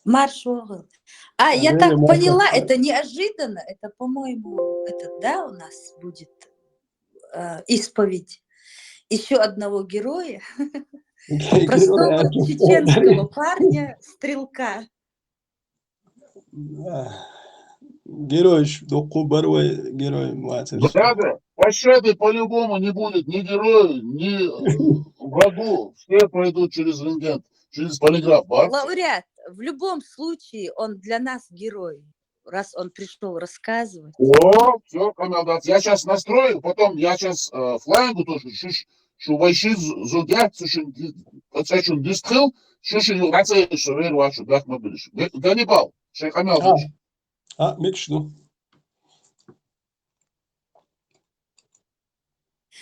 Маршал. Я так поняла, это неожиданно. Это, по-моему, да, у нас будет исповедь еще одного героя. Простого чеченского парня, стрелка. Герой, докубарой герой. Пощады по-любому не будет ни герою, ни врагу. Все пройдут через рентген, через полиграф. Лауреат, в любом случае он для нас герой, раз он пришел рассказывать. О, все, команда. Я сейчас настрою, потом я сейчас флайнгу тоже, шубайши зугят, сушин дистрил, шушин югацей шевер вашу, дах мобилиш. Ганнибал, шейх Амелович. Микшну.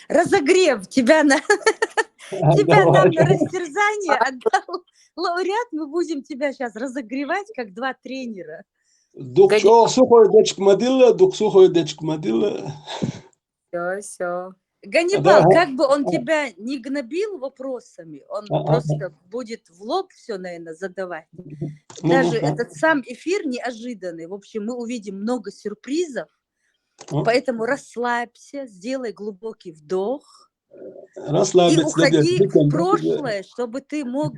Разогрев тебя нам на растерзание отдал лауреат. Мы будем тебя сейчас разогревать, как два тренера. Все. Ганнибал, как бы он тебя не гнобил вопросами, он просто будет в лоб все, наверное, задавать. Даже этот сам эфир неожиданный. В общем, мы увидим много сюрпризов. Поэтому расслабься, сделай глубокий вдох и уходи в прошлое, чтобы ты мог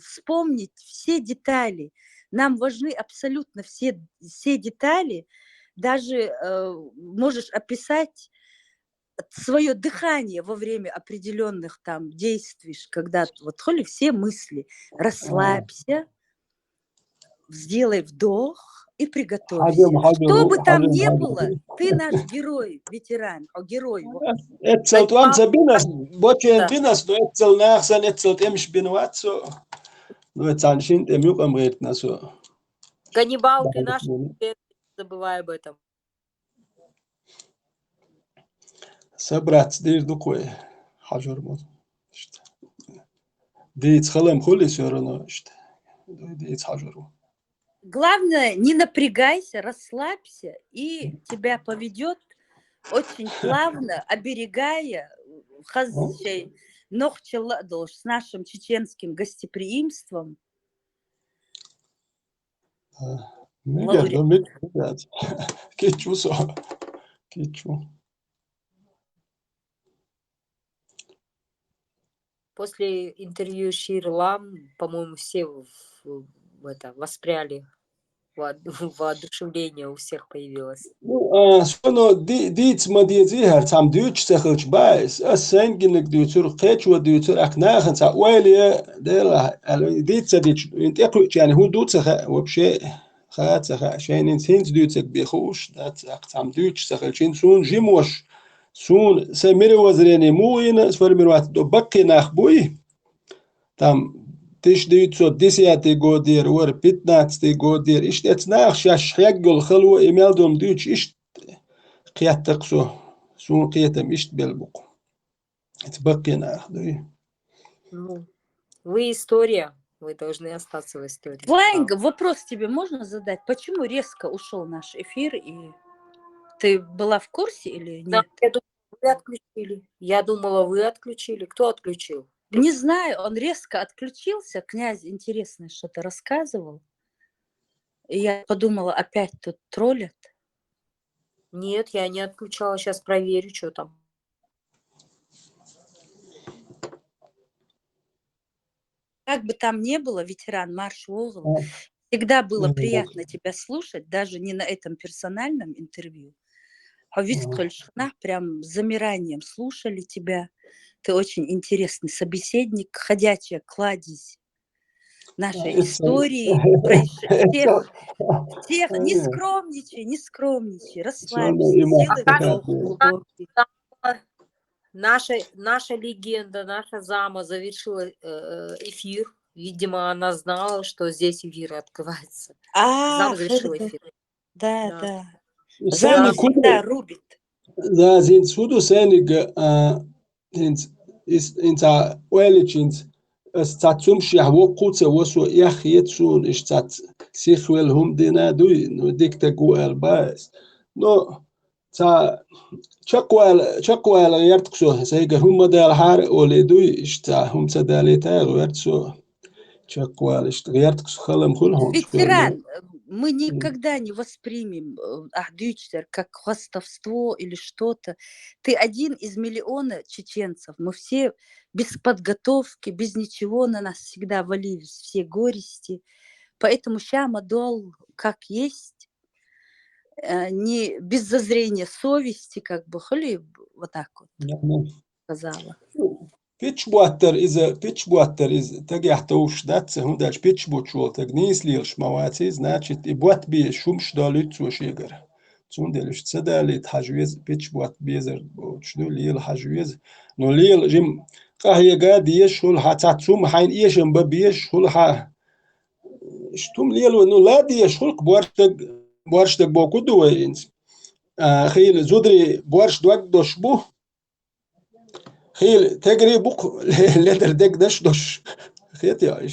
вспомнить все детали. Нам важны абсолютно все детали. Даже можешь описать свое дыхание во время определенных там действий, когда вот все мысли. Расслабься, сделай вдох. И приготовься. Что бы там ни было, ты наш герой, ветеран, герой. Ганнибал, ты наш, не забывай об этом. Собрать, здесь такое. Хажор мод. Дейц халам хули все равно. Дейц хажору. Главное, не напрягайся, расслабься, и тебя поведет очень плавно, оберегая с нашим чеченским гостеприимством. После интервью Ширлам, по-моему, все воспряли. Воодушевление у всех появилось. Диц мадизи там дюч сахалч байс, сенгинек дюцур кечу дюцур акнахен са уэлия дела диц дич интекру يعني هو دوتسخ вообще خاتسخ عشان انت دوتسك بيخوش دات اقسام دوتش سخلشين سون جيموش سون سمير وزريني موين سفرمير وات دو بقي ناخبوي там 1910 годир ور 15 годир اشتت ناخ شاش حيقل خلوه ايميلدوم دوتش اشت قياتقسو سون قياتم اشت بالبق تبقي ناخ دوي. Вы история, вы должны остаться в истории. Флайнг, вопрос тебе можно задать? Почему резко ушел наш эфир? И ты была в курсе или нет? Я думала, вы отключили. Я думала, вы отключили. Кто отключил? Не знаю, он резко отключился. Князь интересное что-то рассказывал. И я подумала, опять тут троллят. Нет, я не отключала. Сейчас проверю, что там. Как бы там ни было, ветеран Марш Уолл, всегда было приятно тебя слушать, даже не на этом персональном интервью. А прям с замиранием слушали тебя. Ты очень интересный собеседник, ходячая кладезь нашей истории, всех. Не скромничай, расслабься, сделай вдох. Наша легенда, наша зама завершила эфир. Видимо, она знала, что здесь эфир открывается. Зама завершила эфир. Да. Зама всегда рубит. Да, sind суду сеник инца уэличинс статсум шахво куце восо яхьетсун иштат сихвел хум дина дуй но дикта гуэл бас. Но чаквал яртксо сайга хум мадал хар оле дуй ишта хум садалета гуэртсо чаквалиш, гертк схалам хулхун. Ветеран, мы никогда не воспримем Ахдючтер как хвастовство или что-то. Ты один из миллиона чеченцев. Мы все без подготовки, без ничего на нас всегда валились, все горести. Поэтому ща дол как есть, не без зазрения совести, как бы, холи, вот так вот сказала. Pitch water is تجاهتوش that's هنداش pitch بوتشول تجنيس ليش مواتي значит и бот би шумш далит сушегер цун делиш цедалит хажвез pitch бот безер шну лил хажвез но лил жим قهيجا ديش هول هتعتم حين إيشم ببيش هول ها شتم ليل ونو لا ديش هول بورشتك بوكودو إنس خيل زودري بورش دوك دوش بو خيل تجري بوك لدر دك دش دوش خيت يا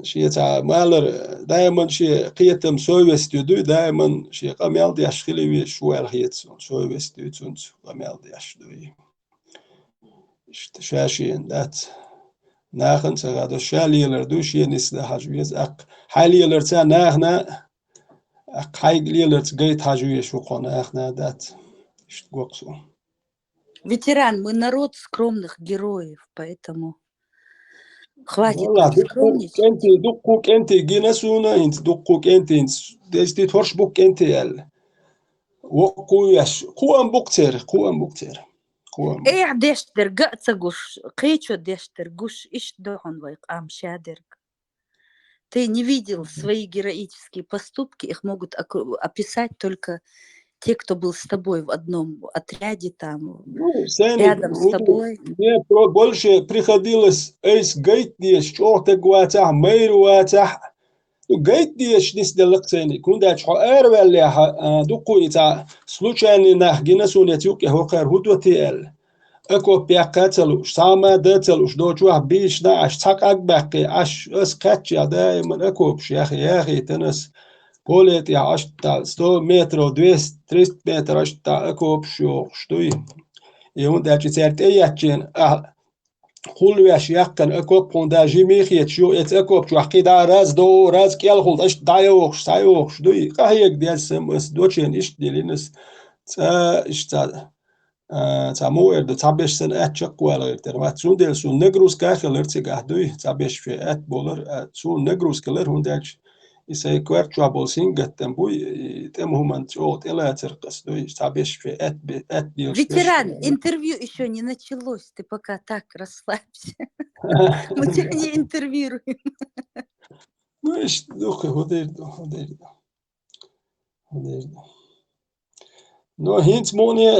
شيء تاع مالر دائما شيء قيتم سويس تدو دائما شيء قميل ديش خيلي شوال خيت سويس تدو قميل ديش دوي شاشين دات ناخن سغادو شاليلر دو شي نسدا حجويز اق حاليلر تا ناخنا اق حايليلر تجيت حجويز شو قنا اخنا دات штгоксу. Ветеран, мы народ скромных героев, поэтому хватит والله нам скромничать. انت دقوك انت جيناسونا انت دقوك انت دستي تورش بوك انت ال وقويش قوام بوكتر قوام بوكتر قوام إيه دشتر قصقوش قيچو дештер гуш иш дохон вайк ам шадерг. Ты не видел свои героические поступки, их могут описать только те, кто был с тобой в одном отряде, там, рядом с тобой. Мне больше приходилось эйс гейт деш, чёрта гуатах, мейру ватах. Ну, гейт деш дис делакцени, кундач хо эрвелля дукуита, случайно нах гинасунетюк я хокер худватиэл. اكو بيقاتلوش ساما داتلوش دوجوه بيش داعش تاك اكباقي اش اس كاتشا دايما اكو بش يا اخي تنس بوليت يا اشتا 100 متر 200 300 متر اشتا اكو بشو شتوي يوم داچي سيرت اياتشين خول ويش يقن اكو بوندا جيميخيت شو ات اكو بشو حقيدا راز دو راز كيال خول اش دايوخ سايوخ شتوي قهيك ديال سمس دوچين اش ديلينس تا اشتا تامو ارد تابش سن اتشق ولا ارتر واتسون دل سون نگروس كاخل ارتيغ دوي تابش في ات بولر سون نگروس كلر هونداج يساي كوارت جابول سينغتن بوي تم همان تشوت الا ترقص دوي تابش في ات ديل Ветеран, интервью еще не началось, ты пока так расслабься. Мы тебя не интервьюируем. مش دوخ هوديردو نو هينت موني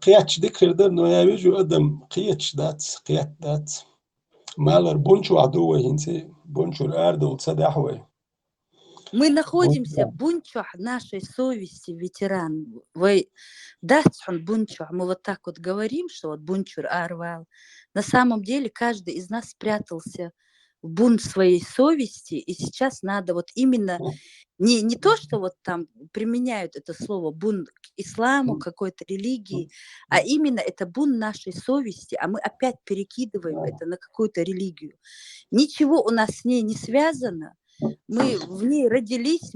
قياتش ديكردر نو ياويجو ادم قياتش قيات دات مالر بونشو عدوه هينتي بونشو اردو تصدحوه Мы находимся в бунчах нашей совести, ветеран. Вы датсон бунчах. Мы вот так вот говорим, что вот бунчур арвал. На самом деле каждый из нас спрятался в бунт своей совести, и сейчас надо вот именно не то, что вот там применяют это слово бунт к исламу, какой-то религии, а именно это бунт нашей совести, а мы опять перекидываем это на какую-то религию. Ничего у нас с ней не связано. Мы в ней родились,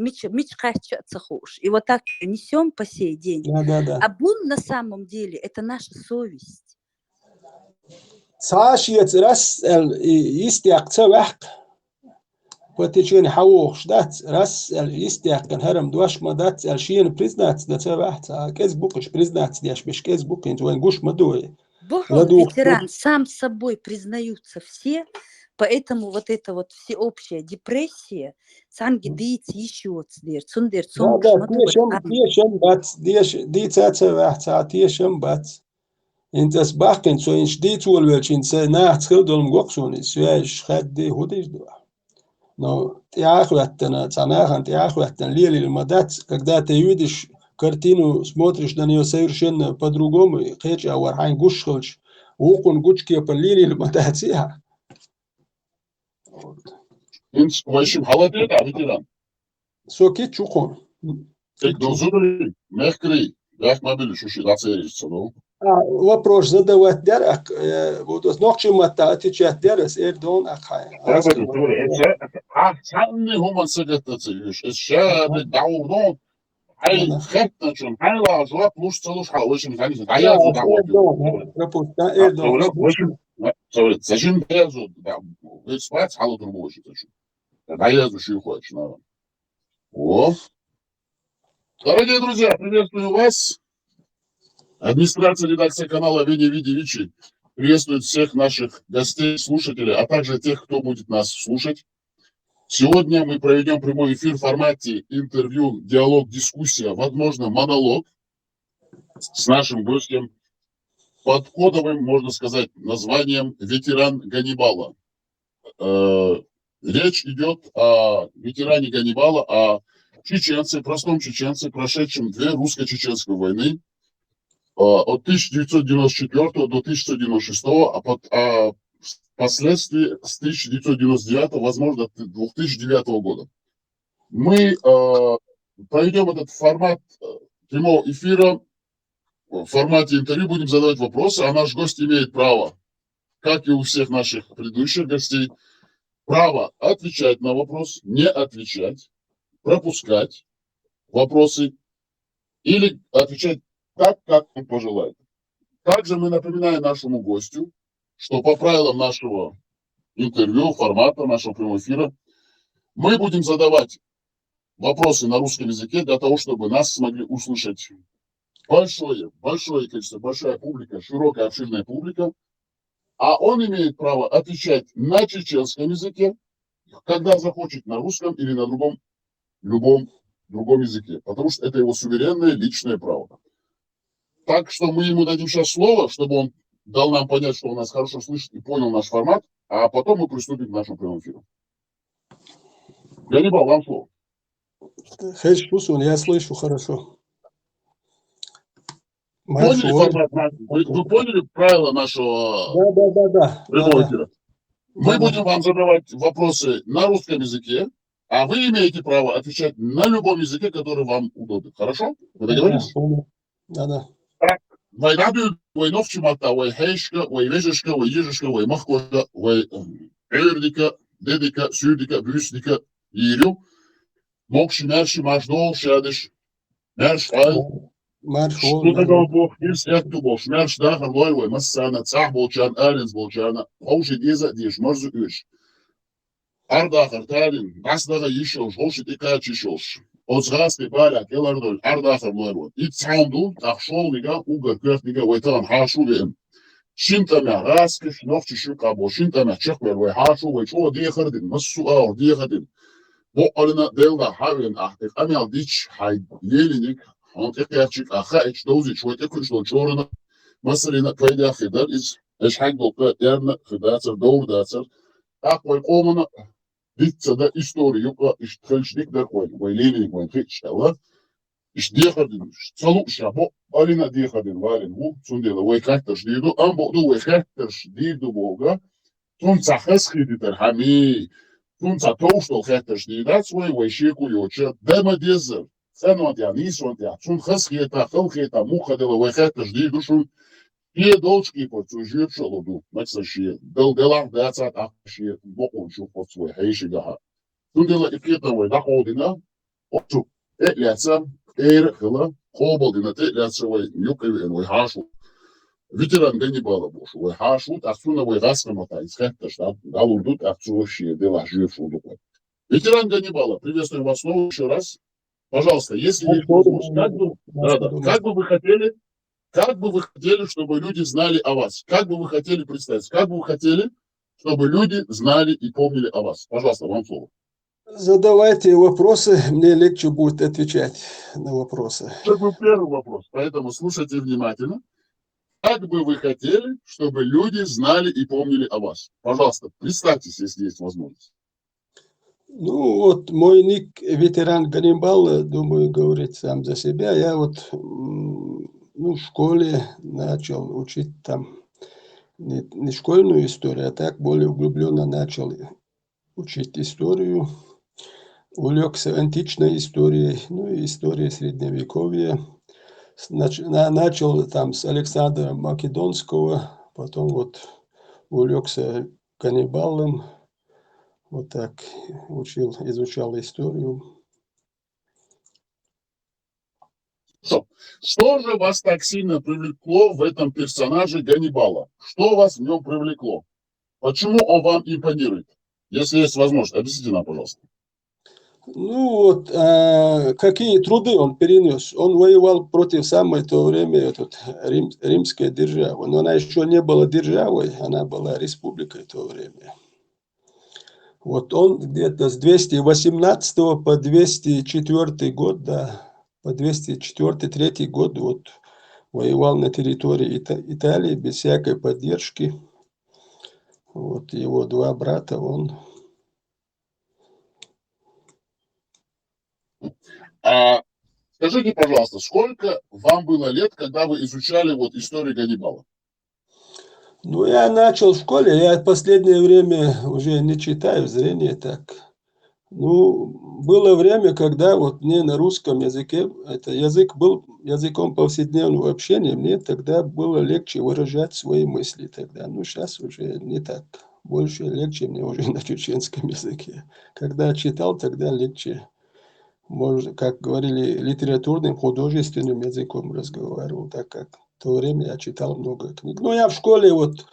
и вот так несем по сей день. Да. А бунт на самом деле это наша совесть. صاشيت رس يستيق سوحق وتجين حوخ دات رس يستيق كان هرم دوش ما دات الشين بريزنات دات سوحت كيز بوكش بريزنات ديش مش كيز بوك انت وين гуш мадуи. Ветеран, сам с собой признаются все, поэтому вот эта вот всеобщая депрессия, санги дыйц еще цдер, цундер, цунг, ديشم بات انت اسباقين سو انش دي تول ويلشين سناخ تخدم غوكسوني سواش خدي هوديش دو نو تياخواتنا تناخن تياخواتنا ليلي المدات когда ты видишь картину смотришь на нее совершенно по-другому хеч авархайн гушхолч укун гучки по лили المداتيها Ins واشم حوادث عبيدان سوكي تشوكون Ek dozuri mehkri. Yak ma bili şu şey datsa вопрос задавать дерек, вот ночь мата отвечать дерес, Эрдон Акхай. Санный гуман сагатациш. Эсшаб даурдон. Ай хэттачун. Хайла жуап луш целуш халышин ханис. Даязу даурдон. Пропуска Эрдон. Зачем даязу? Ведь спать халу турбоши. Даязу ши хочешь. О. Дорогие друзья, приветствую вас. Администрация редакции канала Вени Видевичи приветствует всех наших гостей, слушателей, а также тех, кто будет нас слушать. Сегодня мы проведем прямой эфир в формате интервью, диалог, дискуссия, возможно, монолог с нашим гостем под кодовым, можно сказать, названием «Ветеран Ганнибала». Речь идет о ветеране Ганнибала, о чеченце, простом чеченце, прошедшем 2 русско-чеченские войны от 1994 до 1996, а впоследствии с 1999, возможно, 2009 года. Мы проведем этот формат прямого эфира в формате интервью, будем задавать вопросы, а наш гость имеет право, как и у всех наших предыдущих гостей, право отвечать на вопрос, не отвечать, пропускать вопросы или отвечать так, как он пожелает. Также мы напоминаем нашему гостю, что по правилам нашего интервью, формата нашего прямого эфира, мы будем задавать вопросы на русском языке для того, чтобы нас смогли услышать большое количество, большая публика, широкая, обширная публика, а он имеет право отвечать на чеченском языке, когда захочет, на русском или на любом другом языке, потому что это его суверенное личное право. Так что мы ему дадим сейчас слово, чтобы он дал нам понять, что он нас хорошо слышит и понял наш формат, а потом мы приступим к нашему прямому эфиру. Ганнибал, вам слово. Я слышу хорошо. Поняли формат? Вы поняли правила нашего прямого эфира? Мы будем вам задавать вопросы на русском языке, а вы имеете право отвечать на любом языке, который вам удобен. Хорошо? Вы договорились? Да. Война войнов чемата, вой хейшка, вой вежешка, вой ежешка, вой махкоша, вой эрдика, дедика, сюдика, бюстика, ирю. Мокши, мерши, машдол, шадыш, мерш, айл. Что такое бог? Ирс, эту бог. Мерш, дахар, лой, вой, массана, цах, болчан, алинс, болчана. Хауши, деза, деш, марзу, үш. Ардахар, талин, асдага, ешош, хоши, тика, чешош. Озгасты баля, келардоль, ардахар, лой, вой. И цаунду, тахшол, лига, уга, кёрт, лига, вой, талан, хашу, вем. Шинтамя, раскиш, ногчи, шукабо, шинтамя, чехвер, вой, хашу, вой, чо, дехардин, массу, ау, дехардин. Бо-алина, делда, хавен, ахтек, амял, дич, хай, лелиник, он экерчик, ахаич, дозич, вой, текуш, дол, чорына, масарина, квайда, хидар, из, эшхак, долка, ярна, хидацер, доурдацер, так, вой, комана, дитсада, историю, иштхельшник, дерхвой, вой, лелиник, вой, хитштала, иштдехардин, цалукша, бо-алина, дехардин, варин, ву, цундела, вой, хакташ, диду, амбоду, вой, хакташ, диду, бога, тунца, хесхидитер, хами, Тунца тоуштол хетташ дидат свой вайшеку йоча дема дезер. Ценвантя, нисвантя, цун хасхета, халхета, мухадела вайхетташ дидушун. И долчки по цужир шалоду, максаши, долгелах дацат ахши, бокончу по свой хейшигаха. Тундела ипкетовой доходина, отчу, этляца, эйрхила, хобалдина, этляцевой, юковин, вайхашу. Ветеран Ганнибала бошу, вой хашут, ахцуна вой гаскамата, исхэтташ, галурдут, ахцуоши, дела, жившу дукой. Ветеран Ганнибала, приветствуем вас снова еще раз. Пожалуйста, если есть возможность, как бы вы хотели, чтобы люди знали о вас? Как бы вы хотели представить? Как бы вы хотели, чтобы люди знали и помнили о вас? Пожалуйста, вам слово. Задавайте вопросы, мне легче будет отвечать на вопросы. Это был первый вопрос, поэтому слушайте внимательно. Как бы вы хотели, чтобы люди знали и помнили о вас? Пожалуйста, представьтесь, если есть возможность. Ну, вот мой ник ветеран Ганнибал, думаю, говорит сам за себя. Я вот в школе начал учить там не школьную историю, а так более углубленно начал учить историю. Увлекся античной историей, ну и историей Средневековья. начал там с Александра Македонского, потом вот увлекся Ганнибалом, вот так изучал историю. Что же вас так сильно привлекло в этом персонаже Ганнибала? Что вас в нем привлекло? Почему он вам импонирует? Если есть возможность, объясните нам, пожалуйста. Ну вот, какие труды он перенес. Он воевал против самой то время римской державы. Но она еще не была державой, она была республикой в то время. Вот он где-то с 218 по 204 год, да, по 204-3 год вот, воевал на территории Италии без всякой поддержки. Вот его два брата, он... Скажите, пожалуйста, сколько вам было лет, когда вы изучали вот историю Ганнибала? Ну, я начал в школе, я в последнее время уже не читаю, зрение так. Ну, было время, когда вот мне на русском языке, это язык был языком повседневного общения, мне тогда было легче выражать свои мысли тогда. Ну, сейчас уже не так. Больше легче мне уже на чеченском языке. Когда читал, тогда легче. Может, как говорили, литературным, художественным языком разговаривал, так как в то время я читал много книг. Но я в школе вот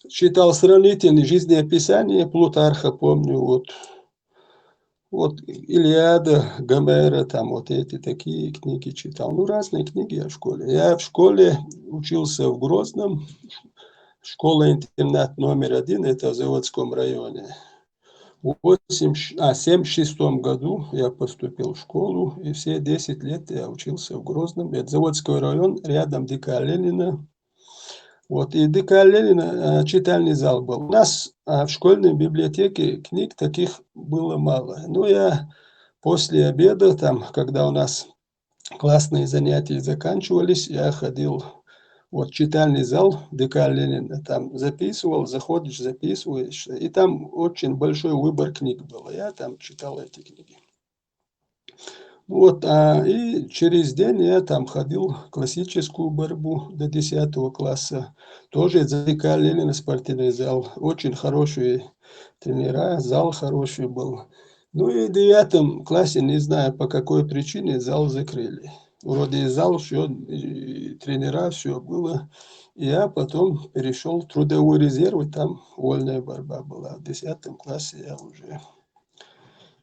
читал сравнительные жизнеописания Плутарха, помню, вот Илиада, Гомера, там вот эти такие книги читал. Ну, разные книги я в школе. Я в школе учился в Грозном, школа-интернат номер 1, это в Заводском районе. В 1976 году я поступил в школу, и все 10 лет я учился в Грозном. Это Заводской район, рядом ДК Ленина. Вот, и ДК Ленина читальный зал был. У нас в школьной библиотеке книг таких было мало. Но я после обеда, там, когда у нас классные занятия заканчивались, я ходил вот читальный зал ДК Ленина, там записывал, заходишь, записываешь, и там очень большой выбор книг был. Я там читал эти книги. Вот, и через день я там ходил в классическую борьбу до 10 класса. Тоже ДК Ленина спортивный зал. Очень хорошие тренера, зал хороший был. Ну и в 9 классе, не знаю по какой причине, зал закрыли. Вроде и зал, все, и тренера, все было. И я потом перешел в трудовой резерв, и там вольная борьба была. В 10 классе я уже...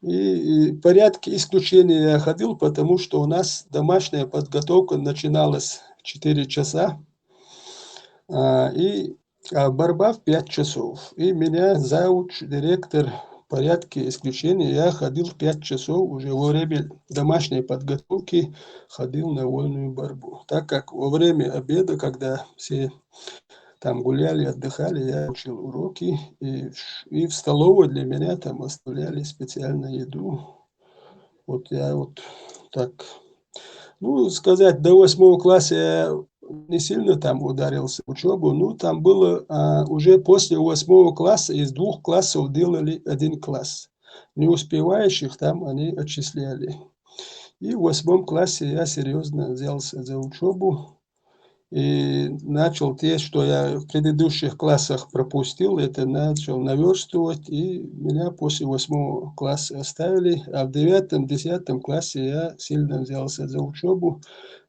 И в порядке исключения я ходил, потому что у нас домашняя подготовка начиналась в 4 часа, и борьба в 5 часов. И меня зауч, директор, в порядке исключения, я ходил в 5 часов, уже во время домашней подготовки ходил на вольную борьбу. Так как во время обеда, когда все там гуляли, отдыхали, я учил уроки, и в столовой для меня там оставляли специальную еду. Вот я вот так, ну, сказать, до 8 класса я не сильно там ударился в учебу, ну, там было уже после 8 класса из 2 классов делали 1 класс. Не успевающих там они отчисляли. И в 8 классе я серьезно взялся за учебу. И начал те, что я в предыдущих классах пропустил, это начал наверстывать, и меня после 8 класса оставили, а в 9-10 классе я сильно взялся за учебу.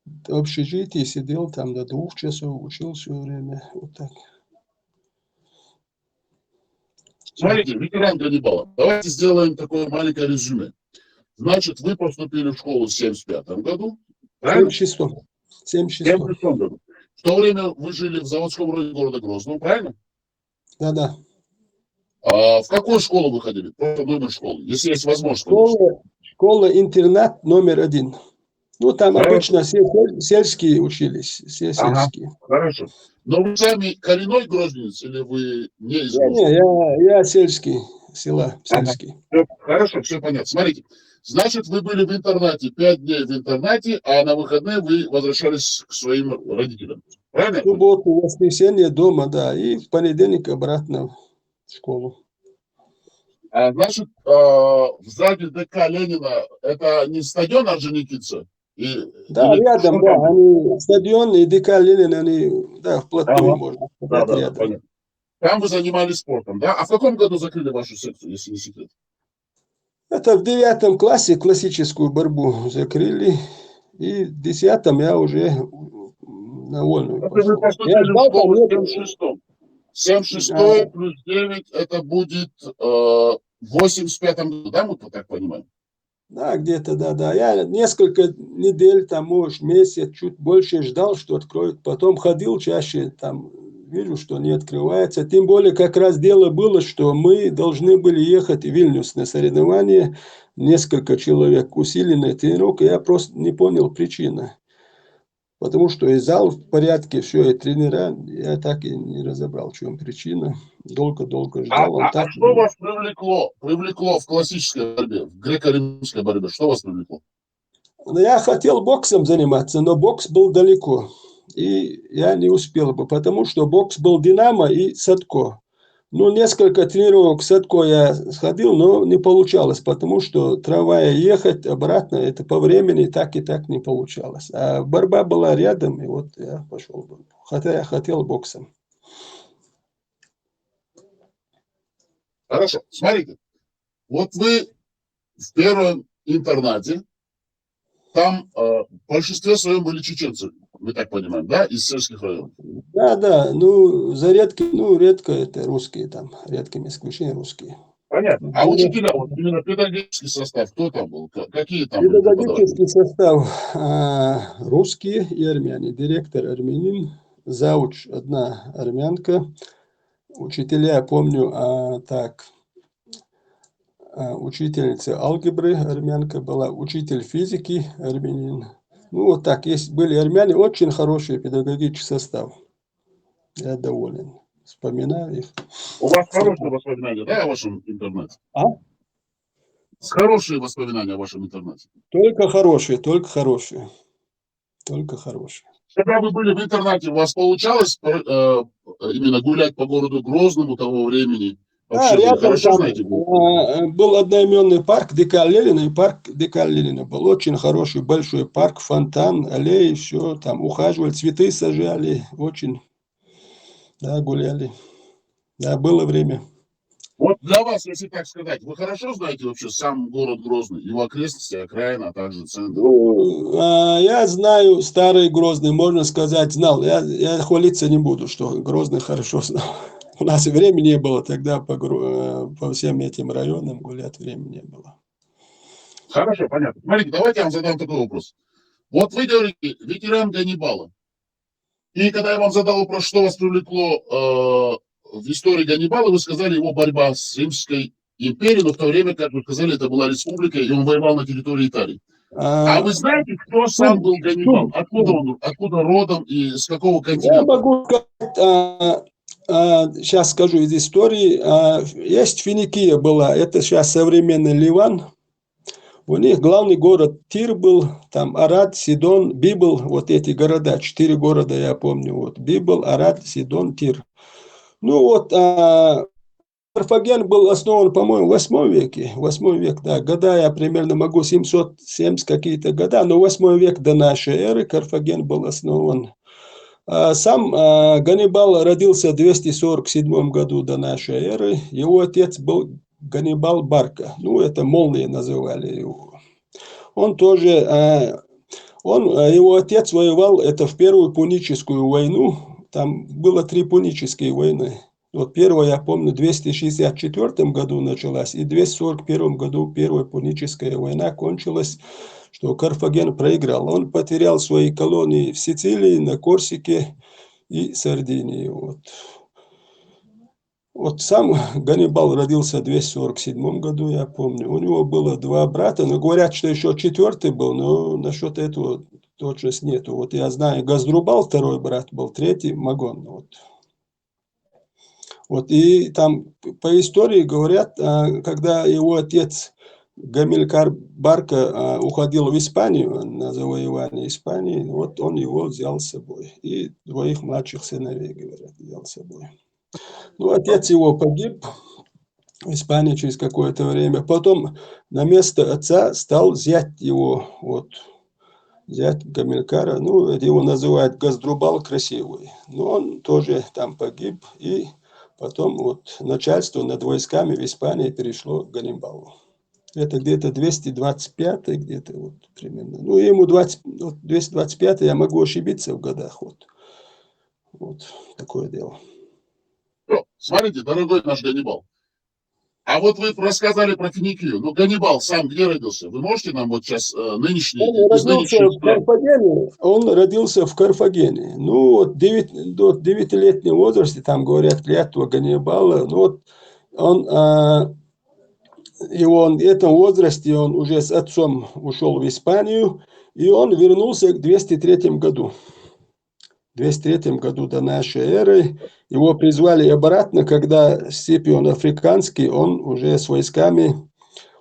В общежитии сидел там до 2 часов, учил все время, вот так. Смотрите, ветеран Ганнибала, давайте сделаем такое маленькое резюме. Значит, вы поступили в школу в 1975 году, правильно? В 76. 1976 году. В то время вы жили в Заводском районе города Грозного, правильно? Да-да. А в какую школу вы ходили? Просто номер школы, если есть возможность. Школа-интернат номер 1. Ну, там обычно все сельские учились, все сельские. Хорошо. Но вы сами коренной грозненец или вы не из Грозного? Не, я сельский, села сельский. Хорошо, все понятно. Смотрите, значит, вы были в интернате, 5 дней в интернате, а на выходные вы возвращались к своим родителям. Правильно? В субботу, воскресенье дома, да, и в понедельник обратно в школу. Значит, сзади ДК Ленина, это не стадион Орджоникидзе? Да, или рядом, что да, там было? они, стадион и ДК Ленин, они, да, вплотную, Ага. можно Да, сказать, да, рядом. понятно. Там вы занимались спортом, да? А в каком году закрыли вашу секцию, если не секрет? Это в 9 классе классическую борьбу закрыли, и в 10 я уже на вольную Это вы пошел. Я поступили в ждал там, школу нет, 7-6. 7-6 плюс 9 это будет в 85 году, да, мы так понимаем? да, где-то, да. Я несколько недель, там, может, месяц, чуть больше ждал, что откроют. Потом ходил чаще, там, вижу, что не открывается. Тем более, как раз дело было, что мы должны были ехать в Вильнюс на соревнования. Несколько человек, усиленная тренировка. Я просто не понял причины. Потому что и зал в порядке, все, и тренера. Я так и не разобрал, в чем причина. Долго-долго ждал. Он так... Что вас привлекло в классической борьбе, в греко-римской борьбе? Что вас привлекло? Но я хотел боксом заниматься, но бокс был далеко. И я не успел бы, потому что бокс был Динамо и Садко. Ну, несколько тренировок в Садко я сходил, но не получалось, потому что трамвая ехать обратно, это по времени так и так не получалось. А борьба была рядом, и вот я пошел. Хотя я хотел боксом. Хорошо, смотрите. Вот вы в первом интернате, там в большинстве своем были чеченцы, мы так понимаем, да, из сельских районов? Да, ну, редко это русские там, редкими исключениями русские. Понятно. А учителя, вот именно педагогический состав, кто там был? Какие там были преподаватели? Педагогический состав русские и армяне. Директор армянин, зауч одна армянка. Учителя, помню, учительница алгебры армянка была, учитель физики армянин. Ну, вот так, были армяне, очень хороший педагогический состав. Я доволен. Вспоминаю их. У вас хорошие воспоминания, да, о вашем интернете? Хорошие воспоминания о вашем интернете? Только хорошие, только хорошие. Только хорошие. Когда вы были в интернате, у вас получалось именно гулять по городу Грозному того времени? Вообще, Да, вы рядом хорошо там знаете? был одноименный парк ДК Ленина, и парк ДК Ленина был очень хороший, большой парк, фонтан, аллеи, все, там ухаживали, цветы сажали, очень, да, гуляли. Да, было время. Вот для вас, если так сказать, вы хорошо знаете вообще сам город Грозный, его окрестности, окраина, а также центр? Ну, я знаю старый Грозный, можно сказать, знал. Я хвалиться не буду, что Грозный хорошо знал. У нас и времени не было тогда по всем этим районам гулять, времени не было. Хорошо, понятно. Смотрите, давайте я вам задам такой вопрос. Вот вы говорите, ветеран Ганнибала. И когда я вам задал вопрос, что вас привлекло в истории Ганнибала, вы сказали его борьба с Римской империей, но в то время, как вы сказали, это была республика, и он воевал на территории Италии. А вы знаете, кто сам был Ганнибал? Откуда он, откуда родом и с какого Я континента? могу сказать, сейчас скажу из истории. Есть Финикия была, это сейчас современный Ливан. У них главный город Тир был, там Арад, Сидон, Библ, вот эти города, 4 города я помню. Вот Библ, Арад, Сидон, Тир. Ну вот, Карфаген был основан, по-моему, в 8 веке. 8 век, да. Года я примерно могу 770 какие-то года, но 8 век до нашей эры Карфаген был основан. Сам Ганнибал родился в 247 году до нашей эры. Его отец был Ганнибал Барка. Ну, это молния называли его. Он тоже, его отец воевал, это в Первую Пуническую войну. Там было 3 пунические войны. Вот первая, я помню, в 264 году началась, и в 241 году Первая Пуническая война кончилась, что Карфаген проиграл. Он потерял свои колонии в Сицилии, на Корсике и Сардинии. Вот сам Ганнибал родился в 247 году, я помню. У него было 2 брата, но говорят, что еще 4-й был, но насчет этого точности нету. Вот я знаю, Газдрубал, 2-й брат был, 3-й Магон. Вот и там по истории говорят, когда его отец Гамилкар Барка уходил в Испанию на завоевание Испании, вот он его взял с собой. И 2 младших сыновей, говорят, взял с собой. Ну, отец его погиб в Испании через какое-то время. Потом на место отца стал зять его. Вот. зять Гамилкара, ну, его называют Газдрубал красивый. Но он тоже там погиб, и потом вот начальство над войсками в Испании перешло к Ганнибалу. Это где-то 225 где-то вот примерно. Ну, ему 20, вот 225, я могу ошибиться в годах. Вот такое дело. Ну, смотрите, дорогой наш Ганнибал, а вот вы рассказали про Финикию. Ну, Ганнибал сам где родился? Вы можете нам вот сейчас нынешний, из нынешних стран? Он родился в Карфагене. Ну, вот до 9-летнего возраста, там говорят, клятва Ганнибала. Ну, вот он, и он в этом возрасте он уже с отцом ушел в Испанию, и он вернулся в 203 году. В 203 году до нашей эры. Его призвали обратно, когда Сципион Африканский, он уже с войсками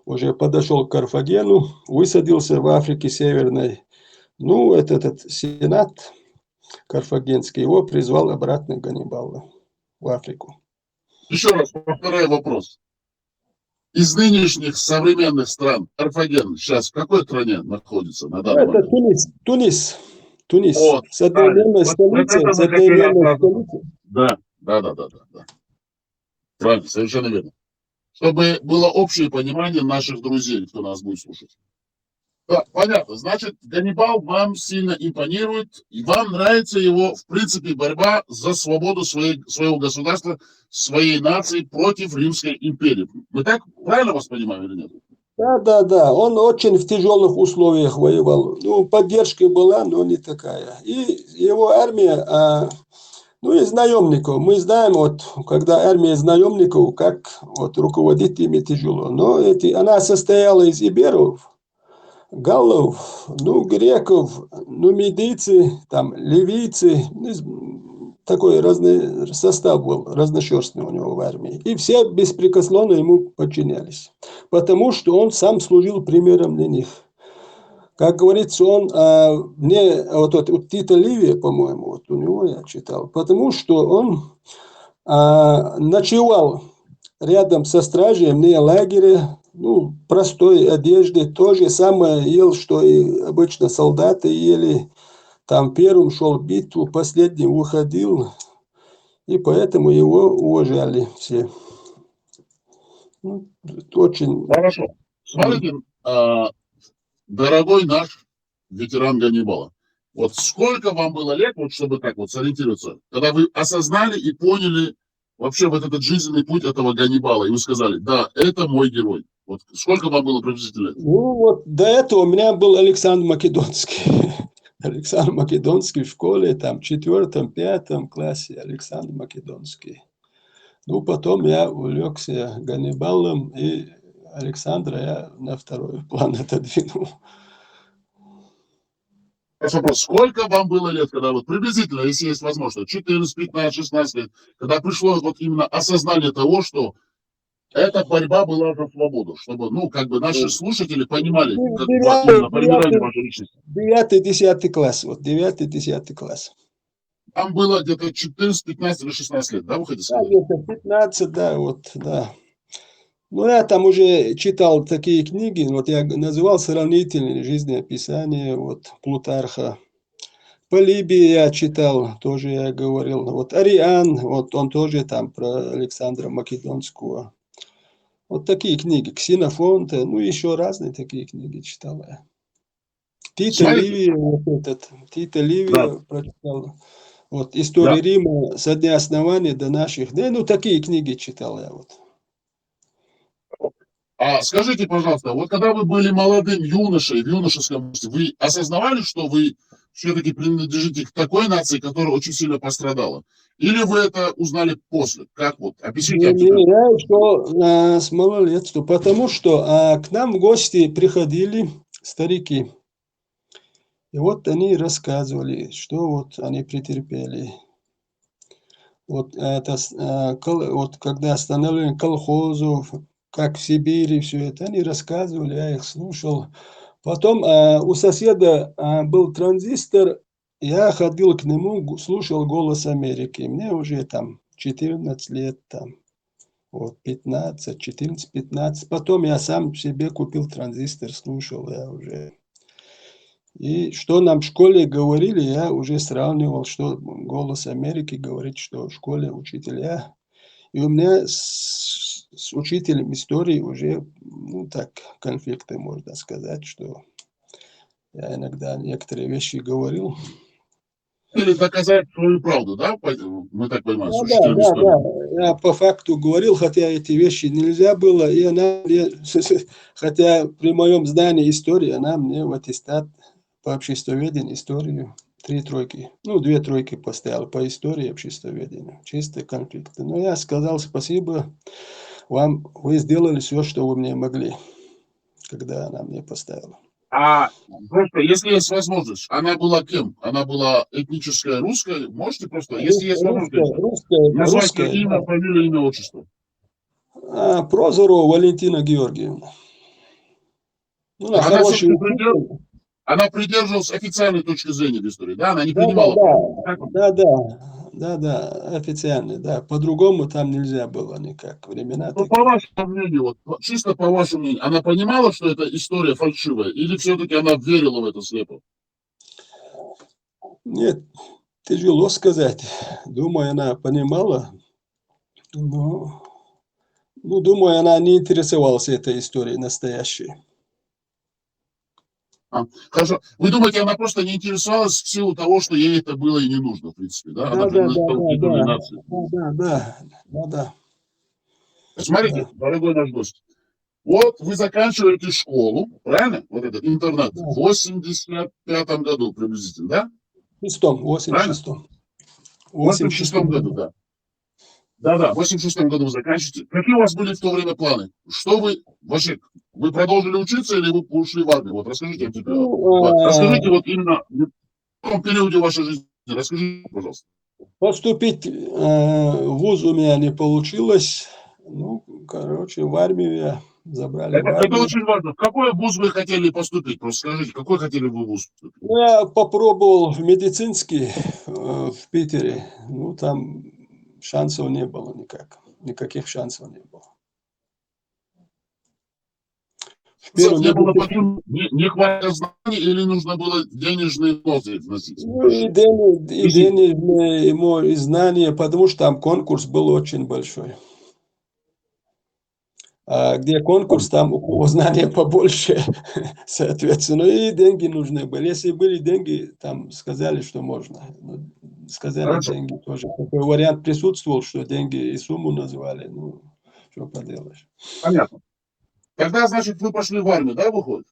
уже подошел к Карфагену, высадился в Африке Северной. Ну, этот сенат карфагенский его призвал обратно Ганнибала в Африку. Еще раз повторяю вопрос. Из нынешних современных стран Карфаген сейчас в какой стране находится на данный Это момент? Тунис. Вот, С одноименной столицей. С одноименной столицей. Да. Правильно, совершенно верно. Чтобы было общее понимание наших друзей, кто нас будет слушать. Да, понятно. Значит, Ганнибал вам сильно импонирует, и вам нравится его, в принципе, борьба за свободу своего государства, своей нации против Римской империи. Мы так правильно вас понимаем или нет? Да. Он очень в тяжелых условиях воевал. Ну, поддержка была, но не такая. И его армия, ну, из наемников. Мы знаем, вот, когда армия из наемников, как вот, руководить ими тяжело. Но она состояла из иберов, галлов, ну, греков, ну, медийцы, там, ливийцы. Такой разный состав был, разношерстный у него в армии. И все беспрекословно ему подчинялись. Потому что он сам служил примером для них. Как говорится, он у Тита Ливия, по-моему, вот у него я читал, потому что он ночевал рядом со стражем, не лагере, ну, простой одежде, то же самое ел, что и обычно солдаты ели. Там первым шел в битву, последним уходил, и поэтому его уважали все. Ну, очень... Хорошо. Смотрите, дорогой наш ветеран Ганнибала, вот сколько вам было лет, вот чтобы так вот сориентироваться, когда вы осознали и поняли вообще вот этот жизненный путь этого Ганнибала, и вы сказали, да, это мой герой. Вот сколько вам было приблизительно лет? Ну, вот до этого у меня был Александр Македонский. Александр Македонский в школе, там, в 4-5 классе Александр Македонский. Ну, потом я увлекся Ганнибалом, и Александра я на второй план отодвинул. Вопрос, сколько вам было лет, когда вот приблизительно, если есть возможность, 14, 15, 16 лет, когда пришло вот именно осознание того, что эта борьба была за свободу, чтобы, ну, как бы наши слушатели понимали, как именно формирование вашей личности. 9-10 класс, вот 9-10 класс. Там было где-то 14, 15 или 16 лет, да, вы хотите Да, сказать? где-то 15, да, вот, да. Ну, я там уже читал такие книги, вот я называл сравнительные жизнеописания, вот, Плутарха. Полибий я читал, тоже я говорил. Вот Ариан, вот он тоже там про Александра Македонского. Вот такие книги. Ксенофонта, ну, еще разные такие книги читал я. Тита Ливия, Тита Ливия прочитал. Вот история Рима со дня основания до наших. Да, ну, такие книги читал я вот. А скажите, пожалуйста, вот когда вы были молодым юношей, в юношеском возрасте, вы осознавали, что вы все-таки принадлежите к такой нации, которая очень сильно пострадала? Или вы это узнали после? Как вот? Объясните. Я еще с малолетства, потому что к нам в гости приходили старики. И вот они рассказывали, что вот они претерпели. Вот это, вот когда остановление колхозов, как в Сибири, все это, они рассказывали, я их слушал. Потом у соседа был транзистор, я ходил к нему, слушал «Голос Америки». Мне уже там 14 лет, там, вот 15, 14-15. Потом я сам себе купил транзистор, слушал я уже. И что нам в школе говорили, я уже сравнивал, что «Голос Америки» говорит, что в школе учителя. И у меня с учителем истории уже, ну так, конфликты, можно сказать, что я иногда некоторые вещи говорил. Или доказать свою правду, да? Мы так понимаем, с Да, учителем да, истории. да. Я по факту говорил, хотя эти вещи нельзя было, и она мне, хотя при моем знании истории, она мне в аттестат по обществоведению, историю 3 тройки, ну, 2 тройки поставила по истории и обществоведению. Чистые конфликты. Но я сказал спасибо вам, вы сделали все, что вы мне могли, когда она мне поставила. А просто, если есть возможность, она была кем? Она была этническая русская? Можете просто, если есть возможность, назвать ее имя, Да. фамилию, имя, отчество? Прозорова Валентина Георгиевна. Ну, она Она хороший все-таки учитель. она придерживалась официальной точки зрения в истории, да? Она не Да, принимала да, официальный, да. По-другому там нельзя было никак. Времена Ну, по такие. вашему мнению, вот, чисто по вашему мнению, она понимала, что эта история фальшивая, или все-таки она верила в это слепо? Нет, тяжело сказать. Думаю, она понимала, но, ну, думаю, она не интересовалась этой историей настоящей. Хорошо. Вы думаете, она просто не интересовалась в силу того, что ей это было и не нужно, в принципе, да? Она принадлежала к культурной нации. Да. Смотрите, дорогой наш гость, вот вы заканчиваете школу, правильно? Вот этот интернат Да. в 85-м году приблизительно, да? В Правильно? 86-м. В 86-м году, да. Да, в 86-м году вы заканчиваете. Какие у вас были в то время планы? Что вы вообще, вы продолжили учиться или вы ушли в армию? Вот расскажите теперь. Расскажите вот именно в том периоде вашей жизни. Расскажите, пожалуйста. Поступить в вуз у меня не получилось. Ну, короче, в армию я забрали в Это армию. очень важно. В какой вуз вы хотели поступить? Просто скажите, какой хотели вы вуз поступить? Ну, я попробовал в медицинский в Питере. Ну, там шансов не было никак. Никаких шансов не было. Не было почему? Не хватало знаний или нужно было денежные взносы вносить? Ну, и денежные, и знания, потому что там конкурс был очень большой. А где конкурс, там у кого знания побольше, соответственно, и деньги нужны были. Если были деньги, там сказали, что можно. Сказали, Хорошо. деньги тоже. Такой вариант присутствовал, что деньги и сумму назвали. Ну, что поделаешь. Понятно. Тогда, значит, вы пошли в армию, да, выходит?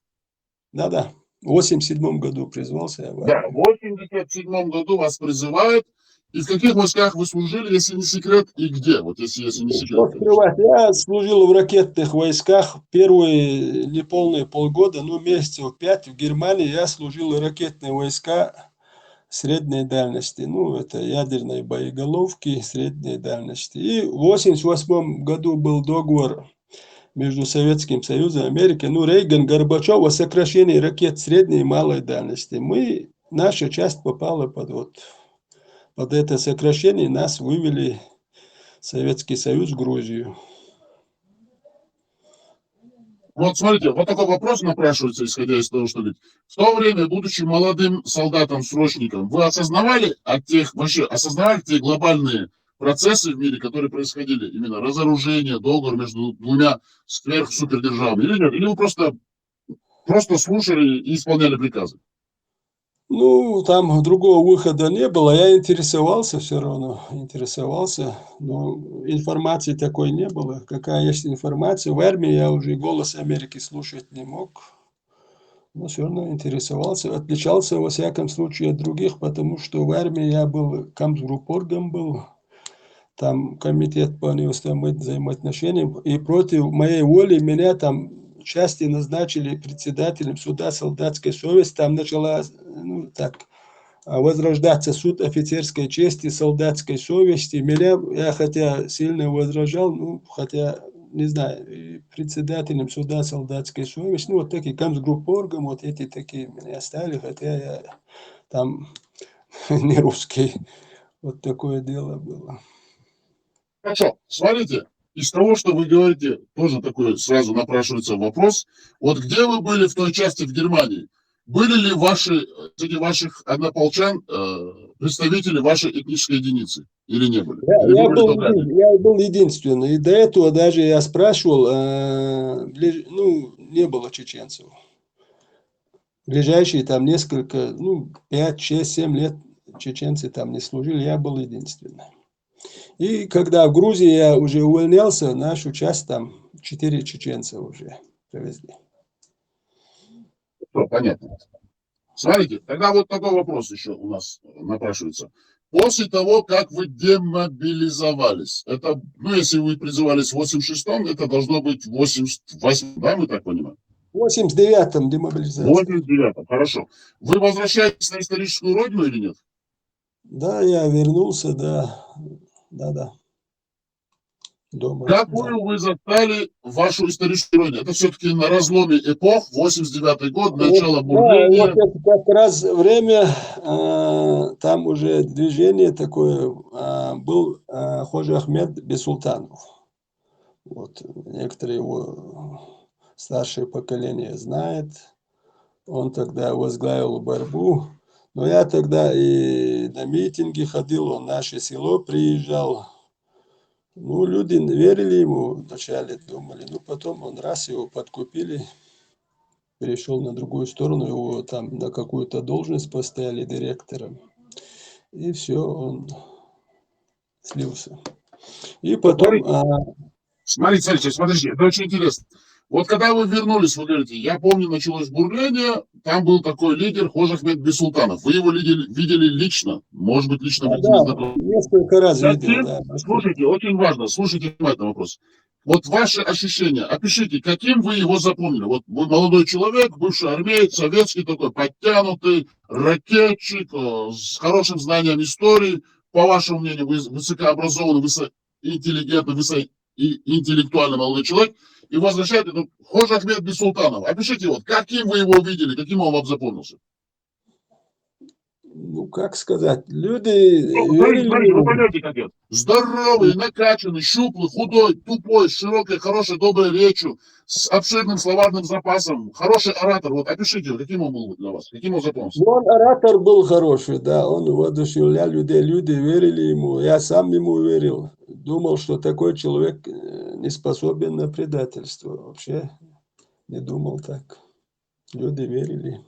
Да. В 87 году призвался я в Да, армию. в 87 году вас призывают. И в каких войсках вы служили, если не секрет, и где? Вот если не секрет. Что скрывать? Я служил в ракетных войсках первые неполные полгода, ну, месяцев 5 в Германии. Я служил в ракетные войска средней дальности. Ну, это ядерные боеголовки средней дальности. И в 88 году был договор между Советским Союзом и Америкой. Ну, Рейган, Горбачев о сокращении ракет средней и малой дальности. Наша часть попала под это сокращение. Нас вывели Советский Союз в Грузию. Вот смотрите, вот такой вопрос напрашивается, исходя из того, что говорит. В то время, будучи молодым солдатом-срочником, вы осознавали те глобальные процессы в мире, которые происходили, именно разоружение, договор между двумя сверхсупердержавами, или нет? Или вы просто слушали и исполняли приказы? Ну, там другого выхода не было. Я интересовался все равно, но информации такой не было. Какая есть информация? В армии я уже «Голос Америки» слушать не мог. Но все равно интересовался. Отличался, во всяком случае, от других, потому что в армии я был, камсгруппоргом был, там комитет по неуставным взаимоотношениям, и против моей воли меня там части назначили председателем суда солдатской совести. Там начала, ну, так, возрождаться суд офицерской чести, солдатской совести. Я хотя сильно возражал, ну, хотя, не знаю, председателем суда солдатской совести, ну, вот такие, камсгруппоргом, вот эти такие меня стали, хотя я там не русский. Вот такое дело было. Хорошо, смотрите, из того, что вы говорите, тоже такой сразу напрашивается вопрос. Вот где вы были в той части в Германии, были ли среди ваших однополчан представители вашей этнической единицы или не были? Или вы были только один? Я был единственный. И до этого даже я спрашивал, не было чеченцев. Ближайшие там несколько, 5, 6, 7 лет чеченцы там не служили, я был единственный. И когда в Грузии я уже увольнялся, нашу часть там 4 чеченца уже привезли. Понятно. Смотрите, тогда вот такой вопрос еще у нас напрашивается. После того, как вы демобилизовались, это, если вы призывались в 86-м, это должно быть в 88-м, да, мы так понимаем? В 89-м демобилизация. В 89-м, хорошо. Вы возвращаетесь на историческую родину или нет? Да, я вернулся, да. Дома. Какую вы застали вашу историческую родину? Это все-таки на разломе эпох, 89-й год, начало бурления. Вот это как раз время, там уже движение такое, был Хожа Ахмед Бесултанов. Вот, некоторые его старшее поколение знает. Он тогда возглавил борьбу. Но я тогда и на митинги ходил, он в наше село приезжал. Люди верили ему вначале, думали. Потом он раз его подкупили, перешел на другую сторону, его там на какую-то должность поставили директором. И все, он слился. И потом... Смотрите, это очень интересно. Вот когда вы вернулись, вы говорите, я помню, началось бурление, там был такой лидер Хожа Ахмед Бесултанов. Вы его видели лично? Может быть, лично были знакомы? Несколько раз видел, да. Слушайте, очень важно, слушайте внимательно вопрос. Вот ваши ощущения, опишите, каким вы его запомнили. Вот вы молодой человек, бывший армеец, советский такой, подтянутый, ракетчик, с хорошим знанием истории. По вашему мнению, вы высокообразованный, интеллигентный, интеллектуальный молодой человек. И возвращает этот Хожа Ахмед Бесултанов. Опишите, каким вы его видели, каким он вам запомнился? Как сказать, люди... Смотрите, вы поймете, как это. Здоровый, накачанный, щуплый, худой, тупой, с широкой, хорошей, доброй речью, с обширным словарным запасом, хороший оратор. Вот опишите, каким он был для вас, каким он запомнился. Он оратор был хороший, да, он воодушевлял людей, люди верили ему, я сам ему верил. Думал, что такой человек не способен на предательство. Вообще не думал так. Люди верили.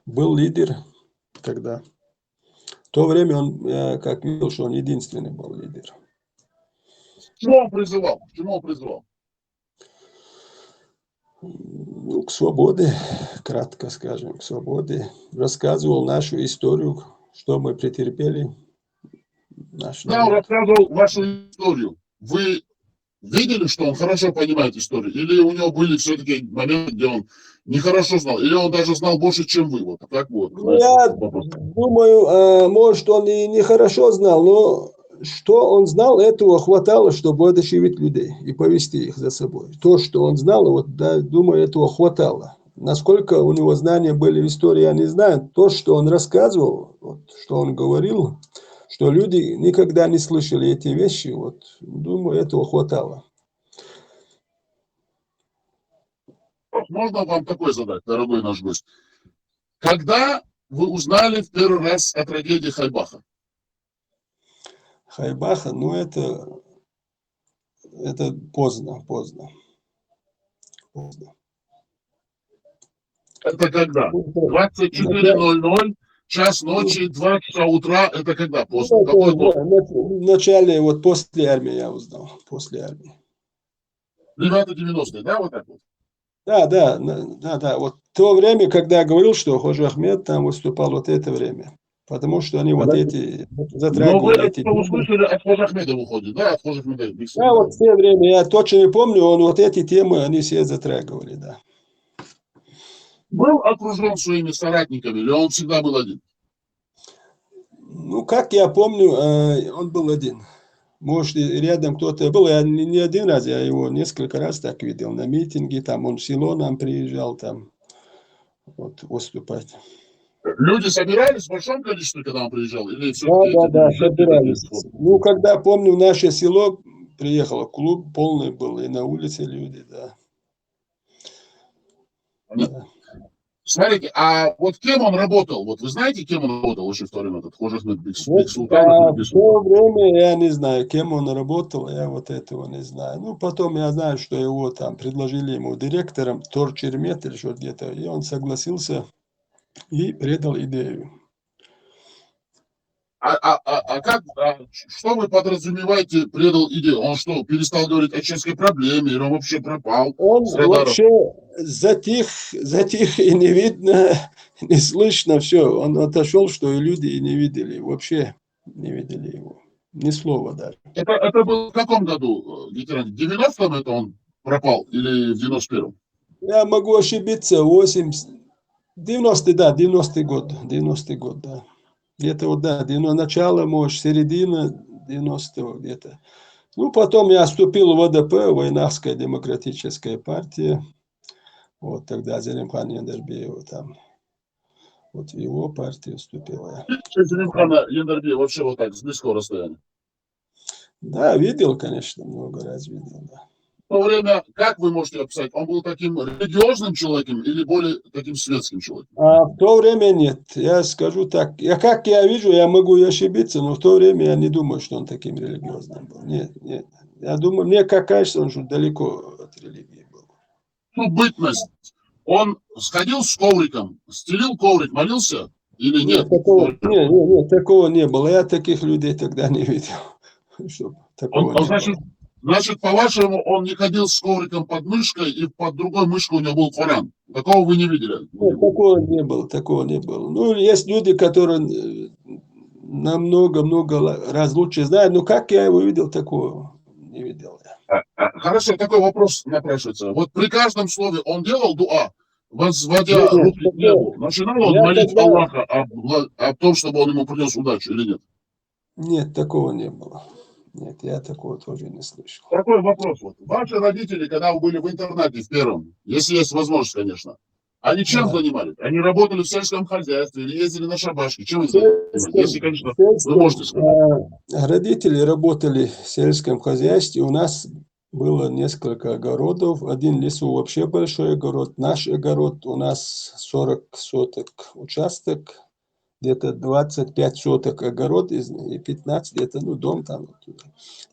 Был лидер тогда. В то время я как видел, что он единственный был лидер. К чему он призывал? К чему он призывал? К свободе, кратко скажем, к свободе. Рассказывал нашу историю, что мы претерпели. Да, он рассказывал вашу историю. Вы видели, что он хорошо понимает историю? Или у него были все-таки моменты, где он нехорошо знал? Или он даже знал больше, чем вы? Вот так вот. Я думаю, может, он и нехорошо знал, но что он знал, этого хватало, чтобы воодушевить людей и повести их за собой. То, что он знал, думаю, этого хватало. Насколько у него знания были в истории, я не знаю. То, что он рассказывал, что он говорил, что люди никогда не слышали эти вещи, думаю, этого хватало. Можно вам такой задать, дорогой наш гость? Когда вы узнали в первый раз о трагедии Хайбаха? Хайбаха, это поздно. Это когда? 24:00, час ночи, 2 часа утра, это когда? После какой год? В начале, после армии я узнал, после армии. 90-е, да, вот так вот? Да. Вот то время, когда я говорил, что Хожа Ахмед там выступал, это время. Потому что они эти затрагивали. Но вы это услышали от Хожа Ахмеда выходит, да? От Хожа Ахмеда. Да, в то время, я точно не помню, он эти темы, они все затрагивали, да. Был окружен своими соратниками, или он всегда был один? Как я помню, он был один. Может, рядом кто-то был. Я не один раз, я его несколько раз так видел на митинге. Там он в село нам приезжал там выступать. Люди собирались в большом количестве, когда он приезжал? Или Да, собирались. Когда, помню, в наше село приехало, клуб полный был, и на улице люди, да. Смотрите, а вот кем он работал? Вот вы знаете, кем он работал еще в то время, этот Хожахмет Бек Вот, Султанов? в то время я не знаю, кем он работал, я вот этого не знаю. Ну, потом я знаю, что его там предложили ему директором Торчермет или что где-то, и он согласился и предал идею. Что вы подразумеваете, предал идею? Он что, перестал говорить о чешской проблеме, или он вообще пропал Он с радаров? вообще затих и не видно, не слышно все. Он отошел, что и люди и не видели, вообще не видели его. Ни слова даже. Это было в каком году, ветеран? В 90-м это он пропал или в 91-м? Я могу ошибиться, 90-й, да, 90-й год, 90-й год, да. Где-то вот, да, начало, может, середина 90-го где-то. Ну, потом я вступил в ВДП, Войнахская демократическая партия. Вот тогда Зелимхан Яндарбиев там, вот в его партию вступил я. Зелимхана Яндарбиева вообще вот так, с близкого расстояния? Да, видел, конечно, много раз видел, да. В то время, как вы можете описать, он был таким религиозным человеком или более таким светским человеком? А в то время нет. Я скажу так. Как я вижу, я могу и ошибиться, но в то время я не думаю, что он таким религиозным был. Нет, нет. Я думаю, мне как кажется, он же далеко от религии был. Ну, бытность. Он сходил с ковриком, стелил коврик, молился или нет? Нет, такого не было. Я таких людей тогда не видел. Чтобы такого не было. Значит, по-вашему, он не ходил с ковриком под мышкой, и под другой мышкой у него был Коран. Такого вы не видели? Нет, такого не было. Ну, есть люди, которые намного раз лучше знают, но как я его видел, такого не видел. Хорошо, такой вопрос напрашивается. Вот при каждом слове он делал дуа, возводя руки к небу. Начинал он молить Аллаха о том, чтобы он ему принес удачу или нет? Нет, такого не было. Нет, я такого тоже не слышал. Такой вопрос. Вот. Ваши родители, когда вы были в интернате в первом, если есть возможность, конечно, они чем занимались? Они работали в сельском хозяйстве или ездили на шабашки? Чем они занимались? Если, конечно, вы можете сказать. Родители работали в сельском хозяйстве. У нас было несколько огородов. Один лесу вообще большой огород. Наш огород, у нас 40 соток участок. Где-то 25 соток огород и 15 где-то, ну, дом там.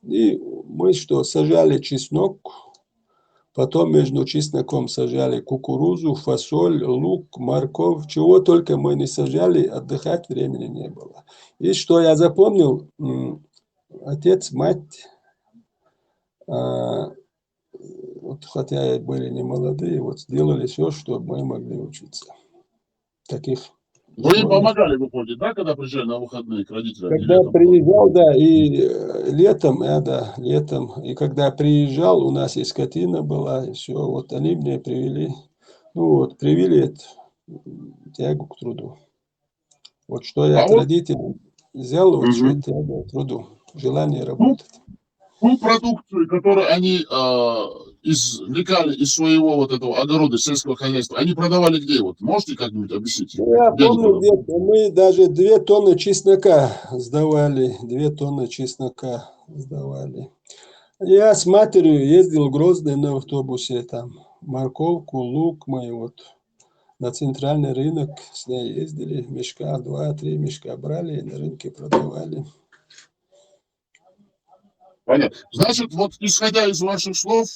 И мы что, сажали чеснок, потом между чесноком сажали кукурузу, фасоль, лук, морковь. Чего только мы не сажали, отдыхать времени не было. И что я запомнил, отец, мать, вот, хотя были не молодые, вот сделали все, чтобы мы могли учиться. Таких. Вы им помогали, выходит, да, когда приезжали на выходные к родителям? Когда приезжал, да, и летом, и когда приезжал, у нас и скотина была, и все, вот они мне привели, привили тягу к труду. Вот что я от родителей взял, вот что тягу к труду, желание работать. Ту продукцию, которую они извлекали из своего вот этого огорода сельского хозяйства, они продавали где? Вот можете как-нибудь объяснить? Я помню, где-то мы даже 2 тонны чеснока сдавали, 2 тонны чеснока сдавали. Я с матерью ездил в Грозный на автобусе, там морковку, лук мы вот на центральный рынок с ней ездили, мешка, 2-3 мешка брали и на рынке продавали. Понятно. Значит, вот исходя из ваших слов,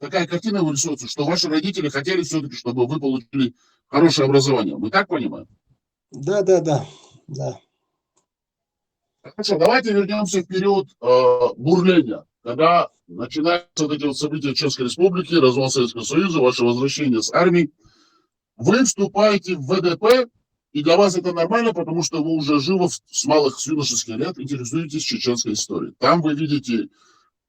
такая картина вырисуется, что ваши родители хотели все-таки, чтобы вы получили хорошее образование. Мы так понимаем? Да. Хорошо, давайте вернемся в период бурления, когда начинаются вот эти вот события Чешской Республики, развал Советского Союза, ваше возвращение с армией. Вы вступаете в ВДП, и для вас это нормально, потому что вы уже живо с малых юношеских лет интересуетесь чеченской историей. Там вы видите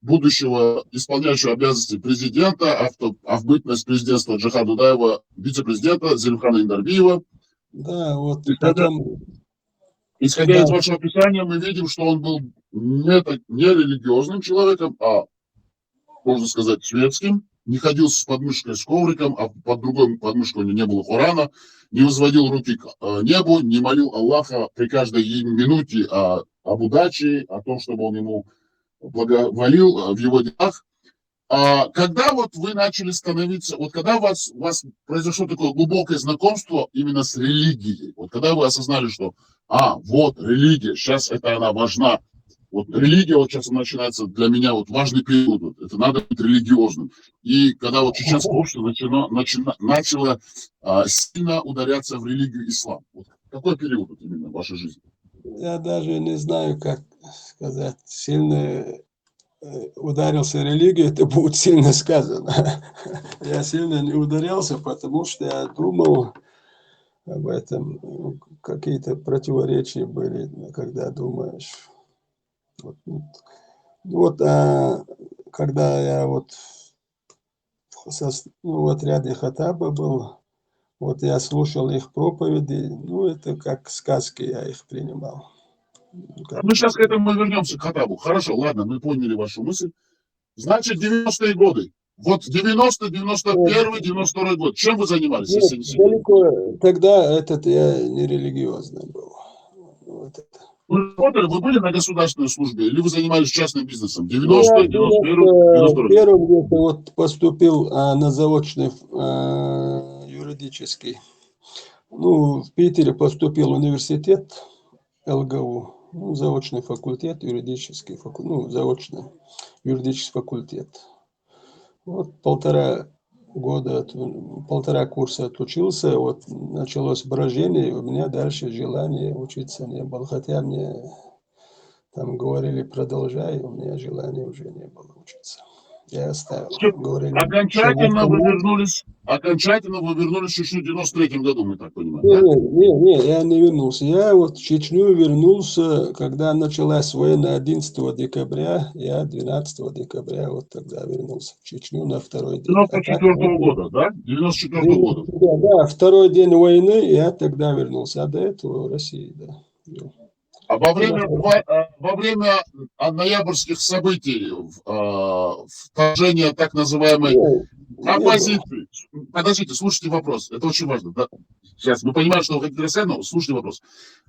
будущего исполняющего обязанности президента, а в бытность президентства Джиха Дудаева, вице-президента Зелимхана Яндарбиева. Да, вот Исходя из вашего описания, мы видим, что он был не религиозным человеком, а, можно сказать, светским. Не ходил с подмышкой с ковриком, а под другой подмышкой у него не было Корана, не возводил руки к небу, не молил Аллаха при каждой минуте об удаче, о том, чтобы он ему благоволил в его делах. Когда вот вы начали становиться, вот когда у вас произошло такое глубокое знакомство именно с религией, вот когда вы осознали, что, вот религия, сейчас это она важна, вот религия вот сейчас начинается для меня вот важный период, вот, это надо быть религиозным. И когда вот чеченское общество начало сильно ударяться в религию ислам, вот какой период вот именно в вашей жизни? Я даже не знаю, как сказать, сильно ударился в религию, это будет сильно сказано. Я сильно не ударялся, потому что я думал об этом. Какие-то противоречия были, когда думаешь. Когда я вот в отряде Хатаба был, вот я слушал их проповеди, это как сказки я их принимал. Мы сейчас к этому вернемся, к Хатабу. Хорошо, ладно, мы поняли вашу мысль. Значит, 90-е годы. Вот 90, 91, 92 год. Чем вы занимались, если не секрет? Тогда я не религиозный был. Вот это. Вы были на государственной службе или вы занимались частным бизнесом? 90, 91, 92 первым где-то вот поступил на заочный юридический. В Питере поступил в университет ЛГУ. Заочный факультет, юридический факультет, заочный юридический факультет. Вот полтора курса отучился, вот началось брожение, и у меня дальше желания учиться не было. Хотя мне там говорили, продолжай, у меня желания уже не было учиться. Я оставил. Говорили, окончательно вы вернулись в Чечню в 93-м году, мы так понимаем, да? Нет, я не вернулся. Я вот в Чечню вернулся, когда началась война 11 декабря, я 12 декабря вот тогда вернулся в Чечню на второй день. 94-го года, да? 94-го года. Да, второй день войны я тогда вернулся, а до этого в России, да. А во время ноябрьских событий, вторжения так называемой оппозиции. Подождите, слушайте вопрос. Это очень важно. Да? Сейчас мы понимаем, что вы хотите рассказать, но слушайте вопрос.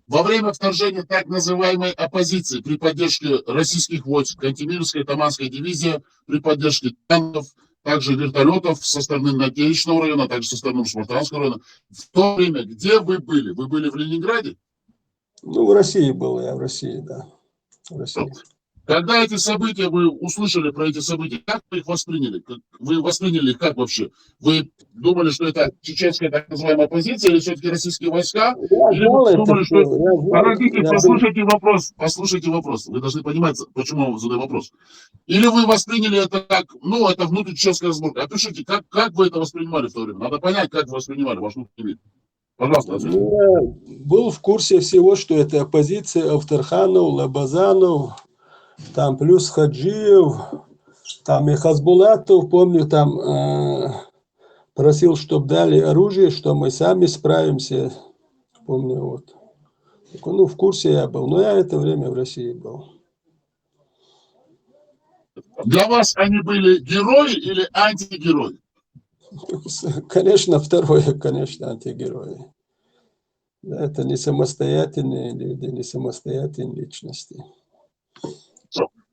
Во время вторжения так называемой оппозиции при поддержке российских войск, Кантемировская, Таманская дивизия, при поддержке танков, также вертолетов со стороны Надеечного района, также со стороны Шмартанского района. В то время где вы были? Вы были в Ленинграде? В России был, я в России, да. В России. Когда эти события, вы услышали про эти события, как вы их восприняли? Вы восприняли их как вообще? Вы думали, что это чеченская так называемая оппозиция или все-таки российские войска? Или вы думали, что... Подождите, послушайте вопрос. Вы должны понимать, почему я вам задаю вопрос. Или вы восприняли это как, это внутричеченская разборка. Опишите, как вы это воспринимали в то время? Надо понять, как вы воспринимали ваш внутренний мир. Пожалуйста, я был в курсе всего, что это оппозиция Авторханов, Лабазанов, там плюс Хаджиев, там и Хазбулатов, помню, там просил, чтобы дали оружие, что мы сами справимся. Помню, вот. В курсе я был, но я это время в России был. Для вас они были герои или антигерои? Конечно, второе, конечно, антигерои. Это не самостоятельные люди, не самостоятельные личности.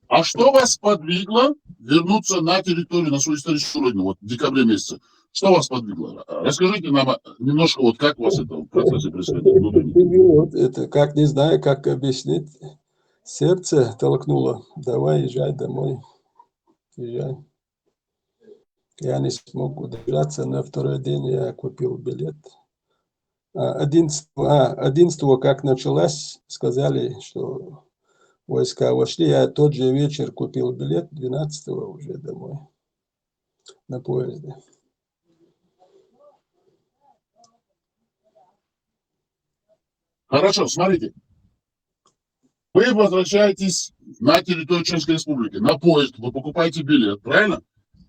А что вас подвигло вернуться на территорию, на свою историческую родину, вот в декабре месяце? Что вас подвигло? Расскажите нам немножко, вот как у вас это в процессе происходило. Это как, не знаю, как объяснить. Сердце толкнуло. Давай, езжай домой. Езжай. Я не смог удержаться. На второй день я купил билет. 11-го, как началась, сказали, что войска вошли. Я тот же вечер купил билет, 12-го уже домой на поезде. Хорошо, смотрите. Вы возвращаетесь на территорию Чеченской Республики, на поезд, вы покупаете билет, правильно?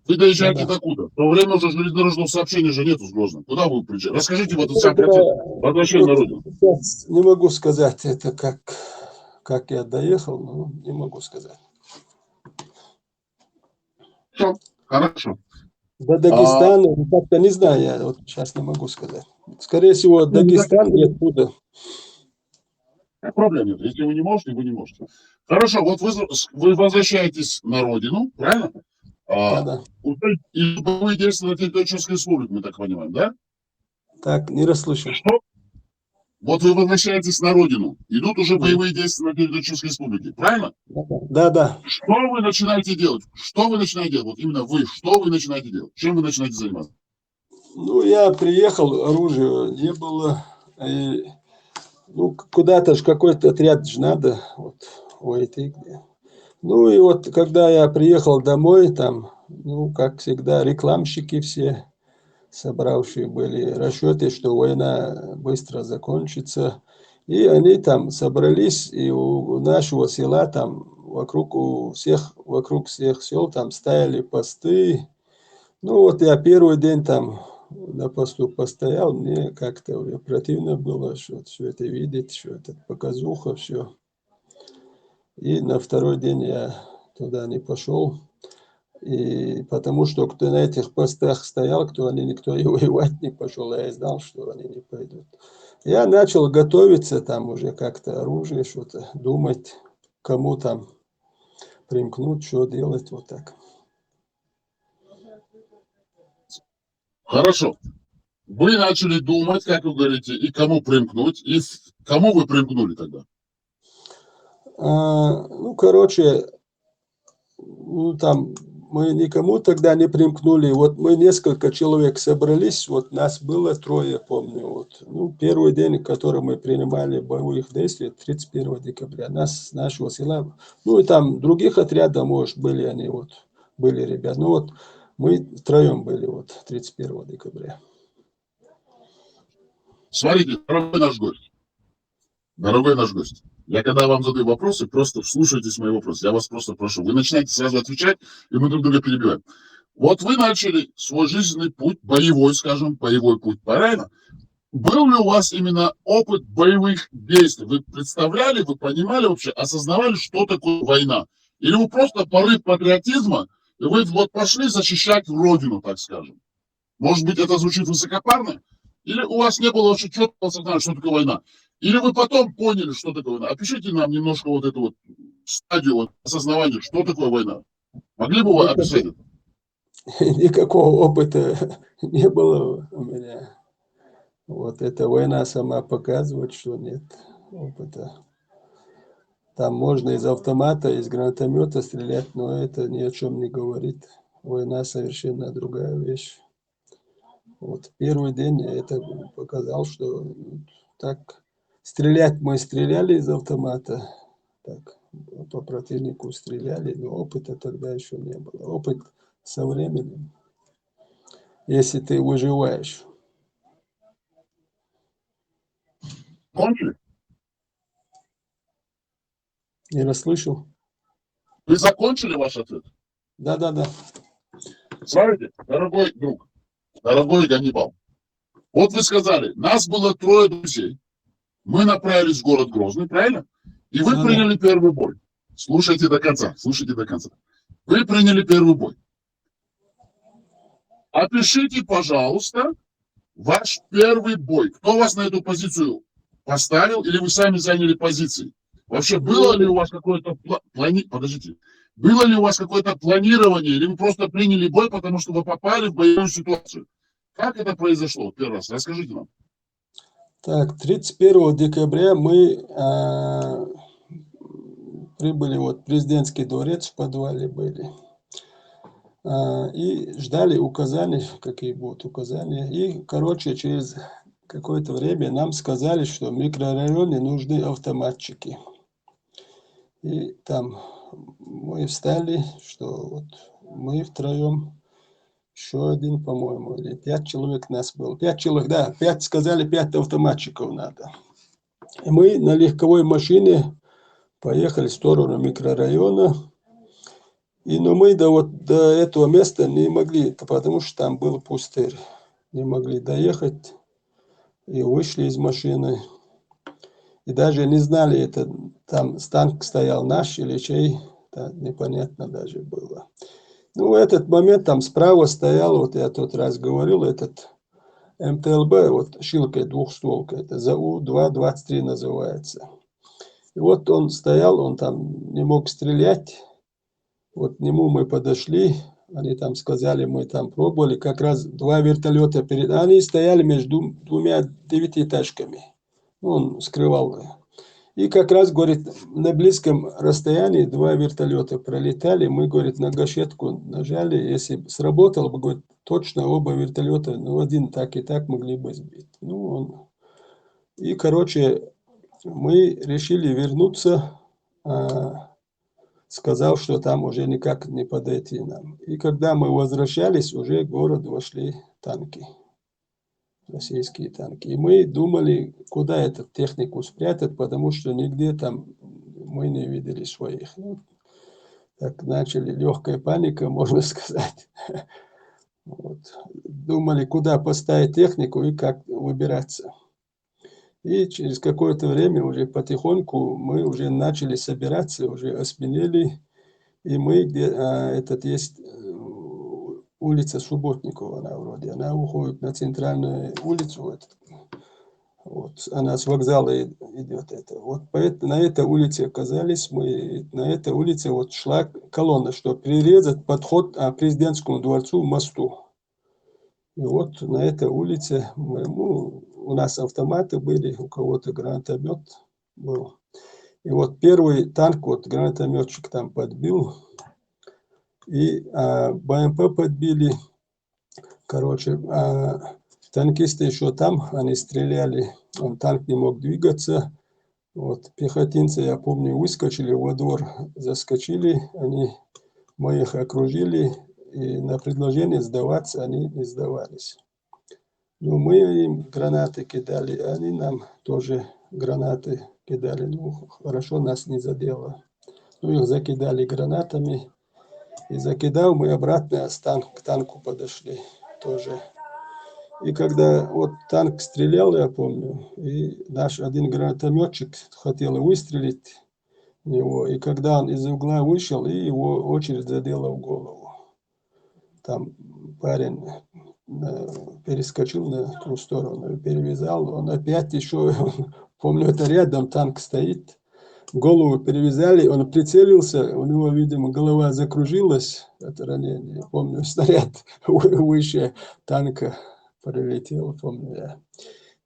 Вы доезжаете докуда? В то время уже железнодорожного сообщения же нету с Грозным. Куда вы приезжаете? Расскажите вот этот сам процесс возвращения на родину. Не могу сказать, это как я доехал, но не могу сказать. Все, хорошо. До Дагестана, как-то не знаю, я вот сейчас не могу сказать. Скорее всего, Дагестан и оттуда. Проблем нет. Если вы не можете, вы не можете. Хорошо, вот вы возвращаетесь на родину, правильно? Да-да. И боевые действия на территории Чешской Республики, мы так понимаем, да? Так, не расслышал. Что? Вот вы возвращаетесь на родину, идут уже Да. боевые действия на территории Чешской Республики, правильно? Да-да. Что вы начинаете делать? Что вы начинаете делать? Вот именно вы, что вы начинаете делать? Чем вы начинаете заниматься? Ну, я приехал, оружия не было. И, ну, куда-то же какой-то отряд же надо. Вот, ой, ты где? Ну, и вот, когда я приехал домой, там, ну, как всегда, рекламщики все собравшие были, расчеты, что война быстро закончится. И они там собрались, и у нашего села там вокруг всех сел там стояли посты. Ну вот я первый день там на посту постоял, мне как-то уже противно было, что все это видеть, что это показуха, все. И на второй день я туда не пошел. И потому что кто на этих постах стоял, никто и воевать не пошел, а я знал, что они не пойдут. Я начал готовиться там уже как-то оружие, что-то думать, кому там примкнуть, что делать, вот так. Хорошо. Вы начали думать, как вы говорите, и кому примкнуть, и кому вы примкнули тогда? Ну, короче, ну, там мы никому тогда не примкнули. Вот мы несколько человек собрались, вот нас было трое, помню. Вот. Ну, первый день, который мы принимали боевых действий, 31 декабря, нас с нашего села, ну и там других отрядов, может, были они, вот, были ребята. Ну вот мы втроем были вот 31 декабря. Смотрите, дорогой наш гость, я когда вам задаю вопросы, просто вслушайтесь в мои вопросы. Я вас просто прошу. Вы начинаете сразу отвечать, и мы друг друга перебиваем. Вот вы начали свой жизненный путь, боевой, скажем, боевой путь, правильно? Был ли у вас именно опыт боевых действий? Вы представляли, вы понимали вообще, осознавали, что такое война? Или вы просто порыв патриотизма, и вы вот пошли защищать родину, так скажем? Может быть, это звучит высокопарно? Или у вас не было вообще четкого осознания, что такое война? Или вы потом поняли, что такое война? Опишите нам немножко вот эту вот стадию вот осознавания, что такое война. Могли бы вы описать это? Никакого опыта не было у меня. Вот эта война сама показывает, что нет опыта. Там можно из автомата, из гранатомета стрелять, но это ни о чем не говорит. Война совершенно другая вещь. Вот первый день это показал, что так стрелять мы стреляли из автомата, так по противнику стреляли, но опыта тогда еще не было. Опыт со временем, если ты выживаешь. Кончили? Не расслышал? Вы закончили ваш ответ? Да. Смотрите, дорогой друг, дорогой Ганнибал, вот вы сказали, нас было трое друзей, мы направились в город Грозный, правильно? И вы Да. приняли первый бой. Слушайте до конца, слушайте до конца. Вы приняли первый бой. Опишите, пожалуйста, ваш первый бой. Кто вас на эту позицию поставил, или вы сами заняли позиции? Вообще, было ли у вас какое-то было ли у вас какое-то планирование, или вы просто приняли бой, потому что вы попали в боевую ситуацию? Как это произошло первый раз? Расскажите нам. Так, 31 декабря мы прибыли, вот в президентский дворец, в подвале были. И ждали указаний, какие будут указания. И, короче, через какое-то время нам сказали, что в микрорайоне нужны автоматчики. И там мы встали, что вот мы втроем, еще один, по-моему, или 5 человек нас было. 5 человек, да, 5, сказали, 5 автоматчиков надо. И мы на легковой машине поехали в сторону микрорайона. Но мы до этого места не могли, потому что там был пустырь. Не могли доехать и вышли из машины. И даже не знали, это там танк стоял наш или чей, да, непонятно даже было. Ну, в этот момент там справа стоял, вот я тот раз говорил, этот МТЛБ, вот шилкой двухстволкой, это ЗАУ-223 называется. И вот он стоял, он там не мог стрелять. Вот к нему мы подошли, Они там сказали, мы там пробовали, как раз 2 вертолета перед... Они стояли между 2 девятиэтажками. Он скрывал. И как раз, говорит, на близком расстоянии 2 вертолета пролетали. Мы, говорит, на гашетку нажали. Если сработало бы, говорит, точно оба вертолета, ну, один так и так могли бы сбить. Ну, он... И, короче, мы решили вернуться, сказал, что там уже никак не подойти нам. И когда мы возвращались, уже в город вошли танки, российские танки. И мы думали, куда эту технику спрятать, потому что нигде там мы не видели своих. Ну, так начали, легкая паника, можно сказать. Вот. Думали, куда поставить технику и как выбираться. И через какое-то время уже потихоньку мы уже начали собираться, уже осмелели. И мы, где этот есть улица Субботникова, она вроде, она уходит на центральную улицу. Вот, она с вокзала идет. Это. Вот на этой улице оказались мы, на этой улице вот шла колонна, чтобы прирезать подход к президентскому дворцу, мосту. И вот на этой улице у нас автоматы были, у кого-то гранатомет был. И вот первый танк, вот гранатометчик там подбил, и БМП подбили. Короче, танкисты еще там, они стреляли, танк не мог двигаться. Вот пехотинцы, я помню, выскочили во двор, заскочили, мы их окружили, и на предложение сдаваться они не сдавались. Ну, мы им гранаты кидали, они нам тоже гранаты кидали. Ну, хорошо, нас не задело. Ну, их закидали гранатами. И закидав, мы обратно к танку подошли тоже. И когда вот танк стрелял, я помню, и наш один гранатометчик хотел выстрелить в него, и когда он из угла вышел, и его очередь задела в голову. Там парень перескочил на ту сторону, перевязал, он опять еще, помню, это рядом танк стоит, голову перевязали, он прицелился, у него, видимо, голова закружилась от ранения, помню, снаряд выше танка прилетел, помню я.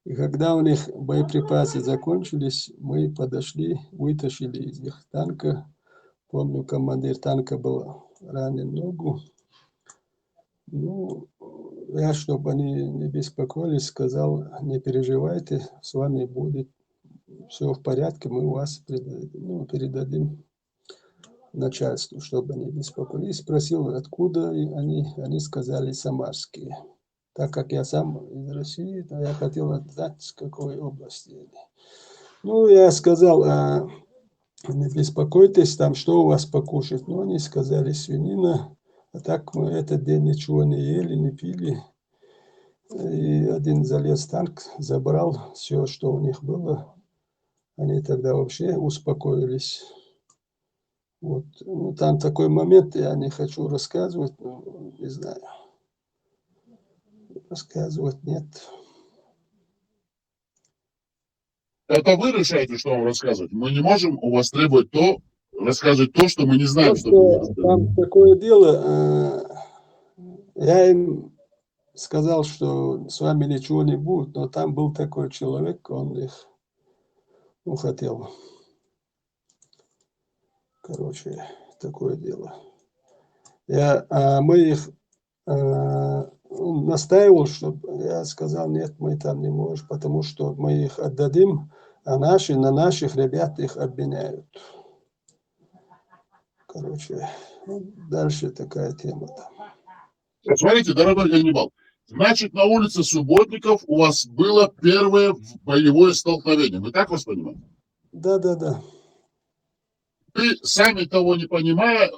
И когда у них боеприпасы закончились, мы подошли, вытащили из них танка, помню, командир танка был ранен ногу. Ну, я, чтобы они не беспокоились, сказал, не переживайте, с вами будет все в порядке, мы вас передадим начальству, чтобы они беспокоились. Спросил, откуда они сказали, самарские. Так как я сам из России, то я хотел знать, с какой области. Ну, я сказал, не беспокойтесь, там что у вас покушать. Ну, они сказали, свинина. А так мы этот день ничего не ели, не пили. И один залез в танк, забрал все, что у них было. Они тогда вообще успокоились. Вот. Ну, там такой момент, я не хочу рассказывать, но не знаю. Рассказывать нет. Это вы решаете, что вам рассказывать. Мы не можем у вас требовать рассказывать то, что мы не знаем, что вы рассказываете. Там такое дело, я им сказал, что с вами ничего не будет, но там был такой человек, он их хотел. Короче, такое дело. Мы их настаивал, чтобы я сказал, нет, мы там не можем, потому что мы их отдадим, а на наших ребят их обменяют. Короче, дальше такая тема там. Смотрите, дорогой Ганнибал, значит, на улице Субботников у вас было первое боевое столкновение. Вы так вас понимаете? Да. Вы, сами того не понимая,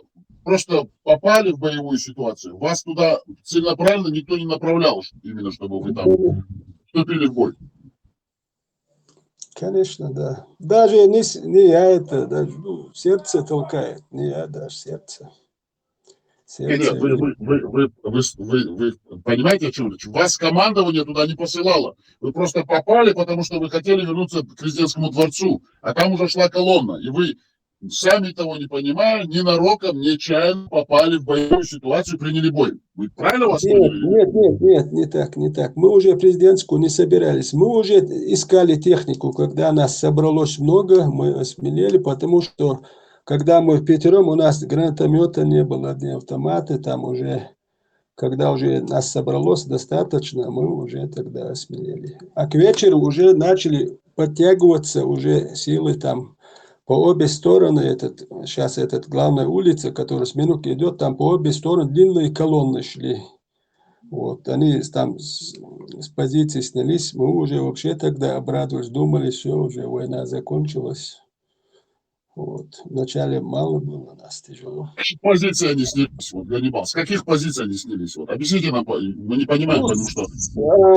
просто попали в боевую ситуацию. Вас туда целенаправленно никто не направлял, именно чтобы вы там вступили в бой. Конечно, да. Даже не я это, даже, сердце толкает, не я, даже сердце. Нет, вы понимаете, о чем речь? Вас командование туда не посылало. Вы просто попали, потому что вы хотели вернуться к президентскому дворцу, а там уже шла колонна. И вы сами того не понимая, ненароком, нечаянно попали в боевую ситуацию, приняли бой. Вы правильно вас поняли? Нет, не так, не так. Мы уже президентскую не собирались. Мы уже искали технику, когда нас собралось много, мы осмелели, потому что когда мы впятером, у нас гранатомета не было, одни автоматы, там уже, когда уже нас собралось достаточно, мы уже тогда осмелели. А к вечеру уже начали подтягиваться уже силы там по обе стороны. Сейчас главная улица, которая с Минуки идет, там по обе стороны длинные колонны шли. Вот, они там с позиции снялись, мы уже вообще тогда обрадовались, думали, все, уже война закончилась. Вот. Вначале мало было нас, тяжело. С каких позиций они снялись, вот, Ганнибал? С каких позиций они снялись? Вот, объясните нам, мы не понимаем, потому что...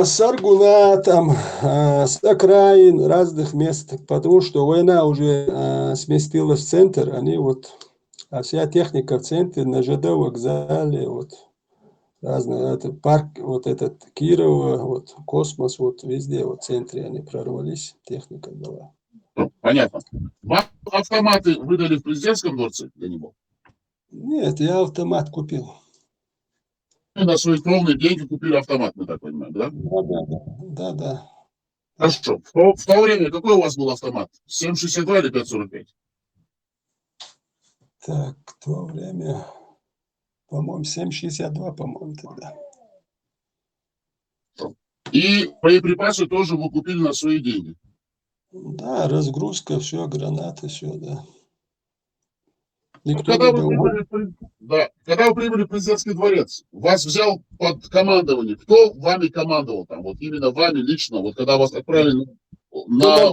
С Аргуна, там, с окраин разных мест, потому что война уже сместилась в центр, они вот, а вся техника в центре, на ЖД вокзале, вот, разные, это парк, вот этот Кирова, вот, Космос, вот, везде, вот, в центре они прорвались, техника была. Понятно. Вам автоматы выдали в президентском дворце, Ганнибал? Нет, я автомат купил. Вы на свои кровные деньги купили автомат, мы так понимаем, да? Да. Хорошо. В то время какой у вас был автомат? 7,62 или 5,45? Так, в то время, по-моему, 7,62, по-моему, тогда. И боеприпасы тоже вы купили на свои деньги? Да, разгрузка, все, гранаты, все, да. Никто Когда не дал. когда вы прибыли в президентский дворец, вас взял под командование. Кто вами командовал там? Вот именно вами лично, вот когда вас отправили на...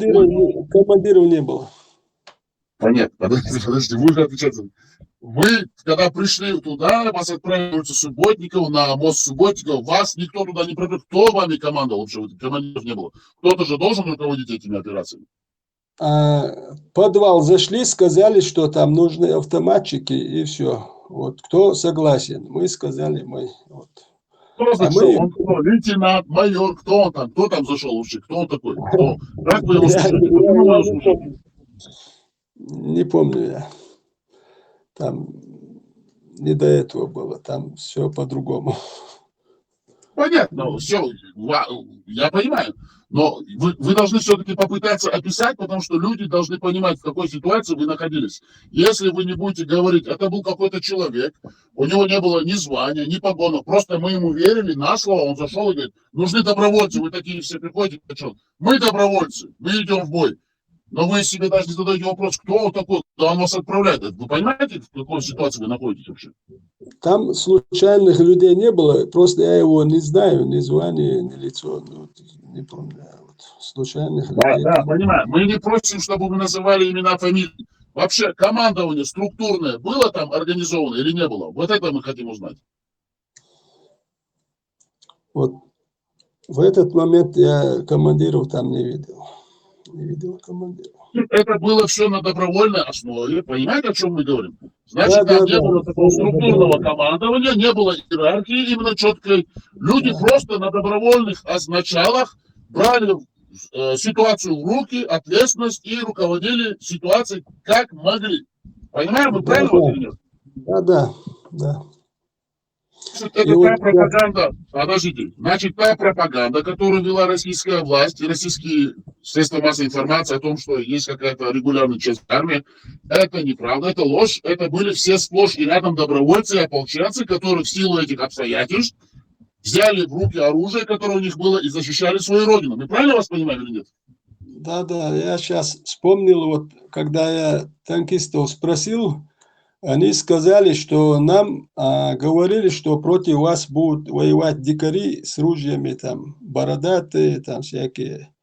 Командиров не было. Нет, подождите, вы же отвечаете. Вы, когда пришли туда, вас отправили на улицу Субботникова, на мост Субботникова, вас никто туда не провел. Кто вами командовал вообще? Командиров не было. Кто-то же должен руководить этими операциями. Подвал зашли, сказали, что там нужны автоматчики, и все. Вот кто согласен? Мы сказали, мы. Вот. Кто зашел? Он кто? Лейтенант, майор, кто он там? Кто там зашел вообще? Кто он такой? Кто? Как вы его слушаете? Не помню я. Там не до этого было, там все по-другому. Понятно, все, я понимаю. Но вы должны все-таки попытаться описать, потому что люди должны понимать, в какой ситуации вы находились. Если вы не будете говорить, это был какой-то человек, у него не было ни звания, ни погонов, просто мы ему верили на слово, он зашел и говорит, нужны добровольцы, вы такие все приходите, мы добровольцы, мы идем в бой. Но вы себе даже не задаете вопрос, кто он такой, куда он вас отправляет. Вы понимаете, в какой ситуации вы находитесь вообще? Там случайных людей не было, просто я его не знаю, ни звание, ни лицо, не помню. Вот, случайных людей. Да, понимаю. Мы не просим, чтобы вы называли имена, фамилии. Вообще командование структурное было там организовано или не было? Вот это мы хотим узнать. Вот в этот момент я командиров там не видел. Не видел командиров. Это было все на добровольной основе. Понимаете, о чем мы говорим? Значит, там не было такого структурного командования, не было иерархии именно четкой. Люди просто на добровольных началах брали ситуацию в руки, ответственность и руководили ситуацией как могли. Понимаем, мы правильно или нет? Да. Это та пропаганда, подождите, значит, та пропаганда, которую вела российская власть и российские средства массовой информации о том, что есть какая-то регулярная часть армии, это неправда, это ложь, это были все сплошь и рядом добровольцы и ополченцы, которые в силу этих обстоятельств взяли в руки оружие, которое у них было, и защищали свою родину. Мы правильно вас понимаем или нет? Да, я сейчас вспомнил, вот когда я танкистов спросил, они сказали, что нам говорили, что против вас будут воевать дикари с ружьями, там, бородатые, там, всякие.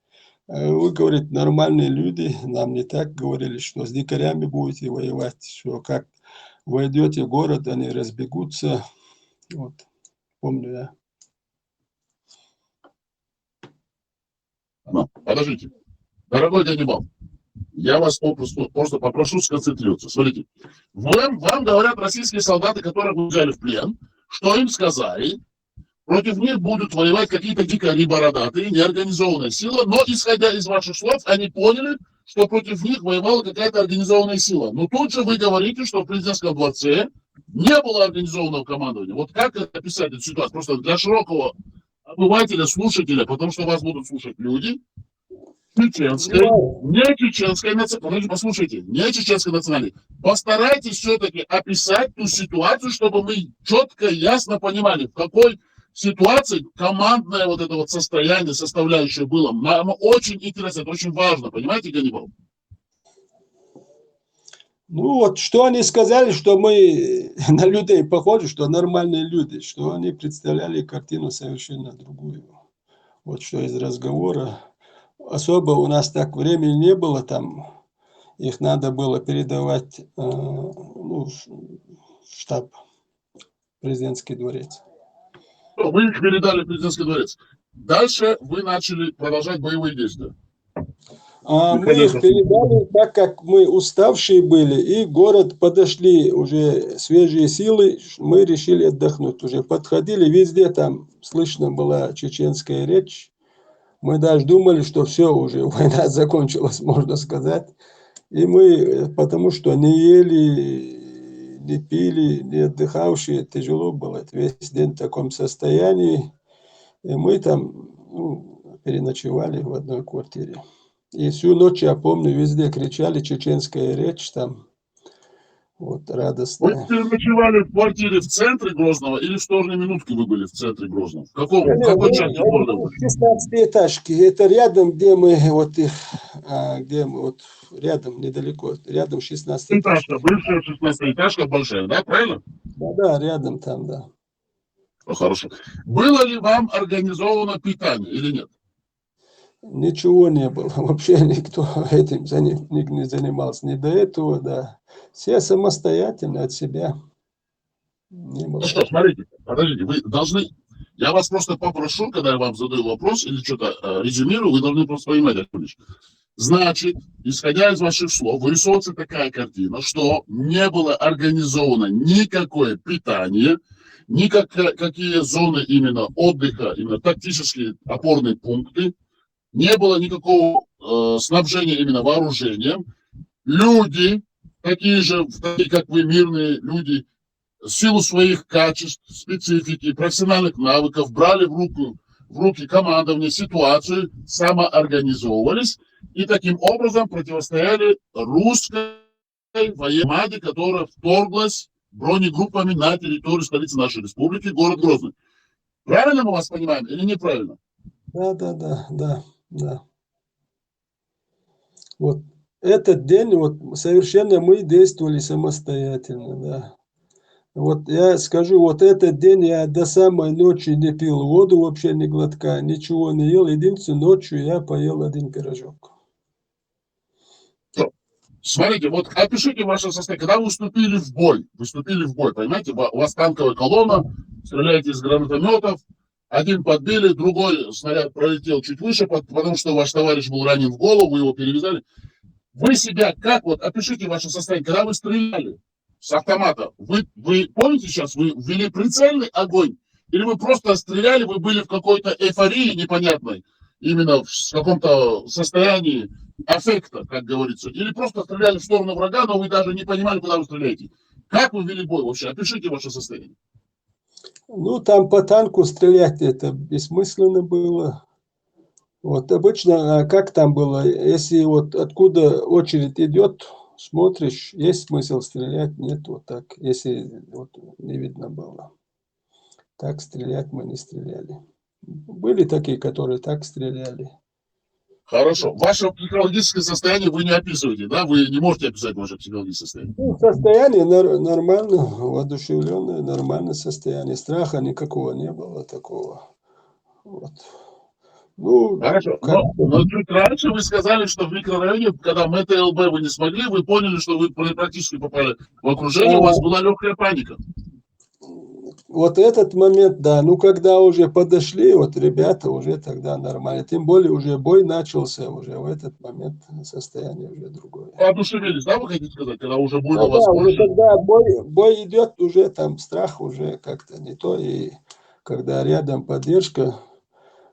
Вы, говорите, нормальные люди, нам не так говорили, что с дикарями будете воевать, что как войдете в город, они разбегутся. Вот, помню я. Подождите. Дорогой Ганнибал, я вас просто попрошу сконцентрироваться. Смотрите, вам говорят российские солдаты, которых вы взяли в плен, что им сказали, против них будут воевать какие-то дикари бородатые, неорганизованная сила, но исходя из ваших слов, они поняли, что против них воевала какая-то организованная сила. Но тут же вы говорите, что в президентском дворце не было организованного командования. Вот как это описать эту ситуацию? Просто для широкого обывателя, слушателя, потому что вас будут слушать люди чеченской, не чеченской национальности, послушайте, не чеченской национальности. Постарайтесь все-таки описать ту ситуацию, чтобы мы четко и ясно понимали, в какой ситуации командное вот это вот состояние, составляющее было. Нам очень интересно, это очень важно, понимаете, Ганнибал? Ну вот, что они сказали, что мы на людей похожи, что нормальные люди, что они представляли картину совершенно другую. Вот что из разговора. Особо у нас так времени не было там, их надо было передавать в штаб, президентский дворец. Вы их передали в президентский дворец. Дальше вы начали продолжать боевые действия. Мы их передали, так как мы уставшие были, и город подошли уже свежие силы, мы решили отдохнуть. Уже подходили, везде там слышно была чеченская речь. Мы даже думали, что все, уже война закончилась, можно сказать. И мы, потому что не ели, не пили, не отдыхавшие, тяжело было. Весь день в таком состоянии. И мы там переночевали в одной квартире. И всю ночь, я помню, везде кричали чеченская речь там. Вот, радостная. Вы переночевали в квартире в центре Грозного или в стороне минутки вы были в центре Грозного? В какой части города вы были? 16-этажки. Это рядом, где мы вот их, где мы вот рядом, недалеко, рядом 16-этажка. Этажка, бывшая 16-этажка большая, да, правильно? Да, рядом там, да. Хорошо. Было ли вам организовано питание или нет? Ничего не было. Вообще никто этим не занимался. Ни до этого, да. Все самостоятельно от себя. Не было. Ну что, смотрите, подождите, вы должны... Я вас просто попрошу, когда я вам задаю вопрос или что-то резюмирую, вы должны просто понимать эту вещь. Значит, исходя из ваших слов, вырисовывается такая картина, что не было организовано никакое питание, никакие зоны именно отдыха, именно тактические опорные пункты, не было никакого снабжения именно вооружением. Люди, такие же, как вы, мирные люди, в силу своих качеств, специфики, профессиональных навыков, брали в руки командование, ситуацию, самоорганизовывались и таким образом противостояли русской военной армаде, которая вторглась бронегруппами на территорию столицы нашей республики, город Грозный. Правильно мы вас понимаем или неправильно? Да. Вот этот день вот совершенно мы действовали самостоятельно, да. Вот я скажу, вот этот день я до самой ночи не пил воду, вообще ни глотка, ничего не ел. Единственное, ночью я поел один пирожок. Смотрите, вот опишите ваше состояние. Когда вы вступили в бой, понимаете, у вас танковая колонна, стреляете из гранатометов, один подбили, другой снаряд пролетел чуть выше, потому что ваш товарищ был ранен в голову, вы его перевязали. Вы себя как, вот опишите ваше состояние, когда вы стреляли с автомата, вы помните сейчас, вы ввели прицельный огонь, или вы просто стреляли, вы были в какой-то эйфории непонятной, именно в каком-то состоянии аффекта, как говорится, или просто стреляли в сторону врага, но вы даже не понимали, куда вы стреляете. Как вы вели бой вообще? Опишите ваше состояние. Ну, там по танку стрелять это бессмысленно было. Вот обычно, как там было, если вот откуда очередь идет, смотришь, есть смысл стрелять, нет, вот так, если вот не видно было. Так стрелять мы не стреляли. Были такие, которые так стреляли. Хорошо. Ваше психологическое состояние вы не описываете, да? Вы не можете описать ваше психологическое состояние? Ну, состояние нормально, воодушевленное, нормальное состояние. Страха никакого не было такого. Вот. Ну, хорошо. Но чуть раньше вы сказали, что в микрорайоне, когда МТЛБ вы не смогли, вы поняли, что вы практически попали в окружение, у вас была легкая паника. Вот этот момент, да. Ну, когда уже подошли, вот ребята уже тогда нормально. Тем более уже бой начался, уже в этот момент состояние уже другое. Воодушевились, да, вы хотите сказать, когда уже было да, возможно? Когда бой идет, уже там страх уже как-то не то. И когда рядом поддержка,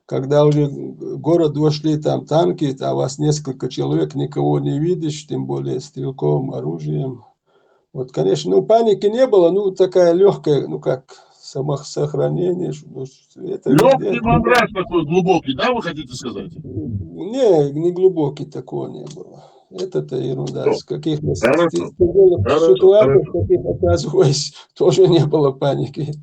когда уже в город вошли там танки, а вас несколько человек, никого не видишь, тем более стрелковым оружием. Вот, конечно, ну, паники не было, ну, такая легкая, ну, как самосохранение. Это Легкий везде. мандраж такой глубокий, да, вы хотите сказать? Не глубокий, такого не было. Это ерунда. Всё. С каких-то Хорошо. ситуаций, в каких оказываясь, тоже не было паники.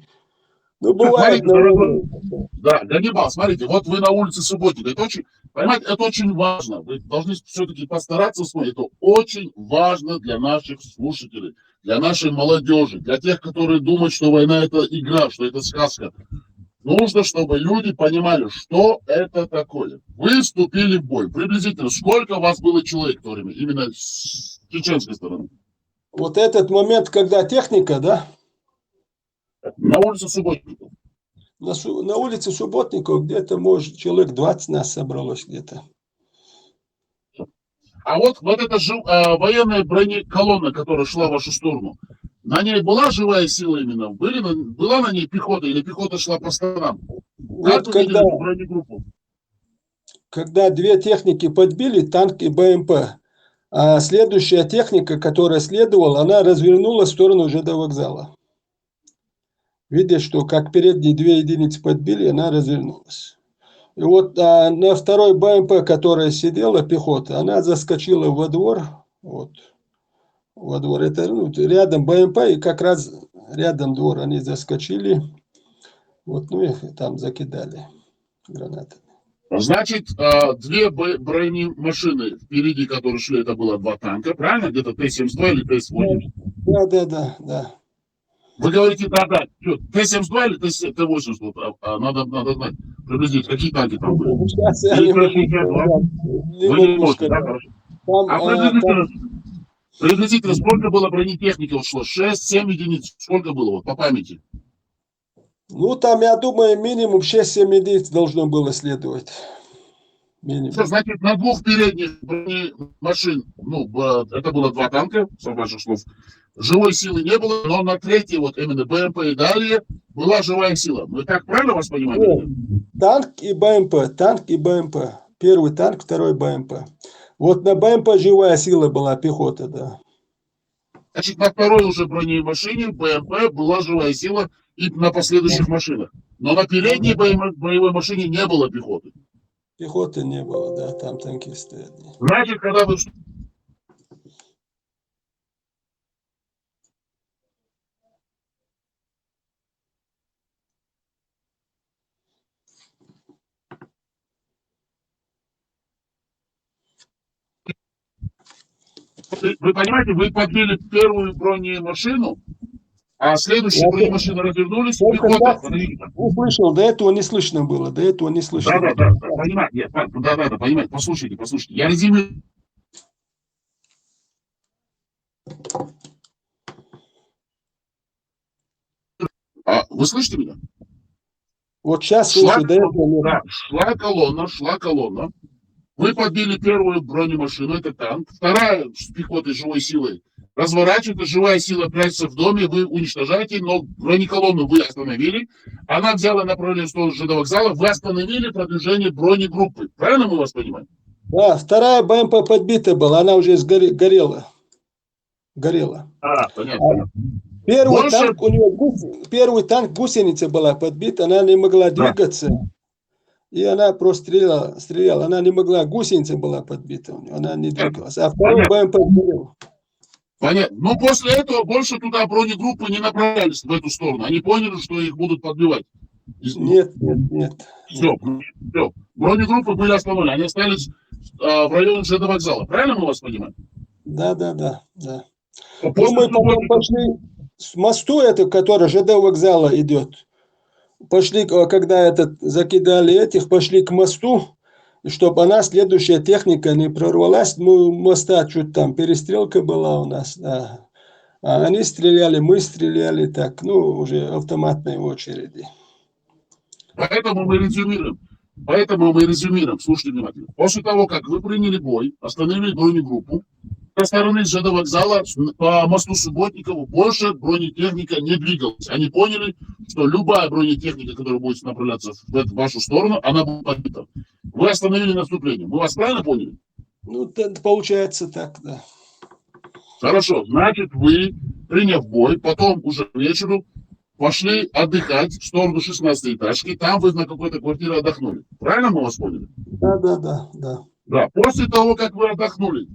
Ну, бывает, Смотрите, дорогой, наверное. да, Ганнибал, смотрите, вот вы на улице Субботника, это очень, понимаете, это очень важно, вы должны все-таки постараться вспомнить, это очень важно для наших слушателей, для нашей молодежи, для тех, которые думают, что война это игра, что это сказка. Нужно, чтобы люди понимали, что это такое. Вы вступили в бой, приблизительно, сколько у вас было человек в то время, именно с чеченской стороны? Вот этот момент, когда техника, да, На улице Субботника. на улице Субботников где-то, может, человек 20 нас собралось где-то. А вот эта военная бронеколонна, которая шла в вашу сторону, на ней была живая сила именно? Была на ней пехота или пехота шла по сторонам? Как Вот вы когда, видели бронегруппу? когда две техники подбили, танк и БМП, а следующая техника, которая следовала, она развернулась в сторону ЖД вокзала. Видя, что как передние две единицы подбили, она развернулась. И вот на второй БМП, которая сидела, пехота, она заскочила во двор. Вот, во двор. Это рядом БМП, и как раз рядом двор они заскочили. Вот, ну их там закидали гранатами. Значит, две бронемашины впереди, которые шли, это было два танка, правильно? Где-то Т-72 или Т-80? Да. Вы говорите, да. Т-72 или Т-80? Надо знать. Приблизительно, какие танки там были? Сейчас я Или не могу Т-62? сказать. Вы не можете, да? Хорошо. Там, Приблизительно сколько было бронетехники ушло? 6-7 единиц. Сколько было вот, по памяти? ну, там, я думаю, минимум 6-7 единиц должно было следовать. Минимум. Что, значит, на двух передних бронемашин, ну, это было два танка, с ваших слов, живой силы не было, но на третьей, вот именно БМП и далее, была живая сила. Мы так правильно вас понимаем? Нет, танк и БМП. Первый танк, второй БМП. Вот на БМП живая сила была, пехота, да. Значит, на второй уже бронемашине БМП была живая сила и на последующих машинах. Но на передней боевой машине не было пехоты. Пехоты не было, да, там танкисты одни. Значит, когда вы... Вы понимаете, вы подбили первую бронемашину, а следующие бронемашины развернулись, пехота... Услышал, до этого не слышно было, Да, понимаете, понимаете, послушайте, я резюмирую. Вы слышите меня? Вот сейчас слышу, до этого... Да, шла колонна. Вы подбили первую бронемашину, это танк. Вторая с пехотой живой силой разворачивается, живая сила прячется в доме, вы уничтожаете, но бронеколонну вы остановили. Она взяла направление в сторону ЖД вокзала, вы остановили продвижение бронегруппы. Правильно мы вас понимаем? Да, вторая БМП подбита была, она уже горела. Понятно. Первый танк гусеница была подбита, она не могла двигаться. И она просто стреляла. Она не могла, гусеница была подбита у нее, она не двигалась. А второй БМП горел. Понятно. Но после этого больше туда бронегруппы не направлялись в эту сторону. Они поняли, что их будут подбивать. Нет. Все. Бронегруппы были остановлены. Они остались в районе ЖД вокзала. Правильно мы вас понимаем? Да. Ну, мы потом пошли с мосту, это, который ЖД вокзала идет. Пошли, когда закидали этих, пошли к мосту, чтобы она, следующая техника, не прорвалась. Мы моста чуть там, перестрелка была у нас, да. А они стреляли, мы стреляли так, ну, уже автоматной очереди. Поэтому мы резюмируем. Слушайте внимательно. После того, как вы приняли бой, остановили бронегруппу, со стороны ЖД вокзала по мосту Субботникову больше бронетехника не двигалась. Они поняли, что любая бронетехника, которая будет направляться в вашу сторону, она будет подбита. Вы остановили наступление. Мы вас правильно поняли? Ну, получается так, да. Хорошо. Значит, вы, приняв бой, потом уже к вечеру пошли отдыхать в сторону 16-й этажки. Там вы на какой-то квартире отдохнули. Правильно мы вас поняли? Да. Да. После того, как вы отдохнули,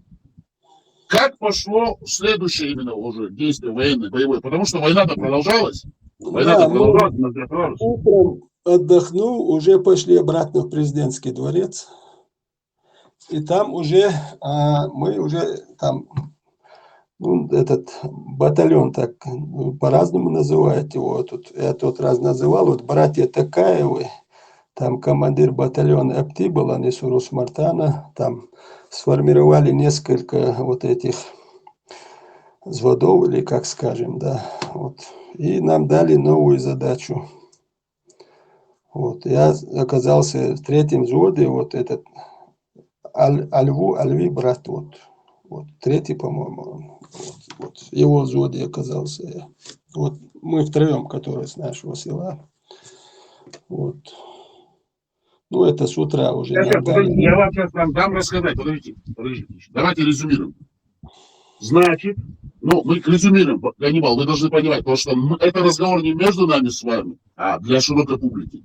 как пошло следующее именно уже действие военное, боевое? Потому что война-то продолжалась. Война-то продолжалась. Утром отдохнул, уже пошли обратно в президентский дворец. И там уже мы уже там, ну, этот батальон так по-разному называют его. Тут, я тот раз называл, вот братья Такаевы, там командир батальона Апти был, они Сурус Мартана, там сформировали несколько вот этих взводов, или как скажем, да, вот. И нам дали новую задачу. Вот. Я оказался в 3-м взводе, вот этот Альви брат, вот 3-й, по-моему, вот в его взводе оказался я. Вот мы втроем, которые с нашего села. Вот. Ну, это с утра уже. Подождите, я вам сейчас дам рассказать. Подождите. Давайте резюмируем. Значит, ну, мы резюмируем, Ганнибал, вы должны понимать, потому что это разговор не между нами с вами, а для широкой публики.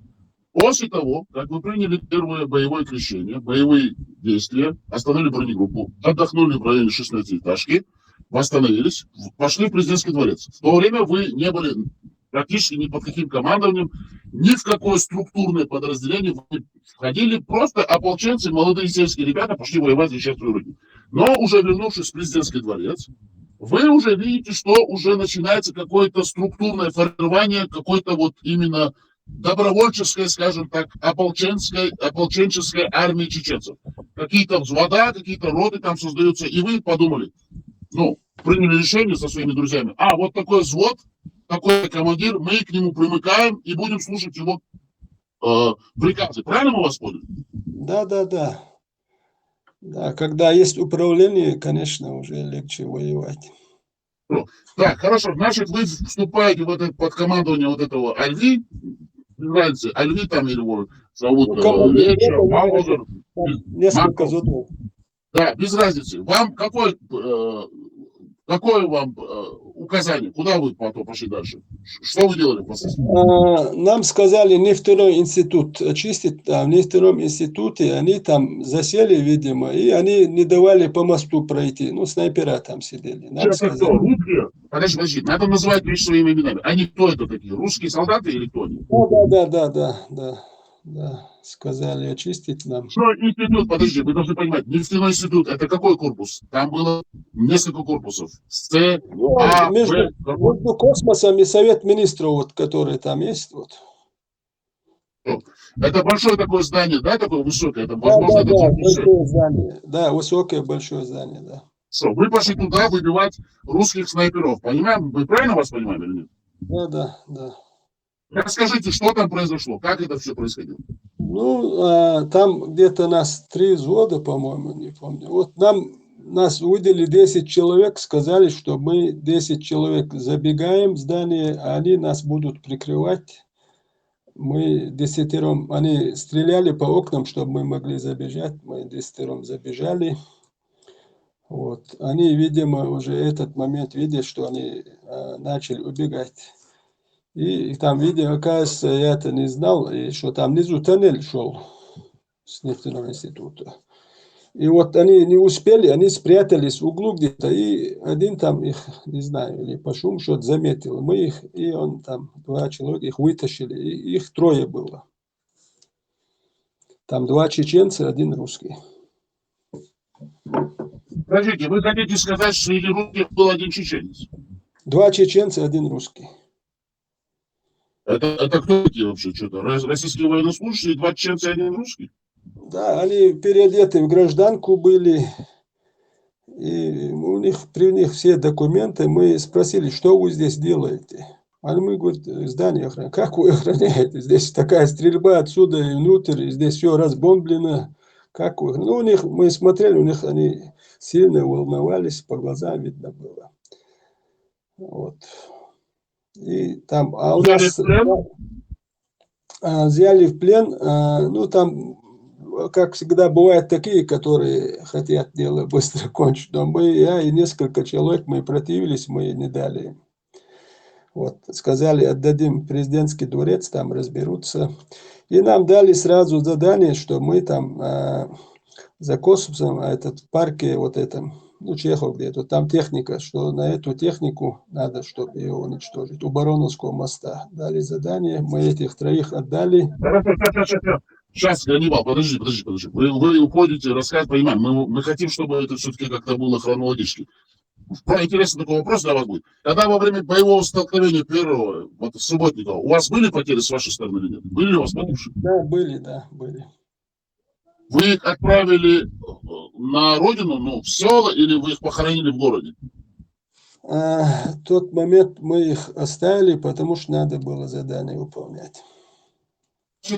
После того, как вы приняли первое боевое крещение, боевые действия, остановили бронегруппу, отдохнули в районе 16-й этажки, восстановились, пошли в президентский дворец. В то время вы не были практически ни под каким командованием, ни в какое структурное подразделение вы входили, просто ополченцы, молодые сельские ребята пошли воевать за честную родину. Но уже вернувшись в президентский дворец, вы уже видите, что уже начинается какое-то структурное формирование, какой-то вот именно добровольческой, скажем так, ополченческой армии чеченцев. Какие-то взвода, какие-то роты там создаются, и вы подумали, ну, приняли решение со своими друзьями, вот такой взвод, такой командир, мы к нему примыкаем и будем слушать его приказы. Правильно мы вас поняли? Да. Да, когда есть управление, конечно, уже легче воевать. Так, хорошо, значит, вы вступаете в это под командование вот этого Альви, нравится, Альви там его зовут, Леча, Маузер. Несколько зодов. Да, без разницы. Вам какое вам указание? Куда вы потом пошли дальше? Что вы делали после? Нам сказали не второй институт очистить, а в втором институте они там засели, видимо, и они не давали по мосту пройти. Ну, снайпера там сидели. Нам Кто? Русские? Подожди, надо называть вещи своими именами. Они кто это такие? Русские солдаты или кто они? Да. Сказали очистить нам. Что институт? Подожди, вы должны понимать, нефтяной институт, это какой корпус? Там было несколько корпусов. Между космосом и Совет Министров, вот, который там есть. Вот. Это большое такое здание, да, такое высокое? Это, возможно, большое здание. Да, высокое большое здание, да. Что, вы пошли туда выбивать русских снайперов, понимаем? Мы правильно вас понимаем или нет? Да. Расскажите, что там произошло, как это все происходило? Ну, там где-то нас 3 взвода, по-моему, не помню. Вот нас выделили 10 человек, сказали, что мы 10 человек забегаем в здание, а они нас будут прикрывать. Мы 10, они стреляли по окнам, чтобы мы могли забежать. Мы 10 забежали. Вот. Они, видимо, уже этот момент видят, что они начали убегать. И там видео, оказывается, я это не знал, и что там внизу тоннель шел с нефтяного института. И вот они не успели, они спрятались в углу где-то, и один там их, не знаю, или по шуму что-то заметил. Мы их, и он там, 2 человека, их вытащили, и их 3 было. Там 2 чеченца, 1 русский. Подождите, вы хотите сказать, что среди русских был 1 чеченец? 2 чеченца, 1 русский. Это кто такие вообще? Что-то? Российские военнослужащие, 2 чеченца и 1 русский? Да, они переодеты в гражданку были. И при них все документы. Мы спросили, что вы здесь делаете? Мы, говорит, здание охраняем. Как вы охраняете? Здесь такая стрельба отсюда и внутрь, и здесь все разбомблено. Как ну, у них, мы смотрели, у них они сильно волновались, по глазам видно было. Вот. И там, а у Взяли нас в плен? взяли в плен, ну там, как всегда, бывают такие, которые хотят дело быстро кончить, но мы, я и несколько человек, мы противились, мы не дали им. Вот, сказали, отдадим президентский дворец, там разберутся. И нам дали сразу задание, что мы там за космосом, этот в парке, вот этом, ну, Чехов где-то, там техника, что на эту технику надо, чтобы ее уничтожить. У Бароновского моста дали задание, мы этих троих отдали. Сейчас, Ганнибал, подожди. Вы уходите, рассказ, понимаем, мы хотим, чтобы это все-таки как-то было хронологически. Интересный такой вопрос для вас будет. Когда во время боевого столкновения первого, вот Субботникова, у вас были потери с вашей стороны или нет? Были ли у вас погибшие? Да, были. Вы их отправили на родину, ну, в село, или вы их похоронили в городе? В тот момент мы их оставили, потому что надо было задание выполнять.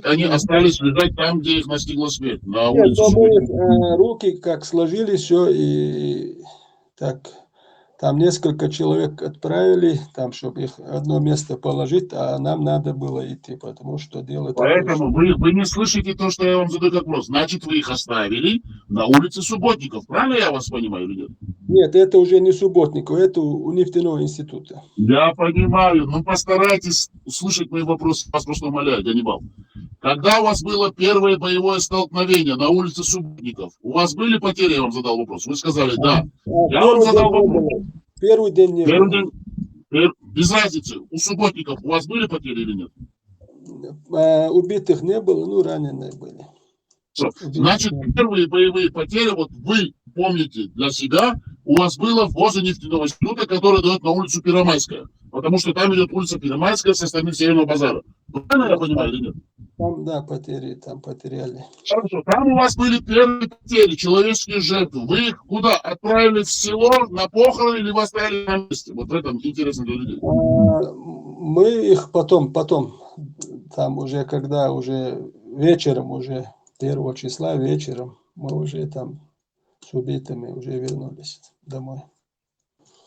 Они остались лежать там, где их настигла смерть, на Нет, улице но мы Субботникова. руки как сложили все и так. Там несколько человек отправили, там, чтобы их одно место положить, а нам надо было идти, потому что дело такое. Поэтому вы не слышите то, что я вам задаю как вопрос. Значит, вы их оставили на улице Субботников. Правильно я вас понимаю или нет? Нет, это уже не Субботников, это у нефтяного института. Я понимаю, но постарайтесь услышать мои вопросы, вас просто умоляю, Ганнибал. Когда у вас было первое боевое столкновение на улице Субботников, у вас были потери, я вам задал вопрос? Вы сказали, да. Я вам задал вопрос. Первый день не было. Без разницы, у Субботников у вас были потери или нет? Убитых не было, ну, раненые были. Значит, первые боевые потери, вот вы помните для себя, у вас было возле нефтяного института, который дает на улицу Первомайская. Потому что там идет улица Первомайская со стороны Северного базара. Правильно я понимаю или нет? Там, да, потери, там потеряли. Хорошо, там у вас были первые потери, человеческие жертвы. Вы их куда? Отправили в село на похороны или вы оставили на месте? Вот в этом интересно для людей. Мы их потом, там уже, когда уже вечером, уже 1 числа вечером, мы уже там с убитыми уже вернулись домой.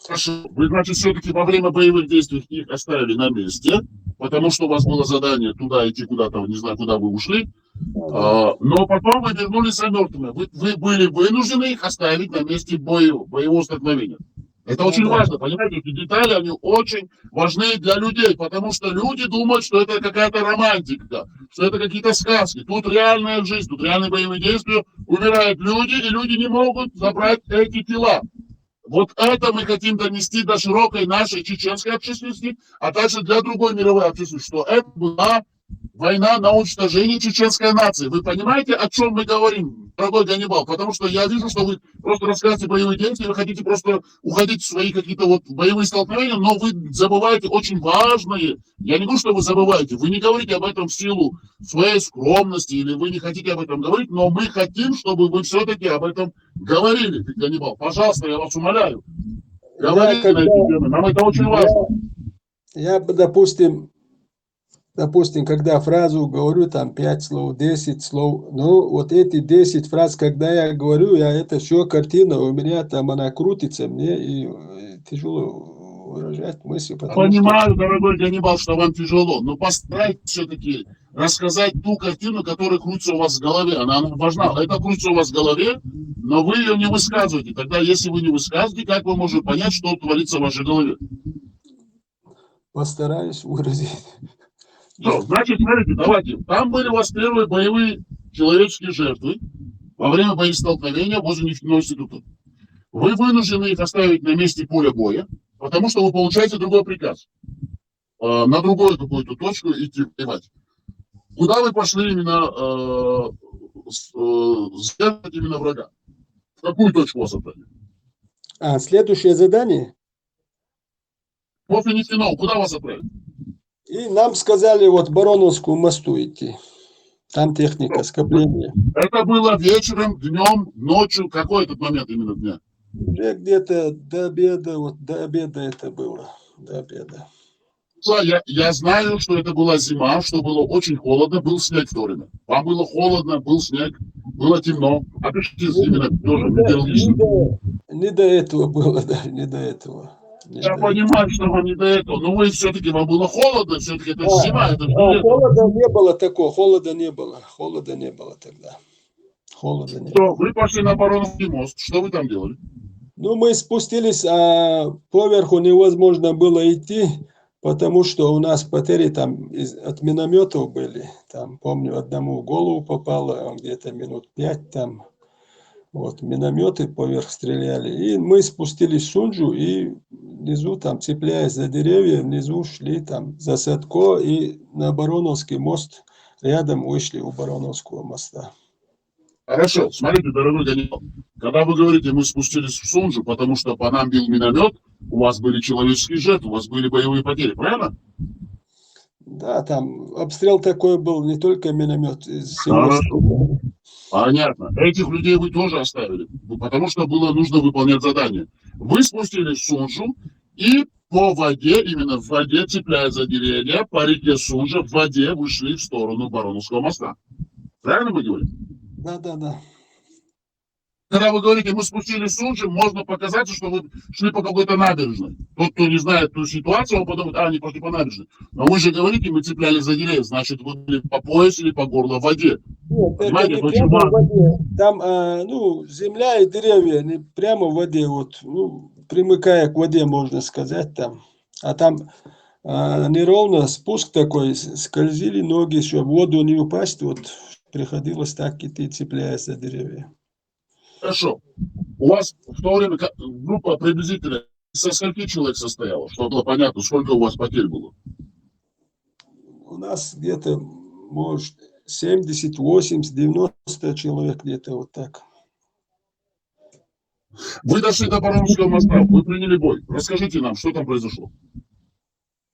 Хорошо. Вы, значит, все-таки во время боевых действий их оставили на месте, потому что у вас было задание туда идти куда-то, не знаю, куда вы ушли. Но потом вы вернулись за мертвыми. Вы были вынуждены их оставить на месте боевого столкновения. Это очень важно, понимаете, эти детали, они очень важны для людей, потому что люди думают, что это какая-то романтика, что это какие-то сказки. Тут реальная жизнь, тут реальные боевые действия, умирают люди, и люди не могут забрать эти тела. Вот это мы хотим донести до широкой нашей чеченской общественности, а также для другой мировой общественности, что это была война на уничтожение чеченской нации. Вы понимаете, о чем мы говорим, дорогой Ганнибал? Потому что я вижу, что вы просто рассказываете боевые действия, вы хотите просто уходить в свои какие-то вот боевые столкновения, но вы забываете очень важные. Я не говорю, что вы забываете, вы не говорите об этом в силу своей скромности, или вы не хотите об этом говорить, но мы хотим, чтобы вы все-таки об этом говорили, Ганнибал. Пожалуйста, я вас умоляю. Говорите на эти темы, нам это очень важно. Я, допустим, когда фразу говорю, там 5 слов, 10 слов, ну, вот эти 10 фраз, когда я говорю, это все картина, у меня там она крутится, мне и тяжело выражать мысли. Понимаю, дорогой Ганнибал, что вам тяжело, но постарайтесь все-таки рассказать ту картину, которая крутится у вас в голове. Она важна. Это крутится у вас в голове, но вы ее не высказываете. Тогда, если вы не высказываете, как вы можете понять, что творится в вашей голове? Постараюсь выразить. Что, значит, смотрите, давайте. Там были у вас первые боевые человеческие жертвы во время боестолкновения возле нефтяного института. Вы вынуждены их оставить на месте поля боя, потому что вы получаете другой приказ. На другую какую-то точку идти воевать. Куда вы пошли именно сдерживать именно врага? В какую точку вас отправили? Следующее задание? После нефтяного, куда вас отправили? И нам сказали вот Бароновскому мосту идти. Там техника, скопление. Это было вечером, днем, ночью. Какой этот момент именно дня? Уже где-то до обеда это было. До обеда. Я знаю, что это была зима, что было очень холодно, был снег в то время. Вам было холодно, был снег. было темно. Опишите именно тоже метеорологически. Не до этого было, да, не до этого. Не Я до понимаю, что вам не до этого, но вы все-таки, вам было холодно, все-таки это этого. зима, это же лето. Холода не было такого, холода не было тогда. Холода не Что, было. вы пошли на Бароновский мост, что вы там делали? Ну, мы спустились, а поверху невозможно было идти, потому что у нас потери там от минометов были. Там, помню, одному в голову попало, он где-то минут 5 там. Вот, минометы поверх стреляли. И мы спустились в Сунджу и внизу, там, цепляясь за деревья, внизу шли там за Садко и на Бароновский мост. Рядом вышли у Бароновского моста. Хорошо, смотрите, дорогой Ганнибал, когда вы говорите, мы спустились в Сунджу, потому что по нам бил миномет, у вас были человеческие жертвы, у вас были боевые потери, правильно? Да, там обстрел такой был, не только миномет, из всего. Хорошо. Понятно. Этих людей вы тоже оставили, потому что было нужно выполнять задание. Вы спустились в Сунджу и по воде, именно в воде, цепляя за деревья, по реке Сунджа, в воде вышли в сторону Бароновского моста. Правильно вы говорите? Да, да, да. Когда вы говорите, мы спустились в Сунджи, можно показаться, что вы шли по какой-то набережной. Тот, кто не знает ту ситуацию, он подумает, они пошли по набережной. Но вы же говорите, мы цеплялись за деревья, значит, вы были по пояс или по горло в воде. Нет, Понимаете, это это не очень прямо в важно. воде. Там, ну, земля и деревья, не прямо в воде, вот, ну, примыкая к воде, можно сказать, там. А там неровно спуск такой, скользили ноги, чтобы в воду не упасть, вот, приходилось так идти, цепляясь за деревья. Хорошо. У вас в то время группа приблизительно со скольки человек состояла? Чтобы было понятно, сколько у вас потерь было? У нас где-то, может, 70, 80, 90 человек где-то вот так. Вы дошли до Бароновского моста, вы приняли бой. Расскажите нам, что там произошло.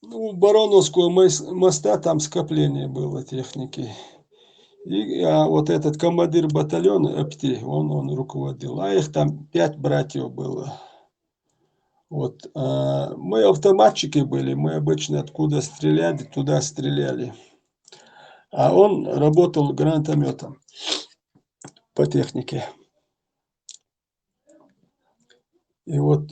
Ну, у Бароновского моста там скопление было техники. И вот этот командир батальона Апти, он руководил. А их там 5 братьев было. Вот. Мы автоматчики были, мы обычно откуда стреляли, туда стреляли. А он работал гранатометом по технике. И вот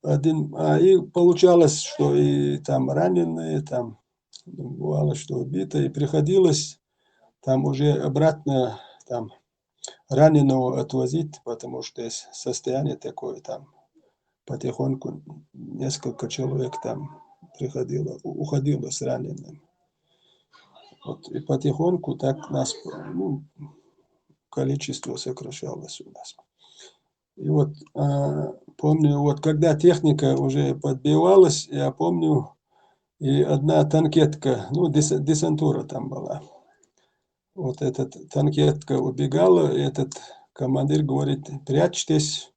и получалось, что и там раненые, там бывало, что убито, и приходилось там уже обратно там раненого отвозить, потому что состояние такое там потихоньку несколько человек там уходило с раненым. Вот, и потихоньку так нас, ну, количество сокращалось у нас. И вот помню, вот когда техника уже подбивалась, я помню, и одна танкетка, ну, десантура там была. Вот эта танкетка убегала, и этот командир говорит, прячьтесь.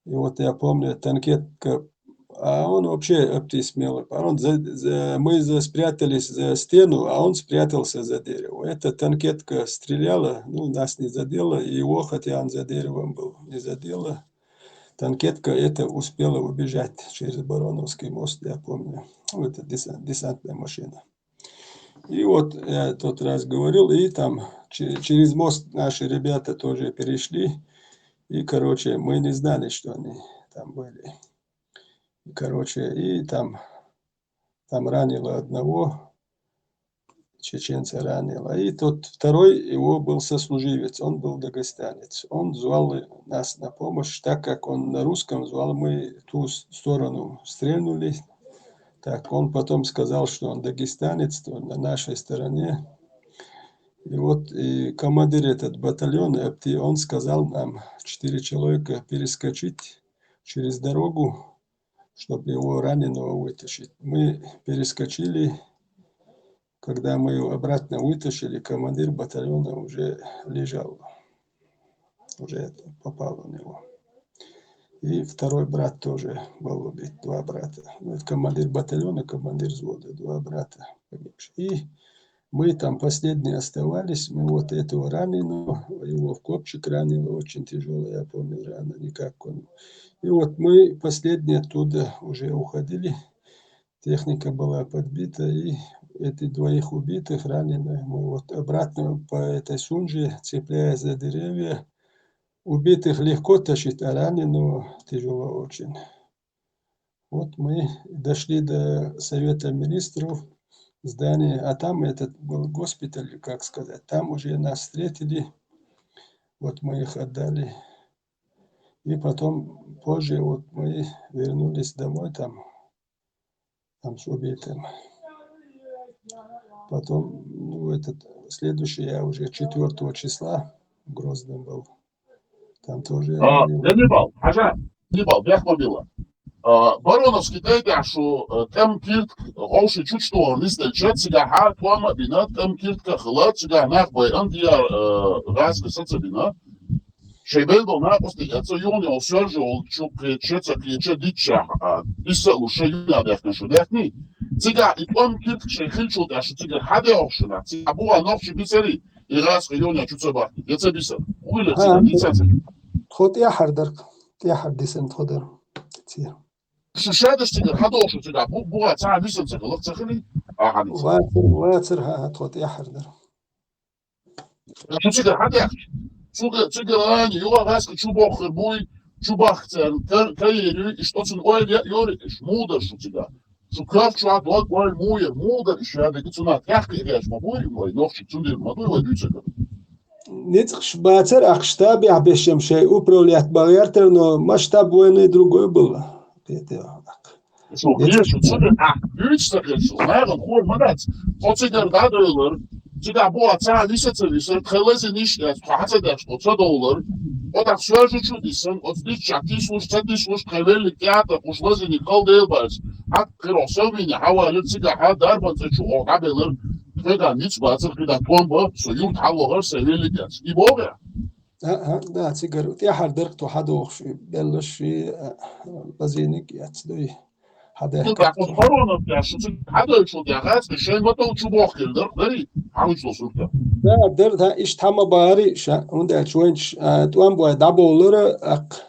И вот я помню, танкетка, а он вообще оптисмелый. Мы спрятались за стену, а он спрятался за дерево. Эта танкетка стреляла, ну, нас не задела, и его, хотя он за деревом был, не задела. Танкетка эта успела убежать через Бароновский мост, я помню. Это десантная машина. И вот я тот раз говорил, и там через мост наши ребята тоже перешли. И, короче, мы не знали, что они там были. И, короче, и там ранило одного, чеченца ранило. И тот второй его был сослуживец, он был дагестанец. Он звал нас на помощь, так как он на русском звал, мы ту сторону стрельнули. Так, он потом сказал, что он дагестанец, он на нашей стороне. И вот и командир этот батальон, он сказал нам, 4 человека, перескочить через дорогу, чтобы его раненого вытащить. Мы перескочили. Когда мы его обратно вытащили, командир батальона уже лежал. Уже попал у него. И второй брат тоже был убит, 2 брата. Командир батальона, командир взвода, 2 брата погибшие. И мы там последние оставались, мы вот этого раненого, его в копчик ранило, очень тяжело, я помню, рана, никак он. И вот мы последние оттуда уже уходили, техника была подбита, и эти двоих убитых, раненых, мы вот обратно по этой Сунже, цепляясь за деревья, убитых легко тащить, а раненого тяжело очень. Вот мы дошли до Совета Министров, здания, а там этот был госпиталь, как сказать, там уже нас встретили, вот мы их отдали. И потом, позже, вот мы вернулись домой там с убитым. Потом, ну, следующий, я уже 4 числа в Грозном был. Там тоже... Ганнибал, Бяхмобила. Бароновский тайга, что там кирт, голши чуть что, листел чат, сега хар, туама бина, там кирт кахла, сега нах байран, дия газ касаца бина. Шейбел был на после яца юни, он сержил, чук чеца клеча дича, иса луша юна дяхна шу дяхни. Сега и туам кирт шейхил чу дяши, сега хаде охшина, сега буа новши бисери, и газ юни чуца бахни, яца биса. Уйля, сега дицаца. خود يا حردر يا حرديسن تقدر كتير شادش تقدر حدوش تقدر بوها تاع بيسن تقدر تخلي حديث واتر هتخود يا حردر شو تقدر حد يحكي شو تقدر اني يوا غاسك شو بوخر بوي شو باختن كاي اشتوتن اويل يوري اش مودر شو تقدر شو كاف شو عاد وقت اويل موير مودر اش هذا كتنا تحكي ايش ما بوي موي نوخش تندير ما بوي وديتك Ницх бацер ахштабе абешем шей управлять барьертер, но масштаб войны другой был. Şu bir şu çünkü üç sakırsın. Nereden korkmadan? Koçigar da olur. Çıkar bu ata lisetçisi, kılızın işte, hatta da olsa da olur. O da sözcü çudisın, o da çatı suç, çatı suç, kıvırlık ya da kuşlazın yıkıl değil baz. Hak kırosovini havalı çıkar, ha darbansı şu olabilir. Kıda niç bazı kıda tomba, suyum tavır sevillik yaz. İbo ya. Да, цигар, я хардер, то хадох, беллаш, базиник, яцдой. Kıda koronaf ya, şu hada şu ya, gaz şey batı şu bakıldır, bari havuç olsun. Da iş tamam bari, onda çoğunç, tuam boy dabolları,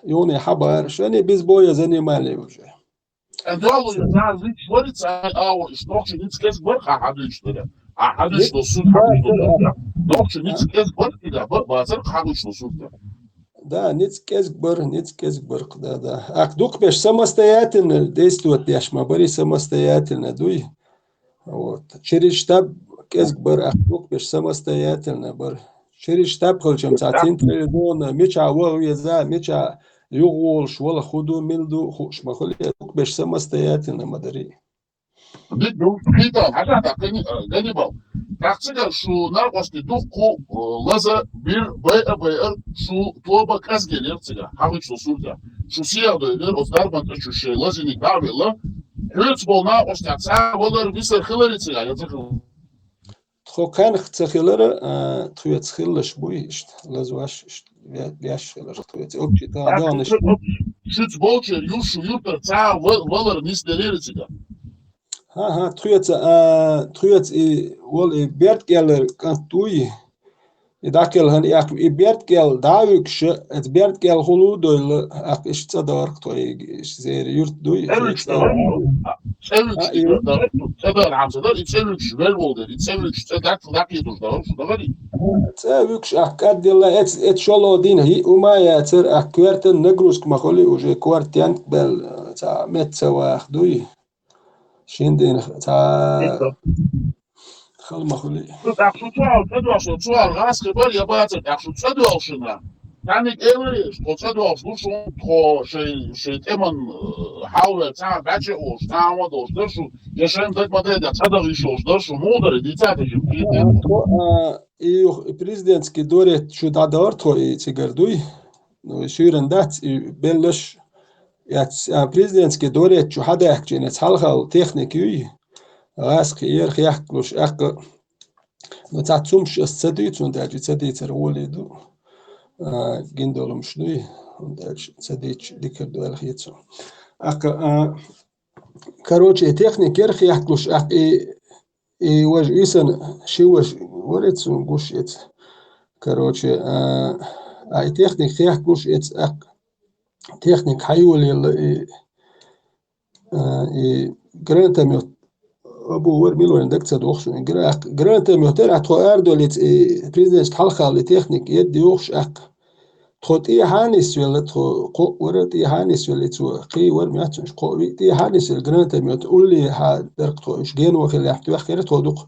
yoni haber, şöyle biz boya zanimali уже. Doğru ya, hiç var ise, işte çok hiç kez var hada işte. Havuç olsun, havuç olsun. Dokçu hiç kez var ya, bazen havuç olsun. Да, ниц кезбор, да. Дух беш самостоятельно действует, яшма, бори самостоятельно, дуй. Вот. Через штаб кезбор, дух беш самостоятельно, бор. Через штаб холчем, централизованно, меча вовьеза, меча югол, швола худу, милду, хушма, холи, дух беш самостоятельно, мадари. Ганнибал. Практика şu narkosti duhku laza bir bayır şu tuğba kaz gelir tıga havuç olsurda. Şu siyah döner o darbanta şu şey lazini kavela. Hüt bolna ostata volar bir hıları tıga yazık. Txokan xtsakhilere txuyet xillish bu işte lazvaş işte yaş xillish txuyet opçi da danış. Şut bolcher yuşu yurtta ta volar nisdeleri tıga. Ha, txuyet vol bert geller kantuy. Dakel han yak bert gel davük et bert gel hulu doyl ak işte dark toy zer yurt doy. Evet tabii hamzalar içerik şvel oldu. İçerik işte dak yedur da şu var. Sevük akadilla et şolo din hi umaya ter akverten negrusk maholi uje kvartian bel ta metsa doy. Şimdi ta خالمخولي. تدوش تسوال غاس خبر يا باتر أخشو تدوش شنا. يعني إيريش تدوش لوشون تخو شيء تمن حاول تاع بچه اوش تاع ودوش درشو يشين دك بدأ تدوش اوش درشو مودر دي تاتجم. И президентский дорет чуда дарто и цигардуй. Ну ширен дат и беллаш я президентский дорет чуда ахчен цалхал техникүй. Раск иерх яхклуш ак но цацумш цадыц он даже цадыцер олиду гиндолум шнуй он даже цадыч дикерду алхицу ак короче техник иерх яхклуш ак и вож исан шиваш ворецун гушец короче ай техник яхклуш эц ак техник хайули и гранатомет أبو ور ميلو عندك تصدقش إن جرانت مهتر أتخو أردو لت بريزنس حلقة لتكنيك يد يوخش تخوت إيه هانيس ولا تخو قو ورد إيه هانيس ولا تخو قي ور مياتش قو إيه هانيس الجرانت ميت قولي ها درك تخو إيش جين وخلي أحتوى خير تخو دق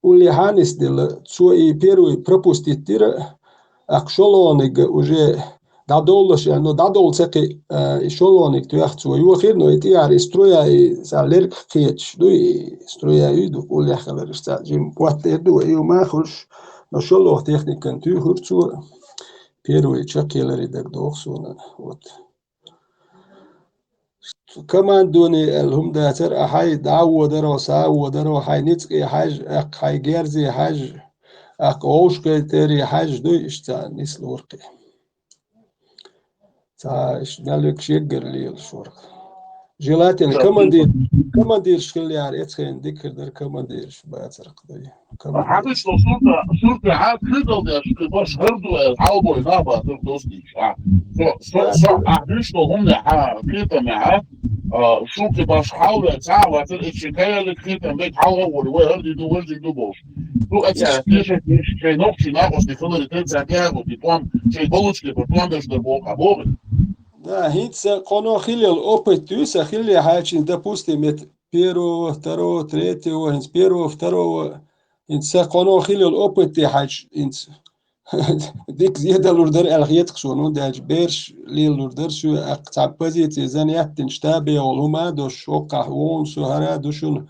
قولي هانيس دل تسو إيه بيرو بروبوست يتير أقشلونك وجه دادولش يعني دادول سقي شلونك تيختو يو خير نو يتيار استرويا ساليرك خيتش دو استرويا يدو قول يا خبر استا جيم بوات دو يو ما خش نو شلو تكنيك كان تو هرتو بيرو يتشكيلر دك دوخسونا وات كمان دوني الهم داتر احاي دعو درو ساو درو حاي نتقي حاج اق حاي جيرزي حاج اق اوش كتري حاج دو اشتا نسل ورقي تا نالك شيجر لي الشورك جيلاتين كماندير شكل يعني اتخين ديكر در كماندير شباتر قضي حاجة صورة عاد كده ده باش هردو الحاوبو ينابا تردوسني صح أحدش هم كده معاه شو باش حاول تعاود الشكاية اللي كده بيت حاول والوهر دو ورد دو بوش تو أتعرفش شيء نقطي ناقص دي خلال تنسى ودي طوام شيء بولش كده طوام ده شده بوق Да, هيتس قانون خيلي الأوبت توسا خيلي حاجين допустим مت بيرو второго третьего هنس بيرو второго هنس قانون خيلي الأوبت تي حاج هنس ديك زيادة لوردر الغيت خشونو داج بيرش لي لوردر شو أقطع بزيت زانيات تنشتابي والهما دوش وقع وون شو هرا دوشون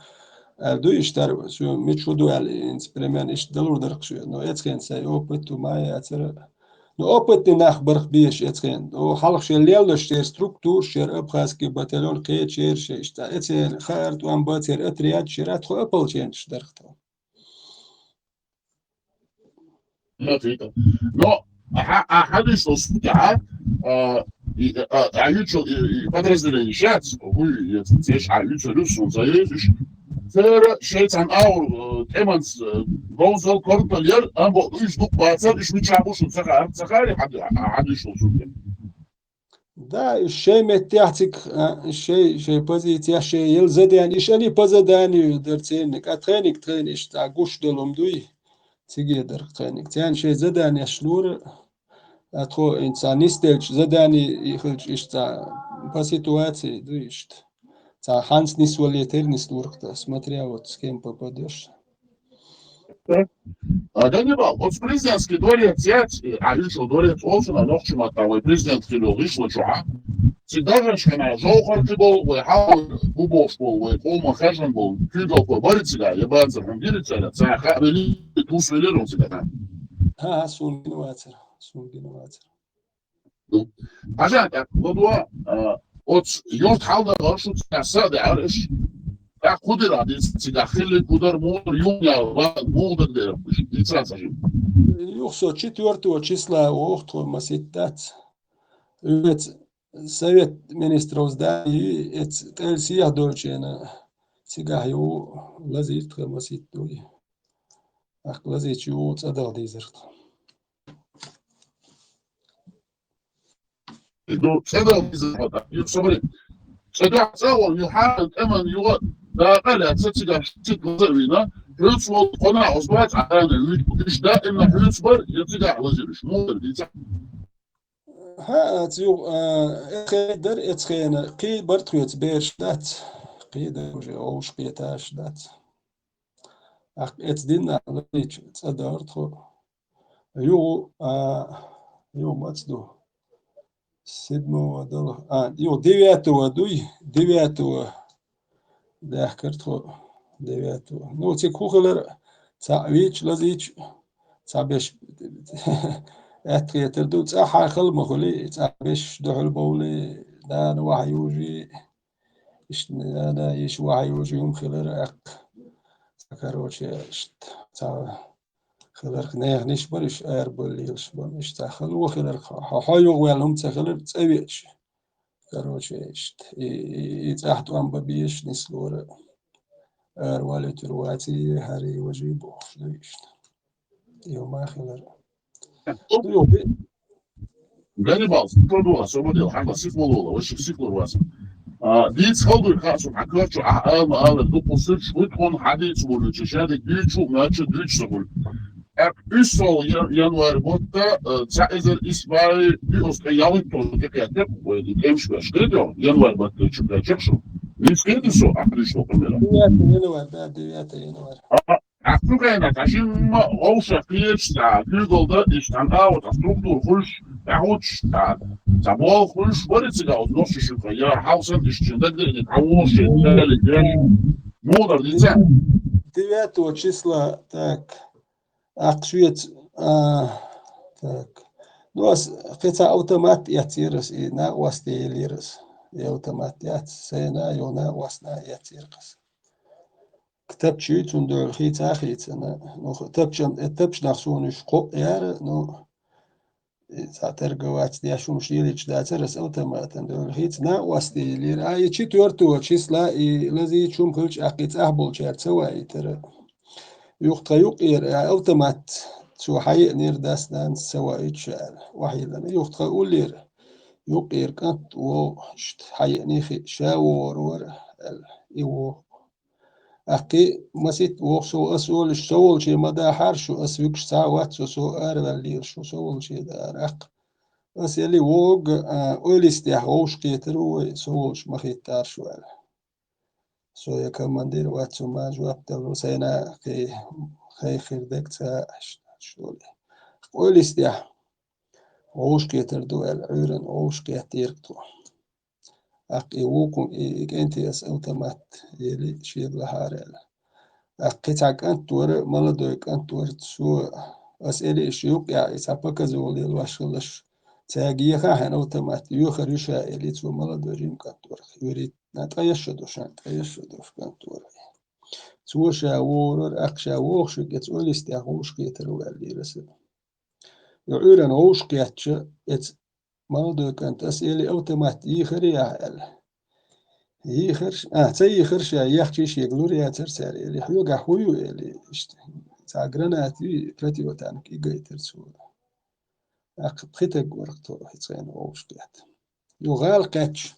دو يشتر شو ميتشو دو هنس بريمان إيش دلوردر خشو نو يتخين ساي أوبت وما يتر No opet nach barch bies etchen. O halch shel der struktur sher abkhaski batalon qet sher shta etchen khart wan bater etriat shirat kho apel chen shdarcht. No, حدش الصداع عيوتشو подразделяет вы здесь عيوتشو русун заедешь Фера şeytan ağır temans Gonzal Kortalier ama üç duk batsar iş mi çabuşun sakar hadis olsun. Да, الشيء متيحتك الشيء بوزيتيا شيء يلزد يعني إيش أني بزداني درتينك أتخينك تخينش تعقوش دلهم دوي تيجي در تخينك تيان شيء زداني شنور أتخو إنسان نستلش زداني يخرج إيش تا بسيتواتي دويشت تا ханс نسولي تيرنس دوركتا смотря вот с кем попадешь. Ганнибал, вот президентский дворец взять, а еще дворец Олсона, ночью того президентский вышло чуа. Всегда женщина, жохарки был, выхал, губош был, холма хэжен был, кидал по барицеля, ебаться, хамдирицеля, цаха, вели, туз велерун себя там. ها سونجينواتر سونجينواتر. عشان موضوع от يوم حاول غرشو تساعد عارش قدر تدخل قدر مور يوم يا مور ده يتصل يوخسو четвертого числа охто маситтат үмет совет министров сдали эт элсия дочена сигаю лазит маситтуи ах лазит ю цадал дизерт إنه سبب يصبر سجع سوى يحاول كمان يغ ده قال ستجع تقدرنا يصبر قناع أصبحت عانا إيش ده إنه يصبر يتجع وزيرش مو بدي ها تيو خيدر اتخينا قي برتويت بيرش دات قيدر وجه اوش قيتاش دات اتدينا ليش تصدرت يو يو ماتسدو седьмого дала. Йо, 9-го дуй, 9-го. Да, картхо, 9-го. Ну, ці кухолер, ця віч, лазіч, ця беш, اتخيتر دو ця حاخل مخولي, ця беш دحل بولي, دا نوح يوجي, دا يش وح يوجي يوم خلر اق, كاروچه اشت, ця خلر نيخ نيش بريش اير بوليش بمش تخل وخلر حايو ويلهم تخلر تسويش كاروچه اشت يتحت وان ببيش نسلور اير والي ترواتي هاري وجيبو شدويشت يو ما خلر يو بي Ганнибал, продула, свободил, ханга сифмолола, выши сифлор васа. دي تخلو خاصو حكرتشو أهل دوبوسيت شويتون حديث ولو تشادك ديتشو ماتشو ديتشو ول Üsol januari botta Caizer ismari Oskajali to tekajte pojedi emška škredio januari botta čuka čekšo. Niskredi su aprišlo primjera. 9 januar da 9 januar. Afrika taşın olsa kıyıçta Google'da işten avut struktur kuş avut sabol kuş varıcıga odnosi şuka ya halsın işçinde de kavuşu delik modar diyeceğim. 9 числа так. Акшвец так. Ну قطع автомат يتيرس نا واستيليرس автомат يات سينا يونا واسنا يتيرس كتاب شيء تندور خيت أخيت أنا نو تبش نخسونش قو يار نو تعترجوات دي شو مشيلش داترس автомат تندور خيت نا واستيلير أي شيء تورتو شيسلا الذي شو مخلش أقيت أهبل شيء سواي ترى يقير أوتومات شو حي نير داستان سواء شال وحيدا يخطئ ولير يقير كنت وشت حي نيخي شاور ور يو أقي مسيت وخشو أسول الشول شي مدى حرشو أسويك ساعات سو أربلير شو سول شي دار أق بس يلي ووج أوليستيح ووش كيترو سولش مخيتار شوال سو يكمندير واتسو ما جواب تبرو سينا خي خيردك تا شولي أوليستيح ووش كيتر دوال عيرن ووش كيتيركتو أقي ووكم إنتي أس أوتومات يلي شيد لهارل أقي تاك أنت ور مالدوك أنت ور سو أسئلة شيوق يا إسابك زولي الواشلش تاجيها هن أوتومات يوخر يشا إلي تو مالدوجين كنتور يريد نتغيشدوشان تغيشدوش كنتور سوشا وورر أقشا ووخش جت أوليستيح ووش كيتر واللي رسل يعيرن ووش كيتش إت مالدوك أنت أسئلة أوتومات يخر يعل يخرش تيخرش يخشيش يقلور يا ترسال اللي حيوقع حيو اللي تعقرنات برتي وتعنك إيجايتر سو بخيتك ورقتو حيتين ووش كيت يغال كاتش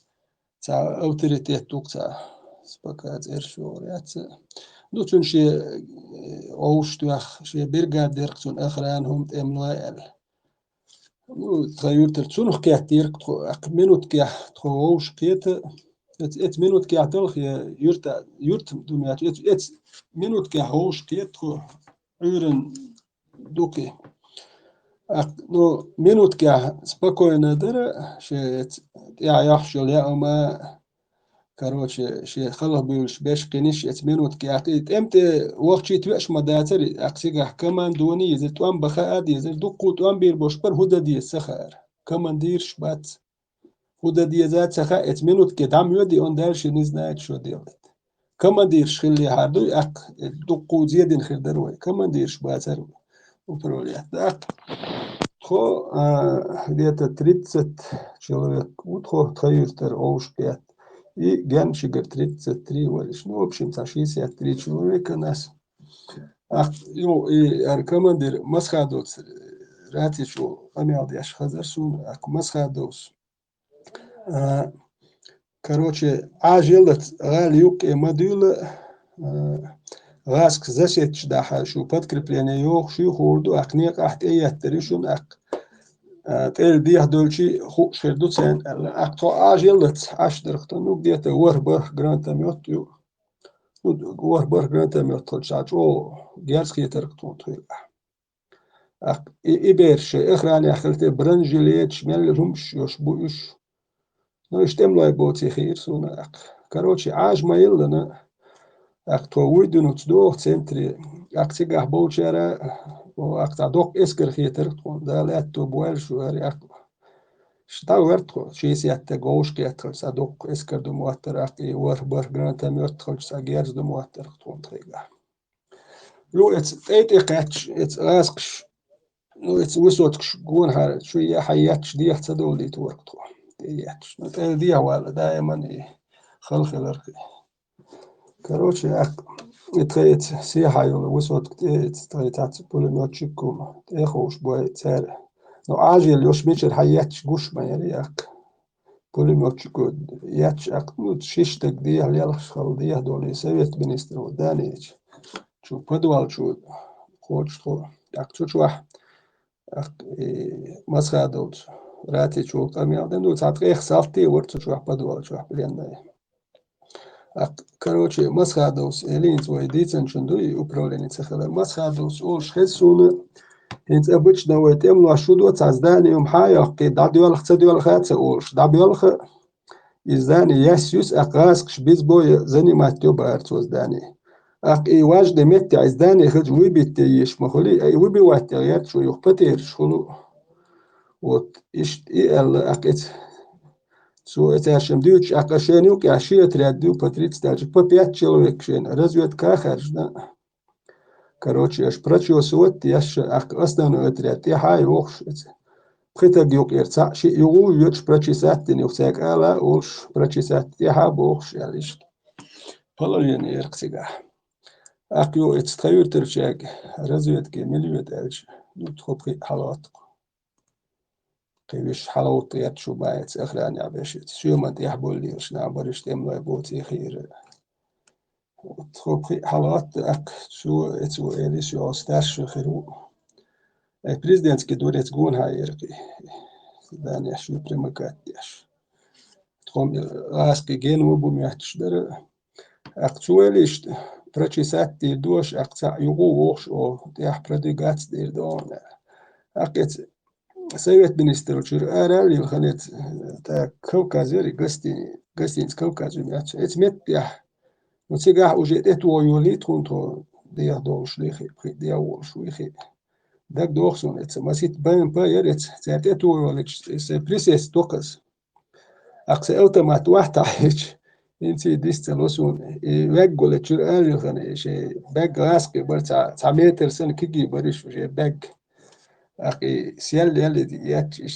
تاع أوتوريتيت توك تاع سباكات إرشوريات دوتون شي أوش توخ شي بيرغادير تون أخرانهم تمنوال تغير ترتسون كيات ديرك منوت كيا تخوش كيت ات منوت كيا تلخ يرت دنيا ات منوت كيا هوش كيت تخو عيرن دوكي نو منوت كيا سباكوينا در شي يا يحشل يا ما كروتش شي خلص بيش باش قنيش ات منوت كيا امتى وقت شي توش مداتر اقسيغ كمان دوني يزل توان بخاد يزل دوقو توان بير بوشبر هدا دي السخار كمان ديرش بات هدا دي ذات سخا ات منوت كي دام يودي اون دارش نزنايت شو ديرت كمان ديرش خلي هاردو اق دوقو زيادين خير دروي كمان ديرش باتر وبروليات اق خو ديت 30 человек утхо тхаиртер оушкет и геншигер 33 ولش ну в общем 63 человека нас يو командир масхадоц ратишо амиадяш хазарсун ак масхадос короче ажилт галюк и модуль غاسك زشت داح شو подкрепление يوخ شو خورдо акнек ахтеяттеришун ак تل ديه دولشي خو شردو سن اكتو اجلت اشدرختو نو ديت وربر جرانتاميوت يو وربر جرانتاميوت تشاچو جيرسكي تركتو تو اك ايبرش اخراني اخلت برنجليت شمال رمش يشبوش نو اشتملاي بوتي خير سونا اك كروتشي اج ما يلنا اكتو ويدنو تدو سنتري اكتيغا بوچرا وأقطع دوق إسكر خيتر تكون ده لا تبوال شو هري أقطع شتا ورتو شيء سيات جوش كيتر صدوق إسكر دو موتر أقي وربر جرانتا ميوتر ساجيرز دو موتر تكون تريجا لو إت إقاتش إت أسقش لو إت وسوتكش جون هار شوية حياتش دي تدولي توركتو دياتش نتقل دي ولا دائما خلق الأرقي كروتش تريت سيحة يولا وسوت تريتات بولينوتشيكوم تيخوش بوي تسار نو عاجل يوش ميشر حياتش قوش ما يرياك pulimotchiko yach aknut shishtek dia lialch khal dia doli sovet minister danich chu podwal chu khoch akchu chu ak maskhadot rati chu kamyaden do tatqih salti wort chu podwal chu blenda короче масхадос элин свой дицен чундуй управление цехла масхадос ол шхесуна инц обычно в этом лашудо созданием хайахки дадюал хцадюал хаца олш дабюал издание ясюс акаск шбизбой занимать тёбарцо здание ак и важно метти издание хоть выбить еш махоли и выбивать я что их потер шхулу вот и акец So, это я шем дюч, а кашенюк, я шиет ряду по 30 даже, по 5 человек шен. Разведка харжна. Короче, я ж прочёс вот, я ж основной отряд, я хай охшец. Притаг юк ирца, ши югу юч прочесать, не всяк ала, олш прочесать, я хаб охш, я лишь. Половина ирксига. Ак ю, это строютер чек, разведки, милюет эльч. Ну, тхопри халатку. قيش حلوط يتشو بايت أخراني عباشت شو ما تيحبول لي وش نعبرش تملا بوتي خير تخوبي حلوط أك شو اتو إلي شو أستاش خيرو بريزيدنتسكي دوريت جون هاي يرقي داني شو بريمكات ياش تخوم راسكي جينو بوميحتش در أك شو إليش براتشيسات دير دوش أك تاع يغو وش أو تيح براديغات دير دون أكت Совет министров чурали ханет та Кавказери гостиниц Кавказу мяч. Эти метя. Но сега уже это уюли тунто dia долш лихи dia уш лихи. Так дохсон это масит бен паерет. Это уюли се присес токас. Аксе автомат вахтаич. Инти дистелосун и вегголе чурали хане ше бэг раске барца метр сен киги бариш уже бэг أخي سيال يلي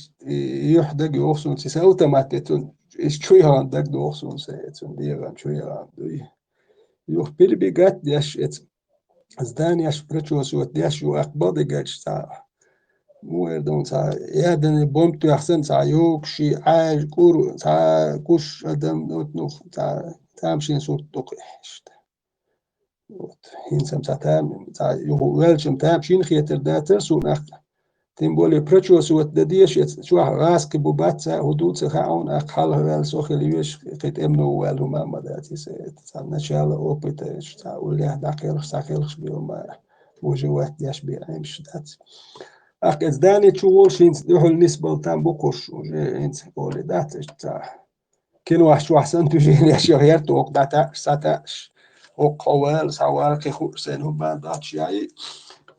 يحدق يوصل سيساوتا ما تتون إيش شوي هان دق دوصل سيتون ديران شوي هان دوي يوح بيل بيجات ديش إت زدان يش بريتشوس وديش يو أقبض جاتش تا مو يردون تا يادن بومتو يحسن تا يوك شي عاج كورو تا كوش أدم نوت نوخ تا تامشين صوت تقيش هين سم تا يو ويلشم تامشين خيتر داتر سون أخ تیم بولی پرچوس و تدیش شو راست بوبات حدود سخاون اقل هول سوخلیش قط امنو ولو ما مدتی سه نشال اوپیتش تا ولی دقیق ساخلش بیوم موجود دیش بیامش دات اخ دانی چول شینس دهل نسبه تام بکوش انت بولی داتش تا كانوا واحد احسن تجيني اشياء توق داتا ساتاش وقوال سوال كخو سنهم بعد يعني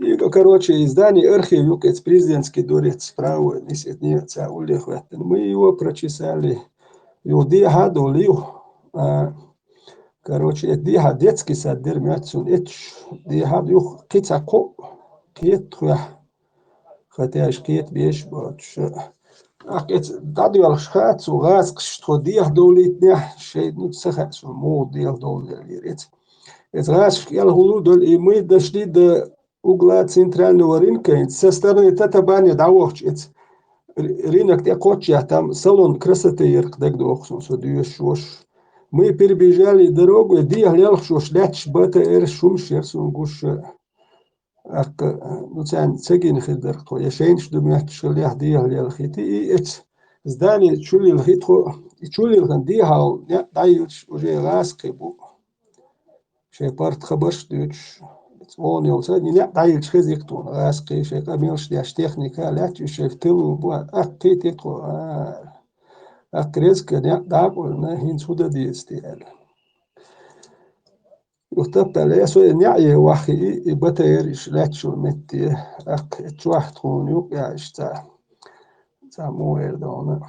И, короче, издание архив, это президентский дворец справа, несетница, улехвет. Мы его прочесали. Его диахадоли, короче, это диахад детский сад, дермятсун, это диахад юх кицако, китхуя, хотя аж кит беш бач. Ах, это дадуал шхацу, газ, что диахдоли, шей, ну, цехацу, мод диахдоли. Это газ, я гулудол, и мы дошли до угла центрального рынка, со стороны Татабани давохчиц. Рынок Якочья, там салон красоты яркдак дохсон, мы перебежали дорогу, и диаглял, что шляч бата шум шерсун гуш. Ну цен цегин хидерко, я шейнш думать, что лях диаглял хити, и эти здание чулил хитро, и чулил хан диахал, я даюч уже раз кибу. Шепарт хабаш дюч. Он يوصل إني عايز خزيق تون راسقي شيء كميلش ديش تكنيكا لا تشوف تلو بوا أكيد تقو أكريز كنيا داقول نهين سودا ديستيل وتبقى ليسو نعي وحي بتيرش لا تشوف متي تشوح تون يوقع إشتا ساموير دونا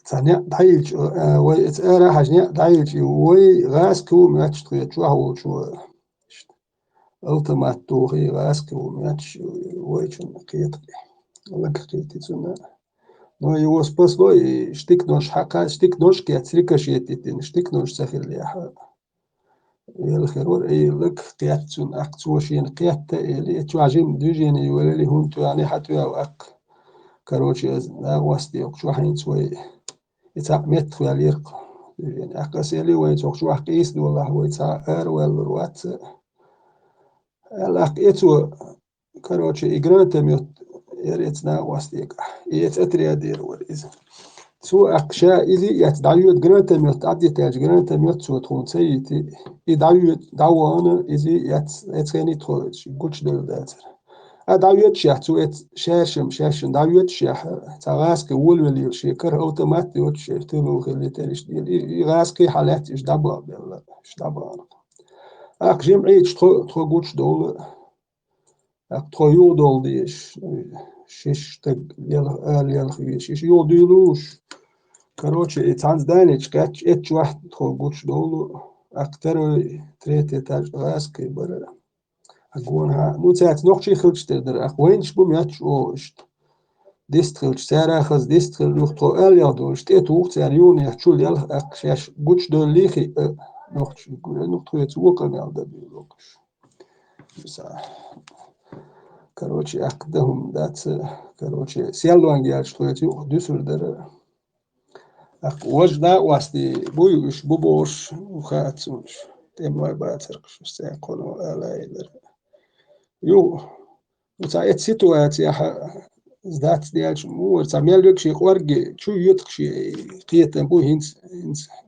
ثانية دايج وإتأرى حاجة دايج وي راسكو ما تشتري تشوح وشو automat tuuri raskuu match voichun kietri lakkiiti sunna no jos posloi stiknosh haka stiknosh kiatrikashietin stiknosh sakhiliha الخيرور اي لك قياتون اقتوشين قياته اللي توعجم ديجيني ولا اللي هم يعني حتى اق كروتشي لا واستي شو حين شوي يتعمت خلال يرق يعني أقاسيلي ويتوق شو أقيس والله ويتع والروات الأق إتو كروتشي إجران تميت يريتنا واستيك يتأتري أدير وريز سو أقشاء إذي يتدعيوت جران تميت عدي تاج جران تميت سو تون سيتي يدعيوت دعوانا إذي يتغني تخرج قلش دل داتر دعويت شيح تو شاشم دعويت شيح تغاسك ولي شيكر اوتومات وتش تلو خلي تانيش ديال يغاسكي حالات اش دابا بلا اش دابا اك جمعي تخو قوتش دول اك تخو يو دول ديش شيش تق يل خي شيش يو ديلوش كروتشي اتانز دانيش كاتش اتش واحد تخو قوتش دول اكتر تريتي تاج غاسكي برا أقولها نو ساعات نوخشي خلش تقدر أخوينش بمياتش أوشت ديست خلش سارة خز ديست خل نوختو أليا دوش تيتوخ سار يوني يحشول يلخ أقشاش قوش دول ليخي نوخش نوختو يتوقع مالدا بيلوكش كروتشي أقدهم دات كروتشي سيالوان جالش تو يتوخ دوسر در أق وجدا واستي بويوش بوبوش وخاتسونش تيموي باترقش سيقولو ألا يدر يو وتاعت سيتواتي زدات ديالش مو تعمل لك شي قورجي شو يتخشي قيت بو هينس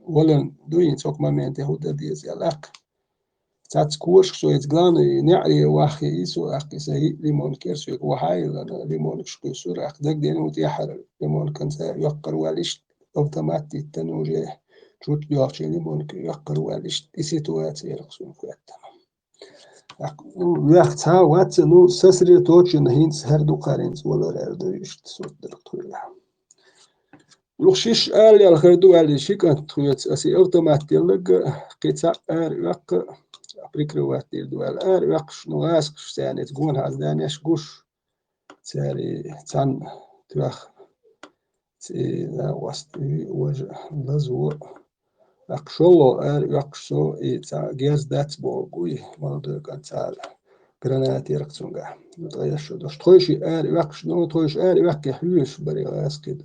ولا دوين توك ما مين تهود ديز يلاك تاعت كوش شو يتغلان نعري واخي يسو اخي سي ليمون كيرسو وهاي ليمون شكو سور اخدك دين وتيحر ليمون كان يقر واليش اوتوماتي تنوجي شوت يوخشي ليمون يقر واليش سيتواتي يرقصون فيها وقتها وقت نو سسری توچن هینس هر دو قرینز ولا رد یشت سود درختویه لخشیش آلی الخردو آلی شکن تویت اسی اوتوماتیلگ قطع وق پریکروات دیر دوال وق شنو اسکش سانت گون هز دانش گوش سری تن توخ تی وست وجه لزو وقشلو وقشو إيتا جيرز دات بوغوي مالدو كانتال جراناتي رقصونغا متغيرش دوش تخوشي وقش نو تخوش وق يحوش بري غاسكي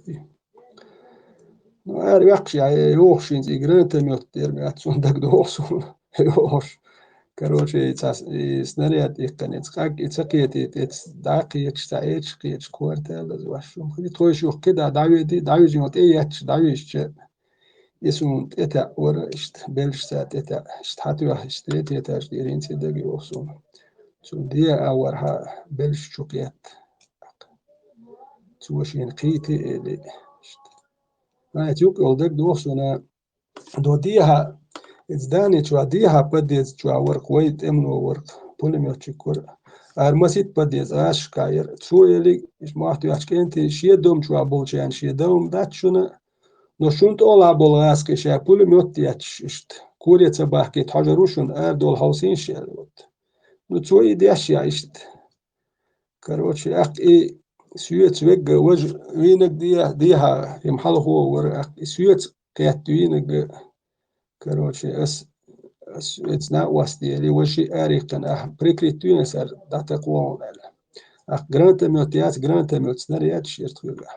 نو وقش يعني يوخشين زي جرانتا ميوت دير مياتسون داك دوخسون يوخش كروشي سنريات يقنيت قاك يتسقيتي داقي يتشتايتش قيتش كوارتال زواشون خلي تخوشي كده دعوي جيموت اياتش دعويش يسون تتا ورا اشت بلش ساعت تتا اشت حتى اشتريت يتاش ديرين تدقي وصون شو دي أورها بلش شوكيات توشين قيتي اللي ما يتوق يودك دوصونا دو ديها ازداني شو ديها بديز شو ورق ويت امنو ورق بولم يوتشكور أرمسيت بديز عاش كاير شو يلي إيش ما أحتاج كأنت شيء دوم شو أبوشان شيء دوم دات شونا نشونت أولا بولغاس كشيء بولم يوتياتشت كوريا تباه كي تحجروشون أردول هاوسين شيلوت نتوي دي أشياء إشت كروتشي أق إيه سويت وجه وجه وينك ديها في محل هو ور أق سويت قيت وينك كروتشي it's not وستي اللي وشي أريقن بريكريت وينسر داتا قوان أق جرانتا ميوتيات جرانتا ميوتسنريات شيرت ويبا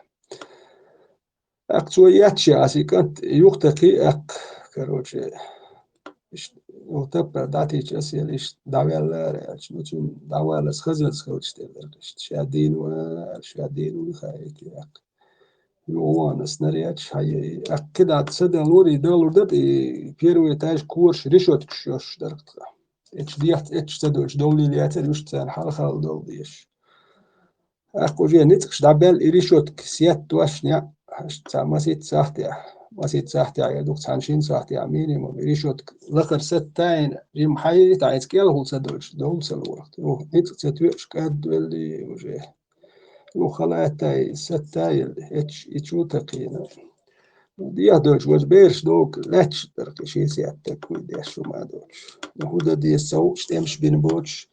أق توياتشي أسي كنت يوختقي أق كروتشي وتبقى دعتيش أسيليش دعوالة رأيش نتون دعوالة خزن سخوتش تلرقش شادين وخايك ياك يوان سنرياتش هاي أكد عد سدن لوري دالور دب بيروي تاج كورش ريشوت كشوش درقتها اتش ديحت اتش تدوش دولي لياتر يشتان حالخال دول ديش أقو جيه نتكش دعبال إريشوت كسيات تواشنيا مسيت ساحتي يدوك تانشين ساحتي مينيموم ريشوت لقر ستاين ريم حي تعيس كيال هو سدوش دول سلوقت نيت تتويش كاد اللي وجه وخلاتاي ستاي اتشو تقينا دي دوش وز بيرش دوك لاتش درك شي سياتك ويديش وما دوش وهو دي السوق تمش بين بوتش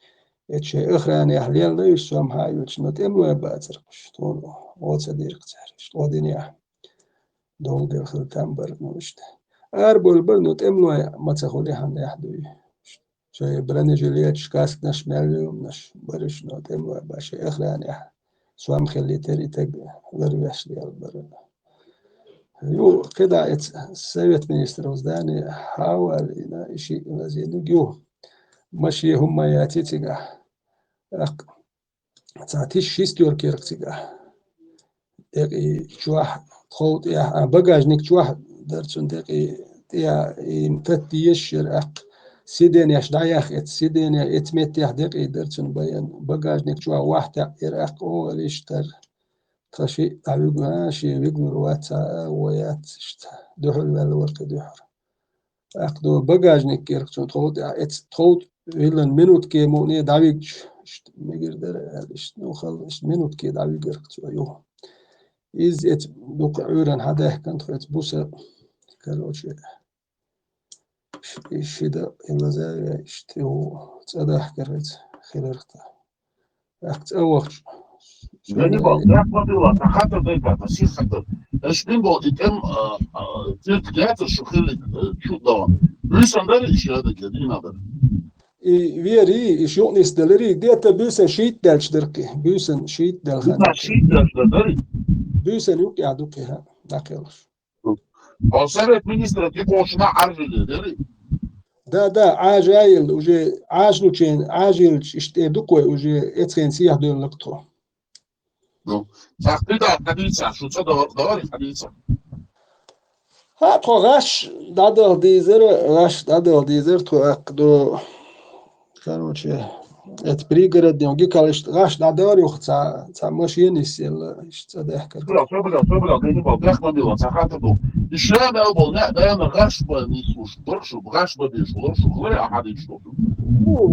اتش اخراني احليل ليش سوم هاي وتش نتم وباترقش تون وتصدير قتارش ودنيا دول دير خلتان برنوشت أربول برنوت إملوا ما تخولي هن يحدوي شيء برني جليتش كاس نش مليون نش برش نوت إملوا باشي إخراني سوام خلي تري تج غير يش ديال برنا يو كده السويت مينستر وزداني حاول إن شيء مزين يو ماشي هم ياتيتيغا تعطيش شيستور كيركتيغا دقي شواح خوت يا بagažnik شواح درسون دقي يا متتيش أق سيدين يش دايخ سيدين يا اتمت يح دقي درسون بيان بagažnik شواح واحد يرق أو ليشتر تشي تعبيق ماشي بيقول واتا ويات دحول والورق دحر أقدو بagažnik كيركتون تخوت تخوت ويلن منوت كي موني دعبيق ميجر در نوخل منوت كي دعبيق كيركتون يوه إز دوق عورن هذا كان تخيط بوسة كالوشي شيدا إلا زي هو تصدح كرت خيرتا أخت أوخ Ганнибал, как было, хата дайка, сир хата. Эшпинбол итем тет гата шухили чудован. Бюсандар işi hadi kedin adır. Veri iş yok nisteleri diyete büsen şehit delçtirki büsen şehit del Bunlar şehit derler. büsen yok ya duki ha dakılır. Savjet ministra ti koşuna arjili deri. Da عاجل وجي عاجلو تشين عاجل اشتي دوكو وجي اتخين سيح دولكتو Takdida hadisa, şutsa da var hadisa. ها تو غاش دادر ديزر تو اقدو короче это пригород днёги калыш غاش دادر يخصا ماشين يسيل اشتا دحكر Söyle, Ганнибал, как было, сахата ду. İşe ne bol, ne dayanır, gaşba nisuş, durşu, gaşba bir şulur, şuklay, ahadi şulur.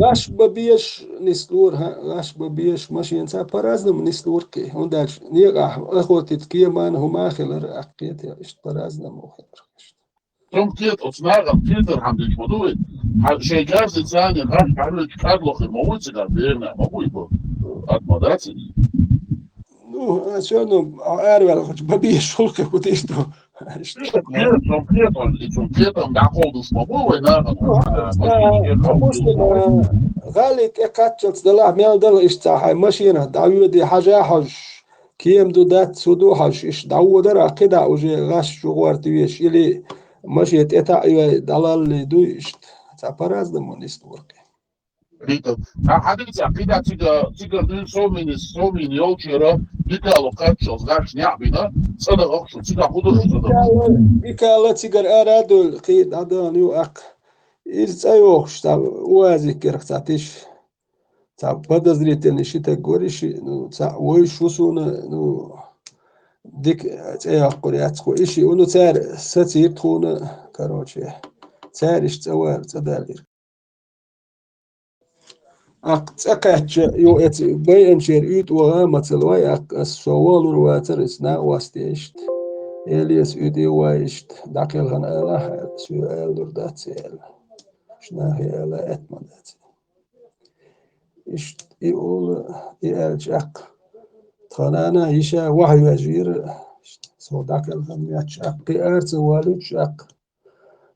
غاش ببيش نسلور ها غاش ببيش ماشين سا برازنم نسلور كي هنداش نيغا اخوتي تكيمان هما خلر اقيت اشت برازنم وخلر Tüm kiyet otnagan filter hamdik modu. Şey gazet zani gaş garlı çıkarlı modu çıkar birine modu bu. Atmadatsi. Ну, все равно Эрвел хоть бабье шелка вот и что. غالك اكاتشلت دلا ميل دل اشتاحي ماشينا داوودي حاجة حج كيم دودات سودو حج اش داو درا كدا وجي غاش شغوار تويش إلي ماشيت اتا ايوه دلال دو اشت تابراز دمون استورك Hadisa kida tiga dün so mini yolçura dikalo kaços gaş nyabina sada okşu tiga hudur sada. بكالا تيجر أرادول قيد أدان يو أق إرز أيوه شتا وازي كرك تعتيش تع بدزريتني شتا قوريش نو تع ويش وسونا نو ديك أيه قريات قو إشي ونو تار ستير تخونا كروشي تاريش توار تدالير أق تأكاتش يو إت بين شير إيت وغامة الواي أق السوال رواتر إسنا واستيشت Elias üdivaist dakelhan älä syö äldurdat siellä. Snähi älä etmandat. Ist iul ielchak. Thanana isha wahyu ajir. So dakelhan yachak qiarts waluchak.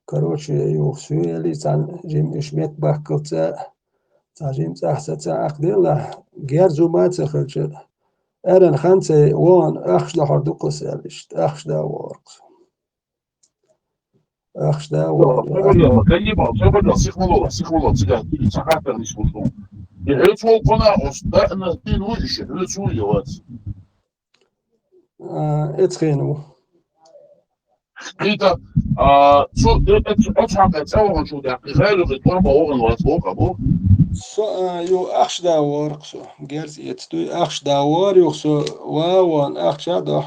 Короче, ю syöli san jim ishmet bakkelta. Sa jim tsahsa aqdilla gerzumat khalcha. أرن خمسة وان أخش لحردوق سالشت أخش دا وارق أخش دا وارق Söyle, sıkmalı, tiga sakatlar nisbuştum. Hiç olkona osta din o işi, hiç o yavaş. اتخينو Kida, so et hakat savun şu da gayru gitma oğlan var bu. يو أخش دا وارق سو جرز يتدوي أخش دا وار يخسو وان أخش دا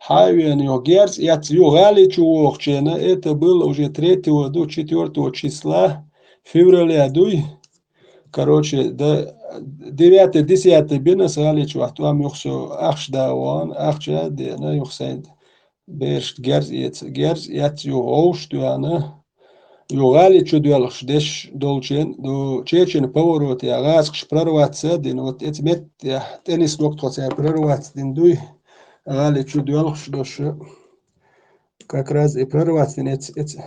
حيوان يو جرز يت يو غالي чувок чена это было уже 3 до 4 числа февраля дуй короче до 9-10 бинас غالي чувак там يخسو أخش دا وان أخش دا на يخسين берш герз ят يو оуш дуана Югали чудвелш деш долчен до чечен поворот я газкш прорваться дин вот эти мет я теннис доктор я прорваться дин дуй гали чудвелш дош как раз и прорваться дин эти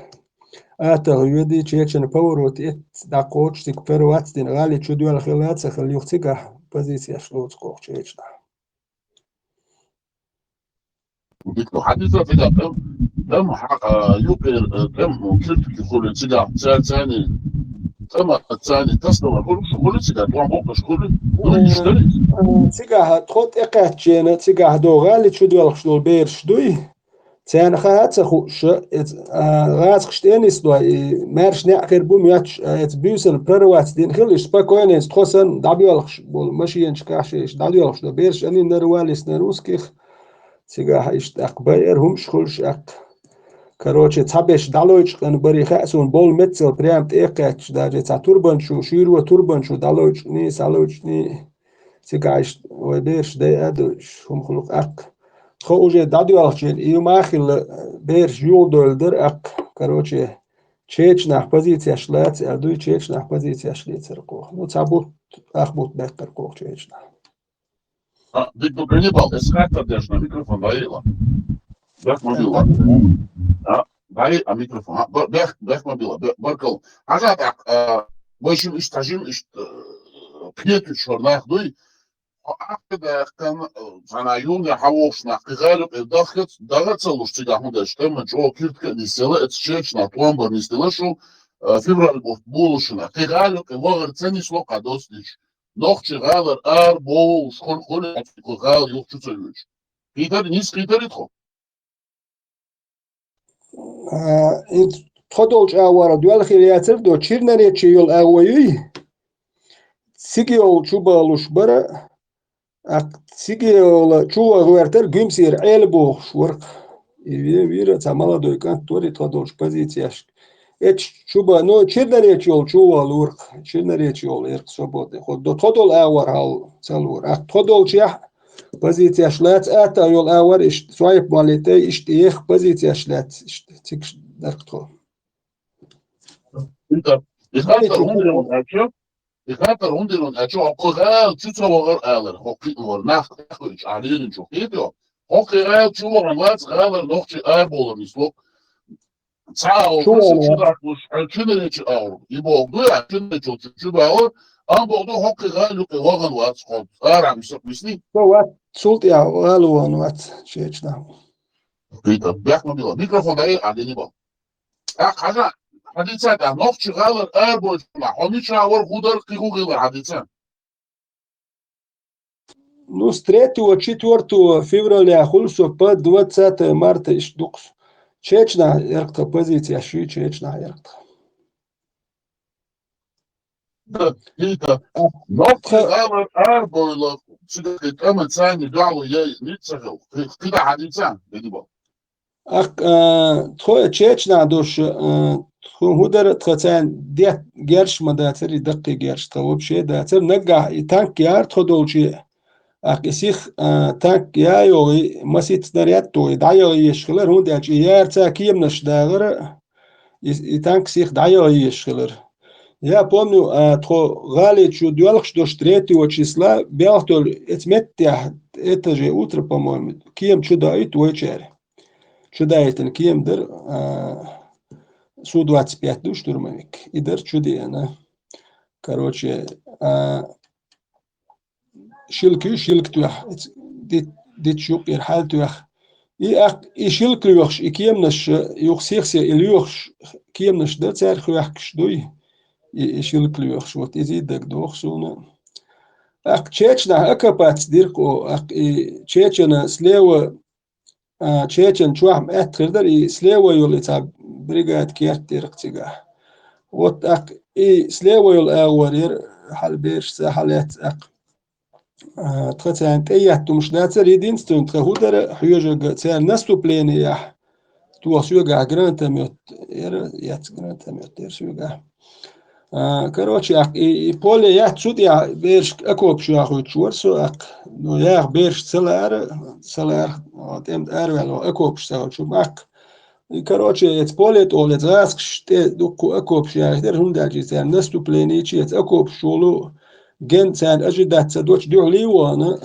ата юди чечен поворот эт да коучтик прорваться дин гали чудвел хилаца хилюхтика позиция шлоцкох чечна. ديكتو حديثة تجا تم حق يوكر تم كلت كل تجا ثاني تم الثاني تصدر كل تجا طبعا بوقت شغل دول يشتري تيجا تخوت إقاتشينا تيجا دوغالي تشدو الخشلو بيرش دوي تان خاطر خوش غاز خشتينيس دوي مارش نعكر بوم ياتش بيوسن بروات دين خلش سباكوينيس تخوسن دابيولخش بول ماشي ينشكاش دابيولخش دو بيرش اني نرواليس نروسكيخ تيجا هايش باير هم شخلش اك كروتشي تابش دالويتش كان بري خاسون بول متسل بريام تيقاتش داجي تا توربنشو شيرو توربنشو دالويتش ني سالويتش ني تيجا هايش وبيرش دي ادوش هم خلق اك خوجه دادوالچين يماخل بيرش يولدر اك كروتشي تشيچنا позиция шлац ادوي تشيچنا позиция шлيцерко ну цабут ахбут бектерко تشيچنا ديكتو Ганнибал اسخاتر ديش на микрофон даила бек мобила дай а микрофон бек мобила баркал ажатак башим истажим пнету чорнах дуй أكيد كان زنايون يحوشنا قغالب الدخلت دغت سلوش تجاهون داشتم من جو كيرت كنيسلا اتشيشنا طوان برنيستلا شو فبراير بولشنا قغالب الوغر تاني سلو قادوس ديش نوخ غالر بول شخون خول قغال يوخ تسويش قيدر نيس قيدر يدخل انت تخدوش اوارا دوال خيلياتر دو تشيرنري تشيول اويي سيجيول شوبالوش برا سيجيول شو غوارتر جيمسير عيلبو شورق ويرا تا молодой конторе تخدوش позицияш эч шуба но черноречиол чувал урк черноречиол эрк свободный ход до тодол авар хал целур а тодол чья позиция шлац это йол авар иш свайп малите иш тех позиция шлац тик дарктол انت يخاطر هندرون اتشو يخاطر هندرون اتشو قغال تتصور الر حقي ورناخ اخوش عليل جو كيدو قغال شو ورناس غال نوختي اربول مسلو Ciao, Chinese hour. You will do a Chinese hour. I'm going to hockey look at Logan what's called Aram. So we sleep. So what? Sultia, hello, on what? Church now. Peter, back on the microphone. I didn't know. I did say that not Chicago airboard. On each hour, Google had it. Ну, с 3-4 февраля хулсо по 20 марта иштукс. Чечна еркта позиция ши чечна еркта. Peter, not Chicago airboard. Сюда там цены дало я не цел. Когда haditsan, дедибо. Ак тхо чечна душ худер тхацан дет герш мадатери дакки герш та вообще датер нага и танк яр тходолчи ак исих танк яйои масит снаряд той дайои ешхлер хундяч яр ца киемнаш дагыр и танк сих дайои ешхлер. Я помню, Гали чудвелх до 3 числа Белхтол этметя это же утро, по-моему, кием чудает вечер. Чудает кием дер Су-25 штурмовик. И дер чудеяна. Короче, шилктух. Дит ирхалтух. И шилктух, и киемнаш юхсихсе илюх киемнаш дер церхух кшдуй. И шилклюх вот изидек дохсуна ак чечна акапац дирко ак и чечена слева чечен чуам этрдер и слева юлица бригад кертирктига вот ак и слева юл аварир халбеш сахалет ак тхацан теятум шнацер единствен тхудер хюжег цер наступление туасюга грантамет яц грантамет ерсюга. Короче, и поле я чуд я берш акоп шаху чурсу ак ну я берш целар тем арвело акоп шаху чумак и короче это поле то лет раз что дуку акоп шаху дер хундаджи сам наступление чет акоп шолу ген сан ажидат садоч дюли вона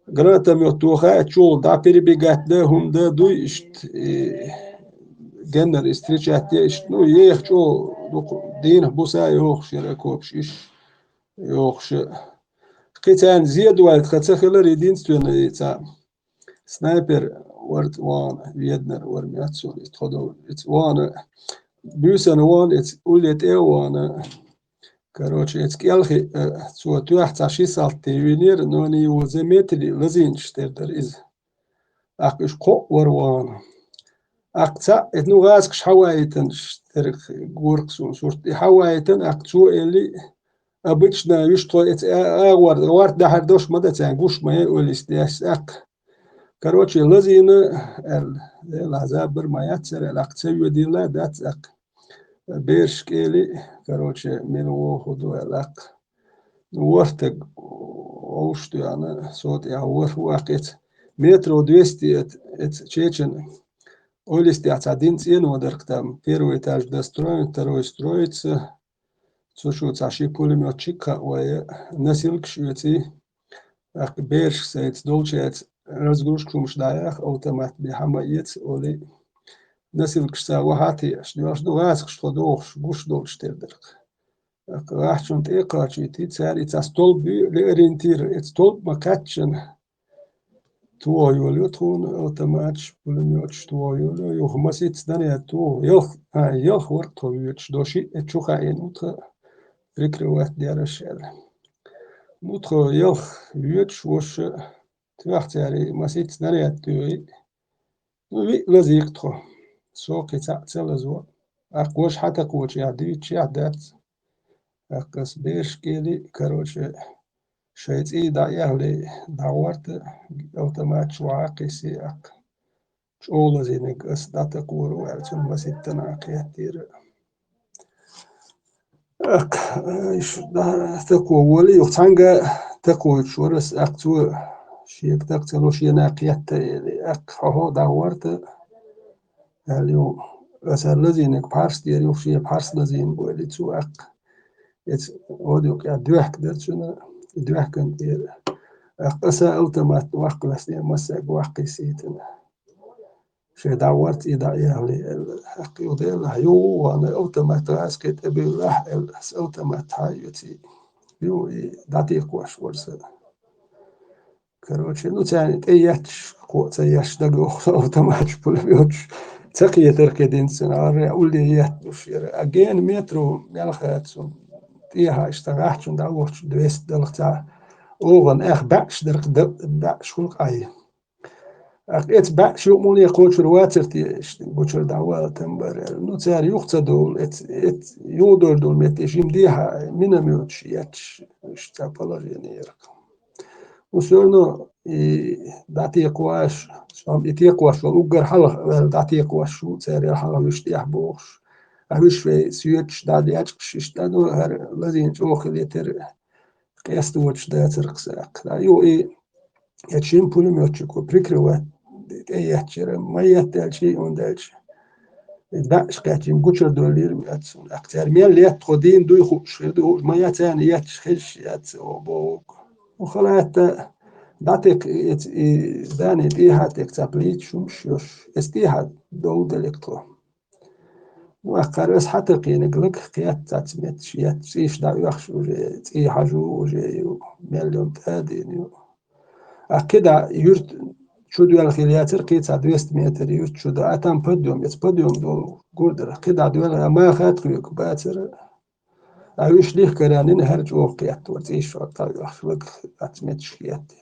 гранатомет туха чул да перебегать да хунда дуишт генер встречать есть ну ех чё دين بوسا يوخش يركوبش إيش يوخش كتان زيد والد خاتخلر يدين ستون يتا سنايبر ورد وان ويدنر ورمياتسون يتخدو وان بيسن وان وليت وان короче اتكالخي تو توحت عشي سالتي وينير نوني وزميتلي لزين شتردر إز أكش قو وروان أقطع إتنو غاسكش حوايتن شترك غوركسون صورت حوايتن أقطعو اللي обычно يشتو ورد ده هردوش مدة تانجوش ما يقول استياس короче لزين العذاب ما يتسر الأقطع دي لا دات بيرش كيلي короче ملو خدو الأق ورتق أوشتو أنا صوت يعور وقت مترو 200 تشيچن Олисти один цен удар там первый этаж достроен, второй строится. Слушай, цаши пулеметчик, ой, носилки швеции, ах берж сейц долчец разгрузку мшдаях автомат бихамаец оли носилки са вахати, что раз что долж гуш долж тердер. Ах рахчун текачи ти цари ца столб ориентир, эт столб макачен. Tuojuolu tuun automaatsch pulemiots tuojuolu juhmasit dania tuo joh wortovyts doshi etchuha enutra prikruat derashel nutra joh vyts wosh twachtari masit dania tui vi laziktro so ketsa tselazo akwosh hata kwoch yadich yadat akas beshkeli короче شيء دا يهلي دعوات أوتومات وعاقسي شغل زينك أصدات كورو أرسل مسيتنا كثير إيش ده تكو ولي يختانجا تكو شورس أكتو شيء تكتلو شيء ناقية هو دعوات اليوم أسأل زينك بارس ديري شيء بارس لزين بولي تو إت أوديوك أدوحك درتنا دوحكن دير قصة أوتومات وقلس دي مساق وقيسيتنا شي دعورت إذا يهلي الحقي ودير يو وانا أوتومات راسكت أبي راح أوتومات هايوتي يو داتيك واش ورسا короче ну تاني تياتش قوة تياتش دقو أوتومات بولبيوتش تقية تركدين سنة أولي ياتوش أجين مترو يالخاتسون تيها اشتغاحتون دعوش دويست دلقتا اوغن اخ باش درق باش خلق اي اخ ات باش يومون يقوش رواترتي بوشر دعوة تنبر نو تار يوخت دول ات يودر دول متجيم ديها منا ميوتش ياتش اشتابلر يرق وسورنو داتي قواش شام اتي قواش وقر حلق داتي قواش شو تار حلق مش يحبوش أهوش في سيوتش دادي أشكش دادو هر لازين جوخ اللي تر قياستوتش دا ترقساق دا يو يتشين بوليميوتشكو بريكروات يتشير ما يتالشي وندالش باش قاتين قوشر دولير مياتسون أكتر ميال ليات خدين دو يخوش دو ما يتان يتشخش يتسوبوك وخلات داتك داني ديهاتك تابليت شمشيوش استيهات دو دلكتو وقرس حتى قينقلك قيات تاتمت شيات سيش دا يخش وجي تي حاجو وجي مليون تادين أكيدا يرت شو دو الخلياتر قيت 200 متر يرت شو دا أتم بديوم دو قردر قيدا دو ما خاتك باتر أيش ليه كرانين هرج وقيات ورتيش وقتا يخش لك تاتمت شيات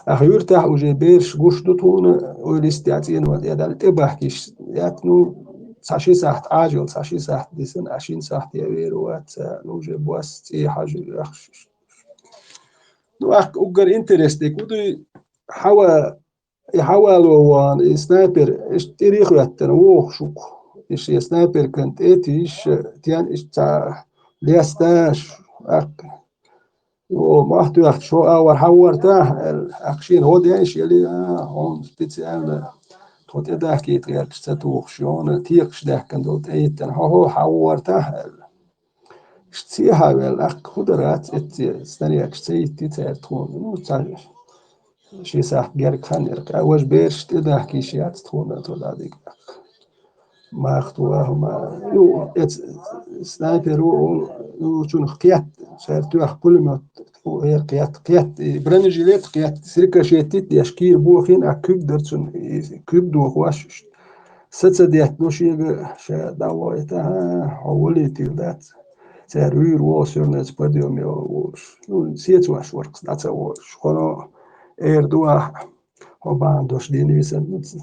أخيرتها وجي بيرش قوش دوتون وليستياتين وديال تباحكيش ياتنو ساشي ساحت عاجل ساشي ساحت ديسن عشين ساحت يويروات نوجي بواس تي حاجة يخشش نو أخ أقر إنترستيك ودو يحاولوا وان سنايبر إيش تاريخ يتن ووخ شوك إيش سنايبر كنت إيش تيان إيش تا ليستاش أخ وما أحتو أخ شو أور حورته أخشين هو ديانش يلي هون تتسأل توت إذا كيت غير تستوخ شون تيقش ده كندوت أيتن هو حورته شتيها بالأخ خضرات استنيك سيتي تكون مو تعرف شيء صح غير كان يرك أوج بيرش إذا كيشيات تكون تولادك ما أخطوه ما يو سنايبر و شون خيات صار توخ كل ما قيات برنجيلات قيات سرقة شيتيت يشكير بوخين أكيد درتون كيب دوخ واش ستديت نوشيغ شا داويتها حولي تيلدات سيروير واسيرنس بديوم يوش سيت واش ورقس داتا واش خلو دوا وبعد دوش ديني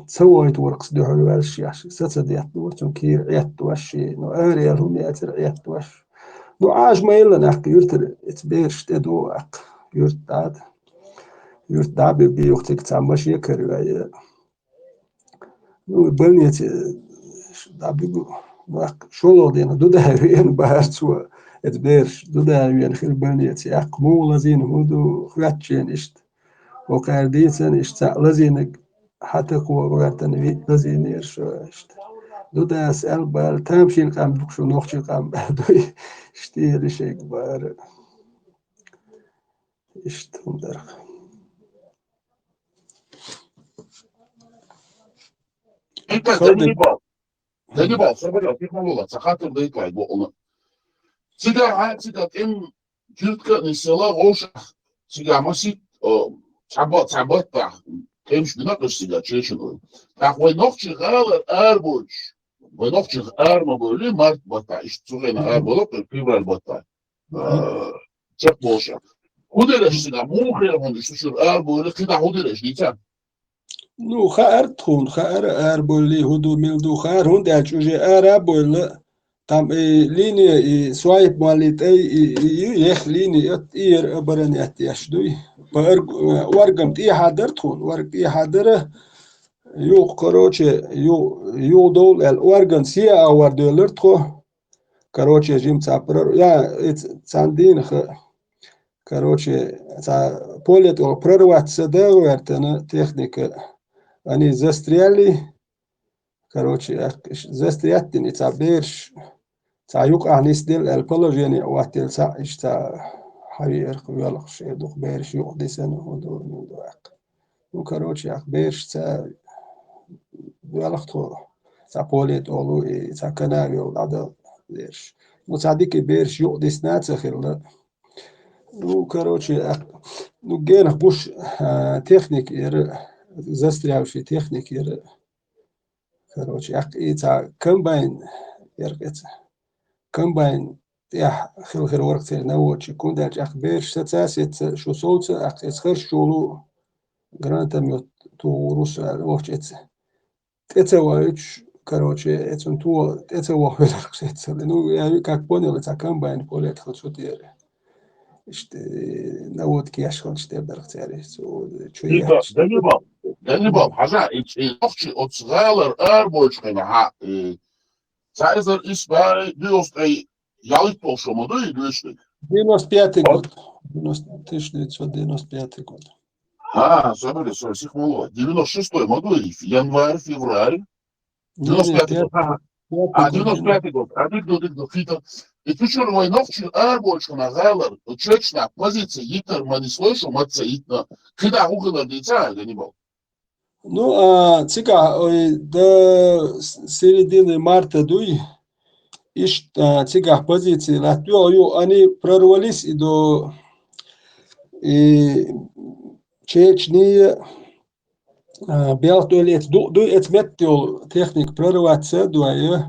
سويت ورقس دو حلو الشياش ستديت نورتون كير عيت واشي نو أريال هم يأتر عيت واش نو عاج ما يلا نحكي يرتر اتبيرش تدو اق يرتاد بيوختك تعمش يكر نو بلنيت دابيو شولو دينا دو داوين بارتو اتبيرش دو داوين خير بلنيت اق مو لازين هدو خواتشين اشت وقارديتن اشت لازينك حتى قوة وقارتن لازين يرشو اشت دو داس البال تامشين قام بكشو نوخشي قام دوي اشتيري شيك بار اشتهم درخ انت دني بال صبر يعطيك والله تخاطر ديك لاي بقول سيدا ام جلد نسلا غوش سيدا ماشي تعبت كيمش بنقش سيدا تشيشن تاخوي نوخشي غال اربوش ونوخشي ارما بولي مارت بطا اشتغينا اربولو بالفيبر البطا تشك بوشا هودرش سيدا مو خير من اشتشور اربولي كده هودرش ديتا نو خار تخون خار اربولي هدو ميلدو خار هون دال چوجي اربول تام ليني سوايب ماليت يخ ليني اير ابرن يشدوي ورقم تي حاضر تخون ورق تي حاضر يو كروچه يو دول الورغن سي اور دولار تخو كروچه جيم تابر يا تساندين خ كروچه تا بوليت او برروات سدا ورتنا تكنيك اني زستريالي كروچه زسترياتني تابيرش تعيق عنيس ديل البولوجيني واتل سا اشتا حوير قيالق شيء دوق بيرش يقضي سنة ودو اق وكروچه اق بيرش تا يالق تو تا بوليت اولو تا كناريو لعدا بيرش وتعديك بيرش يقضي سنات خير وكروچه اق جينا بوش تكنيك ير زستريال في تكنيك ير كروچه اق تا كمباين يرقت كمباين يا خير ورقت نوتش يكون داج اخبيرش تاسيت شو صوت اخر شولو جرانتم توروس وقت اتوايش كروچه اتون تو اتوا ورقت نو يعني كاك بونيل تا كمباين بوليت خصوتير اشت نوت كياش خنش تقدر اختاري سو شويه دني بال حاجه اختي اوتسغالر اربوش كما Сайзер is bij dus ялик пошел, молодой движник. 95 год. 1995 год. Смотри, всех молодой. 96-й, молодой, январь, февраль. 95-й год. 95-й год. И ты что, войновчик, арбольчик на галер, чечна позиция, итер, мани слышу, матца, итна. Когда угодно лица, я не был. Ну, цика, до середины марта дуй, иш цика позиции Латвию, они прорвались и до Чечни, Белтуэлет, дуй этметил техник прорваться, дуй,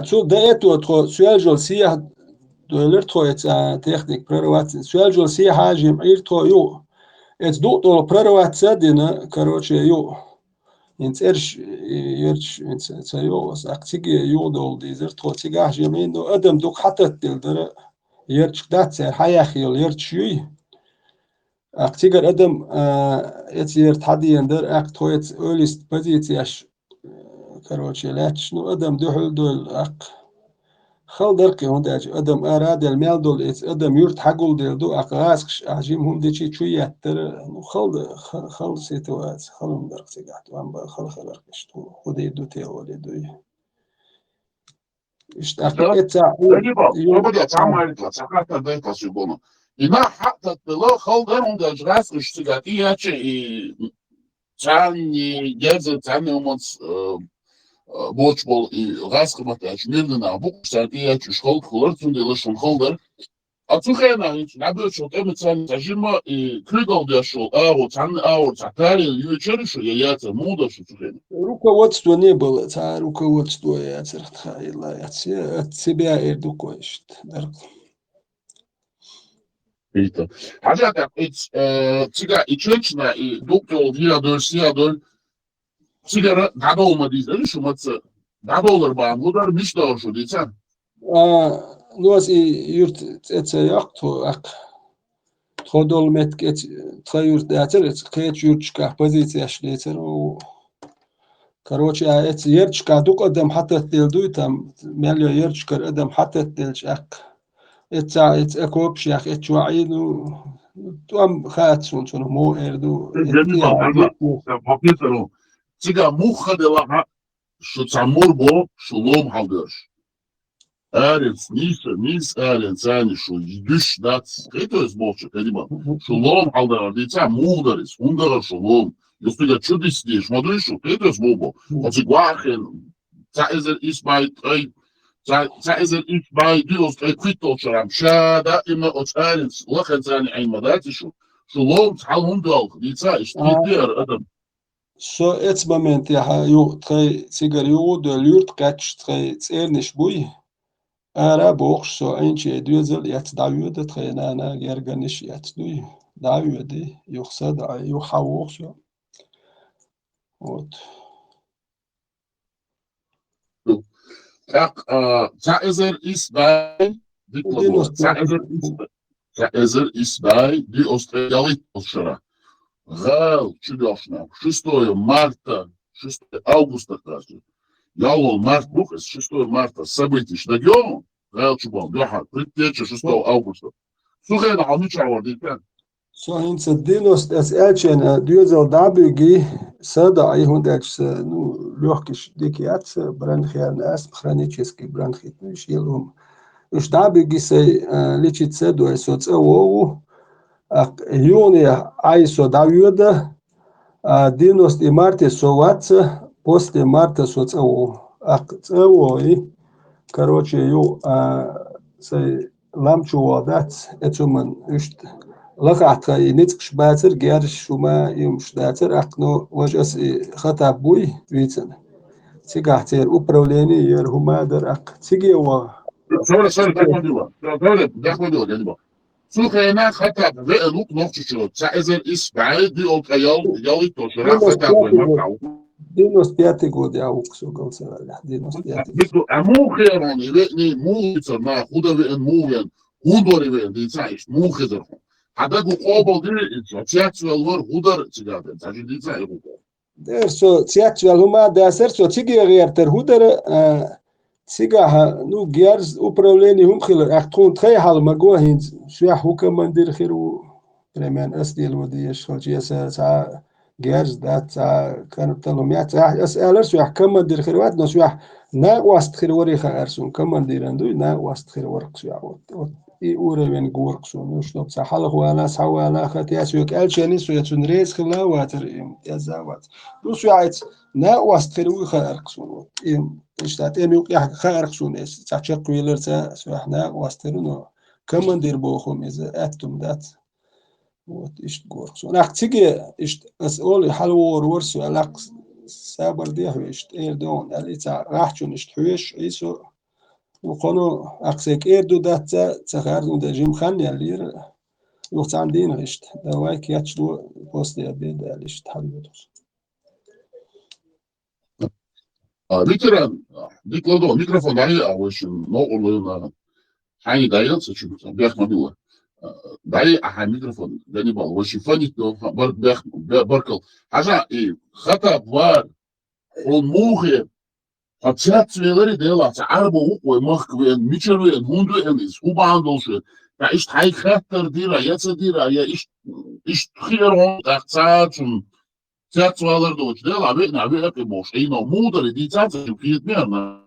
цу до этого тхо сюэжол сия дуэлер тхо это техник прорваться, сюэжол сия хажим ир тхо ю. Это доктор прорваться дина, короче, ю, инцерш, ерч, инцерю, актиги ю дол дизер, то тигах жемин, но адам дук хатат дилдер, ерч датсер, хаяхил, ерч юй, актигер адам, эти ерт хадиендер, акт хоет олист позицияш, короче, лач, ну адам духл дол, ак. خلدرك هون داج أدم أراد المال دول أدم يرت حقول دل أقاسش عجيم هم دشي شوية ترى خلد سيتوات خلهم درك تجات وعم خلدرك إشتو خدي دو تيولي دوي إشتاقت يبغى تعمل لك ساعات بيت سيبونه إذا حتى تلا خلدر هم داج غاس إشتجاتي هاتشي تاني جزء تاني ومنص Boçbol gaz kımatı açmıyordu na bu kuşlarda ya çuşkol kullar tüm de laşın kollar أتوخينا نعبر شو تم تسان تجمع كريدال ده شو أو تعتاري يوتشر شو يات موضة شو تخينا Руководство не было, руководство я церква, от себя иду кое-что. إيه حاجة إتس تيجا إتشنا دكتور هيادر سيادر تيجا دادو ما ديز شو متس دادو لربان هودر مش دار شو ديتان Nos yurt etse yaqtu aq thodol metket tkhayurt dater khet yurtchka позиция шлецер у короче эт ерчка дук адам хата телду там мелё ерчка адам хата телч ақ эт экоп шах эт ваиду там хатсун чон мо эрду papitero تيجا مخ de la شو تاموربو شو لوم هالدرش Erens, Nils Erens, şu düş dat, kayıtız bolça kelime. Şulom aldılar, diyeceğim, muğdarız, hundara şulom. Yusuf'la çöd istiyor, şmadın şu, kayıtız bolbo. Açık vakın, ezer isbay diyoruz, kayıt olçaram. Şada ima oç Erens, lakın zani aymadati şu. Şulom, tal hundal, diyeceğim, işte diğer adam. So et moment ja ju tre cigario de lurt catch tre ernish buy. Ara box so einche düzel yat davüde trenana gerganish yat duy. Davüde yoksa da yu hawok so. Ot. Tak, ezer isbay, ezer isbay, di Australia olçara. Гал чудошно. 6 марта, 6 августа, кажется. Ялол март бухас, 6 марта событий штадион. Гал чубон, духа, предтеча 6 августа. Слухай, на алны чавар, дитен. So hinze dinost es elchen düzel dabügi sada ay hundach nu lyokish dikiat branchian as chronicheski bronchit shilum. Ush dabügi se lichit sedo eso tsewo Iunie aiso davüde dinost i martie sovatsa после марта соцево. Цево и короче ю се ламчуадат эцуман ушт لقعت نتكش باتر جار شوما يمش داتر أقنو وجس خطأ بوي ويتن تيجاتير أوبروليني ير هما در أق تيجي و Sonra dakmadila galiba. Слухай, хата бе лук ногчичо. Ца ezer isbay di яли тошера хата бе 95 год я уксу голцевали 95. Амухерон не мулица на худове мувен худориве дицаиш мухезер. Хада гу обол ди социациял худор чигаден. Тажи дицай гу. Der so ciacval huma dasер so цигиертер худер цига ну герз управление хумхил ахтун трей хал магоин шя хукамандир хиру премен асдил وديش خلجيسا سا جيرز دات كانوا تلوميات اسالر شو كمندير خيروات نو شو نا واست خيروري خارسون كمندير اندو نا واست خيرورق شو اي اورين غورقسون نو شنو صح ولا سوالا خاتياس يك الشني سو يتون ريس خلا واتر يزاوات دو شو عيت نا واست خيروري خارقسون اشتات ام يق خارقسون اس تشق ويلر سو احنا واسترونو كمندير بوخم از اتم دات Вот ишт горсо. Нахтиге ишт as oli halwor worso alaq sabar diah ишт erdon alica rahchun ишт huish iso وقنو اقسك اردو دات تخارن da jimkhan yalir وقت عندين اشت دواك ياتشلو بوست يبيد اشت halwor. Literan, diklodo mikrofon dahi avuşun no oluyor hani dayı çünkü bekmediler. Дай микрофон Ганнибал, очень фанит, но баркал. Ажа, и хата бар, он мухе, хотят цвелери делать, арбо уквой махквен, мичервен, хундвен, из хубандолшен. Да ist hei хаттер дира, яца дира, я ist хирон, так цачун, цацвалер доч, дела, векна, векна, бош, и но мудары, ди цацачу, киет мерна.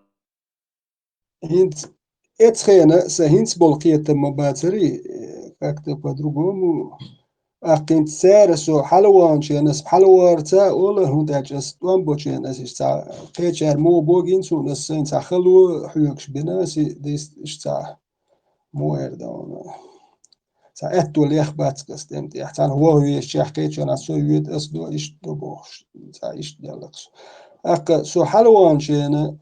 Эцхена сахинцбол киетма бацари как-то по-другому. Акинт сэрсо халван ченас халварца ола хундачас туамбоченас иста кечер мо богинсу насен сахалу хуйкш бинаси дис иста моердана. ساعتو ليخ باتكس تمت يحتان هو يشيح كيتشون اسو يود اسدو اشتو بوخ سا اشت ديالكس اك سو حلوان شينا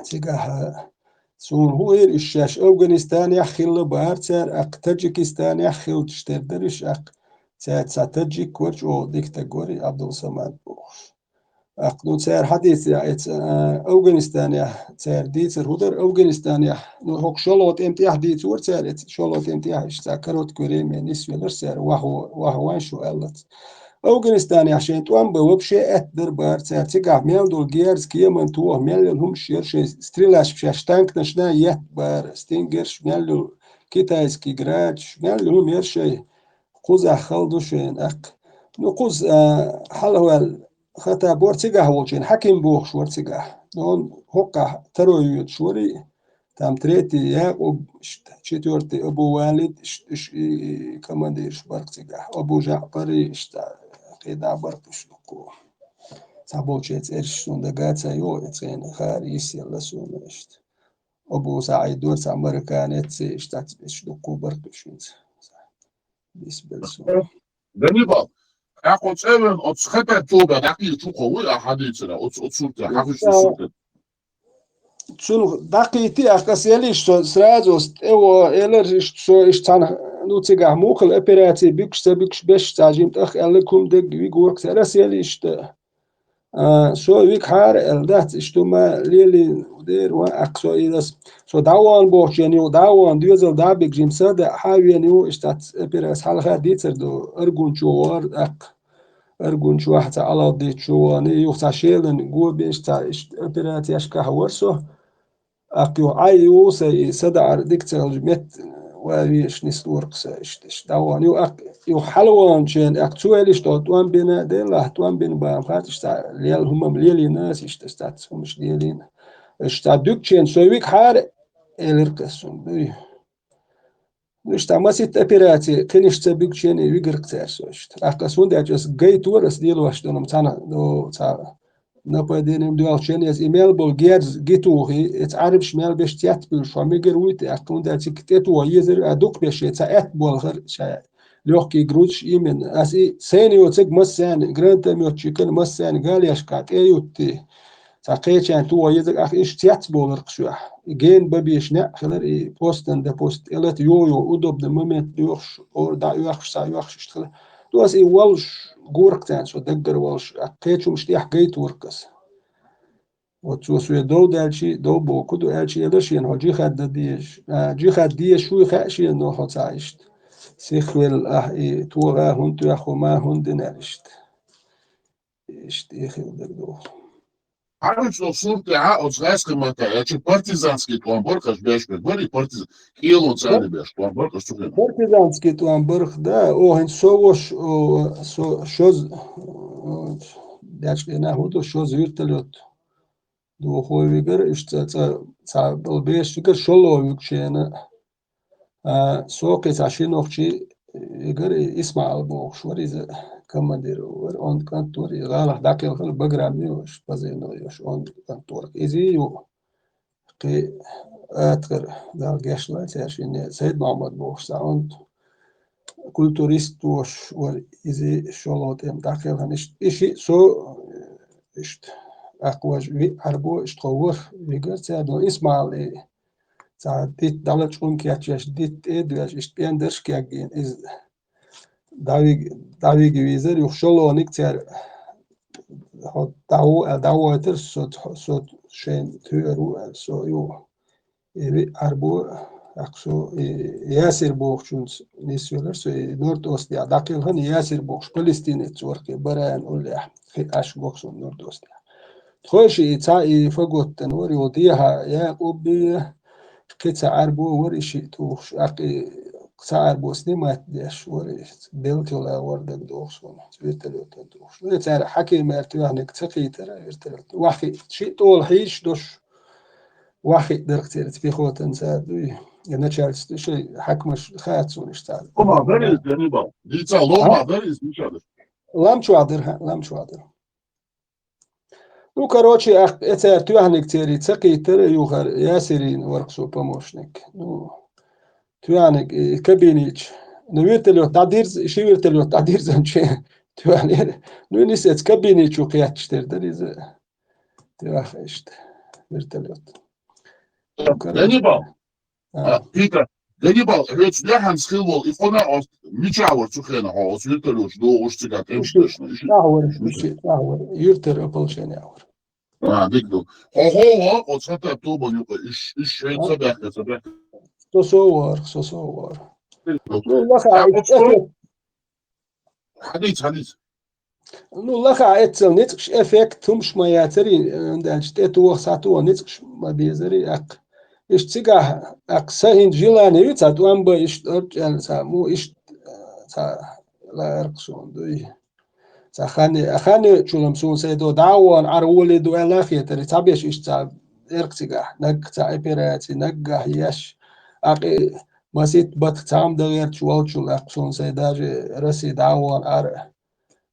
تيجاه سون هو الشاش افغانستان يخيل بارتر اك تاجيكستان يخيل تشتردرش اك تاجيك ورج او ديكتاتوري عبد الصمد بوخ اقنو تسير حديث يا افغانستان يا تسير ديتر هدر افغانستان يا هوك شلوت امتياح ديتور تسير شلوت امتياح اشتاكروت كوريم نسوي لرسير وهو شو قالت افغانستان يا عشان توان بوبشي اتدر بار تسير تقع ميل دول جيرز كيمن توه ميل هم شير شي ستريلاش بشاش تانك نشنا يت بار ستينجرش ميل كيتايسكي جراج ميل هم يرشي قوز خلدو شين اك نقوز حلوه خطا بورتيغا وجين حكيم بوخ شورتيغا نون هوكا تروي شوري تام تريتي يا شتورتي ابو والد كمان ديرش بارتيغا ابو جعفري اشتا قيدا برتش نقو سابوچيت ارشون دغاتا يو اتين خاريس يلا سونشت ابو سعيد دور امريكانيت اشتات اشدقو برتش بالنسبه Ганнибал, как от Эвен, от Схепе Тоба, такие чуховы, а ходите, от Сурте, хавишь Сурте. شنو دقيقتي أكاسيالي شو سرازوست أو إلر شو إشتان نوتيجا موكل أبيراتي بيكش بيش تاجيم تأخ ألكم دق ويجورك سراسيالي إشت شو ويك حار الدات إشتو ما ليلي ودير وأكسو إيدس شو داوان بوش يعني داوان ديوزل دابيك جيم سادة حاوي يعني إشتات أبيراس حالها ديتر دو أرجون شوار أك أرجون شو حتى على ديت شو أني يوختا شيلن جو بيش تا أبيراتي أشكاه ورسو أقيو عايو سي سدع ديكتال مت واريش نسوركس إشتش داوان يو حلوان شين أكتوالي شتوت وان بينا ديلا توان بين بام خاتش تا ليال هم مليالي ناس إشتستات مش ديالين إشتا دوكشين سويك حار إلركسون دوي إشتا ما سيت أبيراتي كنيش تبيكشين يويجرك تارسوشت أكاسون دا جس جاي تورس ديلو أشتونم تانا دو تا نبادين دوال شنيز إيميل بولجيرز جيتوهي اتعرف شمال باش تياتبل شو ميجر ويت أكون دا تكتيتو يزر أدوك باش يتعت بولغر شا لوكي جروتش إيمن أسي سينيو تك مسان جرانتا ميوتشيكن مسان غالياش كات أيوتي تاقيتشان تو يزر أخ إيش تيات بولغر شوح جين ببيش نا خلر بوستن دا بوست إلت يو أدوب دا مومنت يوخش أو دا يوخش سا يوخش تخلر دوس إي والش جوركتان شو دقر والش أقيتشو مشتيح جيت وركس وتسوي دو دالشي دو بوكو دو الشي يدشين هو جي خد ديش جي خد ديش شو خاشي إنه هو تعيشت سيخويل إي توغا هنتو يخو ما هندنالشت إشت إخي ودقدو Хавишь Сурте, от Схайска Мата, я че партизанский туамборкаш беш бери партизан, кило цали беш туамборкаш сухина. партизанский туамборх да о сош шоз дячки на хуто шоз виртелет دو خویگر تا بلبیش فکر شلو وکشینا سوقي عشان وقتي يقر اسمع البوخ شو ريز كمان ديرو اون كانتور يغالح داك الخل بقرامي وش بزينو يش اون كانتور ايزي يو قي اتغر دال جاشلا عشان سيد محمد بوخ ساوند كولتوريست وش ور ايزي شلوت ام داخل هنش اشي سو اشت أقواج عربو اشتغور ويقول سادو اسمع لي ساعدت دولة كياتش ديت إدواج إشتبيان درش كياجين إز داوي جويزر يخشلو نكتر داو تر صوت شين تيرو سو يو عربو أقصو ياسر بوخشونس نسولر سو نورد أوستيا داخل هن ياسر بوخش فلسطين توركي بران ولا أش بوخشون نورد أوستيا خوشي تاي فقط تنوري وديها يا قبي كيتا عربو ورشي توخ أقي عربو سنيمات ديش ورش بيلتولا وردك دوخشون بيلتلو تدوخش ويتار حكي مرتوه نك تقي ترى يرتلو واخي شيء طول حيش دوش واخي دركتير في خوتن سادوي يعني تشارلز شيء حكمش خاتون اشتغل Loma deriz Ганнибал. Лица лома дeriz ничего. لام شو عادر короче اتار توهنك تيري تقي ترى يوخر ياسرين ورقصو بموشنك يعني كابينيش نويتلو تعدير شي ويرتلو تعدير زنشي يعني نونيس كابينيش وقيات تشتر ديز تواخشت ويرتلو Gannibal. Peter, Gannibal, het dagen schil wel. Ik vond als Michauer te gaan als Jutteloos door Oostigat Emstechne. ناور يرتر أبلشين ياور Dik doe. Ho, wat zat er toe, maar is geen sabek. تصور Hadith. Ну лаха этцел нетш эффект мш маятери дальше это сату нетш ما بيزري اق ايش تيجا اق سهين جيلاني يتات وامبا ايش ارجع سامو ايش لا ارقصون دوي خاني شلون سون سيدو داوان عرولي دو الاخي تري تابيش ايش تا ارقصيغا نك تا ايبيراتي نك ياش اقي مسيت بات تام دغير شوال اقصون سيداجي رسي داوان ار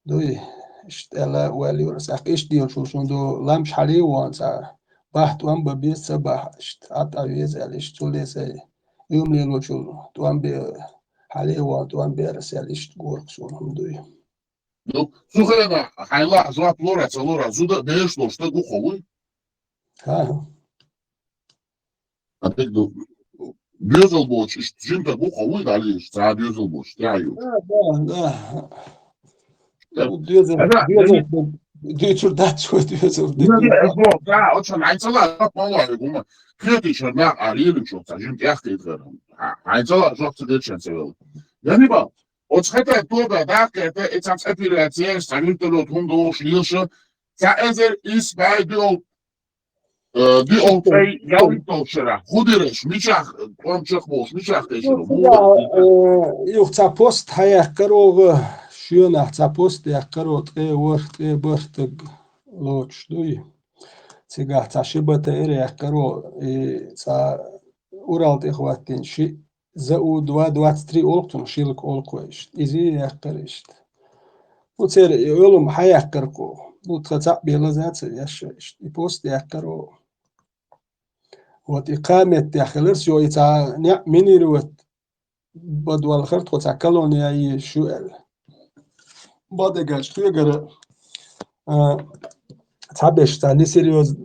دوي اشتلا والي ورساق ايش ديال شو دو لامش حالي وانسا بحت وان ببيس سبح اشت عطا يزال اشت تولي سي يوم ليلو شو توان بي حالي وان توان بي رسال اشت قورق شو هم دوي Слухай, хайла, злат лора, целора, зуда, бешло, что гуховый. ها А ты ду, бюзелбоч, жинка гуховый, дали, за бюзелбоч, тяю. да ديتشر دات شو ديتشر Да, очень айцала, как мало, гума. Критичер на арилу, что жинка яхты, айцала, жок цедечен цевел. Я не бал. Ons het door de dag het aan het epilatie staat er lot hondo schlielse. Ja, er is bij die al twee jouw tochera. Goederes, michach, kwamchach michach is er. يوخ تا بوست هيا كرو شيونا تا بوست يا كرو تي ورت برتق لوتش دوي تيغا تا شبت يا كرو تا اورالت اخواتين شي زاو 23 اولقتون شيلك اولقويش ازي يقرشت وتصير يقولهم حيقرقو وتخطأ بيلازات يشش يبوست يقرو وإقامة يخلرس يو يتا مني روت بدوال خرط وتا كالونيا يشوال بعد قال تعبش تاني سيريوز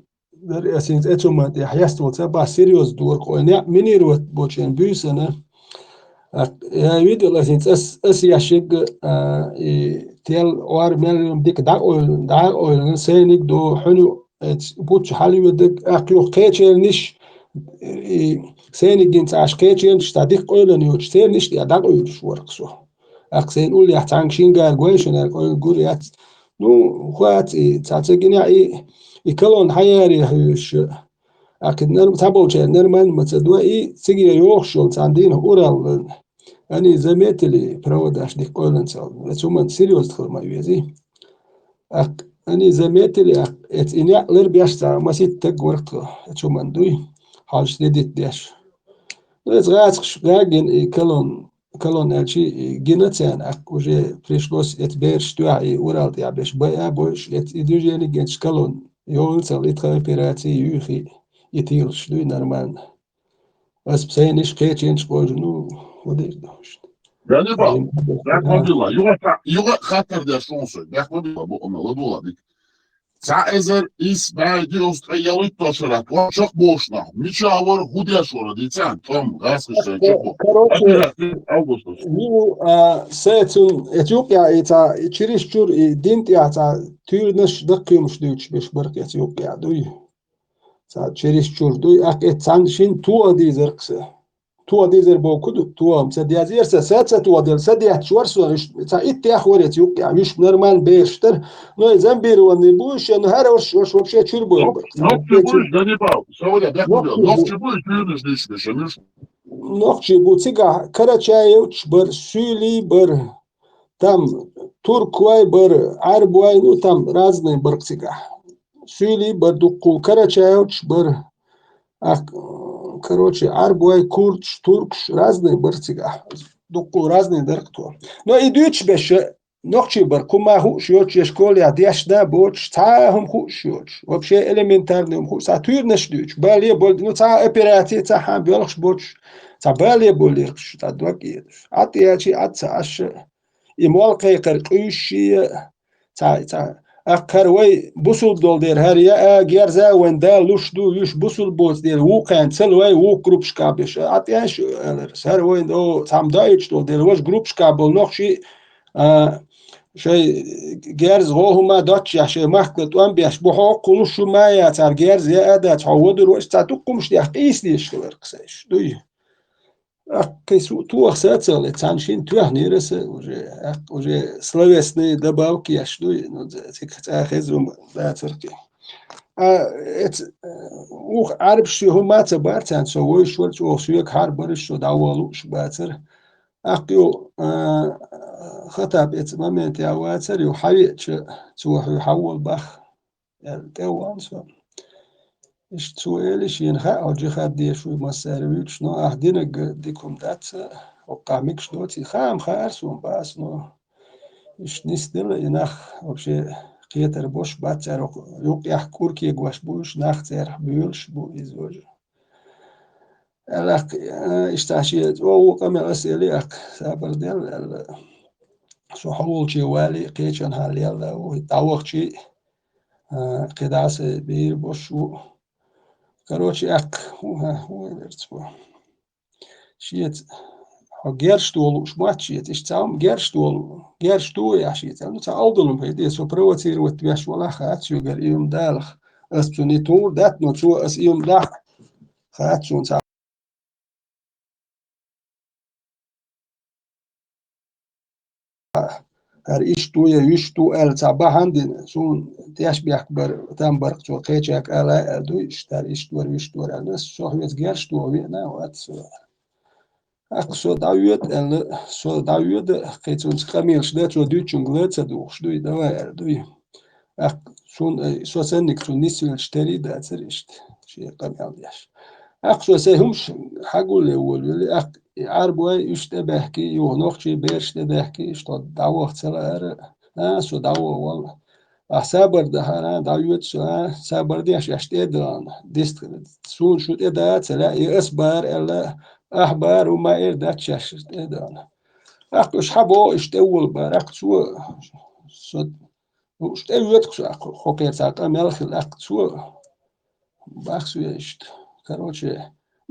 در اسینز اتومات يحيست وتبع سيريوز دور قوينيا مني روت بوچين بيسنا يا فيديو اسینز اس ياشيق تيل وار ميلم ديك دا اويل سينيك دو حنو بوتش حالي ودك اقيو قيتشل نش سينيك جنت عش قيتشل تشتاديق اويل نيوش سير نش دي دا اويل شورقسو اقسين قول يحتانكشين قال قويشن قول يات نو خوات تاتجينا يكلون حياري هيش أكيد نرم تابوش نرمان متدوي سيجي يوخشل تعندين أورال أني زميتلي بروداش دي قولن سال ثم سيريوس دخل ما يوزي أني زميتلي إت إني لر بيشتا ما سيت تقورت ثم ندوي حاج تديت ديش ناس غاسخ غاجن كلون أشي جنتان وجه بريشلوس إتبيرش توعي أورال يا بيش بيا بوش إدوجيني جنش كلون يولسل إتخابيراتي يوخي يتيرش دوي نرمان بس بسينش قيتشينش قوجنو وديش دوش Yani bak, yuva khatar da şonsu. Bakmadılar bu onlara dik. Sa ezer is bay dios yalit toşara. Çok boşna. Miçavur hudya şora diysen. Tam gaskıştan çok. Augustus. Bu setun Etiyopya ita çirişçur dint ya ta tüyünüş dakıyormuş düç beş bark Etiyopya duy. Sa çirişçur duy ak etsan şin tuğa dizerkse. تو ديزر بوكو تو مسديا زير ساتسا تو دير سديا شورسو تا إتي أخورت يوك يعني مش نورمال بيشتر نو زنبير وني بوش نهار ورش وبشي تشير بو Nokçu bu Gannibal. Söyle bakmadılar. Nokçu bu tüyünüz düşmüş. نوخشي بوتيغا كراتشايوش بر سولي بر там турквай бер арбвай ну там разные барктига сюли бер дуку карачаевч бер короче арбвай курч туркш разные барктига дуку разные деркту но и дюч беш нохчи бер кума хуш йоч школе адяшда боч таахм хуш йоч вообще элементарный хуш сатюрнеш дюч бали бол ну та операции та хам биолш боч تبالي بولير شتا دوكي أتياتي أتاش إموال قيقر قيشي تا أكروي بوصل دول دير هريا جيرزا وين دا لوش دو يش بوصل بوز دير وقان تلوي وقروب شكابش أتياش سر وين دو تام دايتش دول دير واش جروب شكابل نوخ شي شيء جيرز هما داتش يا شيء محكت وان بيش بحق كلش ما يا تار جيرز يا أدا تعود روش تعتقم مش قيس ليش خلر قساش دوي كيسو تو أخسات تانشين تو هنيرس وجه سلويسني دباوكي يشدوي تك تأخذهم لا تركي وخ عرب شو هما تبارتان سوي شو شو كهربار شو داولو شو باتر أقيو خطاب إتمامين تاواتر يحيي تروح يحول بخ التوان سو إيش تسويلش ينخا أو جخاد دي شو مسارويك شنو أهدينك ديكم دات وقامك شنو تخام خارسون باس نو إيش نستل ينخ وبشي قيتر بوش باتر يوق يحكور كي جواش بوش نخ تيرح بيولش بو إزوج الأخ إشتاشيت أو قمع أسئلة أخ سابر ديال سو حول شي والي قيتشن هاليال ويتعوق شي قداس بير بوشو Короче, هو درتو شيت gerstol schmatschit ist zaum gerstol ja shit nu ta aldolum hede so provozier wat wies wala gaat sugar ium dalig as tu nit tu dat no so as ium dag gaat so ish tu el sabahandi so tiash biakbar tambar so qechak ala du ishtar ishtur anas so het gerstol na wat so so David en so David geht uns kamil schdet so deutschen glitzer durch du da war du so sendik so nisil steri da zerist شيء قبل ياش so سهمش حقول اول عربوا يشتبه كي يونخ شي بيرشتبه كي شتو داوخ سلا so داو والله صبر ده انا داوود سو صبر دي اشتي دان ديست سو شو ده تلا اصبر الا أخبار وما إردت شاشت إدانا أخش حبو إشتول بارك شو إشتول شو خكير ساعة ملخ الأخ شو بخشو إشت كروتشي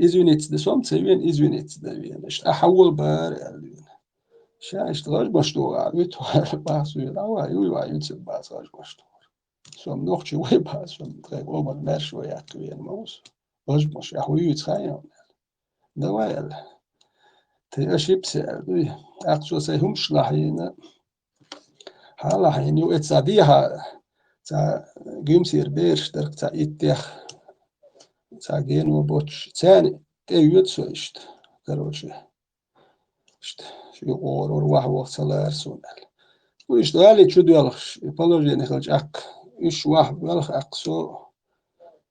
إزونيت ده سوم تسوين إزونيت ده وين إش أحول بار شاش تلاش باشتو عبيت بخشو يلاوا يوي يوتسب باس راش باشتو سوم نوخشي وي باس سوم تغيب أول مرش وياك وين موس راش باش يحوي يتخيل ده وين تأشيبس أقصى سهم شلحين حالا حين يو اتسابيها تا جيمسير بيرش درك تا إتيخ تا جينو بوتش تاني تيوت سويشت كروشي شت شو اور واحد وقت سلار سونال ويشت غالي شو ديالخش يبالوجي نخلج أك إيش واحد والخ أقصو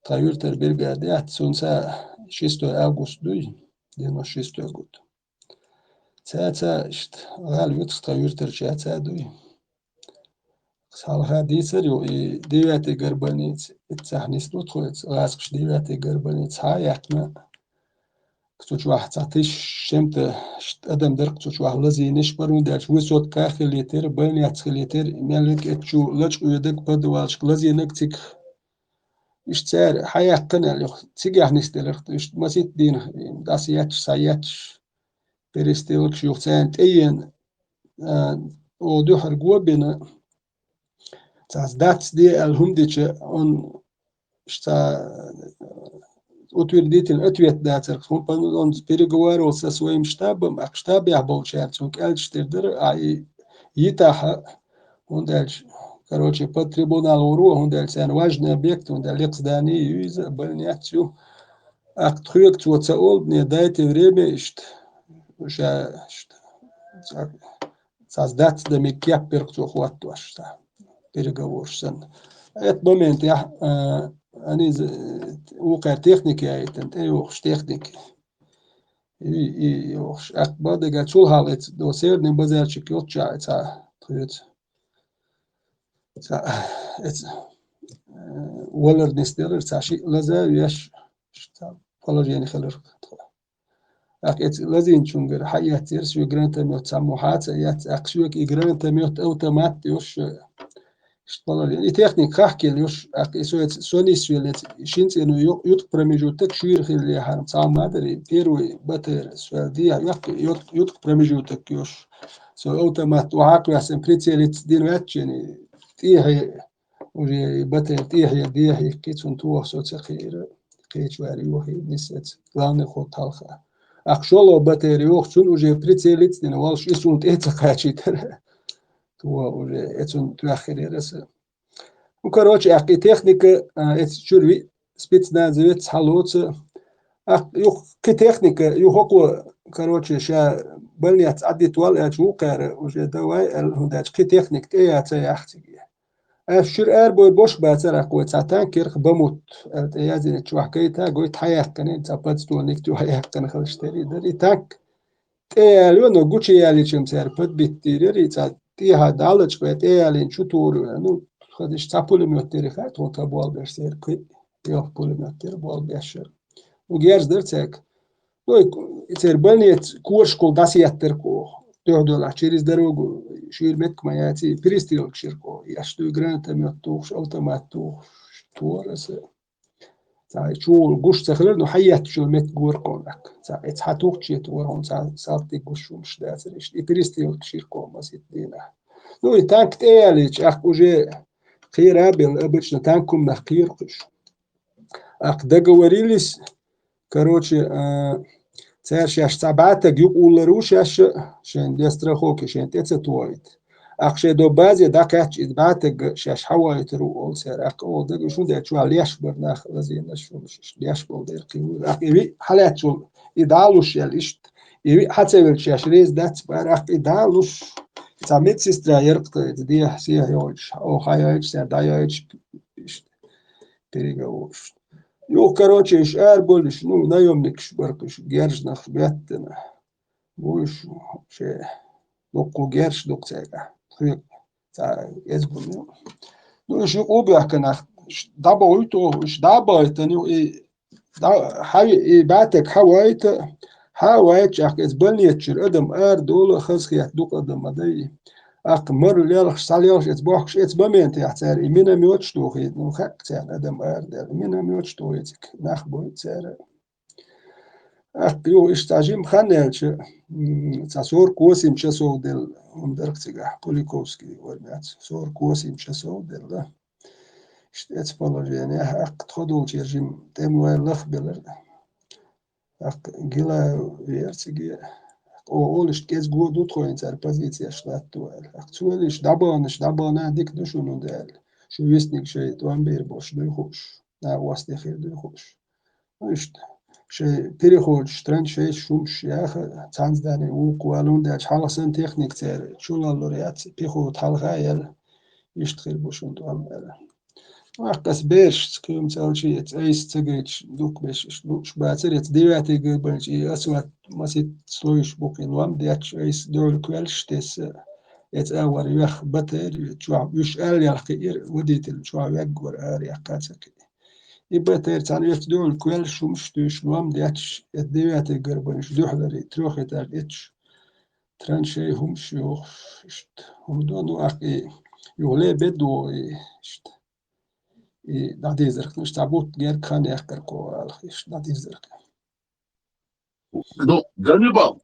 تايور تربير قاديات سونسا شيستو أغسطس دينو شيستو أغسطس تا اشت غال يتخطى يرترجع تا دوي صالحا ديتر يو ديواتي قربانيت اتساحنيس نطخوت غاسقش ديواتي قربانيت هاياتنا كتوش واحد تعطيش شمت ادم درق كتوش واحد لزي نشبر داش وسوت كاخليتر بانيات خليتر مالك اتشو لجق يدك بدوالش لزي نكتك اشتار حياتنا اللي تيجي نستلرت اشت مسيت دين داسياتش ساياتش بريستيلك شيوخ تانت اين ودوحر قوبنا تاس داتس دي الهمديش on شتا أتوير ديتن أتويت داتر خون بانون بيرجوار وساسوي مشتاب أقشتاب يعبول شارتون كالش تردر أي يتاح هندالش كروتشي باتريبونال ورو هندال سان واجنا بيكت هندال يقصداني يوز بلنياتشو أقتخيك توتسأول بني دايت وريبي اشت وشا создать да мекя перцу хватуашта переговоршсан эт момент я они ука техники айтент ух техник и ух акбада гачул халет до сердный базарчик йотчаца трет эт ولر نستير ساشي لزا يش положение خلر أكيد لازم شنقر حياة تيرس ويجران تميت سموحات يات أكشوك يجران تميت أوتومات يوش اشتغل يعني تكنيك خاحكي يوش أكيد سوني سويلت شينت إنه يوت برمجوتك شوير خلي حرم سام مادري بيروي بتر سوال دي يوت برمجوتك يوش سو أوتومات وعاقل أسم بريتيلت دين واتشني تيه وجي بتر تيه ديه كيتون توه سو تخير كيتش واري وهي نسيت لاني خود تالخه أخشوا بتر يوخشون وجي بريتيلت دين والش يسون تيتقاشي ترى تو وجي يسون تأخير يرس وكروتش أكيد تكنيك شروي спецназовец حلوت يوخ كتكنيك يوخو كروتش شا بلنيات عديت ولا شو قار وجي دواء الهنداج كتكنيك تيات يختي الشر أربو بوش باتر أقوى تعتان كيرخ بموت يازين تشوح كيتا قويت حياة كنين تابت تونيك تو حياة كن خلشتري دري تاك تيالو نو قوشي يالي شمسير بد بيتيري تا تيها دالج قويت تيالين شو تورو نو خدش تابولي ميوتيري خات وانتا بوال بيرسير كي يوف بولي ميوتيري بوال بيشر وجيرز درتك نو يتير بلنيت كورشكول داسياتر تهدول через дорогу شير متك ما ياتي بريستيل شيركو يشتو جرانتا ميوتوش أوتوماتو تورس تا شو قش تخلر نو حيات شو مت جوركونك تا اتحاتوك شيت ورهم تا سالتي قش ومش داتريش بريستيل شيركو ما سيدينا نو يتانك تياليش أخ وجي خير أبل أبلش نتانكم نخير قش أخ دقوريليس كروتشي سيرش سبعة يقول روش شن ديسترخوك شن تتسويت أخشى دو بازي داكاتش إدبعتك شاش حوايت رو سير أقول دق شو ده شو عليش برناخ لزين شو ليش بول ده قيود أخي حالات شو إدالوش يالإشت حتى بالشاش ريز دات بار أخ إدالوش تعمد سيسترا يرقط دي حسيه يوش أو خايش سير دايش بريجوش يو كروتشي إيش أربولش نو نايومنكش بركش جيرش نخ بيتنا بوش شيء نقو جيرش دوك سيجا خير تا يزبون نو إيش يقوبي أكنا دابا ويتو إيش دابا يتنيو إيه دا حي إيه بعتك حوايت أخ إزبلني يتشر أدم دول خزخيات دوك أدم مدي أخ مر ليلخ ساليلخ إتبوخش إتبمين تيحتار إمينا ميوتش توخيت نو خاك تيان أدم دل إمينا ميوتش توخيتك نخبو تيار أخ يو إشتاجيم خانيلش تصور كوسيم شسو دل دركتيغا بوليكوفسكي ورميات صور كوسيم شسو دل إشتيت بولوجيني أخ تخدو تيرجيم تيموي لخ بلر أخ جيلا ويرتيجي أولش كيس جود دوتخوين تار позиция شلاتوال أكتوالش دابانش ديك دوشونو دال شو يسنيك شيء توان بير باش دويخوش نا واسطي خير دويخوش ويشت شيء تريخوش ترند شيء شومش يا أخي تانز داني وقوالون داش حالسن تكنيك تار شو اللوريات بيخو تالغايل يشتغل بوشون توان بير وقت بيرش كيوم تالشي تأيس تجيش دوك بيش شباتر يتديواتي قبلش أسوات ما سيت سلويش بوكين وام دياتش أيس دول كوالش تيس يتأور يخ بتر شو يشأل يلقير وديت شو يقور أري أقاسك يبتر تاني يتدول كوالش ومش توش وام دياتش يتديواتي قبلش دوحلري تروح يتاريتش ترانشي هم شيوخ هم دونو أخي يولي بدو إشت ناديزرك مش تعبوت غير كان يحكر كو الخيش ناديزرك نو جانبال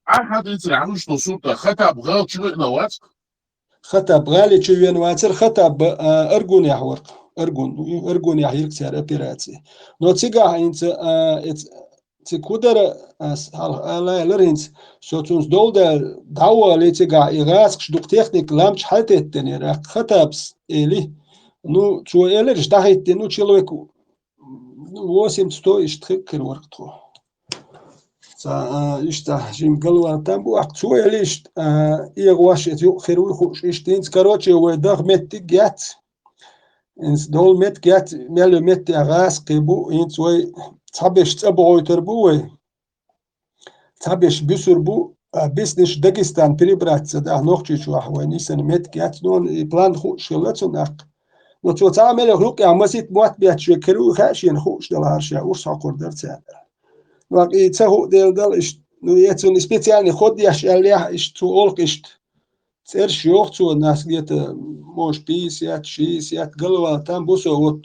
أحد يتعنوش تصوت خطب غال شنو نوات خطب غالي تشوين واتر خطب أرجون يحورك أرجون يحيرك سير أبيراتي نو تيجا إنت تكودر على لرينت سوتونس دولدا دعوة لتيجا إغاسك شدوك تكنيك لامش حالته التاني خطبس إلي نو شو إلش داهيت نو تشيلوك واسم ستو يشتخكر ورقتو سا يشتا جيم قلوا تامبو وقت شو إلش إيغواش يتيو خيرو يخوش إشتينس كاروتشي وداغ مت جات إنس دول مت جات ميلو مت أغاس قيبو إنس وي تحبش تبغو يتربوي تحبش بيسربو بيسنش داغستان بريبرات سدا نوختي شو أحواني سن مت جات نون بلان خوش شلتون أق نو تعمل خلق يا مسيت موات بيات شو كرو خاشين خوش دل هرشا ورصا قردر تاعنا وقت تهو دل إشت نو يتون سبيциальный ход يشالله إشت تو أولك إشت ترش يوخ تو الناس جت موش بيس يات شيس يات قلوا تام بوسو وط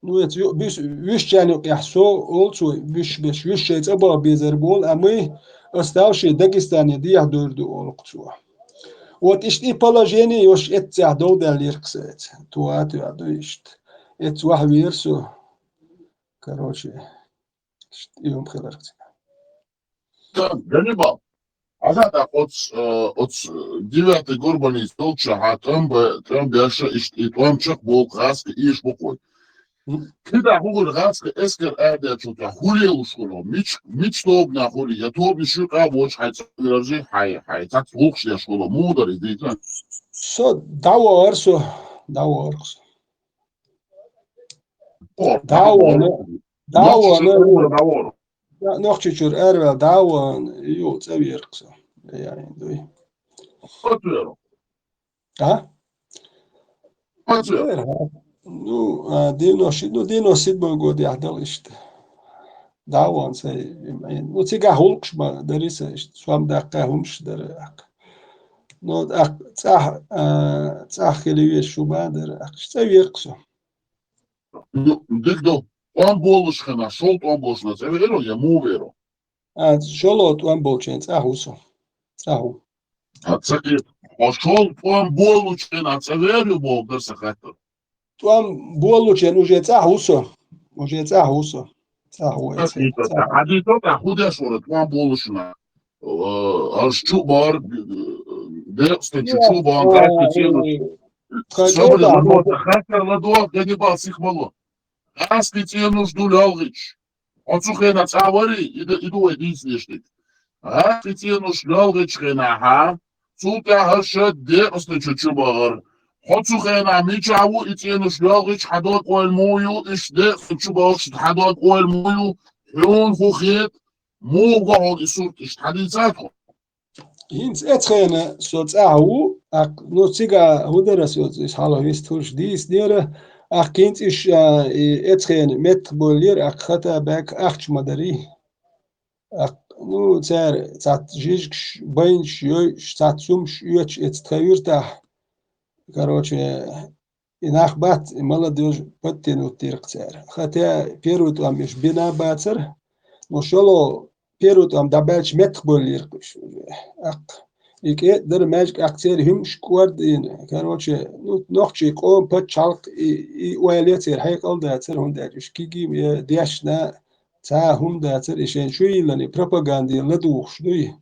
نو يت بيس ويش يعني يحسو أولتو ويش بيش ويش شيء تبغى بيزربول أمي أستاوشي داغستاني دي يحضر دو أولك تو وات إشت إيه بالاجيني يوش إت يحضر دل يركسات توات يحضر إشت إت واحد ويرسو كروشي إشت يوم خير Ганнибал. Азата от 9 гурбани столча там бяша и там чак бол гаск и шпокой. Кида хугул гаск эскер аде чука хуле ушколо мич тоб на хули я тоб шу ка боч хайца гражи хай так лукш я школо мудар идите. So dauer dauer Давор. nog чуть-чуть ervel dauer jo цевиркс я иду Отвер. а Отвер. ну дino сидбо год яхдал ишт dauer sei ну цига hulkш ma der is swam da ka humsh der no tsah khili shuba der цевиркс Дикдо. Он болушхна, шолт он болушна. Цеверо я муверо. а шолот он болчен цахусо цаху А цаки. А шолт он болушхна, цеверо бол дерсахатор. Tuam bolучен уже цахусо цаху Ади тока худешоро он болушна. Аш чубар дерсте чубар гайт тино. Собре ладо хатор ладо ганибал сихмало. Аски тино ждулялгич. Он сухена цавари иду единственный. Аски тино ждулялгич хенаха. Цука хаша дерсте чубар. خطوخنا ميشاو إتينوش لاغيش حداك والمويو إش داخل شباش حداك والمويو حيون خوخيت مو قاعد يسوق إش حديثاتهم Hins etchene so tsahu ak no tsiga hudera so is halo histurisch dies dere ach kind is etchene met bolir ak khata bak ach madari ak nu tsar tsat jish bain shyo statsum shyoch et tkhayurta короче инах бат молодежь подтянут тиркцер хотя первый там миш бина бацер но шоло первый там дабач метх болир ак ике дер magic акцер хим шквард ин короче ну нохчи ком пачалк и уэлетер хайкал дацер хундаж киги диашна ца хундацер ишен шуилани пропаганди ладух шдуи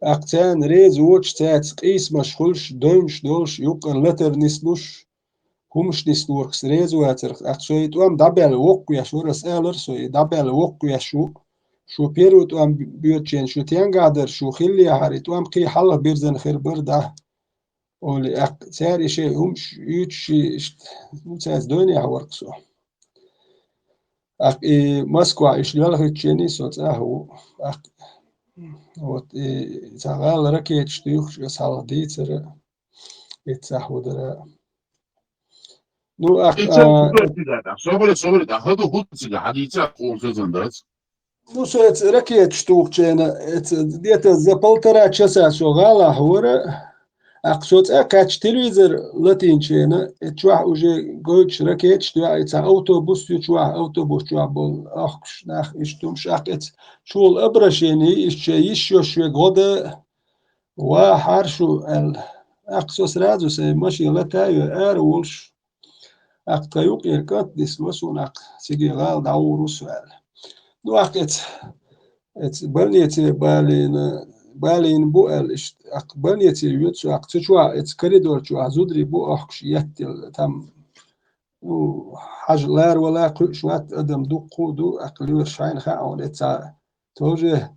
акцен рез уч цац қис машхулш дönш долш юқр летер нислуш humш нислуркс рез уацер акцой туам дабел оқуя шурас элер сой дабел оқуя шу перу туам бючен шу тянгадер шу хилли хари туам қи хала бирзен хирбер да оли ак цар ише humш юч цац дöня ворксо ак и Москва ишлал хичени соцаху ак вот и цагаал ракет штух сала дицер ицахудера ну ах собре да хаду хутцига хадица консезендас ну so jetzt ракет штух чена это где-то за 1,5 часа шогала хора ах соц акач телевизор латинчена чуа уже гоч ракет что это автобус чуа автобус чуа был ах nach истум шахет شو الأبرشيني إيش شو غدا وحرشو الأقصص رازو سي ماشي لتايو أرولش أقطيوق يركات ديس وسون أق سيجي غال داورو سؤال نو أقت بلنيتي بالين بو إش بلنيتي يوتسو أقتشوا إتس كريدور شو عزودري بو أخش يتل تام حاج ولا قشوات أدم دو أقليور شاين خاون إتسا توجه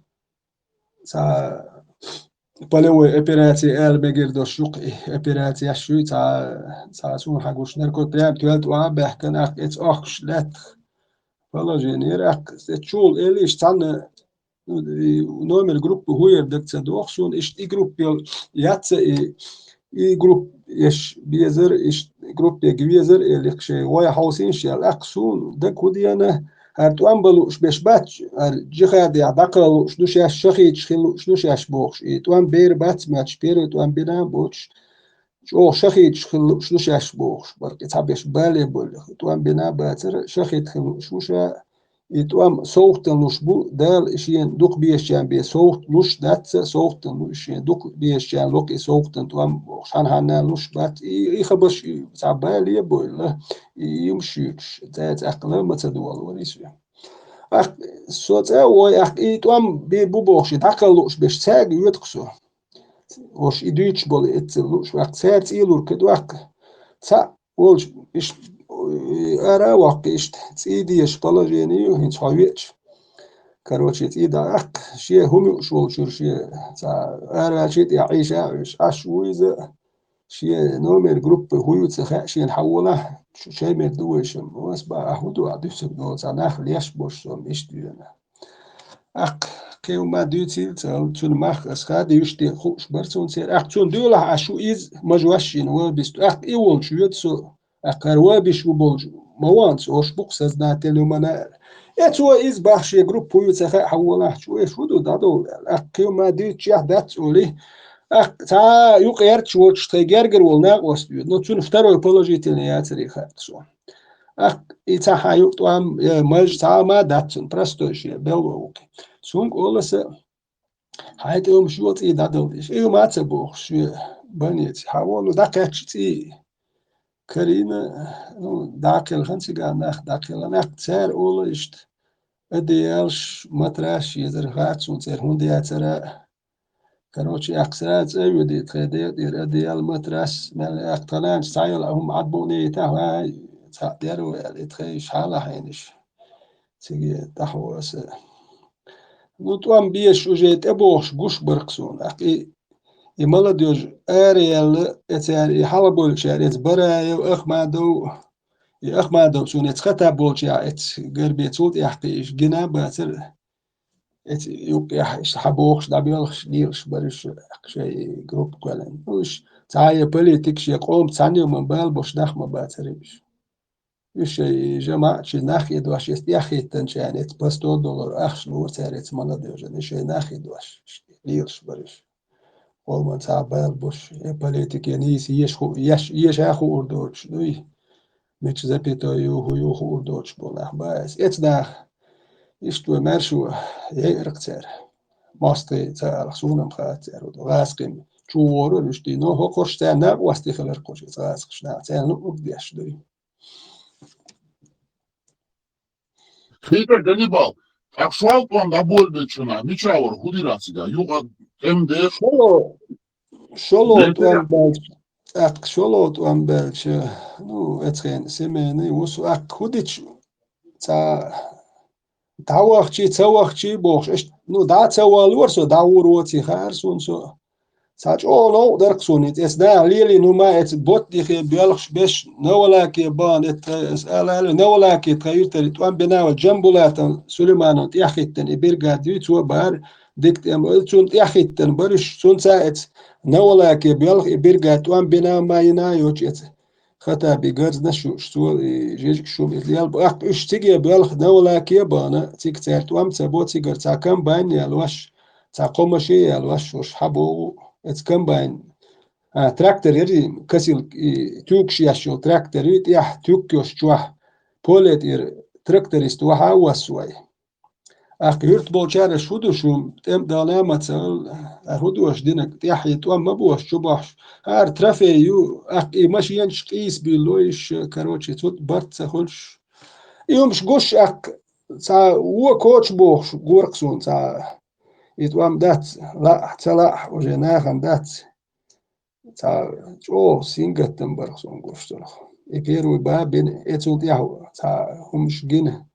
بالو операция البجر دو شوق операция شو تا سون حقوش نركو تراب توالت وعبه كان اتس اخش لات والله جينير اك تشول اليش تان نومر جروب هو يبدك تدوخ شون ايش اي جروب ياتس اي جروب ايش بيزر ايش جروب يجويزر اللي شيء ويا حوسين شيء الاقسون ده كودي انا هرتوان بلوش بش باتش جخاد يا دقلوش دوش يا شخيت شخلوش دوش يا شبوخش توان بير بات ماتش بير توان بينا بوش شو شخيت شخلوش دوش يا شبوخش بركة تعبش بالي بول توان بينا باتر شخيت خلوش وشا توان صوت لوش بو دال إشين دوك بيشان بي صوت لوش دات صوت لوش دوك بيشان لوك صوت توان شان هنا لوش بات يخبش تعبالي بول يمشيش تات أقل ما تدول وليس أخ صوت أوي أخ توان ببوخش دقلوش بش تاج يدقسو وش يديش بول إتلوش وقت سات إيلور كدوق تا ولش إش أرا وقت تيديش بلاجيني وهنش حويتش كروتشي تيدا أخ شيء هم شول شيء تا أرا شيء يعيش عيش عشويزة شيء نومر جروب هو تخاء شيء نحوله شيء مردوش بس بقى هدو عدوس بدو زناخ ليش بوش سوم إيش دينا أق كيو ما ديوتي تون ماخ أسخاد يشتي خوش برسون سير أق تون دولا عشو إز مجواشين وبست أق إيول شو يتسو أقر وبش وبولج موانس أوش بوكس أزنا تلومنا يتسو إز باخشي جروب هو تخاء حوله شو إيش هدو دادو أق كيو ما ديوتي أحدث أولي تا يقيرت وش تيجرجر والناقص بيد نو تون فتروا بولوجيتين يا تريخ سون إتا حيوت وام مج تا ما داتن برستوش بلوك سون قولس حيت يوم شو تي دادوش إيو ما تبوخ شو بنيت حاولوا داكتشتي كرينا داكل خنسي ناخ داكل ناخ تسار أولشت أديالش متراش يزرغات سون تسار هندي ترى كانوشي أقسات أيودي تخديت إراديال مترس من أقتنان سايل هم عبوني تهواي تقدروا الإتخيش حالة حينش تيجي تحوس نوتوان بيش وجيت أبوش قوش برقصون أقي يملا ديوج أريال إتاري حلبول شاريت برايا وأخ ما دو سون إتخطى بولشا إت قربي تولت يحقيش جنا باتر إت يوقع حبوخش دابيلخش ديرش برش شيء جروب كلام وش تعايا بوليتيك شيء قوم تاني من بالبوش داخ ما باتريش وش جماعة شيء ناخي دواش يستياخي تنشان إت بس $2 أخش لور تاريت مالا ديوجن شيء ناخي دواش ديرش برش قوم من تاع بالبوش بوليتيك ينيس يش أخو أردوش دوي مش زبيتو يو أردوش بونا باس إت داخ يشتو مرشو يرقتر ماستي تاع خصونا مخاتر ودغاسقين شورو نشتي نو هو قرشتان ناب واستي خلر قوش غاسقشنا تاع نو بديش دوي Peter Ganibal. Aksual tuan da bol betchuna. Michawar hudirasiga. Yuga emder. شلو توان بالش أق شلو توان بالش نو أتخين سمعني وسو أق خديش تا تاوخشي بوخش إيش نو دا تاوال ورسو داور وتي خارسون سو ساج نو دركسونيت اس دا ليلي نو ما ات بوت دي خي بيلخش بش نولاكي بان ات اسال نولاكي تغير تري توان بناو جنبولات سليمان ياخيتن ابيرغا دي تو بار ديكت ام تون ياخيتن برش سون ساعت نولاكي بيلخ ابيرغا توان بنا ما ينا يوچت خطا بيغرز نشو شتو جيجك شو بيل باق اش تيجي بيلخ نولاكي بانا تيك تيرت وام تبوت سيجر تا كم بان يالوش تا قمشي يالوش وش حبو ات كمباين تراكتور يري كسل توكش يشو تراكتور يح توكيوش جوح بوليت ير تراكتور يستوحا وسوي أخ يرت بولشار شودو شو تم دالما تسال هدوش دينك يحيى توام مبوش شباش هار ترافي يو أخ ماشي ينش قيس بيلويش كاروتشي توت برت سخولش يومش قوش أخ سا هو كوتش بوش غوركسون سا يتوام دات لا تلا وجناخن دات تا جو سينغتن برخصون قشتنخ إبيرو بابين إتسود يهو تا همش جنه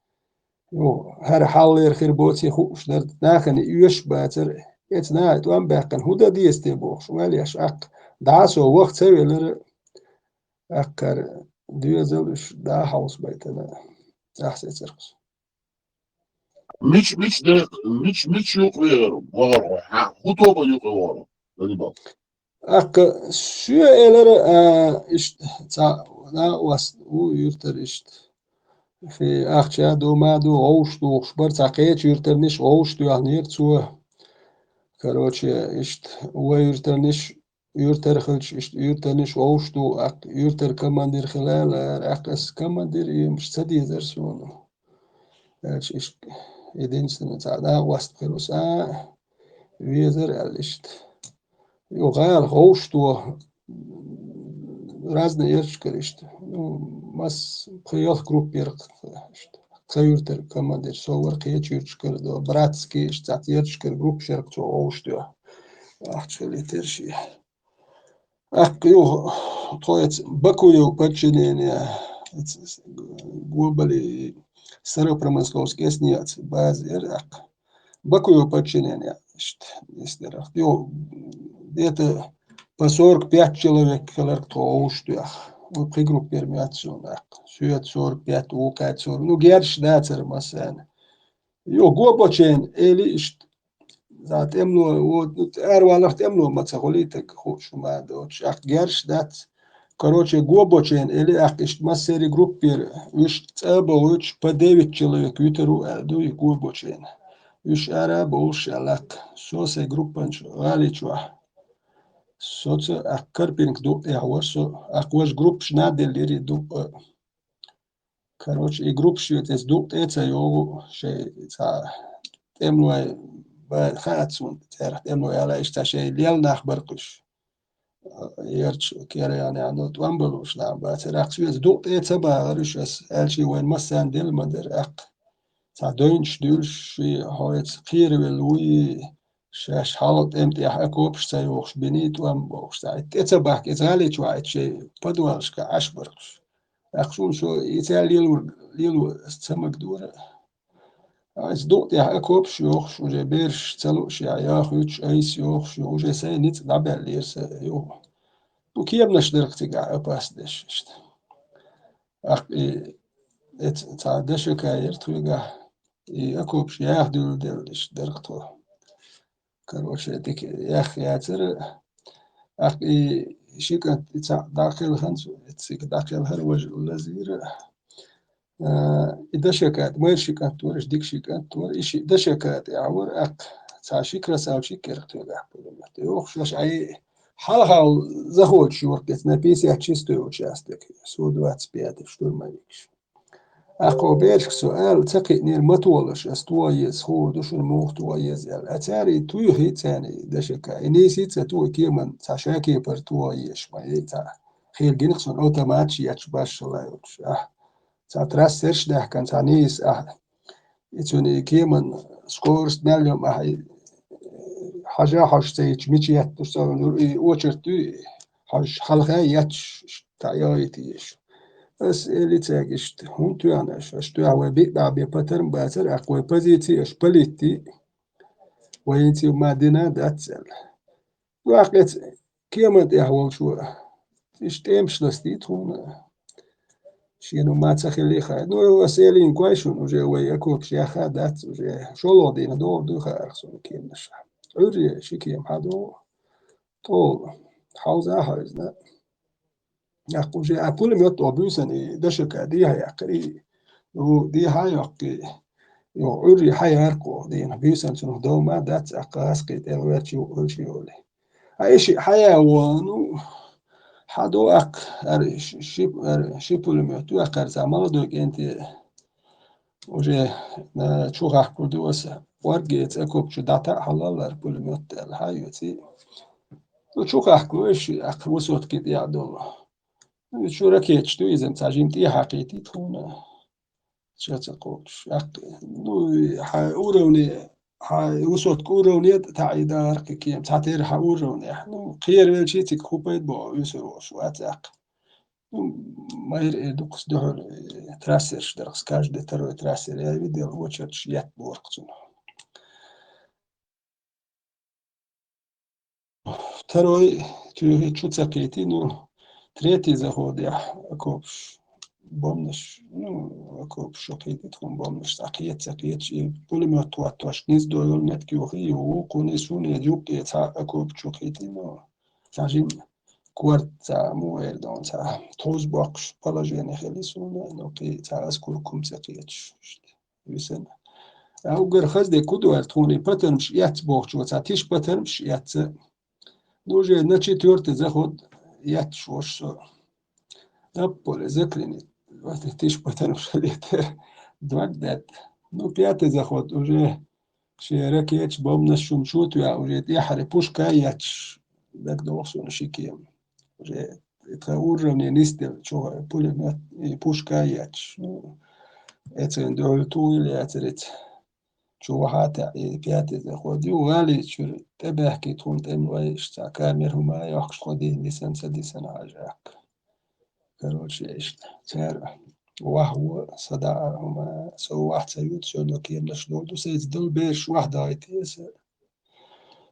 يو هر حالير خير بوتي خوش درد ناخن يوش باتر إتنا إتوان باقن هودا ديستي بوخش ماليش أق داسو وقت سوي لر أقر ديوزلش دا حوص بيتنا أحسي ترخص Mich yok ver. Var. Ha. Hutoba yok var. Ganibal. أق شو إلر إشت تا نا وس و يرتر إشت في أخشى دو ما دو غوش دو خبر تعقيت يرترنش غوش دو يعني تو короче إشت ويرترنش يرترخلش إشت يرترنش غوش دو أق يرتر كماندير خلال أقس كماندير يمش تدي درسونه إشت يدين سنة تعدا وست خلوس ويزر إشت يغال غوش دو разные ершкеришт. Ну, мас приёх группир каюртер командир совар кечурчкер до братский штат ершкер группшер то оштё. Ахчели терши. Ах ю тоец бакую подчинение глобали старопромысловский снят базер ах бакую подчинение. Ё где-то по 45 человек коллектоуштях. Мы при группе мермятсунах. Сюет 45 укат 40. Ну герш дацер масен. Ё гобочен или ишт. Зат эмло вот эрвалахт эмло мацаголитек хошума доч. Ах герш дац. Короче, гобочен или ах ишт массери группе уж цабоуч по 9 человек витеру ду и гобочен. Уж арабоуш алак. Сосе группанч галичва. Соц аккарпинг до яхвасо акваш групп шнаделери до короче и групп шьютес до эца йогу шей ца темлой ба хатсун терх темлой ала ишта шей лел нахбаркуш يرش كيرا يعني عنو توامبلوش نعم بس رأسيس دوت إيه تبع رشاس ألشي وين مسان دل مدر أق تعدينش دولش في هايت قير والوي شاش حالت امتى أكوبش تيوخش بنيت وامبوش تايت تتبع كتالي شوية شيء بدوالش كأشبرش أخشون شو يتالي ليلو استمك دورة عايز دوت أكوبش يوخش وجا بيرش تلوش ياخوش أيس يوخش وجا سينيت دعبع ليرس يوخ وكيف نشدرك تقع أباسدش أخ تعدش كاير تلقى أكوبش ياخدو دلش درقتو كروش ديك يا أخي ياتر أخ شيكا داخل خنسو تسيك داخل هروج الذي دشكات ما شيكات تورش ديك شيكات تور إيش دشكات يعور أخ تعشيك رسال شيكر تلقى يوخ شوش أي حالها زهود شوركت نبيسي أتشيستو وشاستك سو 25 штурмовик. أخو بيرك سؤال تقي نير مطولش استويز هو دوش الموخ تويز أتاري توي هي تاني دشكا إنيسي تتوي كيمن تشاكي بر تويش ما يتا خير جنخسون أوتوماتشي يتشباش الله يوش ترسرش ده كان تانيس يتوني كيمن سكورس مليون حاجة حاجتيج ميتي يتوصل وشرتو حاج خلقه يتش تعيايتيش بس اللي تاجشت هون توانش أشتو هو بيبقى بيبترم باتر أقوى بزيتي أش بليتي وينتي ومدينة داتسل وقت كيما تهول شو تشتمش لستيت هون شينو ما تخلي خا نو وسيلين كويشون وجا وياكو شي خادات وجا شولو دينا دو خارسون كيمش عري شي كيم حدو طول حوزة هايزنا يقول جي أقول ميت أبوسني دشك دي هاي أقري ودي هاي أقي يو عري هاي أركو دينا بيسن سنو دوما دات أقاس قيت الواتشي وقلشي يولي أيشي حيوانو حدو أق شيبو الميتو أقر زعمال دوك أنت وجي شو أقول دوسا ورقيت أكوب شو داتا حلال ربو الميت الهايوتي وشو أقول إيش أقر وصوت كده يعدو شو ركيتش تو إذا تعجمتي حقيقي تكون شو تقولش نو حوروني وصوت كوروني تعيدار كيم تعتير حوروني نو خير من شيء تكوبيد بو يسرو شو أتاق ما ير دقس دهر تراسيرش درس كاج دتر تراسير يا فيديو واتش يات بورقتون تروي تو شو تسقيتي نو تريتي زهود يا كوبش بومنش كوبش شقيتي تكون بومنش تقيت شيء كل ما تواتوش نيز دول نت كيوخي وكونيسون يجوك يتا كوب شقيتي نو تعجين كورتا مو إردون تا توز باقش بالاجين خليسون نوكي تا أسكولكم تقيتش يسن أو غير خز دي كودو توني باترمش يات باقش وتا تيش باترمش يات دوجي نتشي تورت زخود يات شوش أبول ذكرني وقت تيش باترمش خليتر دمك دات نو بيات زخود دوجي شيرك ياتش بامنش شمشوت يا وجيت يحري بوشكا ياتش دك دوخسون شيكيم تقول نيستل شو بول بوشكا ياتش اتن دول طول ياترت شو حتى بيات خودي وغالي شو تبه كي تكون تنويش تا كامير هما يحكش خودي لسان سديسان عجاك كروش ايش تار وهو صداع هما سو واحد سيوت شو لو كي نشلو دو سيد دول بيش واحد هايتيس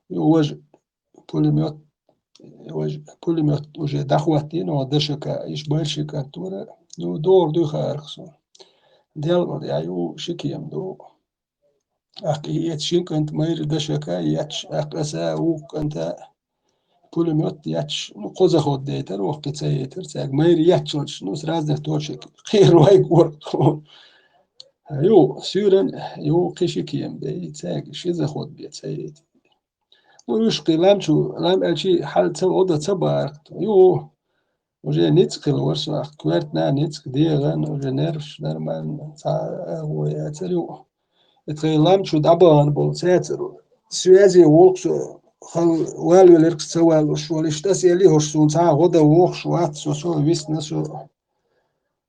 يوج بوليميوت وجه دخواتين ودشكا إيش برشكا تورا دو دور دو خارخسون ديال يعيو شكيم دو أخي يتشيك أنت مير دشكا يتش أقسا وك أنت بوليميوت يتش قوزا خود ديتر وقت تسيتر تاج مير يتشوش نوس رازده توشك خير وايك ورق يو سيرن يو قشكيم دي تاج شيزا خود بيت سيت ويشقي لام أشي حال تسوى تبارك يو وجه نيتسك الورشة كوارتنا نيتسك ديغان وجه نيرش نرمان تا وياتريو اتغيلام شو دابان بول ساترو سوازي ووكسو خل والو لرك سوال وشولش تسيلي هوشسون تا غدا ووخش وات سو ويسنسو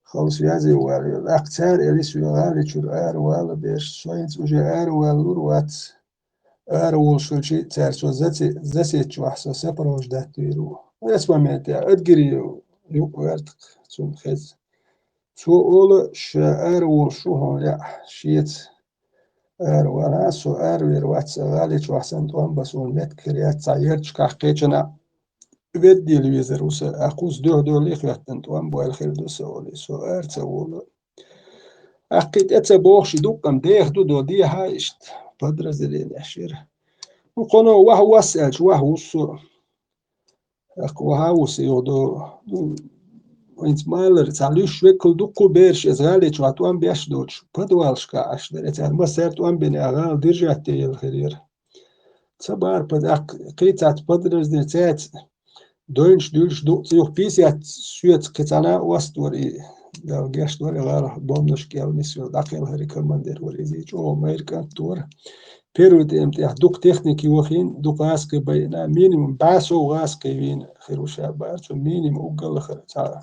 خل سوازي والو الاقتار الي سوالي شو والو بيش سوينت وجه والو وات أرول شو شيء تارسو زاتي شو أحسن سبروش ده تيرو اسمه متى أدقريو يوقعت شو خز شو أول شو شو هون يا شيت أرول شو أرول واتس غالي شو أحسن توان بس ونمت كريات سعيرش كحكيتنا بدي الويزر وس أقوس ده ليخ يحتن توان بوال خير دو سولي سو أرتول أكيد أتبوخش دوكم ده دو دي هايشت بدرز اللي نحشر وقنو وهو واسأل وهو الصو وهو سيودو وانت مالر تعليش وكل دكو بيرش ازغالي توان بيش دوتش بدوالش كاش دريت ما سيرت وان بني اغال ديرجع تي الخير صبار بدك قيتات بدرز ديتات دوينش دولش دو تيوخ بيسيات سويت كتانا واستوري دو جاش دوري غار بومنش كيال نسيو داخل هري كماندير وريزي جو امريكان تور بيرود امتياح دوك تكنيكي وخين دوك غاسكي بينا مينيموم باسو غاسكي وين خير وشابات مينيموم وقل خير تعالى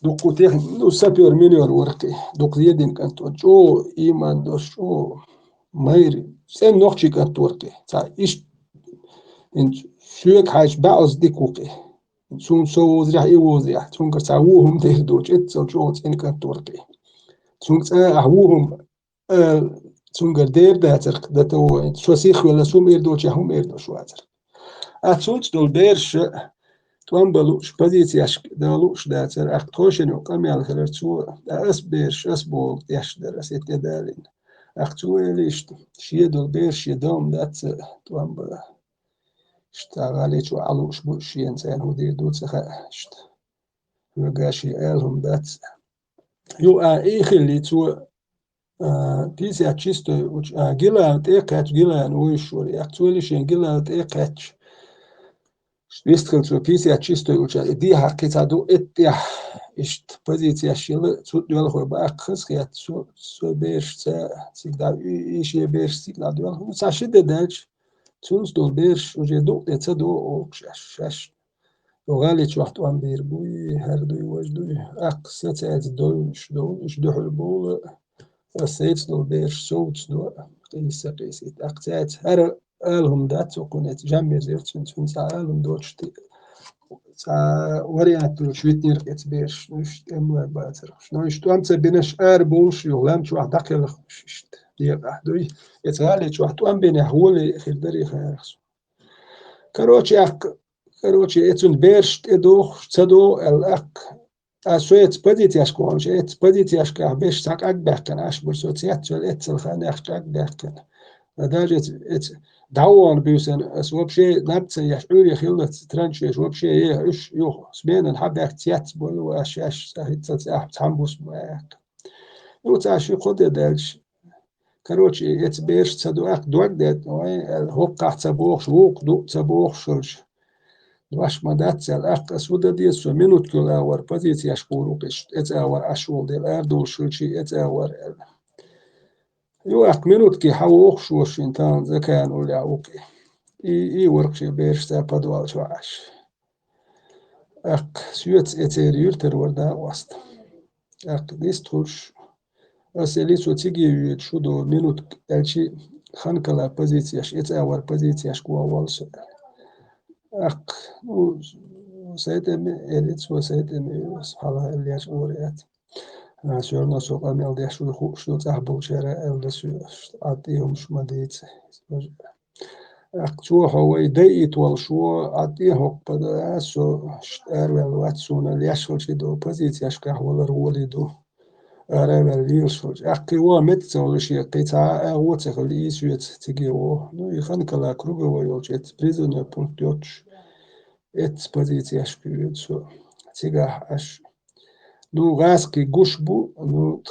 دوك تكنيك نو سابيور مينيور ورقي دوك زيدين كانت جو ايمان دوش جو مايري سين نوخشي كانت ورقي تا ايش انت شوك حاج باوز ديك وقي سون سو زريح ايو زريح سون كرساوهم دير دوش اتسو جو تين كانت ورقي سون اهوهم تونجر دير داتر داتو شوسيخ ولا سوم إردوش هم إردوش واتر أتسولت دول بيرش توان بلوش بزيتياش دالوش داتر أختوشن وقام يالخير تو أس بيرش أس بوغ ياش درسيت يدالين أختويليش شي دول بيرش يدوم دات توان بلا اشتغالي تو علوش بوشي إنسان ودير دوت سخا اشت وقاشي آلهم دات يو إيخي تو Pisi čisto gilēt iekāč gilēnu uišuri, aktuālišien gilēt iekāč. Vistkal to pisi čisto uča diha kitadu etja ist pozīcija šila cut duelho bākhas kiet so bēš cik da išie bēš cik da duelho. Sa šide dēļ cuns dol bēš uže dukte cadu okšaš. وغالي شوحت وان بير بوي هردوي وجدوي أقصى تعز دوش دحل بول السيد دول بيرش صوت دول قيسيت أقتات هر آلهم دات وقنات جمع زيرتون تون سألهم دوش وريات دوش ويتنير قيت بيرش نوش أموال باتر نوش تو أمتى بينش بوش يغلام شوح دقل خشت ديق أحدوي يتغالي شوح تو أم بينه هولي خير دري خيرخسو كروتشي اتون بيرش تدوخ تدو الأق أسويت بديت يشكون شيت بديت يشكه بيش تاك أكبر كان أشبر سوتيات شل إتسل خان يخش أكبر كان لدرجة دعوان بيوسن أسواب شيء نبت يحوري خيلة ترانش أسواب شيء إيه إيش يو سمين الحب احتياط بقول وأشياء سهيت تحمبوس معك يو تعشي قد دالش كروش يتبيرش تصدق دوك دات الهوق قاعد تبوخ شوق دو تبوخ شلش واش ما دات الأق أسود دي سو منوت كل أور بزيت يشكورو قش أور أشول دي الأردول شلشي أور يو أق منوت كي حوق شوش إنتان زكان ولا أوكي إي ورقشي بيرش تابدوال شواش أق سيوت إتيريور تروردا وست أق ديستوش أسيلي سو تيجي يوت شودو منوت ألشي خانكلا بزيتياش أور بزيتياش كوا والس أق سيتم إليت سو سيتم سبحانه اللي أوريات سيرنا سوق أميل دي شو تحبو شارع أولس أعطيهم شو مديت شو هو يديت والشو أعطيه بدا سو أروي الواتسون اللي يشغل شدو بزيت يشكح ولا رولي دو أروي اللي يشغل أقي ومت ولا شيء قطع أوتخ اللي يسويت تجيو نو يخنك لا كروجو ويوجت بريزونر بونت دوتش إت بزيت يشكل سو تيجا أش نو غاسكي جوشبو نو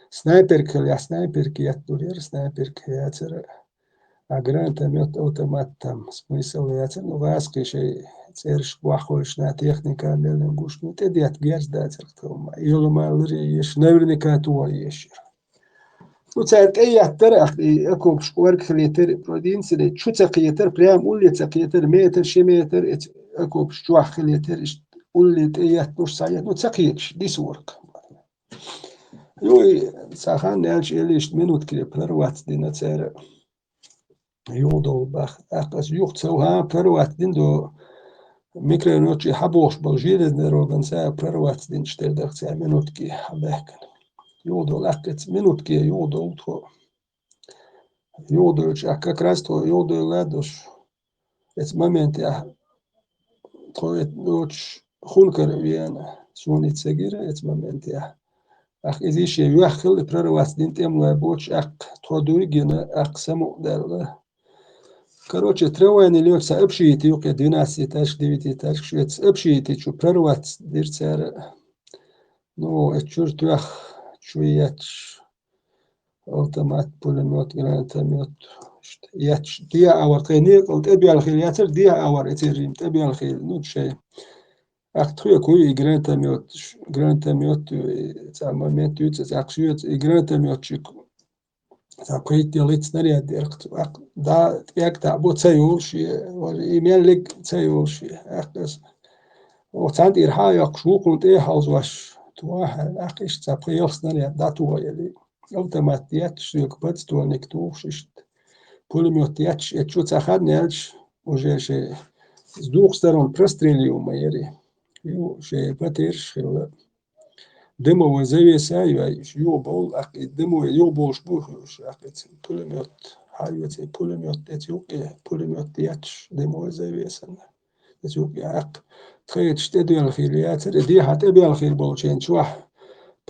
سنايبر كل سنايبر كي يتدور سنايبر كي يتر أجران تميت أوتومات تم سميسل يتر نو غاسكي شيء تيرش واخوش نا تكنيكا ميلن جوش نو تديت جيرز داتر توما يلو ما لري يش نورني كاتوا يش نو تاعت أي ترى أخي أكو ورك خليتر برودين سلي شو تقيتر بريام قول لي تقيتر متر شي متر أكو شو خليتر قول لي تأيات نص ساعة نو تقيتش ديس ورك يوي ساخان نالش إليش منوت كلي بروات دينا تسير يوضو باخ أقص يوخت سوها بروات دين دو ميكرو نوتشي حبوش بلجيل نروغن سا بروات دين شتر دخ سا منوت كي حباكن يوضو لقت منوت كي يوضو تو يوضو أكا كراستو يوضو لادوش ات مومنت يا تو نوتش خونكر ويانا سوني تسجير ات مومنت يا أخ إذا شيء يأخذ برواس دين تيم لابوش أخ تودوي جنا أخ سمو دل كروتش ترواني اليوم سأبشي تيوق ديناسي تاش ديفيتي تاش شوية سأبشي تيشو برواس دير سعر نو اتشور تيوخ شوية أوتومات بوليموت جرانتاميوت ياتش ديا أور قيني قلت أبي الخيل ياتر ديا أور إتيريم تبي الخيل نوت شيء أختي كوي جرانتاميوت تاع مومنت تاع قشيت جرانتاميوت شيكو تاع قيت يليت نريا ديرقت دا ياك تاع بو تسيوش إيميل لك تسيوش أخس وتاندير هاي أقشو كنت إيه هاوز واش تواحد أخيش تاع قيوس نريا دا توا يلي أوتوماتيات شيك بس تو نكتوش إشت بوليميوتياتش إتشو تاخد نالش وجيشي زدوقسترون برستريليوم يري يو شيء باتيرش خلا دمو وزاوية سايو يو بول أكيد دمو يو بولش بوخش أكيد بوليميوت حاجة بوليميوت إثيوبيا بوليميوت ياتش دمو وزاوية سنة إثيوبيا أك تخيل تشتدي الخيليات دي حتى بيا الخيل بولشين شوح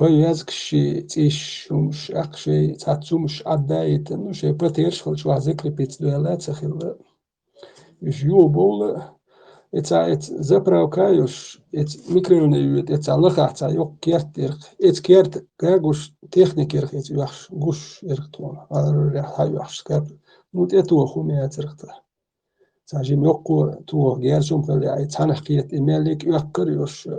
بيازك شي تيش ومش أك شي تاتسو مش عدايت إنه شيء باتيرش خل شوح ذكر بيت دوالات خلا يو بول إت زبرا كايوش إت ميكرونيوت إت علقة تا يوك كيرت إت كيرت كاغوش تكنيك إت يوحش غوش إرتون على هاي يوحش كاب نوت إتو خومي إترقت تاجي ميوكو تو جيرجوم كل أي تانح كيت إمالك يوكر يوش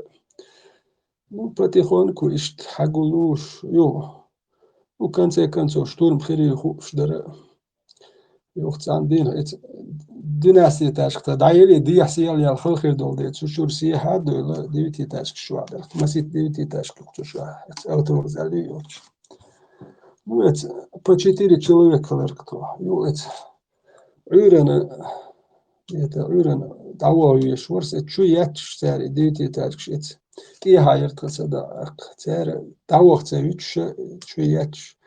نو باتيخون كو إشت حقولوش يو وكان سيكون سو شتورم خيري خوش در يوخت عندين ديناسي تاشك دايلي دي حسيال يا الخلخير دول ديت شو سياحة دول ديوتي تاشك شو عدرت مسيت ديوتي تاشك شو أوتور زالي يوش نوت по 4 человека леркто يوت عيرنا عيرنا دعوة يشورس شو ياتش ساري ديوتي تاشك شيت كي هاير تصدق سار دعوة تسويتش شو ياتش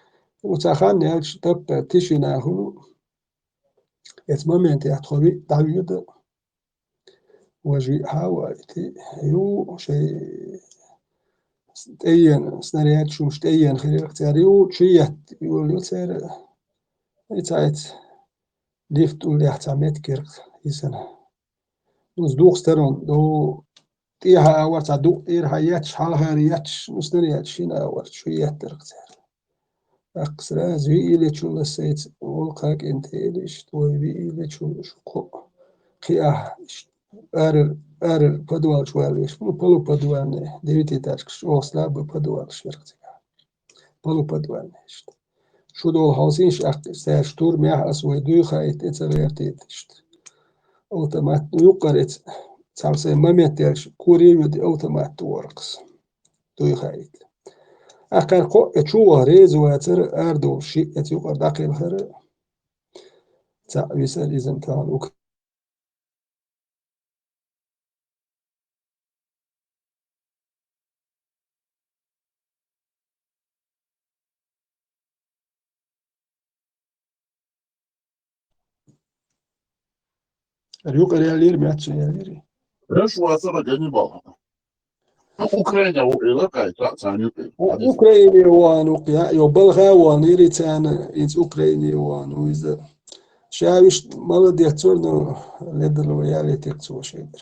وتاخان ياتش تب تشينا هو ات مومنت يحتوي داوود وجي هاوالتي يو شيء تأين سنريات شو مش تأين خلال اختياري وشيت يقول يسير يتعيت ليفت وليحت عميت كيرك يسنا نوز دوغ سترون دو تيها أورت عدو إيرها ياتش حالها رياتش نوسترياتش هنا أورت شو ياترك أقصر زي إلي تشول السيت ولقاك انت إليش توي بي إلي تشول شقو خياه أرل بدوال شواليش مو بلو بدوال ديوتي تاشكش أوصلا ببدوال شركتك بلو بدوال نشت شو دول هالسينش أقصر شتور مياه أسوي دوي خايت إتسريرتيتشت أوتومات يقرأت تعرفين ما ميتلش كوري ودي أوتومات ورقس دوي خايت أكان قو تشوه ريز واتر أردو شيء يقر داخل خير تا يسأل إذا كان وك اليقر يالير مياتش ياليري Reš vasara Gannibal. Ukraina ilaka tani أوكراني وان وقيا يبلغ وان يريتان إنت أوكراني وان وإذا شاوش مالد يحتورنا لدر ويالي تكتو شيدر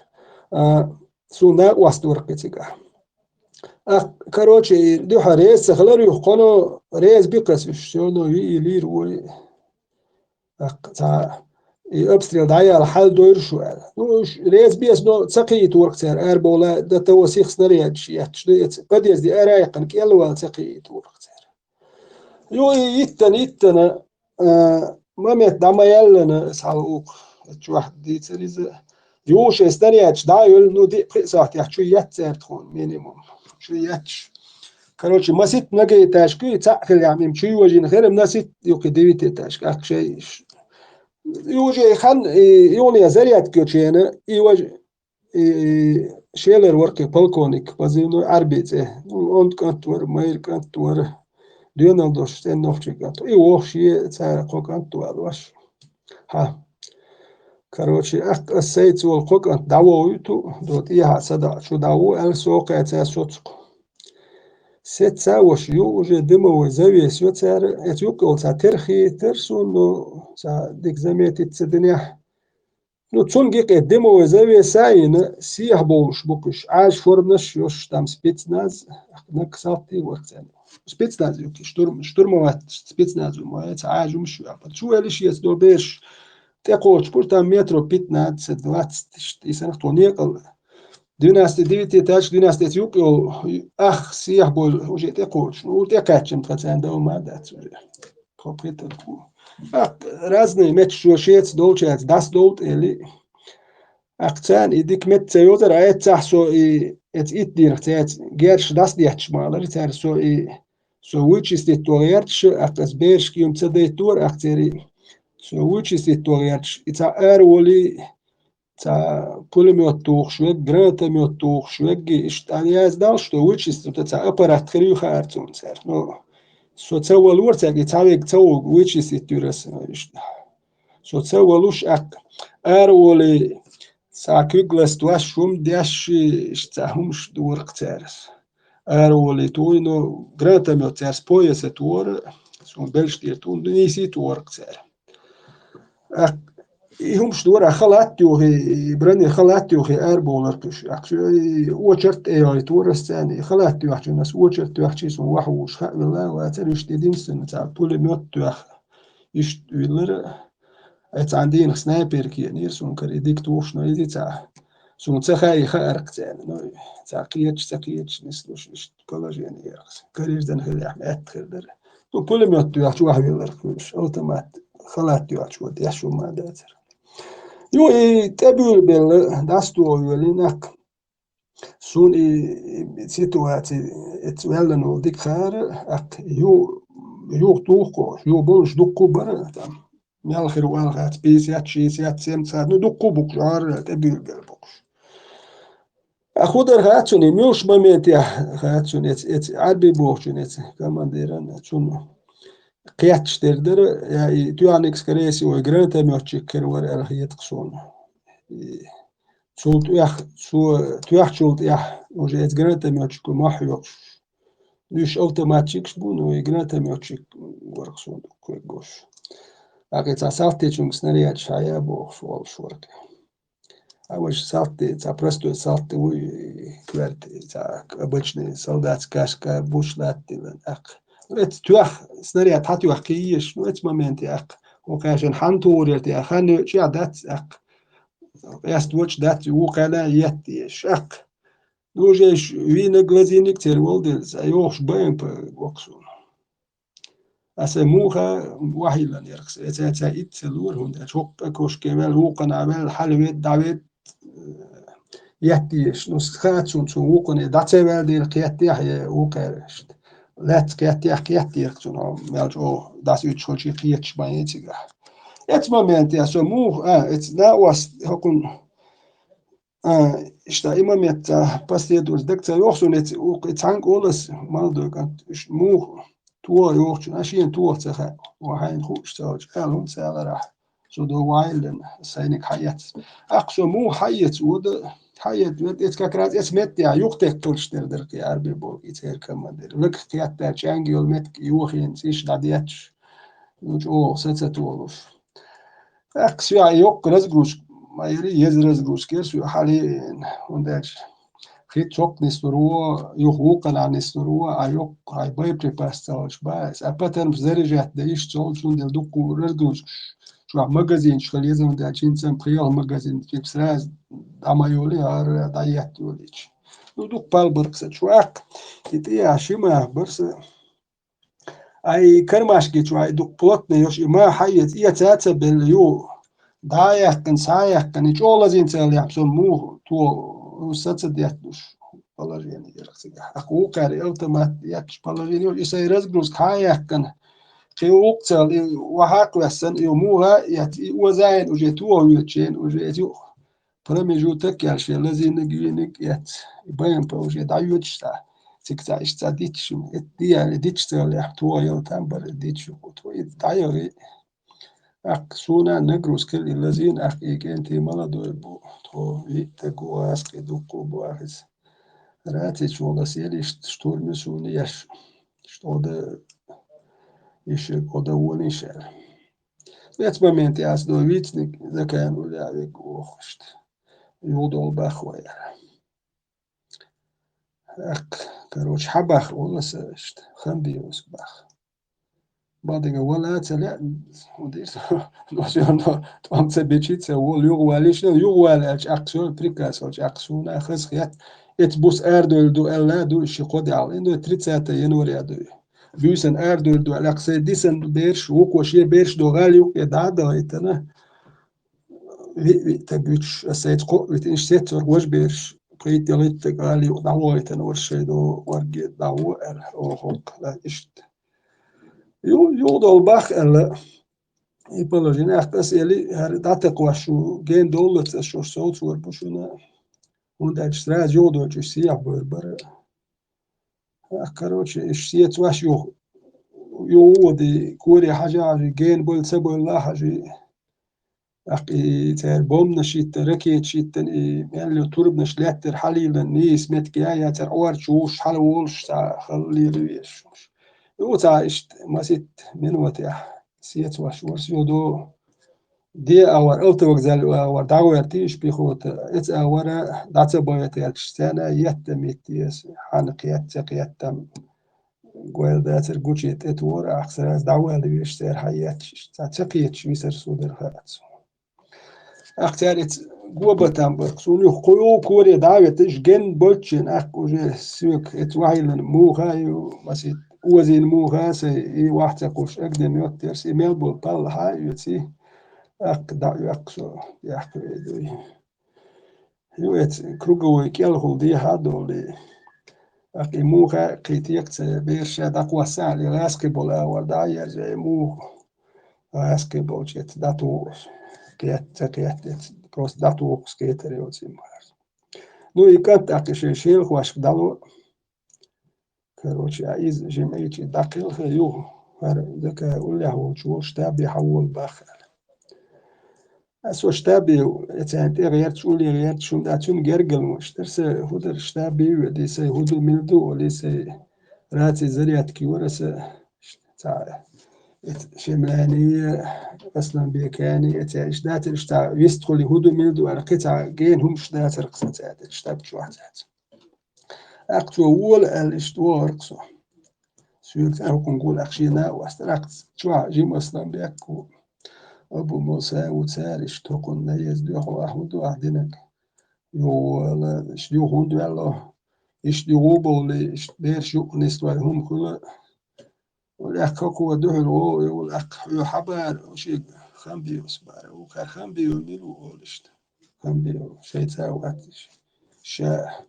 سونا واستور قتيقا كاروتشي دو حريز سخلر يخونو ريز بيقس شونو يلير وي تا أبستريل دايا الحال دوير شو نوش ريز بيس نو تقيت ورقتر أربولا دا توسيخ سنرياتش يحتش قد يزدي أرايقن كيلوا تقيت ورقتر يو يتنا ما ميت دعما يلنا سالوق واحد دي تريزا يوش استنياتش دايل نو دي قصاحت يحشو يتسر تخون مينيموم شو يتش كاروتشي ما سيت نجي تاشكي تعقل يعني مشي وجين خير من سيت يوكي ديفيتي تاشك أخ شيء يوجي خان يوني زريات كوتشينا يوج شيلر وركي بالكونيك بزينو عربيته اون كانتور مايل كانتور ديونالدوش تنوفشي كانتور يوشي تاع كانتور واش ها كاروتشي أخ السيت والقوك أنت دعوة دوت إيها صدا شو دعوة السوق تاع سوتسق ست ساوش يوجي دمو زاوية سوتسار اتيوكو تاع ترخي ترسونو تاع ديك زميتي تسدنيح نو تسونجي قدمو زاوية ساين سيح بولش بوكش عاش فورمنش يوش تام سبيتناز نكساتي ورتاني سبيتناز يوكي شتورموات سبيتناز وموات عاج ومش شو هالش يسدو بيش تقوش بورتا مترو بيتناد سدوات يسنخ تونيق ديناستي ديتي تاش ديناستي تيوكو أخ سيح بول وجي تقوش وتكاتشم تخزان دو ما دات بروبريتر كو رازني متش وشيت دولشات داس دولت اللي أقتان إديك مت سيوتر عيت تحسو ات دير تاعت جيرش داس ديحش مالر تاع سو ويتش استيتوريرتش أقتس بيرش كيوم تسديتور أقتري سو ويتش استيتوريرتش إتا أرولي تا كل ميوتوخ شوية جرانتا ميوتوخ شوية إشت أنياز داش تو ويتش تا أبرات خريو خارتون سار نو سو تسوى الورتاك يتعاليك تسوى ويتش استيتوريس سو تسوى لوش أق أرولي ساكيغلاس دواش شوم دياش اشتاهمش دور قتارس أرولي توينو جرانتا ميوتارس بويس تور سون بلش ديرتون نيسي تور قتار همش دور خلات يوهي براني خلات يوهي أربولر كش أكشلي وشرت أي تور الثاني خلات يوهي الناس وشرت يوهي سون وحوش خا والله واتريش تدين سنة تاع كل ميوت يوهي يشت ويلر عندين سنايبر كي نيرسون كريديك توش نايدي تاع سون تخاي خارق تاع تاقيتش نسلوش كولاجين يرقص كرير دن خلي أحمد خير كل ميوت يوهي واحد يلركوش أوتومات خلات يوهي شو ديشو ما داتر يو تابول بال داستو يولينك سون سيتواتي اتولنو ديك خار اك يو توخو يو بولش دوكو بر ميال خير والغات بيسيات شيسيات سيمسات نو دوكو بوك جار تابول بال بوكش اخودر غاتوني ميوش مامنت يا غاتوني ات عربي بوكشن ات كمان ديران تشونو قياتش ديردر يا توانكس كريسي وغرانتا ميوتشيكر ور الهيت قصون شو تياح شو تياح وجه إتجرنت ميوتشيك وماحيو ليش أوتوماتيك شبون وإجرنت ميوتشيك ورقصون كويجوش أكيد سالتي شو سنريا شايا بو شوال شورك أول سالتي برستو سالتي كوارت обычный солдат кашка бушлат أق توخ سنريا تاتي وحكيش نوت момент أق وكاشن حنتوريت يا خان شيا دات أق erst watch dat وقلا يتيش أق دوجيش وين غلازينك تير ولدز أيوش باين بوكسون أسموها وحيلا يركس إتا إتسلور هند شوق كوش كمال وقن عمل حلويت دعويت يتيش نسخات شون وقن دعتي دير قياتي حي وقرشت لات قياتي يركسون مالجو داس يتشول شي قياتش بايتيغا ات مومنت يا سموه اتس نا واس هكون إشتا إماميت باستيدوز دكتا يوخسون إتانك أولس مالدو كانت موه توه يوخشون أشين توه تخا وحين خوش تاج ألون سال راح سودو وايلن سينك حيات أقصى مو حيات ود حيات ود إتكاكرات إسمت يا يوختك كلشتر دركي عربي بوك إتهر كمادر لك كياتا تشانجي والمتك يوخين سيش دادياتش نوج ستتولوش أقصى يوك رزقوش ما يري يزرزقوش كيرسو حاليا ونداش خيت شوك نستروه يخوقن عن نستروه أيوك هاي باي بريباستالش بس أبتن بزرجات دايش تول شون دل دوكو رزقوش شو مجازين شخليزة ونداشين سام خيال مجازين كيف سراز دامايولي هار دايات يوليش دوك بالبركس شو أك يتيا شيما برس أي كرماش كي شو أي دوك بلوتنا يوش ما حيت إيا تاتا باليو دايك سايك كان يجولا زين تال يحسون مو تو ستديتوش بالجيني يركسيا أقو كاري أوتومات يكش بالجيني يسير رزقوس كايك كان خيوق تال وحاق وسن يوموها يتي وزاين وجيتوه ويتشين وجيتو برمي جو تكيال شيء لازم نجينك يت يبين بوجي دايوتش تا تكتا إشتا ديتش ديال ديتش تال يحتوه يوتامبر ديتش وتو يدايوري أقصونا نجروس كل الذين أحكيكين تيمالا دويبو تو يتقو أسكي دوكو بواخز راتي شولا سيلي شتور مسوني يش شتود يشيك ودووني شال يتبمنتي أس دو ويتنك ذكان ولا عيك وخشت يوضو الباخويا أق كروش حباخ ولا سرشت خنبيوس باخ بعدين ولا تلا ودير نوشون توم تبيتشيت هو يوغواليش يوغوالش أقصون بريكاس أو أقصون أخذ خيات إتبوس أردول دو ألا دو شقودي على إنه تريتسات ينوري أدو بيوسن أردول دو ألاقصي ديسن بيرش وكوشي بيرش دو غاليو يدعدا يتنا تبيتش السيد قو يتنش سيتر وش بيرش قيت يليت غاليو دعوة يتنا ورشي دو ورقي دعوة أو هوك لا إشت يوضو الباخ ألا يبلغين أحتاس يلي هرداتك وشو جين دولت شو صوت وربوشونا ونداج سراج يوضو جسيا بربر كروش اشتيت واش يودي كوري حاجة جين بول سبو الله حاجة أقي تار بوم نشيت ركيت شيت يعني ترب نشلات حالي للنيس متك يا تار أور شوش حلولش تا خلي ريش يوتا اشت مسيت من وتاح سيت واش ورس يودو دي اور أوتو وجزال اور دعوة تيش بيخوت إت أورا دعت بايت الشتانا يتميتيس حنقيت قيتم قويل داتر جوتشيت إت ورا أحسن از دعوة اللي بيشتر حيات تقيت شويسر صدر هات أختارت جوبة تامبر سوني خيو كوري دعوة تيش جن بوتشن أكوجي سوك إت وعيلن موغايو مسيت وزين موغا سي واحد تقوش أقدم يوتر سي ميلبول بالها يوتي أقدع يقصو يحكي يوت كروجو كيلهو دي هادولي أقي موغا قيتيكت بيرشا دقوا سالي غاسكيبول أول داير زي موغ غاسكيبول جيت داتو كيت بروس داتو سكيتر يوتي مهار نو يكات أقي شيل خواش بدالو كروش عايز جمعيتي داقل خيو ذاك ولا هو شو شتابي حول باخر أسوأ شتابي يعني غيرت شو اللي غيرت شو داتون جرجل مش ترس هودر شتابي ودي سي هودو ميلدو ولي سي راتي زريات كيورس تاع شملاني أصلا بيكاني إيش داتر إشتا يستخلي هدو ميلدو على قطع جين هم إيش داتر قصة إشتا بشو عزات أقتو أول الإشتوار قصو سويت أنا نقول أخشينا واسترقت شو جيم أصلا بيكو أبو موسى وتسال إشتوقنا يزدوه أحمد وعدنك يو إشتيو هندو الله إشتيو بولي إشتبير شو نستوى هم كل والأخ هو دهر والأخ يحبر وشيء خمبيو سبارة وخمبيو ميلو ولشت خمبيو شيء تاواتش شاء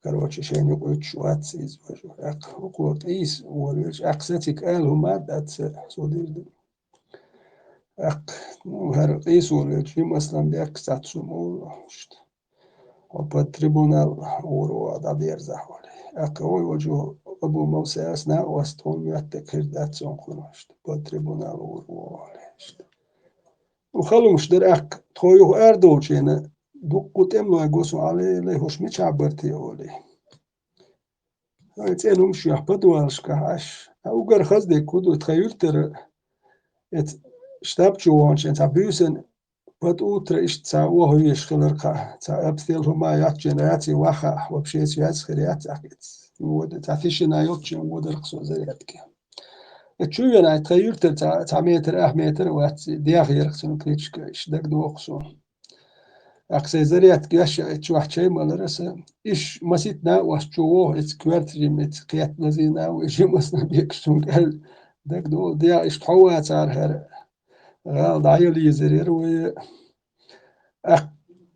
كروتش شيء يقول شوات سيز وجو أخ وقوت إيس ولش أقساتك قالهم ما دات سودير أخ وهر إيس ولش يوم أصلا بيك ساتسومو شت وبتريبونال ورو دابير زحولي أخ هو وجو أبو موسى أثناء وستون يتكر ذات سونخونشت بتريبونال ورو وخلو مش در أخ تويو أردوشينا دقت أملو أجوسو عليه لهوش مش عبرتي أولي هاي مش يحبطوا أشكاش أو جر خزدي كودو تخيلتر ات شتابشو وانش انت بيوسن بد اوتر إيش تسا وهو يشخلرقا تسا أبثيل هما يات جنراتي واخا وبشيس يات خريات أكيد ود تعفيشنا يوتشن ودرقصو زرياتك تشو ينا تخيلتر تسا متر متر وات دياغ يرقصن كريتشك إيش دق دوقصو أقصى زريات كياش تشو حشي مالرسا إيش مسيتنا واشتوه إتكوارت جيمت قيات لزينا وإيش مسنا بيكشون قال دق دو ديا إيش تحوى تار هر ضعيلي زرير و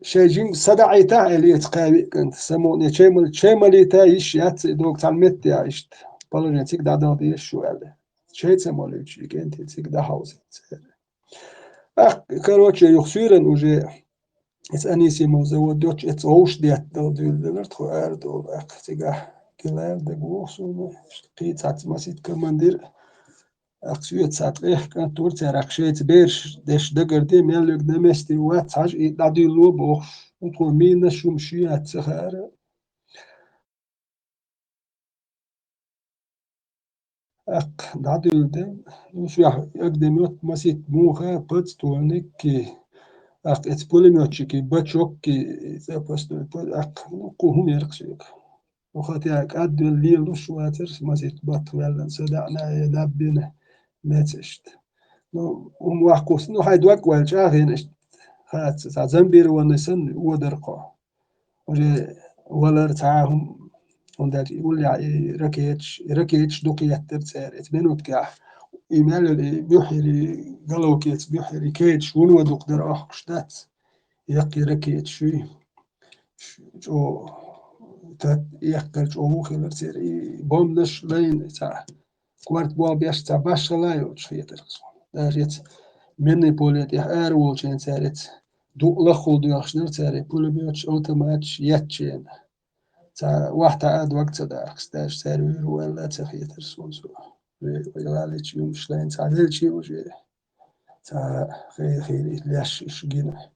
شيء صدعي تاع اللي يتقاوي كنت سموني شيء مالي تايش يات دوك تعلمت يا إيش بالله تيك دا دي شو قال شيء سمولي شيء كنت تيك دا هاوس كروتش يخسرن وجي أنيسي موزو دوتش أوش ديت دو دولار خو أردو تيجا كلام دقوسو قيت ساعات مسيت كماندير أقصيت ساعات إيه كان تورتي رخشيت بيرش دش دقر دي ملك دمستي وات حاج دادي لوبو وطول مين شو مشيات سخار دادي الدم شو يقدم يوت مسيت موخا بس تونك اتبوليميوتشيكي باتشوكي زابستو قوهم يرقشيك وخاتيك أدو الليل وشواتر مسيت بات ولا سدعنا يدبنا ماتشت ومواحكوس نو هاي دوك والجاهين هات زنبير ونسن ودرقا ولا رتعاهم وندار يقول لي ركيتش دوقيت ترتار اتبنوت كاح إيميل بيحري قالوكيت بيحري كيتش ونو دقدر أخشتات يقي ركيت شوي جو تات يقر جو مخيل تير بومنش لين تاع كوارت بوا بيش تاع باش لايو تشيتر داريت مني بوليت يحار وشين تاريت دو لخو دو يخشنر تاري بولي بيوتش اوتوماتش ياتشين تا واحد عاد وقت داركس داش تاري ولا تخيتر سونسو ويغالي تشيوم شلين تا دلشي وجي تا خيري ليش شجينا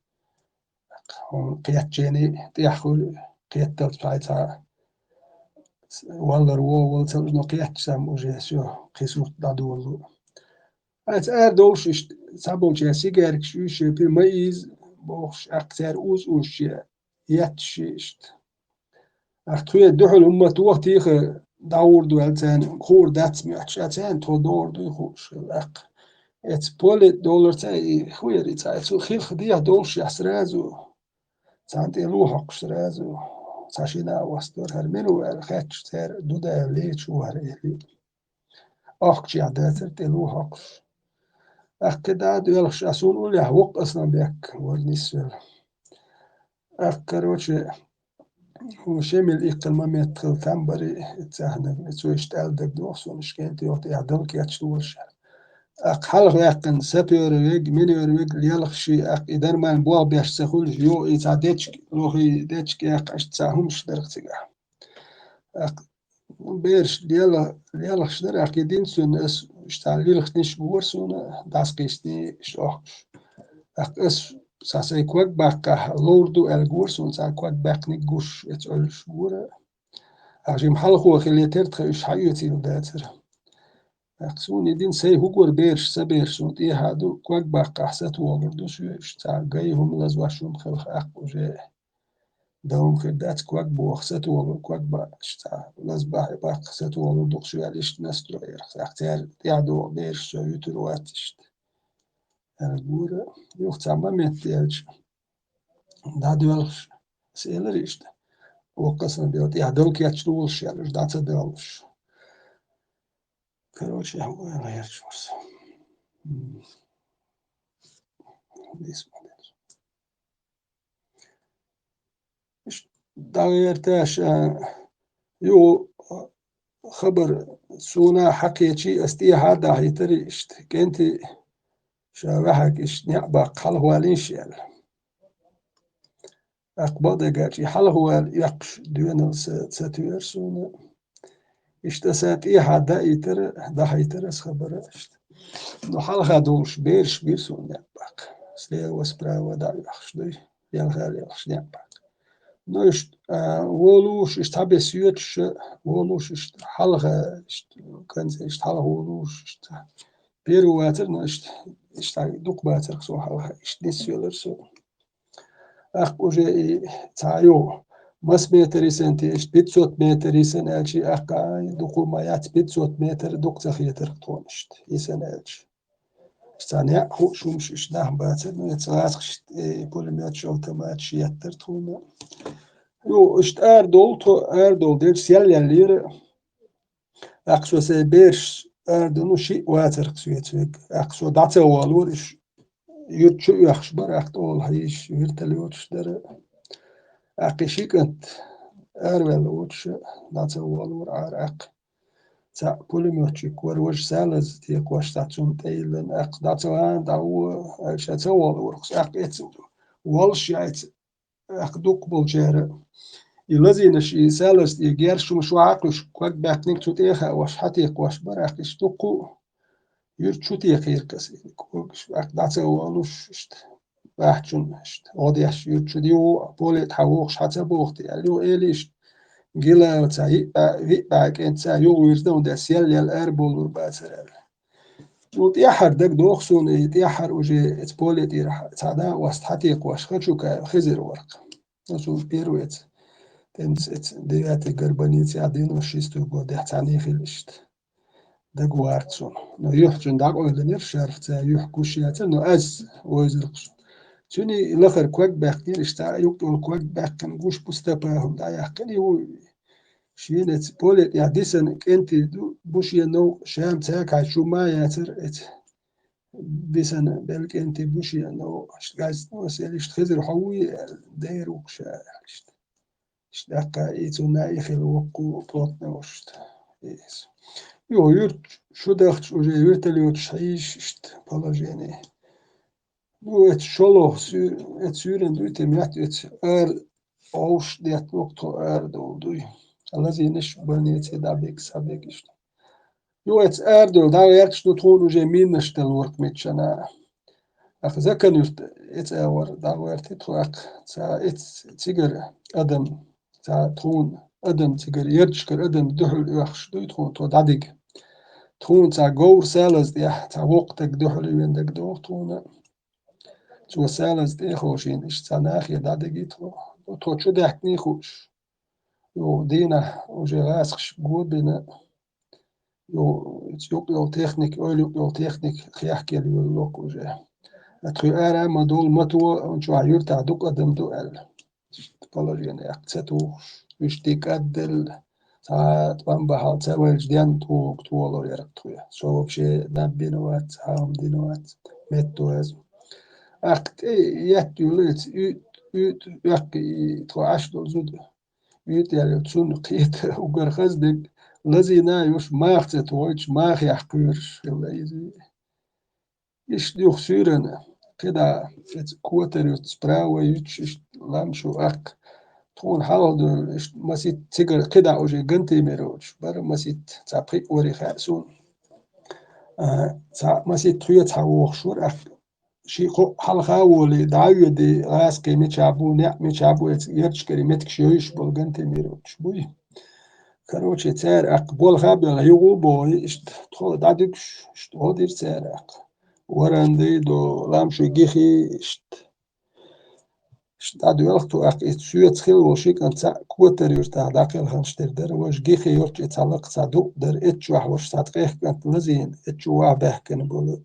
قيات جيني تيحول قيات تلت تا والله رو والتل نو قيات سام وجي سو قيسو دادو از دولش سابوچه سیگار شوشه پی مایز باش اکثر اوشه یتشیشت توی دهل امت وقتی خ داور دوال تن خور دات میاتش تن تو دور دوی خوش اق ات پول دلار تای خویری تای تو خیل خدیه دولش یسرازو سانتی لو حقش رازو ساشینا واستور هر منو الخاتش تر دو ده لیچ و هر الی اخچی عداتر تلو حقش أكداد يلخش أسون ولا وق أصلا بيك والنسبة أكروش هو شمل إقل ما متخل تنبري تهنا تسويش تالدك دوخسون شكنت يوتي يعدلك يتشتوش حلق يقن سبيور ويج منيور ويج يلخشي إدار ما نبوا بيش سخول يو إتعدتش لوهي دتش يقش تساهمش درختك بيرش ليلخش در أكيدين سون أس اشتغل لخنش بورسون داس قيسني شوخش أس ساسي كوك باكا لوردو الجورسون سا كوك باكني جوش اتقول شورة عشان حلقو خلي ترتخ إش حيوتي وداتر أقصوني دين سي هو بيرش سبيرش ونتي هادو كوك باقع ستوالر دوش يشتع جايهم لزواشهم خلق أقو جاي دوم خدات كوك بوخ ستوالر كوك باقشتع لزباح باق ستوالر دوخ ياليشت نسترو يرخ أختيار يعدو بيرش سو يترواتشت أقول يوختع ما ميتيالش دادو يلخش سيلريشت وقصنا بيوت يعدو كياتشلوش يالش داتا دالش Короче, غير شورس دايرتاش يو خبر سونا حكيتشي استي هذا هيتري اشت كنتي شاوحك اشت نعبق حل هو لينشيال أقبض جاتي حل هو يقش دون ستوير سونا اشت ساتي هذا يتر ده هيترس خبر اشت نو حل هادوش بيرش بيرسون نعبق سلي وسبرا دا يخش دي يلغال يخش نعبق نوش ولوش اشت هبه سيوتش ولوش اشت حلقة اشت كان اشت حلقة ولوش اشت بيرو واتر نوش اشت دوق باتر سو حلقة اشت نسيولر سو اخ وجه تايو مس متر سنتي اشت بيتسوت متر سن الشي اخ دوقو ما يات بيتسوت متر دوق تخيتر طون اشت يسن الشي اشتانيا هو شو مش اشناه باتر نتساعد اشت بوليميات شو تماتش يتر طون يو اشت اردول دير سيال يالير اقصو سي بيرش اردنو شي واتر قسويتك اقصو داتا والور اش يرتشو يخش بر اقتول هيش يرتليوتش در اقشي كنت ارول وتش داتا والور ار اق تا بوليموتشيك وروش سالز تيك واش تاتون تيلن اق داتا وان داو شاتا والور اق ات والش يايت اق دوك بولجير يلزينش يسالس يجير شو عقلش كوك باكنيك توتيخا واش حتيق واش براقش توقو يرتشو تيخير كسي كوكش داتا والوش اشت باحتشون اشت اوديش يرتشو ديو بولي تحوقش حتى بوختي اليو ايليش جيلا تاي باك انت يو ويردون دا سيال يال اربول ورباتر وتيحر دك دوخسون يتيحر وجي اتبولي تيرح تعدا واست حتيق واش خشوكا خزر ورق نسو بيرويت تنس ديات قربانيت يعدين وشيستو بود يحتاني خلشت دق وارتسون نو يحجن دق ويلنير شارفتا يحكو شياتا نو از ويزرقسون توني الاخر كواك باقين اشتا يقول كواك باقين قوش بستباهم دا يحقين يو شينت بولت يعديسن كنتي بوش ينو شام تاك عشو ما ياتر ات بيسن بلك انتي بوش ينو اشتغاز نوسيل اشتخزر حوي داير وكشا اشتاقا ايتونا ايخي الوقو بوطنا وشت يو يرت شو داخت وجه يرتليوت شحيش اشت بالاجيني نو ات شولو ات سيرن دويتم يات ات ار اوش ديت نقطو ار دوي الذي نش بنيت دابيك سابيك اشت يو ات ار دو دا يرتش نطون وجه مين نشتل ورك ميتشنا اخ زكن يرت ات اور دا ورت تخاق تا ات تيجر ادم تا تون ادم تيجر يرتشكر ادم دحل يخش دوي تون تو داديك تون تا جور سالز دي تا وقتك دحل يندك دو تون تو سالز دي خوشين اش تا ناخي داديك تو شو دحتني خوش يو دينا وجه غاسخش بود بنا يو تكنيك يو تكنيك خيحكي لي لوك وجه اتخي ارا ما دول متو انشو عيور تاع دوك قدم دو ال تبالجين اقتساتو يشتيك ادل ساعات بنبحر تسوي جديان توك تولو يرقطويا شو بشي نبينوات هام دينوات ميتوز اقت يتو ليت يت يقي تواعش دول زود يت يعني تسون قيت وقر خزدك لزينا يوش ماخت تويتش ماخ يحقيرش يلا يزي إيش ديوخ سيرنا كده كوتر يتسبراوي يتش لامشو أق تون حاول دول إيش مسيت تيجر كده أوجي جنتي ميروش بر مسيت تعبقي وري خاسون تع مسيت تريت حوخ شور أق شي خو حلقة ولي دعوة دي راس كي متشابو نع متشابو يرتش كلمتك شويش بالجنتي ميروش بوي Короче, царь أقبل خابل يغوبو إشت تخو دادكش إشت غودير царь أق ورندي دو لامشو جيخي إشت دادو يلختو أق إت سويت خيل وشيك أنت كوتر يرتاح داخل خنشتر در وش جيخي يرج إتعلق صادق در إتشو وش صادقه كانت لزين إتشو وعبه كان بولو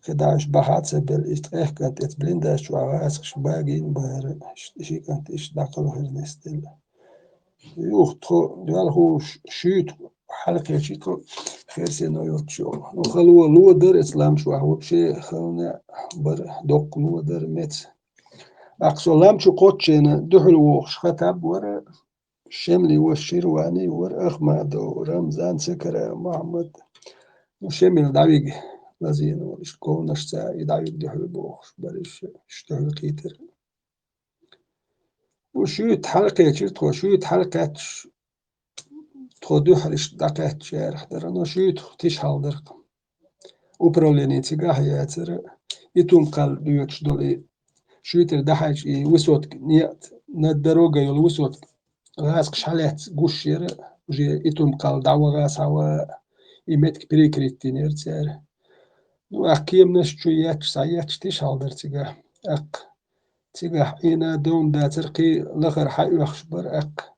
خداش بحات سبل إتقه كانت إتبلندش وعواسخش باقين بار إشت شي كانت إشت داخل هرنستل يوختو ديال هو شيت حلقة شيتو خير سينو يوتشو وخلو لو در إسلام شو هو بشي خلنا بر دوق لو در مت أقصو لام شو قوتشينا دحلو وخش خطاب ور شملي والشيرواني ور أحمد ورمزان سكرة محمد وشمل دعويق لازين ورش كونش ساعي دعويق دحلو بوخش برش اشتهل كيتر وشيت حلقة شيتو شيت حلقة تخدو حرش دقات شارح درنا شيت تيش حالدر управление تجاه ياتر يتوم قال ديوتش دول شيتر دحاج وسوت نيات ندروجا يل وسوت غاس قشحالات قشير جي يتوم قال دعوة غاس هوا يمتك بريكريتينير تسار نو أكيم نشجو ياتش ساياتش تيش حالدر تجاه أق تجاه حين دون داتر قي لغر حي وخشبر أق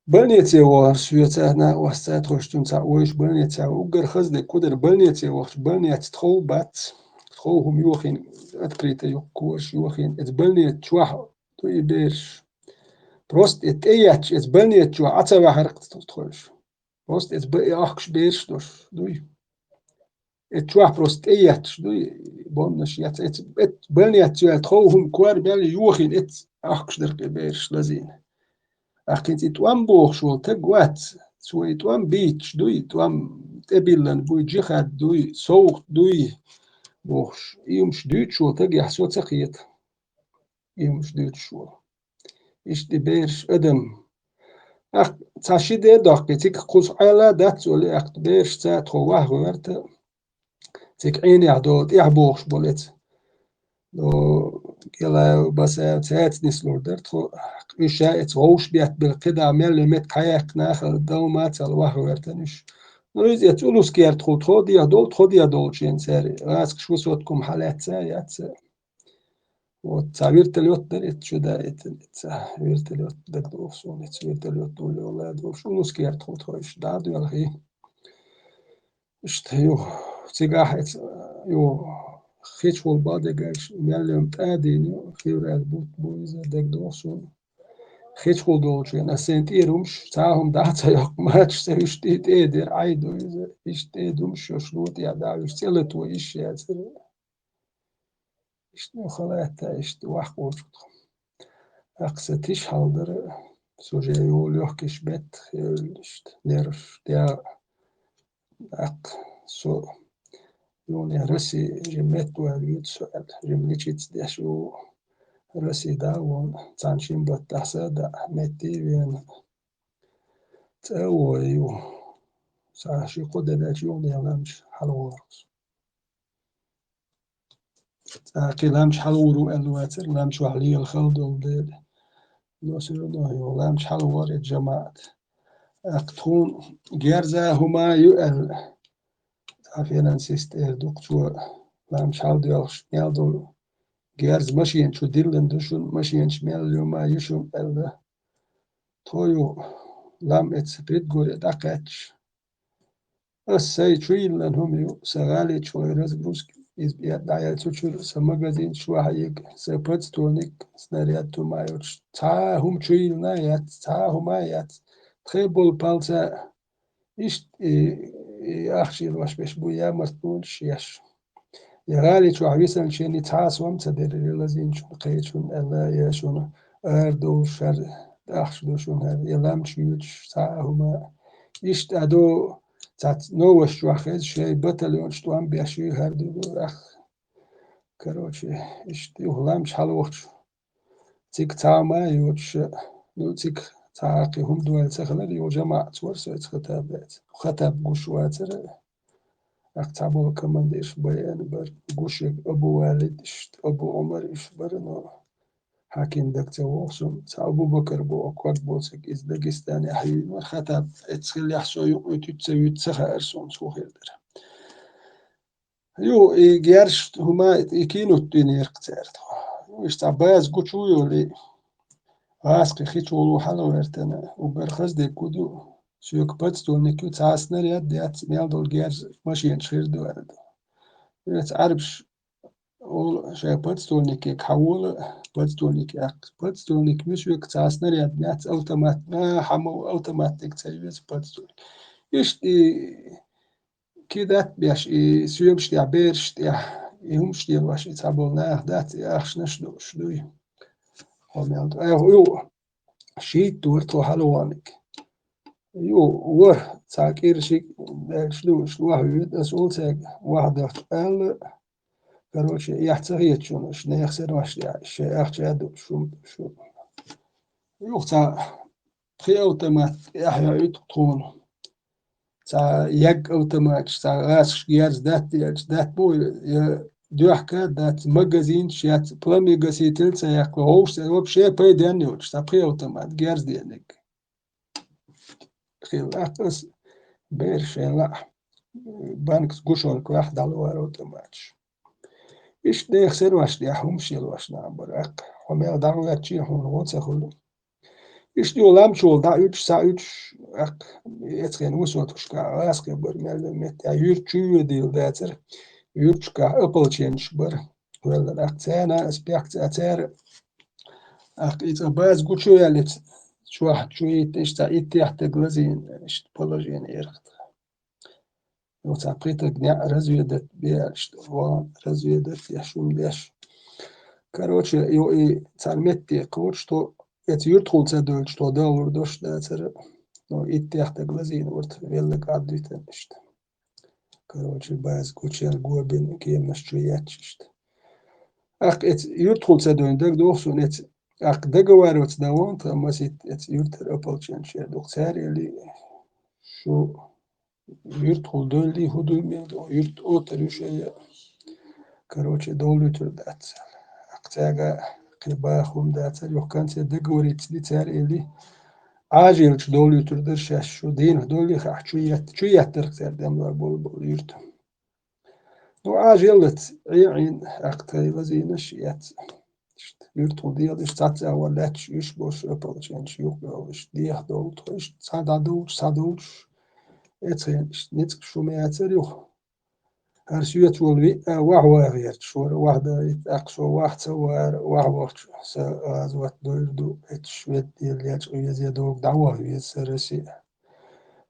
больнице его сюцена васцет хоштун ца ойш больнице угар хазде кудер больнице вахш больнице тхол бат тхол хум юхин открыто юкуш юхин эт больнице чуах то и берш просто эт эяч эт больнице чуа ацава харкт тхолш просто эт ахш берш дош дуй эт чуах просто эяч дуй боннаш яц эт больнице чуа тхол хум куар бяли юхин эт ахш дер берш лазин أخذت توام بوخ شو تقوات سوي توام بيتش دوي توام تبيلن بوي جخات دوي سوق دوي بوخش يومش دوت شو تجي حسو تقيت يومش دوت شو إيش تبيرش أدم أخ تاشي ده دقيقة تك قص على دات ولا أخ تبيرش سات خواه ورت تك عيني عدود يعبوخش بولت لو كلا بس ساعات نسلور درت خو إيش روش بيت بالقدر عمل مت كايك ناخذ دومات الواه ورتنش نريد يتولوس كيرت خود خودي دول شين ساري راسك شو صوتكم حالات سايات وتعبيرت اليوت دريت شو دايت تعبيرت اليوت دك صوني تعبيرت اليوت دول ولا دول شو نوس كيرت خود خوش داد ولا هي اشتهيو تيجاحت يو خيش والبعض جاش ميلهم تادين خير البوت بويزة دك دوسون خيش خول دولشين أسنت إيرومش تاهم دعتا يق ماتش سيشتيت إيدر عيدو إذا إشتيدومش يشلوت يا داوش سيلتو إيش ياسر إشتنو خلاتا إشت وحقوش أقصتيش حالدر سوجي يقول يحكيش بيت إشت نيرش ديا أق سو يوني رسي جملت وهليت سؤال جملتشيت ديشو رسي داون تانشين بتحسد متي وين تأويو ساشي قد داش يوني لامش حلورس تاكي لامش حلورو الواتر لامش وحلي الخلد والديل نوسيرو نوهيو لامش حلور الجماعات أقتون جيرزا هما يؤل عافينا نسيست دكتور لامش حال ديالش نيالدو جيرز ماشيين شو ديلن دوشون ماشيين شمال يوما يشون ال تويو لام اتسبريت جول داكاتش الساي تريلن هم يو سغالي شوي راز بروسك إز بيات دايا تشور سمجازين شو هيك سبرت تونيك سناريات تو مايوش تا هم تريلنا يات تا هما يات تريبول بالتا إيش أخشي الواش بيش بويا مرتون شيش يغالي شو عويسن شيني تعاس وامتدر لازين شو قيتشون ألا يشون أردو شر أخش دوشون هذا يلام شيوش تعاهما إيش أدو تات نوش شو أخذ شيء بطل شو أم بيشي هردو أخ كروشي إيش يهلامش حلوش تيك تعما يوش نو تيك تعاقي هم دوال تخلل يو جماعة ورسويت خطابات خطاب قشواتر أكتبوا كمان ديش بيان بر قوشك أبو والد إشت أبو عمر إش برنو حاكين دك توقسم أبو بكر بو أكواد بوسك إز داغستان يحيين وخطاب اتسخل يحسو يقوتو تسوي تسخى أرسون سوخير در يو إيجارش هما يكينو الدنيا قتارت ويش تعباز قوتشو يولي غاسقي خيتولو حلو ارتنا وبرخز دي كودو سيوك باتستول نكيو تعاسنا رياد ديات ميال دول جيرز ماشيين شخير دوارد تعرفش أول شيء باتستولنيك يحول باتستولنيك باتستولنيك مش يك تعسنا رياد نات أوتومات ما حمو أوتوماتيك تسويس باتستولنيك إيش كده بيش سيومش تيا بيرش تيا يهمش تيا واش يتعبولنا دات أخش نشدو شدوي هم يالد يو شيء تورتو حلوانك يو وه تاكير شيء شدو واحد أسئول تاك واحد قال короче يحتاج شنو شنو يخسر واش الشيء أخشى شو يوقع خي أوتومات يحيى يتقون تا يك أوتومات تا غاس جياز دات بو دوحكا دات مجازين شيات بلامي جاسيتل تا يك هوش وبشي بيدان يوش تا خي أوتومات جياز دينك خي لاقص بيرش لا بانك قشور واحد على أوتومات إيش ده يخسر واش ده همشي الواش نعبرك وما دعوا يتشي هون غوتة خلو إيش دي ولام شو دا يوش سا يوش أك يتخين وسوت وشكا أسكي بر مت يورتشو ديل داتر يورتشكا أبل تشينج بر ولا أكتانا أسبيكت أتر أك إذا باز قلت شو يالت شو واحد شو يتش تا يتيحت غلزين إيش بولوجين إيرخت وتعقيت جناع رزيدت بيش وان رزيدت يشون بيش короче يو إي تعلمتي قول شتو يتيرتخل تدول شتو دور دوش داتر نو إتيحت غلزين ورت ويلا قاعد ديتنشت короче باز كوتشيل جوا بين كيم نشترياتشت أق إت يرتخل تدول دق دوخسون إت أق دقوار وتداون تمس إت يرتر أبل تشنشي دوختاري اللي شو يرتخل دولي هدوء ميلدو يرت أوتر يشيء короче دولتر دات أقتاقا قباخهم دات يوكانت دقوري تديتار اللي عاجل دولتر درشاش شو دين دولي خاح شو يتركتار دم بول يرتو نو عاجلت عين أقتاي وزينش يرتو ديال إشتات أولاتش يشبوش أبلش ينش يوكاوش ديح دولت إش صادولش إتين نتك شو ما يتريو هرسيت والوي واه غير شو واحدة يتأقشوا واحد سوار واه زوات دو إتشويت ديال ياتش يزيدو دعوة يسرسي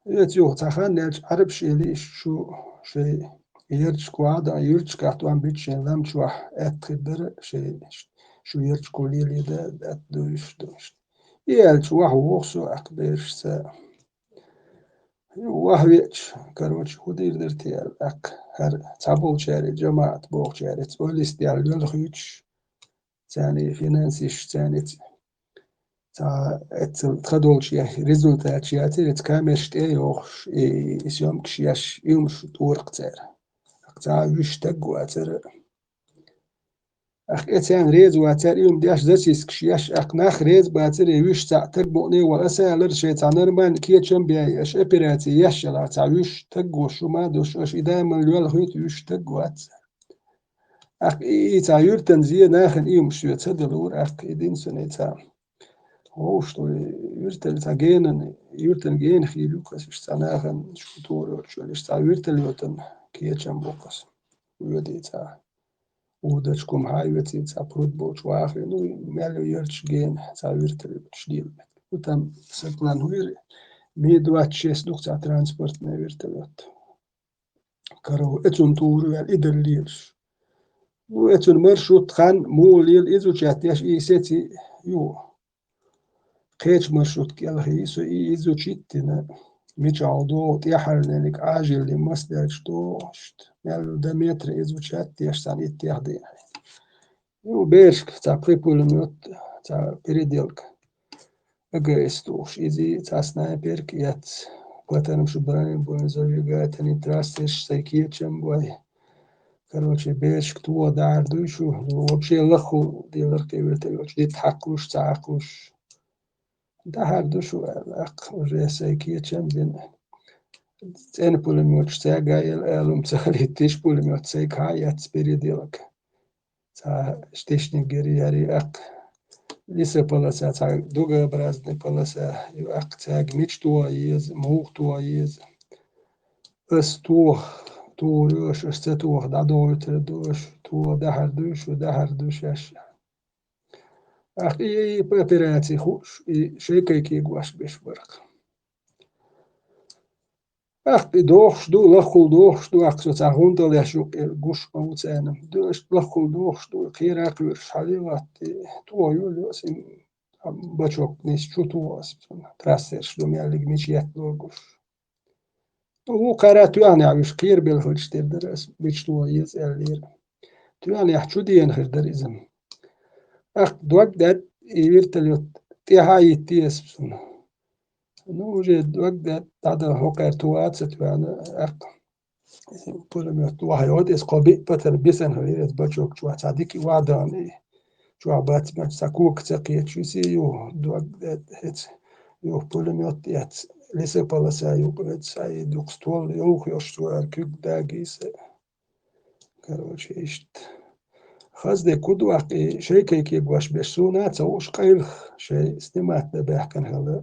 يتيو تخان نالش عرب شي ليش شو شيء يرتش كوادا يرتش كاتو عم بيتشين لام شوح أتخبر شيء شو يرتش كولي لي دا دوش يالش واه وخسو أقدرش سا وهويتش короче خدير درتيال أك هر تعبول شاري جماعة بوق شاري توليس ديال الخيوش تاني فينانسيش تاني تا تخدول شي ريزولتات شياتي تكامش تي يوخش يسيوم كشياش يومش طور قتار تا يشتق واتر أخ إتيان ريز واتر يوم دياش زاتيس كشياش أقناخ ريز باتر يوش تعتق بقني وأسا لرشي تعنرمان كيتشم بياش إبراتي يشلا تعيش تقو شو ما دوش أش إداما اليوال خيط يوش تقوات أخ تعير تنزيه ناخن يوم شو يتدلور أخ إدين سنة هوش تو يرتل تاجين يرتل جين خيلو كاش تناخن شو طور شو ليش تعيرتل يوتن كيتشم بوكس ويدي تا ودشكم هاي وتي تابرود بوش واخر نو مالو يرتش جين تعيرتل شديل وتم سكلان هوير ميدوات شيس دوخ ترانسبورت نيرتلوت كارو اتون تور يعني إدر ليرش واتون مرشوت خان مو ليل إزو تشاتيش إي سيتي يو قيش مرشوت كيال خيسو إي إزو تشيتنا ميش عضو تيحر لانك عاجل لمصدر شتوشت مالو دميتر إزو تشاتيش تان إتياح يو بيرشك تا بريبول ميوت تا بريديلك أجريستوش إزي تا سنايبر كيات بوتانم شبراني بوين زوجي تاني تراستش سايكيتشم بوي короче, бешк туа дардушу, вообще лаху диларки вертолет, дит хакуш, цакуш. Дардушу, уже сайки чемдин. Цен пулемет, цегайл, элум, цалитиш пулемет, цейкаят спиридилак. Ца штишни гириари ак. Лиса полоса, ца дуга бразны полоса, ак цег мечтуа ез, мухтуа ез. Östuh, tuurus, östetuh, dadoitredus, tuo dahardus, dahardusas. I preparáci hús, i sékeikék vasbésvark. I dohsdu, lachul dohsdu, aksos a hundalásuk el guska utcánem. Döst lachul dohsdu, kérákőr, salivatti, tuo julius, bacsok néz csutuas, trasszérsdom jellig nincs ilyet dolgos. وقرأت يعني عش كير بالهولش تدرس بيشتوا يزالير يعني حشودين هردريزم دوك دات يرتلوت تهاي تيس بسنا نوجد دوك دات هذا هوكر توات ستوانا بولم يتوها يود اسقابي بتر بيسن هيرت بچوك شو صديقي وعداني شو عبات ما سكوك تقيت شو سيو دوك دات هت يو بولم يت لسه بالاسا يوقعد ساي دوكستول يوخ يشتو اركيك داگيس короче اشت خزد كدو اقي شي كي باش بسونا توش قيل شي استمات بحكن هلا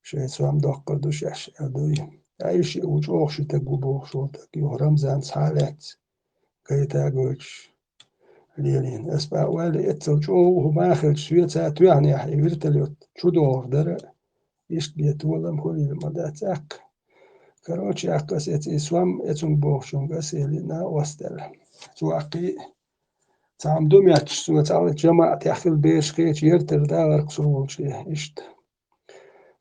شي سوام دقدوش اش ادوي ايش وجوخ شي تغبو شو تكيو رمزان سالت كيتا غوش ليلين اسبا والي اتلجو هما اخر سويتا يعني يرتلوت شو دور در ist wird wohl am Hohen Madatak. Короче, акасет исвам этун бохшун гасели на остел. Туаки تعمدوم يعتشتوا تعال جماعة تحفل بيش كيش يرتر دار قصول شيء إشت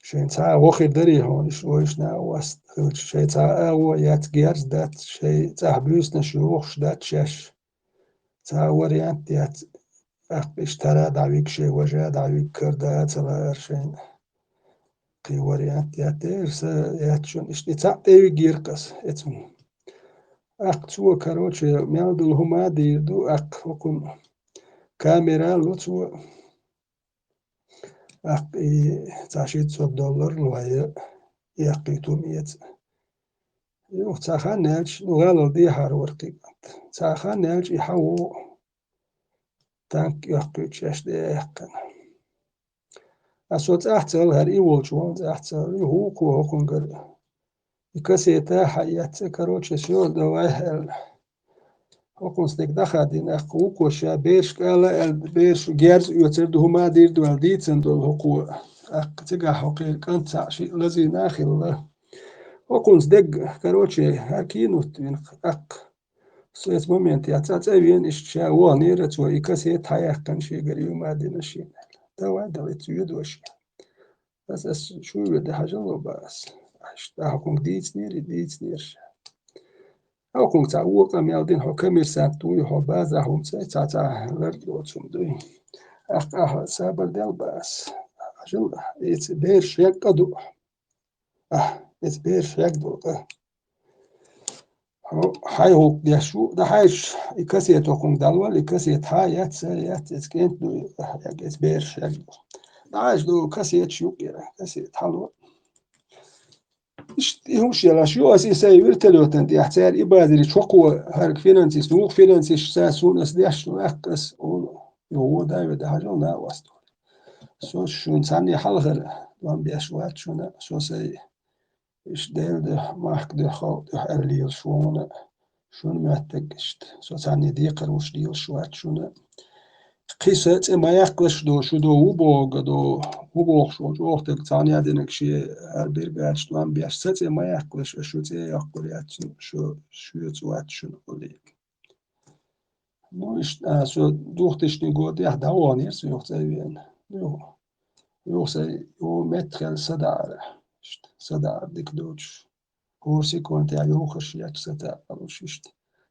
شيء تعال وخير دري هون إيش نا وست شيء تعال أو يتجرز دات شيء تعال بيوسنا شيوخ دات شش تعال وريانت يات اشترى دعويك شيء وجا دعويك كردات على شيء قي وريانت ياتيرس ياتشون إشت تعطي جيركس إتون أقتوا كروتش ميادل هما ديردو أقوكم كاميرا لوتو أقي تعشيت $100 لويا يقيتم يت يو تاخان نالش نغالو دي حار ورقي تاخان نالش يحو تانك يقيتش أشد يحقن أصوت أحتل هر إيوالش وانت أحتل يهوكو هوكون قر يكسيتا حيات كروتش شو دواهل هوكون ستيك دخادين أقوكو شا بيرش كالا البيرش جيرز يوتردو هما ديردو الديتسن دول هوكو تقع حقير كانت تعشي الذي ناخل وقنص دق كروتشي هاكينوت من سويت مومنت يعتات أبين إشتشا وانيرت وإكاسيت حياك كان شي قريب ما دينا شي دوا دويت يدوشي بس شو يدي حاجة الله بس هاكون ديت نير هاكون تعوق أم يالدين حكامير سابتوي حبازا هم سيتا لردوتهم دوي سابر ديال بس عجل إيت بيرش يقدو إيت بيرش يقدو هاي هو بيشو ده هايش يكسيت وكم دلوال يكسيت هايات سريات إسكنت دو إيت بيرش يقدو ده هايش دو كسيت شو كده كسيت حلو إيش يهوش يلا شو أساسا يرتلوتن دي احتيار إبادري شقوة هارك فينانسي سوق فينانسي ساسون أسديش نأكس هو ده حاجة نا وستو سو شون ثاني حلغر وان بيشوات شون سو سي إيش ده ماك ده خو ده أرليل شون ماتكشت سو ثاني ديقر وش ديل شوات شون قيسة ما يقلش دو شو دو وبوغ شو جوختك ثاني عدنك شيء هربير بيش وان بيش ست ما يقلش شو تي يقول ياتشن شو يتوات شون قولي نو إيش سو دوختش نقول يا دوانير سو يختاوين يو متخل صدار ديك دوتش كورسي كنت يوخش ياتش ستا أروشيشت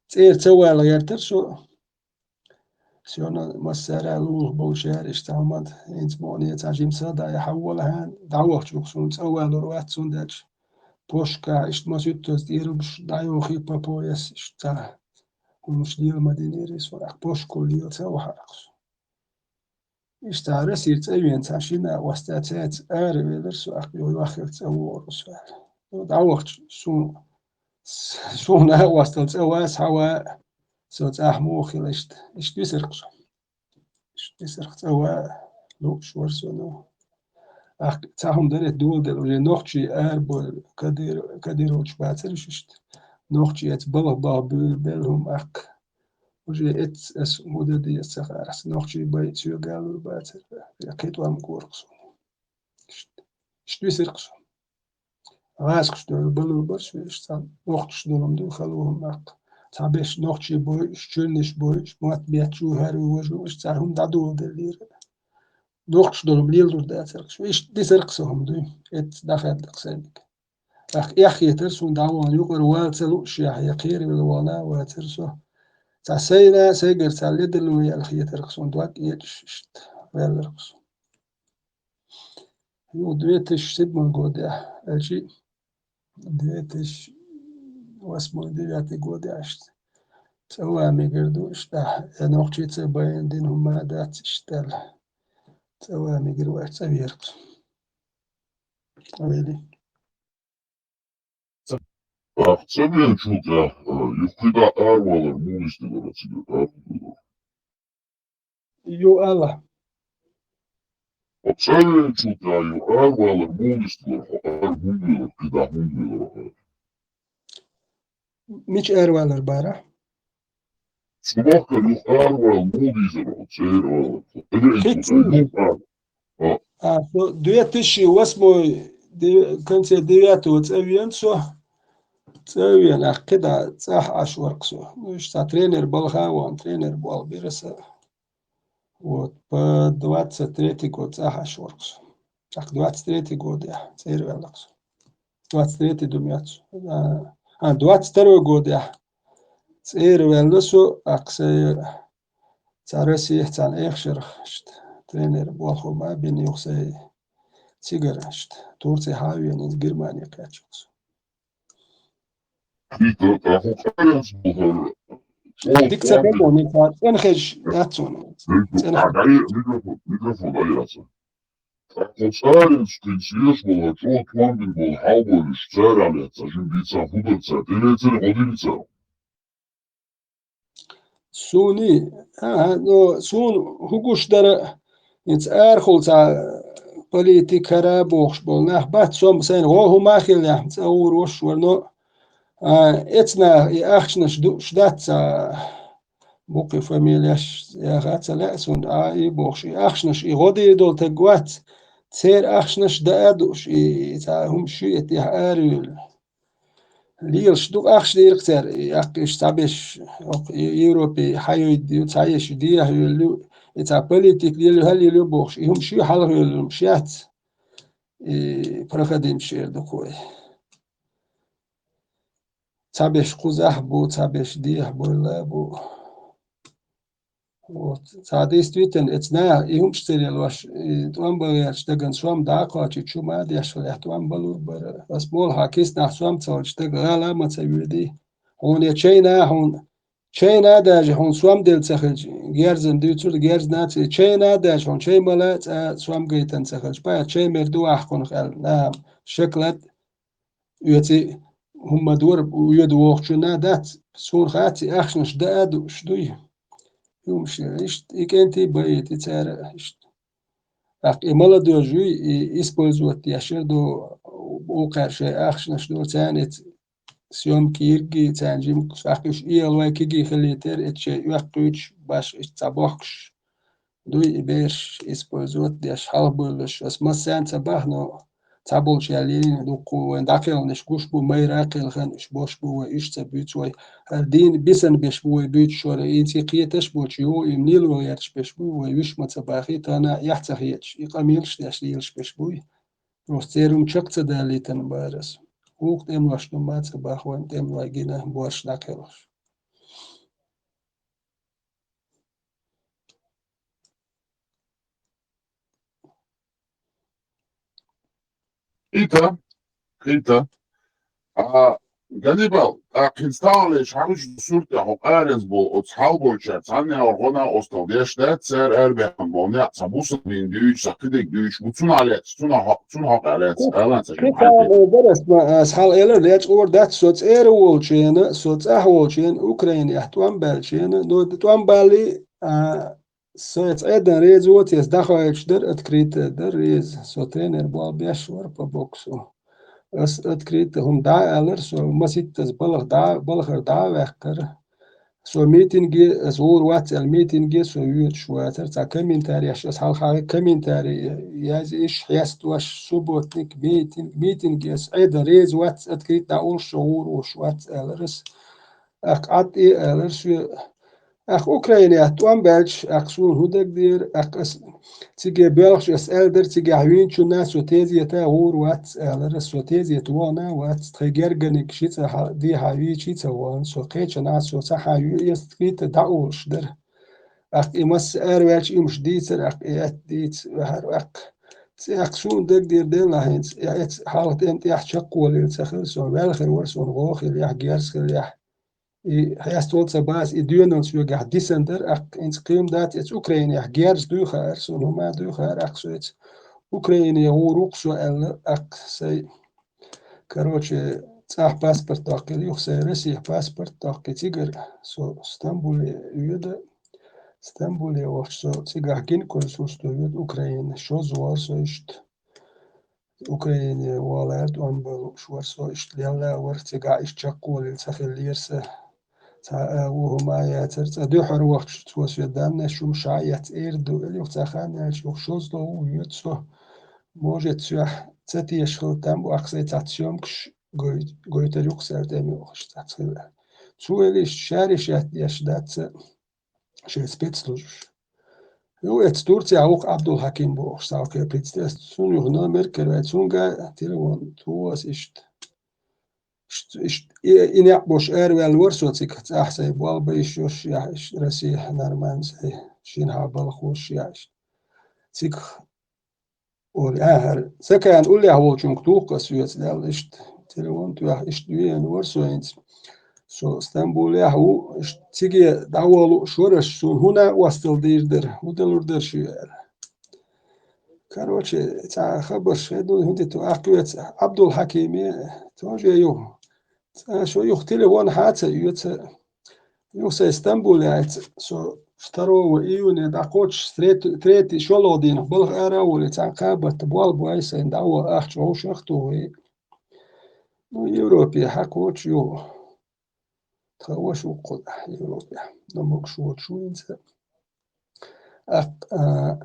تير توا لغيرتر سيونا مسارع لوه بوشار اشتعمد انت مونية تعجيم صدا يحول هان دعوه شوكسون توا لروات سندج بوشكا اشت ما سيتوز ديربش دايوخي بابويس اشتا ومش ليه مدينة ريس ولا بوش كل يوم سوا حرقص اشتعر سيرت أيوين تاشينا واستاتات آري درسو أخبيو واخر تسوور وسوال دعوت سونا واستلت أواس هوا سوت أحمو خلشت اشتبسرقص اشتبسرقص أوا لو شورسونو أخ تاهم دريت دول دل ولي نوخشي بول كدير وش باترشت نوخشي بلا بلهم أخ وجي اس مودا دي السخارس نوخشي باي تشو قالوا باتر يكيد وام كورقص شتوي سرقص غاسقش دول بلو برش اشتان نوخش دولم دو خلوهم أخ تعبيش نوخشي بوي شتونش بوي موات بياتشو هارو وجو اشتاهم دادو دلير نوخش دولم ليل دور داترقش ويش دي سرقصهم دو داخل دقسانك أخ يحيى ترسون دعوان يقر واتلو شيح يقيري بالوانا واترسو تعسينا سيجر تعليد اللي الخية ترقصون دواك يتشت ويالرقصون دويتش سيدمون قودع أجي دويتش واسمو دوياتي قودع اشت سوا ميقردو اشتاح نوخشي تسيبين دينهم ما دات اشتال سوا ميقر واحد سبيرقصون ويلي Seviyen çok ya. Yukarıda ervalar, muğistiler açılıyor. يو الله Seviyen çok ya. Ervalar, muğistiler. Hundiler, kıda hundiler. مش أروال البارح Sabah kan yok erval, muğistiler. Ervalar. Seviyen çok ya. Yok erval. سو دويتش واسمو كنت دوياتو تسوين سو تسوين كده صح أشورك سو مش ترينر بالخا وان ترينر بال بيرسا вот по 23 год صح أشورك سو так 23 год я цейр велакс 23 думяц 22 год я цейр веласу аксе цараси цан эхшер тренер болхо ما بين يخسي سيجرشت تورسي هاوين إن جرمانيا كاتشوس ديك سببو نيفار انخش داتسون Mikrofon ayırasın. Konserens principios была чего твамбин был халбой шцералец, а жимбица худоца, телецер ходилица. سوني نو سون هوكوش در انت ارخل تا بوليتيكا بوخش بول ناخ بات سوم سين هو ما خيل يا تصور وش ورنو اتنا اخشنش شدات بوقي فاميلياش يا غاتsa لا سون اي بوخش اخشنش يغودي دول تقوات تسير اخشنش دادوش تا هم شي اتي اريل ليش دوك أخش دير كتير يقش تعبش يوروبي حيو يديو تعيش ديه يلو يتع بوليتيك ديال هل يلو بوخش يهم شي حلق يلو مشيات برخدين شير دوكوي تعبش قزح بو تعبش ديه بو لا بو تعديس تويتن اتنا يهم شتري الوش توام بغير شتغن سوام داقا تشو ما ديش ولا توام بلور بر بس بول هاكيس نح سوام تسول شتغلا ما تسويدي هون يتشينا هون تشينا داج هون سوام دل تخرج جيرزن ديوتر جيرز نات تشينا داج هون تشي مالات سوام جيتن تخرج با تشي مردو احكون خل نعم شكلت يتي هم دور ويدو وقتنا دات سون خاتي اخشنش داد شدوي يومش إشت إكنتي بيت تسار إشت إملا دوجي إسبوزوت يشير دو وقع شيء أخشنش دو تانت سيوم كيرجي تانجيم فاكش إيلواي كيجي خليتر إتشي يوقعش باش إتباخش دو إبيرش إسبوزوت ديش حالبولش بس ما سان تباهنو تابولش يالين دوكو داخل نشكوش بو ميراقل خان إش بوش بو إيش تبيت وي دين بيسن بيش بو بيت شورا إنتي قيتش بوش يو إمنيل ويرش بيش بو ويش ما تباخي تانا يحتخيتش إقاميلش داش ليلش بيش بوي روستيرم تشك تداليتن بارس وقت إملاش نما تباخ وانت إملا جينا بورش داخلش Ita. Ganibal, instališ haviš surte ho Ærensbo og Thalbolchat, han er orgona ostaldestet, ser erbehan bonja, sabusan bin düç, sakidik düç, mutsun alet, tun hak alet, alan saçın halki. درس شحال إلى ليش وردت صوت إيروولشين صوت أهولشين أوكرانيا توان بالشين نو توان بالي صوت أيضا ريز وتيس دخلش در أتكريت در ريز صوتين إربال بيشور ببوكسو أس أتكريت هم دا ألر سو مسيت بلغ دا وقتر سو ميتينجي زور وات الميتينجي سو يوت شواتر تا كمينتاري أش حال خارج كمينتاري ياز إيش حيست واش سبوتنيك ميتينجي أيضا ريز وات أتكريت دا أول شعور وشوات ألرس أك عطي ألرس أخ أوكرانيا توان بالش أخ سون هودك دير أخ تيجي بلغش أس ألدر تيجي عوين شو ناس وتيزي تا غور وات ألرس وتيزي توانا وات تغيرجنك شيت دي حاوي شيت وان سو قيتش ناس سو صحاوي يستقيت داولش در أخ إمس أروالش إمش ديتر أخ إيات ديت وهر أخ سون دك دير ديلا هينس إيات حالة أنت يحشق ولا تسخر سو والخير ورسون غوخي يح جيرس يح هيستولت باس إديونن سو جه ديسندر أخ إنس قيم دات إتس أوكرانيا جيرس دوخر سو هما دوخر أخ سو إتس أوكرانيا وروق سو أخ سي كروتشي صح باسبورت تاقي يخسر رسي باسبورت تاقي تيجر سو اسطنبول يود اسطنبول وش سو تيجر جين كل سو يود أوكرانيا شو زوال سو إشت أوكرانيا والارد أنبل شو سو إشت ليلا ورتيجا إشت شقول السخيل ليرسه وهما ياتر دوحر وقت سو سيدامنا شو مشايات إيردو اللي وتخان شو شوز لو يود سو может сюах цати ешхол там وأخذ تاتيومكش قويتر يقصر دمي وخش تاتخيل سوالي شارش يشدات شيء سبيتسلوش هو تورتي عوق عبد الحكيم بوخ ساوك بريتستس سون يغنى مركل ويتسونغا تيلون تواس إشت إني أبوش أروال ورسوتك أحسن بوال بيشوش يعيش رسيح نرمان زي شين هابل خوش يعيش تيك والآخر سكان أولي هو چونك توقع سويت دال إشت تلوان توح إشت دوين ورسوينت سو اسطنبول هو إشت تيجي دعوالو شورش سون هنا وستل ديردر ودلور در شوير كاروتشي تا خبر شهدو هندي تو أحكيوت عبد الحكيمي توجه يو شو يختلفون حتى يوسا اسطنبول يعني سو فترو وإيوني داقوش تريتي شولودين بلغ أراولي تعقابة بوال بوايسين دعوة أخش ووش أختوهي نو يوروبيا حكوش يو تخوش وقود يوروبيا نموك شو إنسا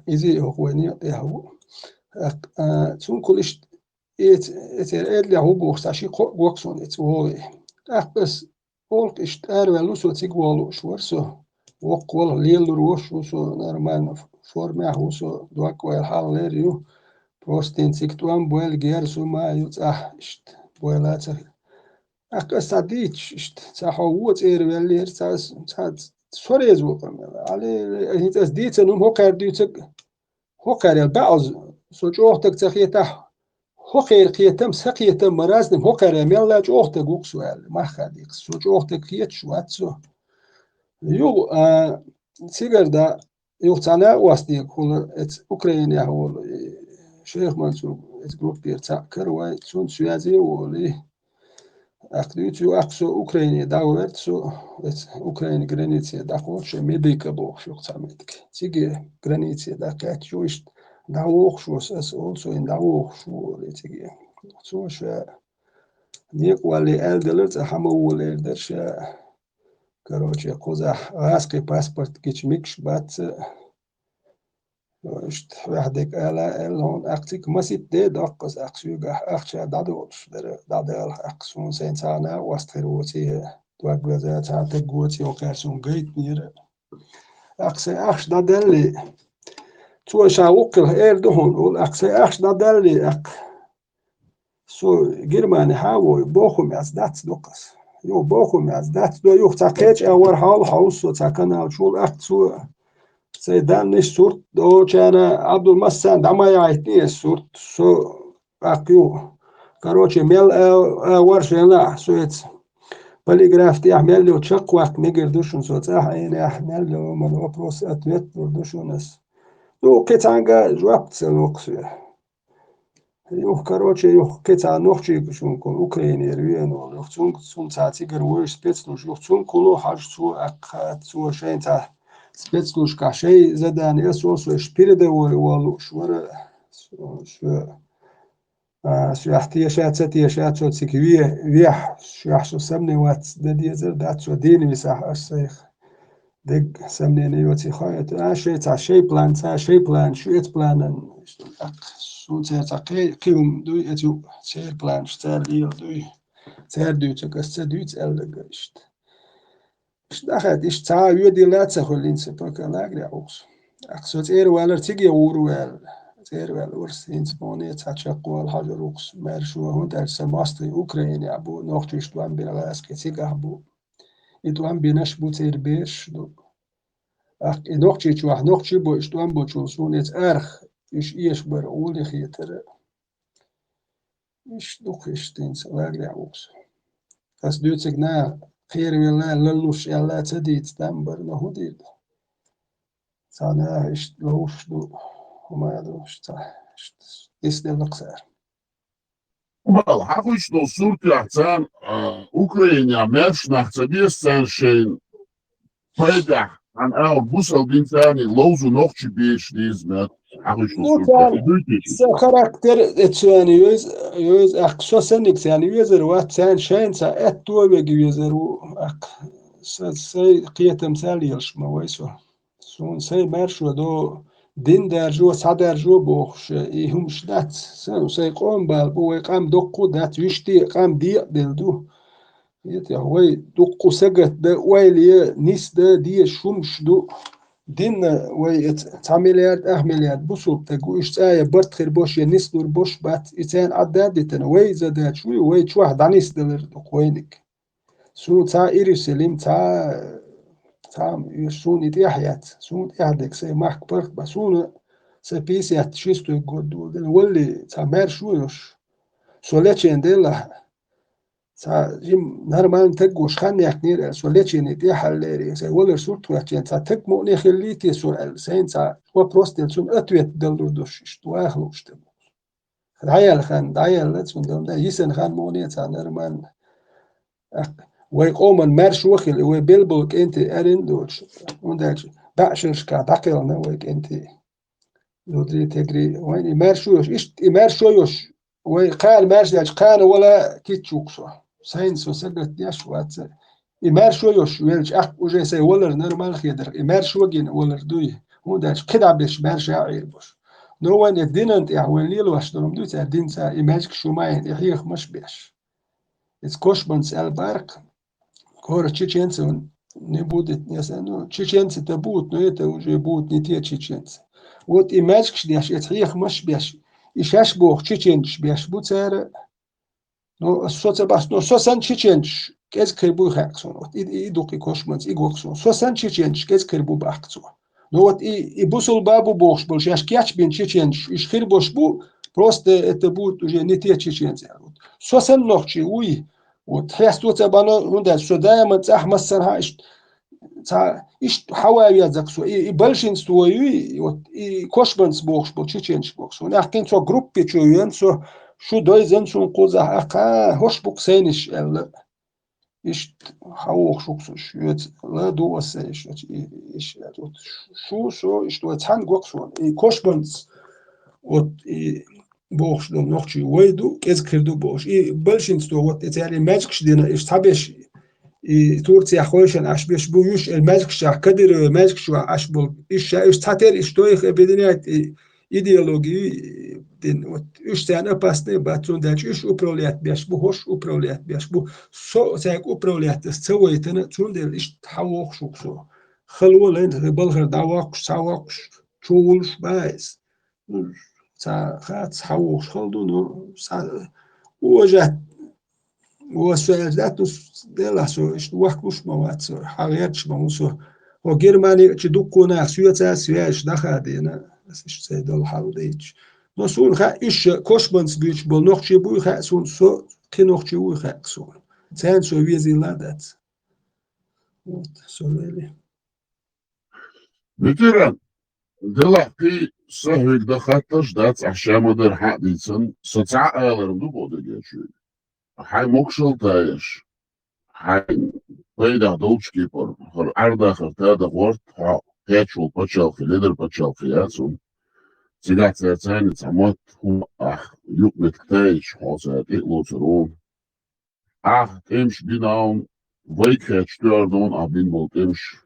إذي أخواني يهو تون كلش إتر إدلي هو بوخساشي قوكسون إتوهي بس قولك إشتار ولوسو تيقوالو شورسو وقول ليل روش وسو نرمان فورمه وسو دوك ويل ليريو بروستين سيكتوان بويل جيرسو ما يوتاح إشت بويلات أكساديتش إشت تحووت إير ولير تاد سوريز وقم على هيت أسديت إنهم هوكر ديوتك هوكر البعض سوجوهتك تخيته هوكر قيتم سقيتم مرازنم هوكر يملا جوهتك وقسوال ما خديك سوجوهتك قيت شواتسو يو سيجر دا يوتانا واستي كل أوكرانيا هو شيخ منصور جروب بيرتا كروي تون سيازي ولي أقديت يو أقصى أوكرانيا داورت سو أوكرانيا جرانيتي دا خوش ميديكا بوخ شو تعملك تيجي جرانيتي دا كات شوش داوخ شو أس also إن داوخ شو تيجي شو شو نيك واللي ألدلت حمو ولا درش Короче, قزح غاسقي باسبورت كيش ميكش بات اشت وحدك ألا هون أقتك مسيت دي دقس أقسيوغا أخشى دادوش دادال أقسون سينسانا واستخروتي دوغوزا تاتقوتي وكارسون قيت نير أقسي أخش دادالي تو شاوقل إيردهون والأقسي أخش دادالي سو جرماني حاوي بوخم يزدات دقس يو بوخم يزدات دو يو تاكيج أور حال حوص وتاكنا شول أقسو سيدان نش صورت دو كان عبد المسان دما يعيتني الصورت سو أقيو Короче, мел ورشنا سويت полиграф تعمل له تشق وقت نقدر دوشون صوت يعني أحمل له من вопрос ответ دوشون нас. Ну, كتانجا جوابت الوقت. يوه короче يوه كتان نوخشي شون كون أوكراني روينو يوه تون تاتي جروي سبيتلوش يوه تون كله حاج تو أقات تو شين تا سبيتلوش كاشي زدان يسوس شبيرده والوش ورا شو شو احتياجات ستياشات شو تسكويه ويح شو حشو سمني وات ددي زر دات شو ديني مساح الشيخ دق سمني نيوتي خايت شيء تاع شيء بلان شو ات بلان شو تاع كيوم دو اتو شيء بلان شتال ديال دو تاع دو تكست دو تال قشت دخلت ايش تاع يودي لا تخلين سبك لا غريوس اقصد اير ولا تيجي ورول تير ورسين سبوني تشقوا الحجر وقس مارشوا هون درس ماستي اوكرانيا ابو نوختش دوام بلاس كتيغا ابو يدوام بينش بو تير بيش دو اخ نوختي چو نوختي بو دوام بو چو سونيت ارخ ايش بر اول خيتر ايش دوخش تين سلاغري وقس بس دوتسنا خير ولا للوش يلا تديت تنبر نهودي سانا ايش لوش دو وما يدوش اسدل القصار Wel, hab ich noch so getan, Ukraine, Mensch nach Zabirstein schön, Freitag, an Bussel bin tani, lozu noch chibish dizmet, hab ich noch so getan. خاراكتر اتسواني يوز اخ سوسنك يعني يوزر وات سان شين سا اتو بيجي يوزر اخ سي قيت مثال يلش ما ويسو سون سي مارشو دو دين درجو صدرجو بوخش يهم شدات سن سي قوم بال بو قام دقو دات يشتي قام دي دلدو يتي هوي دقو سقت ده ويلي نيس ده دي شومش دو دين وي تعمليات أهمليات بوسوب تقويش تايا برت خير بوش ينس دور بوش بات إتان عدادتنا وي زادات شوي وي شوح دانيس دلر دقوينك سون تا إيرسليم تا يشون إتياحيات سون إحدك سي محك برت بسون سي بيسيات شيستو يقودو دل ولي تا مار شويوش سولاتشين ديلا تا جيم نهرمان تقوش خاني يحنير سولاتشين إتياح الليري سي ولر سورتو يحتين تا تقمو نيخليتي سور سين تا وبروستيل سون أتويت دلدو دوش اشتو آخلو اشتبو دعيال لتسون دلم دا يسن خان موني تا نهرمان ويقومن مارش وخل ويبلبوك انت ارين دوش ونداش بعشرش كا داكلنا ويك انت لودري تجري وين مارشوش إيش مارشوش وقال مارش داش قان ولا كيتشوكسو ساينس وسجلت دياش وات مارشوش ويلش اخ وجي سي ولر نورمال خيدر مارشوجين ولر دوي هو داش كدا بيش مارش عيل بوش نو وين الديننت يا وين ليلو واش دروم دوت الدين سا ايماجك شو ماين يحيخ مش بيش اتس كوشبنس البارك كور تشيتشنسون نبودت نسانو تشيتشنس تبوت نويتا وجي بوت نتيا تشيتشنس وات ايماجكش دياش يتحيخ مش بيش إيشاش بوخ تشيتشنش بيش بوتسار نو الصوت باس نو سوسان تشيتشنش كيز كربو خاكسون وات إيدوكي كوشمنس إيغوكسون سوسان تشيتشنش كيز كربو باكسون نو وات إبوسول بابو بوخش بولش ياش كياتش بين تشيتشنش إيش خيربوش بو просто это будет уже не те чеченцы. سوسان نوخشي وي وتحس وتبانو هوندا شو دائما تاح مسرها إيش حوايا زكسو بلشين سوي كوشبنس بوخش بوتشينش بوخش ونحكي سو جروبي شو ينسو شو دويزن شو نقوزها أقا هوش بوكسينش إلا إيش حوخ شوكسوش يت لا دو وسيش إيش شو إيش دو تحن بوخشون كوشبنس وت بوخش دو نوخشي ويدو كذكردو بوش بلشين سو وت إتالي ماجكش دينا إيش تابش تورتي خويشن اش بيش بويش الماجيك شاع كدر ماجيك شاع اش بول ايش تاتر ايش تويخ بدنيات ايديولوجي دين ايش تانا باستي باتون داش ايش اوبروليات بيش بو هوش اوبروليات بيش بو سو تاك اوبروليات سويتنا تون دير ايش تحوق شوكسو خلو لين بلغر داواق ساواق تشولش بايس تا خات حوق خلدو نو وجه والسؤال ذاته دلا سو إيش وقتش مواد سو حاجات ما سو هو جرماني تدقوا ناس سويتا سويش دخل دينا بس إيش سيد الحال ديش نصون خا إيش كوشبانس بيش بول نوخشي بوي خا سون سو تنوخشي بوي خا سون سان سو ويزي لادات سوري Veteran, دلوقتي صهيك دخلتش دات عشان مدر حديثا ستعقل ردو بودي شوي هاي مكشل تايش هاي بيدا دوتش كيبر هر أردا خرطا دغورت ها هاتشو باتشالخي ليدر باتشالخي ياسون سيدات ساتاني تعموت هو يوك مكتايش حوزات إقلو ترون تمش بيناون ويك هاتشتوردون أبين بول تمش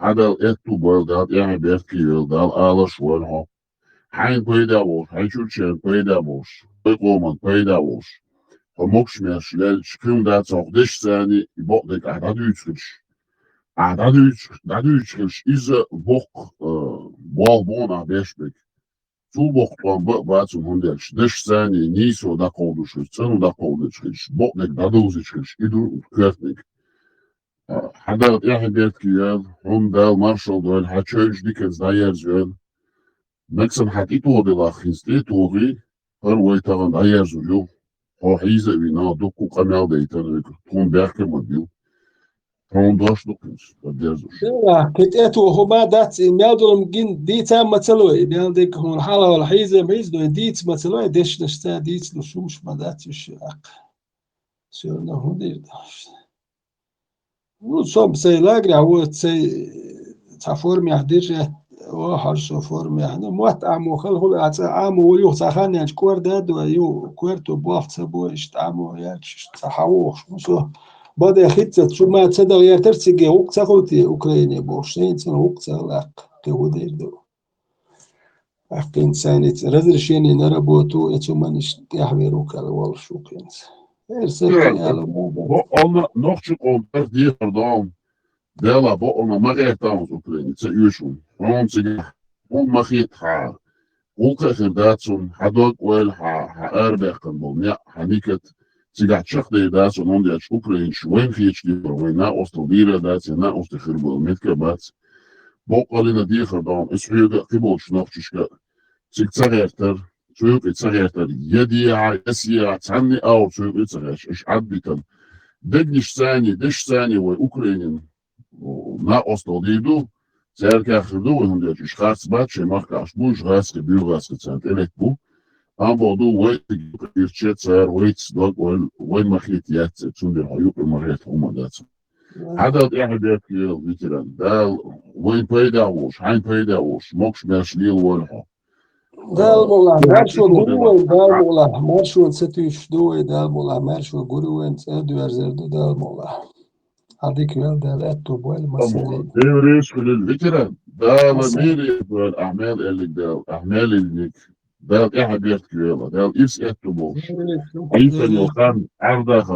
هذا الاتو بولدات يعني بيركي يلدال آلش ولها حين بيدا ووش حين شوشين بيدا ووش بيقومن بيدا ووش فموكش ميرشلال شكيم دات صغدش ثاني يبقدك أعداد يتشكلش إذا بوك بالبونا بيشبك تو بوك طوان بق باتم هندلش دش ثاني نيسو دا قودش تسنو دا قودش بقدك دادوزش إدو كيرتنك حدا يعني بيركي يل هم دال مارشال دول هاتشوش ديكنز داير زول نكسن حقيقة بالأخيستي توغي هر ويتغن داير زولو هو حيزة بينا دوكو قمال ديتن تون بيركي مديو تون دوش دوكنز بدير زوش كتاتو هما دات ميادولم جين ديتا ماتلوي بيالدك هون حالا ولا حيزة ميز دو ديت ماتلوي ديش نشتا ديت نشوش ما داتش سيرنا هون دير داشت صوب سي لاجري هو سي تفورم يحدير وحرش فورم يعني موت عمو خل هو عمو وليو تخاني يعني كور داد ويو كورتو بوخت سبو اشتعمو ياكش تحوش مصو بعد خدت شو ما تصدق يا ترسي وقت أخوتي أوكرانيا بوشين سنة وقت لاق كهودير دو أحكي إنساني رزر شيني نربوتو يتمنش يحميرو كالوال شو كنس Ona nog tjuk onder die verdaan. Dela bo ona mag echt aan Oekraïne. Het is uurzoen. Waarom ze on mag je het haar. Ook inderdaad zo'n hadok wel ha erbekken bol. Ja, haniket. Ze gaat chak de dat zo'n onder het Oekraïne schwen fiets die voor na Oost-Aldieren dat ze na Oost-Gerbel met kabats. Bok al in die gedaan. Is weer gebol schnachtjes. Ze zegt شوف يتصغير يدي يسيا تعني أو شوف يتصغير إيش عدبتن دقنش ثاني وأوكرانيا نا أستوديدو سيركا خدو هندش إيش خاص باتش مخكاش بوش غاس كبير غاس كتسانت إليك بو أم بودو ويت يرشيت سير ويت دوك وين مخيت ياتس تسوندر هيوك المريت هما داتس هذا يعني بيركي فيتران دال وين بيداوش حين بيداوش موكش ماشليل والها دالمولا مارشو غروين دالمولا مارشو ستيش دوي دالمولا مارشو غروين سادو ارزردو دالمولا هذيك وين دالاتو بوال مسالين ديريش في الفكرة دال ميري بالأعمال اللي دال أعمال اللي دال إيه بيرتكيلا دال إيش إتو بوش عيسى يوخان عرضة